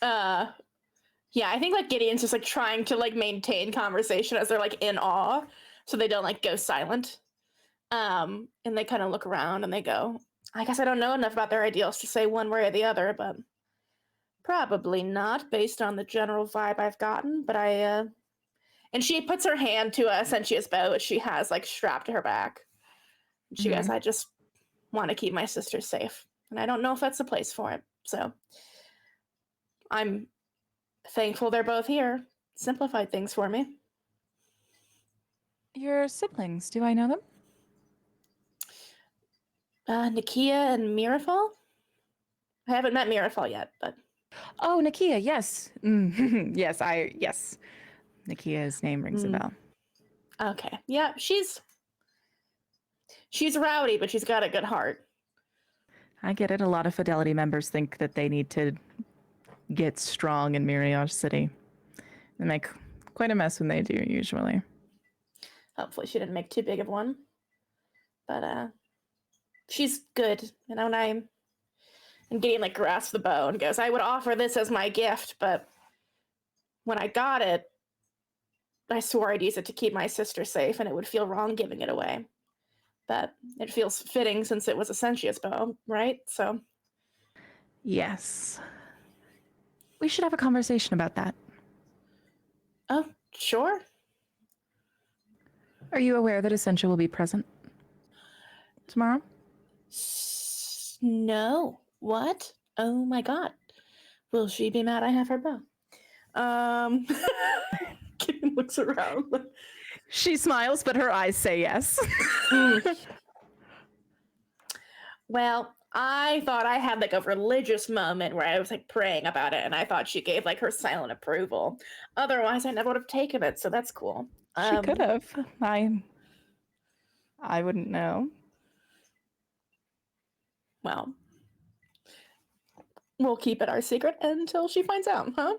Yeah, I think like Gideon's just like trying to like maintain conversation as they're like in awe, so they don't like go silent. And they kind of look around and they go, I guess I don't know enough about their ideals to say one way or the other, but probably not based on the general vibe I've gotten. But and she puts her hand to a Sentius bow which she has like strapped to her back. She goes, I just want to keep my sisters safe, and I don't know if that's the place for it. So I'm thankful they're both here. Simplified things for me. Your siblings, do I know them? Nakia and Mirafal? I haven't met Mirafal yet, but... Oh, Nakia, yes. Yes. Nakia's name rings a bell. Okay. Yeah, she's rowdy, but she's got a good heart. I get it. A lot of Fidelity members think that they need to get strong in Mirage City. They make quite a mess when they do, usually. Hopefully she didn't make too big of one. But, she's good. You know, and Gideon, like, grasps the bow and goes, I would offer this as my gift, but when I got it, I swore I'd use it to keep my sister safe, and it would feel wrong giving it away. But it feels fitting since it was a Sentius bow, right? So... Yes. We should have a conversation about that. Oh, sure. Are you aware that Essentia will be present tomorrow? No. What? Oh my god. Will she be mad I have her bow? Kim looks around. She smiles, but her eyes say yes. Well, I thought I had like a religious moment where I was like praying about it, and I thought she gave like her silent approval. Otherwise, I never would have taken it, so that's cool. She could have. I wouldn't know. Well, we'll keep it our secret until she finds out, huh?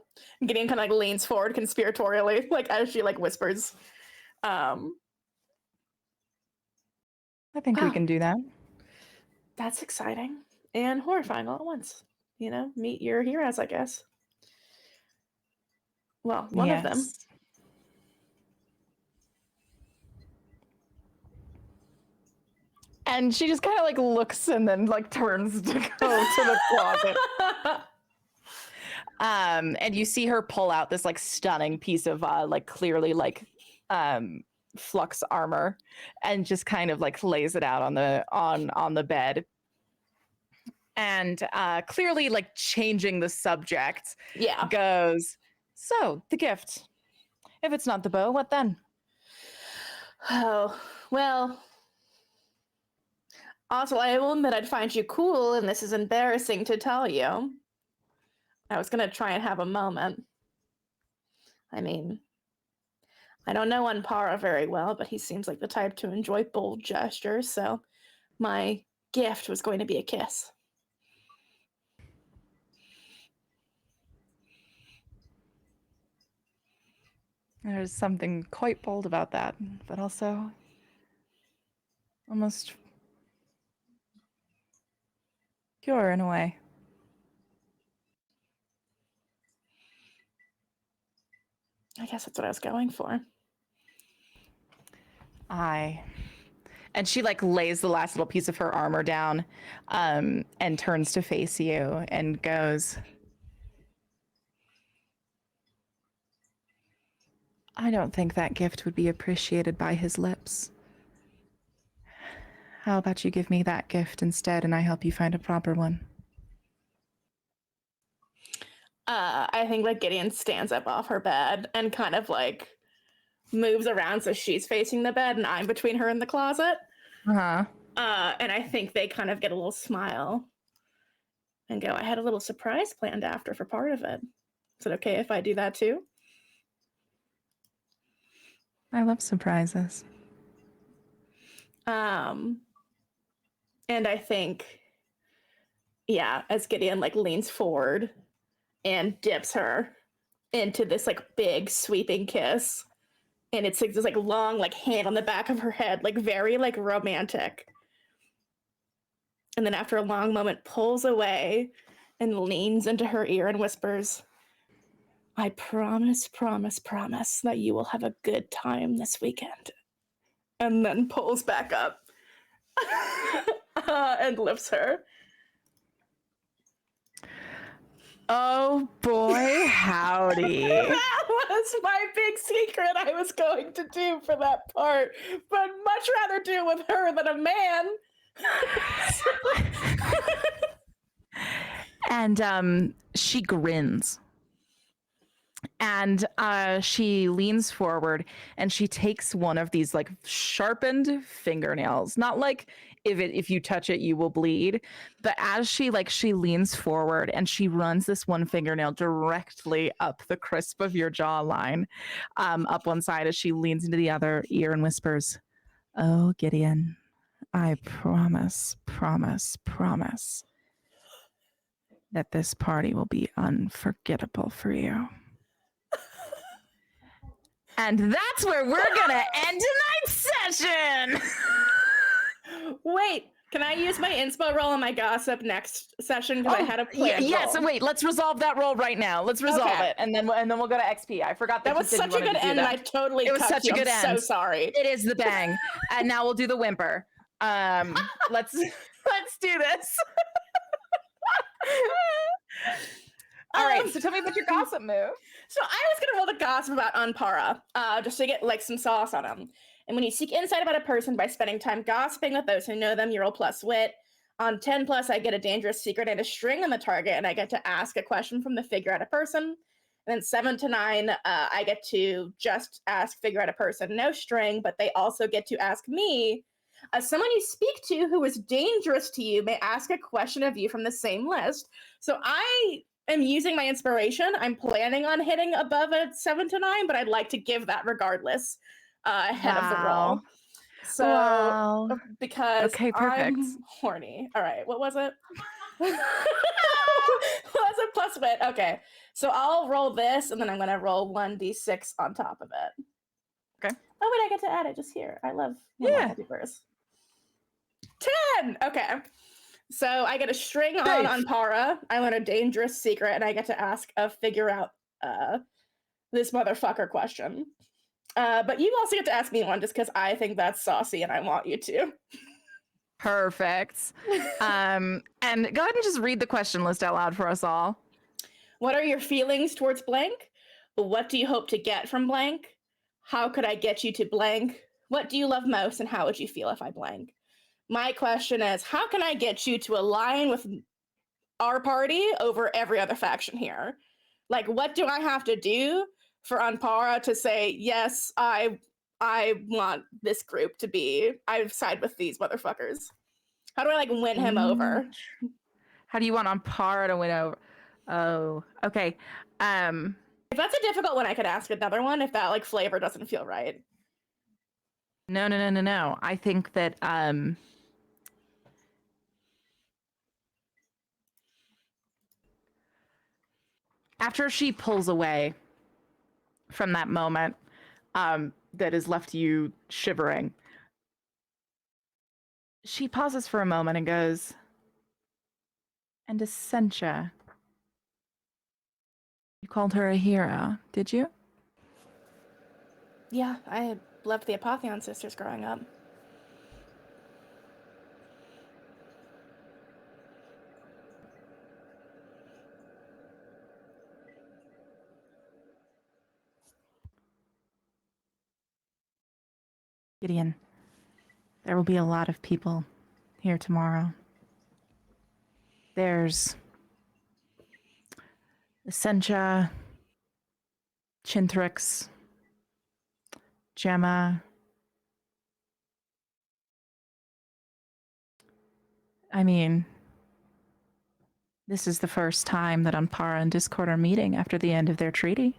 Gideon kind of like leans forward conspiratorially, like as she like whispers. I think we can do that. That's exciting and horrifying all at once. You know, meet your heroes, I guess. Well, one of them. And she just kind of like looks and then like turns to go to the closet. And you see her pull out this like stunning piece of like clearly like flux armor and just kind of like lays it out on the bed. And clearly like changing the subject, Yeah. goes, so the gift. If it's not the bow, what then? Oh, well. Also, I will admit I'd find you cool, and this is embarrassing to tell you. I was gonna try and have a moment. I mean, I don't know Anpara very well, but he seems like the type to enjoy bold gestures, so my gift was going to be a kiss. There's something quite bold about that, but also almost pure in a way. I guess that's what I was going for. And she like lays the last little piece of her armor down, and turns to face you and goes, I don't think that gift would be appreciated by his lips. How about you give me that gift instead and I help you find a proper one? I think like Gideon stands up off her bed and kind of like moves around so she's facing the bed and I'm between her and the closet. Uh-huh. And I think they kind of get a little smile and go, I had a little surprise planned after for part of it. Is it okay if I do that too? I love surprises. And I think, yeah, as Gideon like leans forward and dips her into this like big sweeping kiss, and it's like this like long like hand on the back of her head, like very like romantic. And then after a long moment pulls away and leans into her ear and whispers, I promise that you will have a good time this weekend. And then pulls back up and lifts her. Oh boy, howdy. That was my big secret I was going to do for that part, but much rather do it with her than a man. And she grins. And she leans forward and she takes one of these like sharpened fingernails. Not like if you touch it, you will bleed. But as she leans forward and she runs this one fingernail directly up the crisp of your jawline, up one side as she leans into the other ear and whispers, oh, Gideon, I promise that this party will be unforgettable for you. And that's where we're gonna end tonight's session. Wait, can I use my inspo roll and my gossip next session? Because I had a plan. Yes, so wait, let's resolve that roll right now. Let's resolve it, and then we'll go to XP. I forgot that was such a good end, and I totally. It was such a good end. I'm so sorry. It is the bang, and now we'll do the whimper. Let's do this. All right, so tell me about your gossip move. So I was gonna roll the gossip about Anpara, just to get like some sauce on him. And when you seek insight about a person by spending time gossiping with those who know them, you roll plus wit. On 10 plus, I get a dangerous secret and a string on the target, and I get to ask a question from the figure out a person. And then 7 to 9, I get to just ask figure out a person, no string, but they also get to ask me. Someone you speak to who is dangerous to you may ask a question of you from the same list. So I am using my inspiration. I'm planning on hitting above a 7 to 9, but I'd like to give that regardless ahead of the roll. So because I'm horny. All right, what was it? What was it? Plus wit. Okay, so I'll roll this, and then I'm gonna roll 1d6 on top of it. Okay. Oh, wait, I get to add it just here. I love multiverse. 10. Okay. So I get a string on Anpara. I learn a dangerous secret, and I get to ask a figure out this motherfucker question. But you also get to ask me one just because I think that's saucy and I want you to. Perfect. And go ahead and just read the question list out loud for us all. What are your feelings towards blank? What do you hope to get from blank? how could I get you to blank? What do you love most, and how would you feel if I blank? My question is, how can I get you to align with our party over every other faction here? Like, what do I have to do for Anpara to say, yes, I want this group to be, I side with these motherfuckers? How do I, like, win him over? How do you want Ampara to win over? Oh, okay. If that's a difficult one, I could ask another one if that, like, flavor doesn't feel right. No. I think that after she pulls away from that moment that has left you shivering, she pauses for a moment and goes, and Essentia, you called her a hero, did you? Yeah, I loved the Apotheon sisters growing up. Gideon, there will be a lot of people here tomorrow. There's Essentia, Chintrix, Gemma. I mean, this is the first time that Ampara and Discord are meeting after the end of their treaty.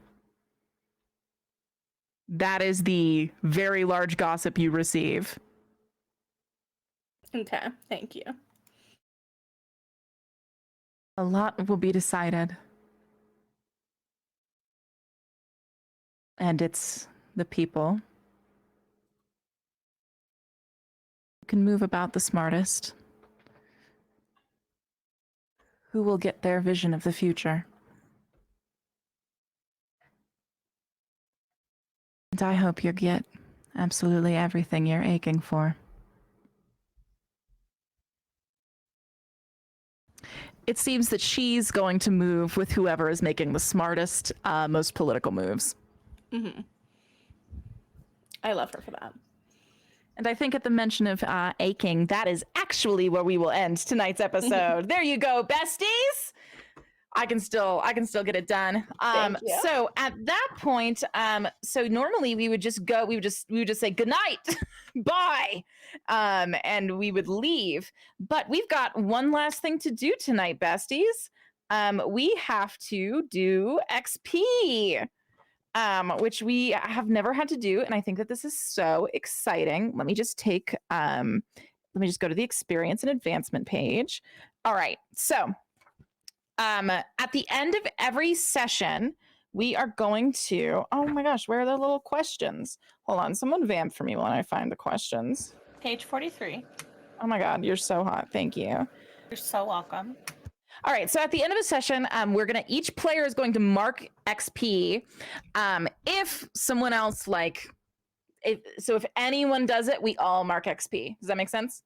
That is the very large gossip you receive. Okay, thank you. A lot will be decided. And it's the people who can move about the smartest, who will get their vision of the future. And I hope you get absolutely everything you're aching for. It seems that she's going to move with whoever is making the smartest, most political moves. Mm-hmm. I love her for that. And I think at the mention of aching, that is actually where we will end tonight's episode. There you go, besties. I can still get it done. Thank you. So at that point, so normally we would just go, we would just say good night, bye, and we would leave. But we've got one last thing to do tonight, besties. We have to do XP. Which we have never had to do, and I think that this is so exciting. Let me just go to the experience and advancement page. All right, so at the end of every session, we are going to, oh my gosh, where are the little questions? Hold on, someone vamp for me while I find the questions. Page 43. Oh my God, you're so hot, thank you. You're so welcome. All right, so at the end of the session, each player is going to mark XP. If someone else if anyone does it, we all mark XP. Does that make sense?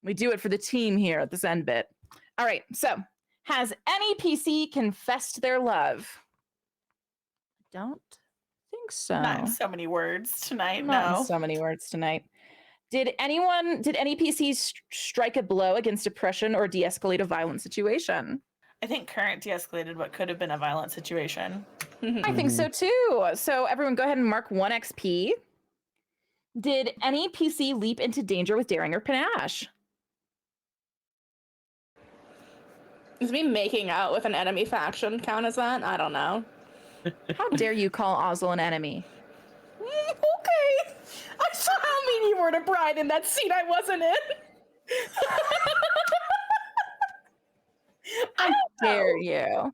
We do it for the team here at this end bit. All right, so has any PC confessed their love? I don't think so. Not in so many words tonight, Not no. in so many words tonight. Did any PCs strike a blow against oppression or de-escalate a violent situation? I think current de-escalated what could have been a violent situation. I think so too. So everyone go ahead and mark 1 XP. Did any PC leap into danger with daring or panache? Is me making out with an enemy faction count as that? I don't know. How dare you call Ozil an enemy? Okay. I saw how mean you were to Brian in that scene I wasn't in. How dare you?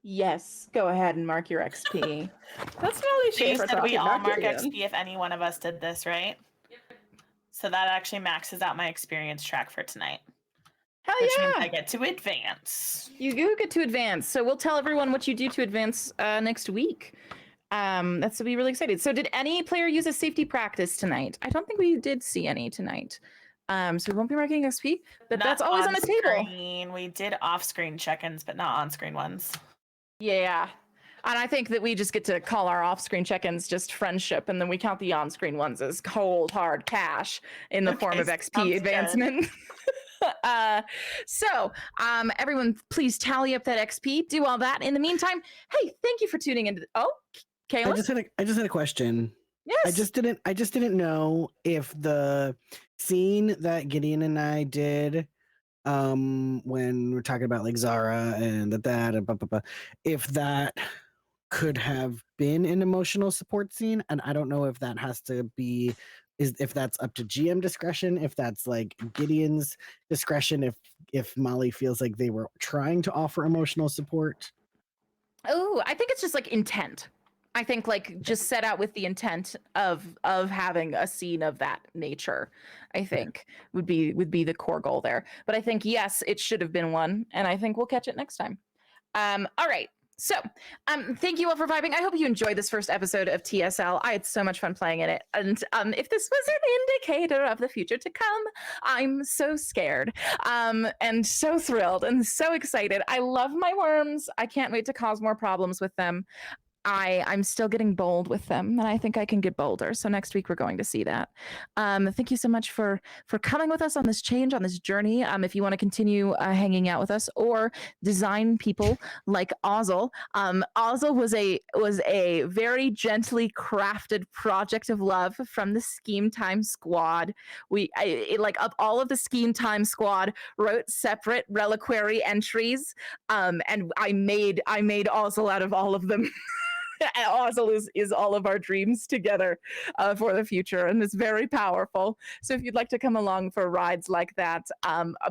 Yes, go ahead and mark your XP. That's really So you Schaefer said we talking all back mark again. XP if any one of us did this, right? So that actually maxes out my experience track for tonight. Hell Which means yeah! I get to advance. You do get to advance. So we'll tell everyone what you do to advance next week. That's to be really excited. So did any player use a safety practice tonight? I don't think we did see any tonight. So we won't be marking XP, but Not that's always on the table. screen. We did off-screen check-ins, but not on-screen ones. Yeah. And I think that we just get to call our off-screen check-ins just friendship, and then we count the on-screen ones as cold, hard cash in the form of Okay, XP sounds good. advancement. So everyone, please tally up that XP. Do all that. In the meantime, hey, thank you for tuning in. Kayla? I just had a question. Yes. I just didn't know if the scene that Gideon and I did when we're talking about like Zara and that and blah, blah, blah, if that could have been an emotional support scene, and I don't know if that has to be if that's up to GM discretion, if that's like Gideon's discretion, if Molly feels like they were trying to offer emotional support. Oh, I think it's just like intent. I think like just set out with the intent of having a scene of that nature. I think would be the core goal there. But I think yes, it should have been one, and I think we'll catch it next time. All right. So, thank you all for vibing. I hope you enjoyed this first episode of TSL. I had so much fun playing in it. And if this was an indicator of the future to come, I'm so scared and so thrilled and so excited. I love my worms. I can't wait to cause more problems with them. I'm still getting bold with them, and I think I can get bolder. So next week we're going to see that. Thank you so much for coming with us on this change, on this journey. If you want to continue hanging out with us or design people like Ozzel, Ozzel was a very gently crafted project of love from the Scheme Time squad. Of all of the Scheme Time squad wrote separate reliquary entries, and I made Ozzel out of all of them. Ozzel is all of our dreams together for the future, and it's very powerful. So if you'd like to come along for rides like that,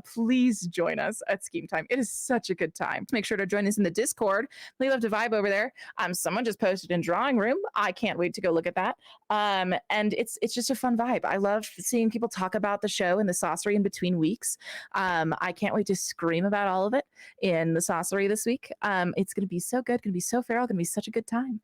please join us at Scheme Time. It is such a good time. Make sure to join us in the Discord. We love to vibe over there. Someone just posted in Drawing Room. I can't wait to go look at that. And it's just a fun vibe. I love seeing people talk about the show and the sorcery in between weeks. I can't wait to scream about all of it in the sorcery this week. It's going to be so good. Going to be so feral. Going to be such a good time.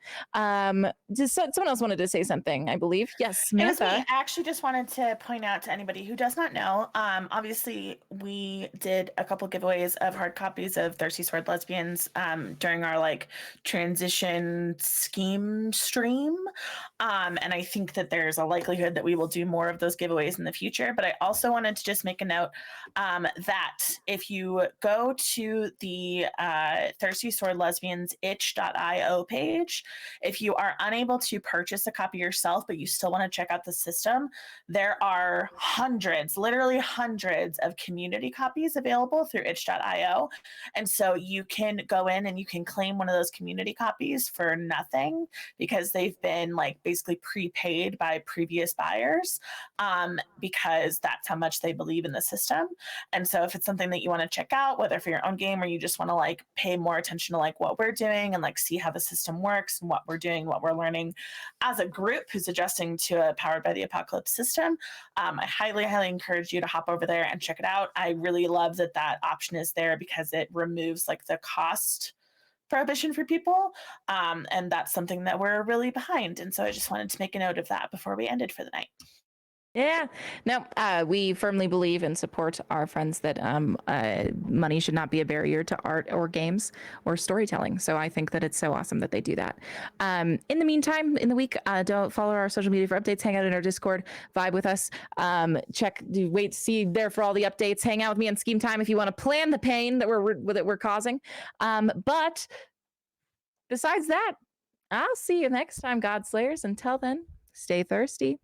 Just someone else wanted to say something, I believe. Yes, Samantha. I actually just wanted to point out to anybody who does not know, obviously we did a couple giveaways of hard copies of Thirsty Sword Lesbians during our like transition scheme stream. And I think that there's a likelihood that we will do more of those giveaways in the future. But I also wanted to just make a note that if you go to the Thirsty Sword Lesbians itch.io page, if you are unable to purchase a copy yourself, but you still want to check out the system, there are hundreds, literally hundreds of community copies available through itch.io. And so you can go in and you can claim one of those community copies for nothing because they've been like basically prepaid by previous buyers because that's how much they believe in the system. And so if it's something that you want to check out, whether for your own game or you just want to like pay more attention to like what we're doing and like see how the system works and what we're doing, what we're learning as a group who's adjusting to a Powered by the Apocalypse system, I highly encourage you to hop over there and check it out. I really love that option is there because it removes like the cost prohibition for people. And that's something that we're really behind. And so I just wanted to make a note of that before we ended for the night. Yeah, no, we firmly believe and support our friends that money should not be a barrier to art or games or storytelling. So I think that it's so awesome that they do that. In the meantime, in the week, don't follow our social media for updates, hang out in our Discord, vibe with us, wait to see there for all the updates, hang out with me on Scheme Time if you want to plan the pain that we're causing. But besides that, I'll see you next time, God Slayers. Until then, stay thirsty.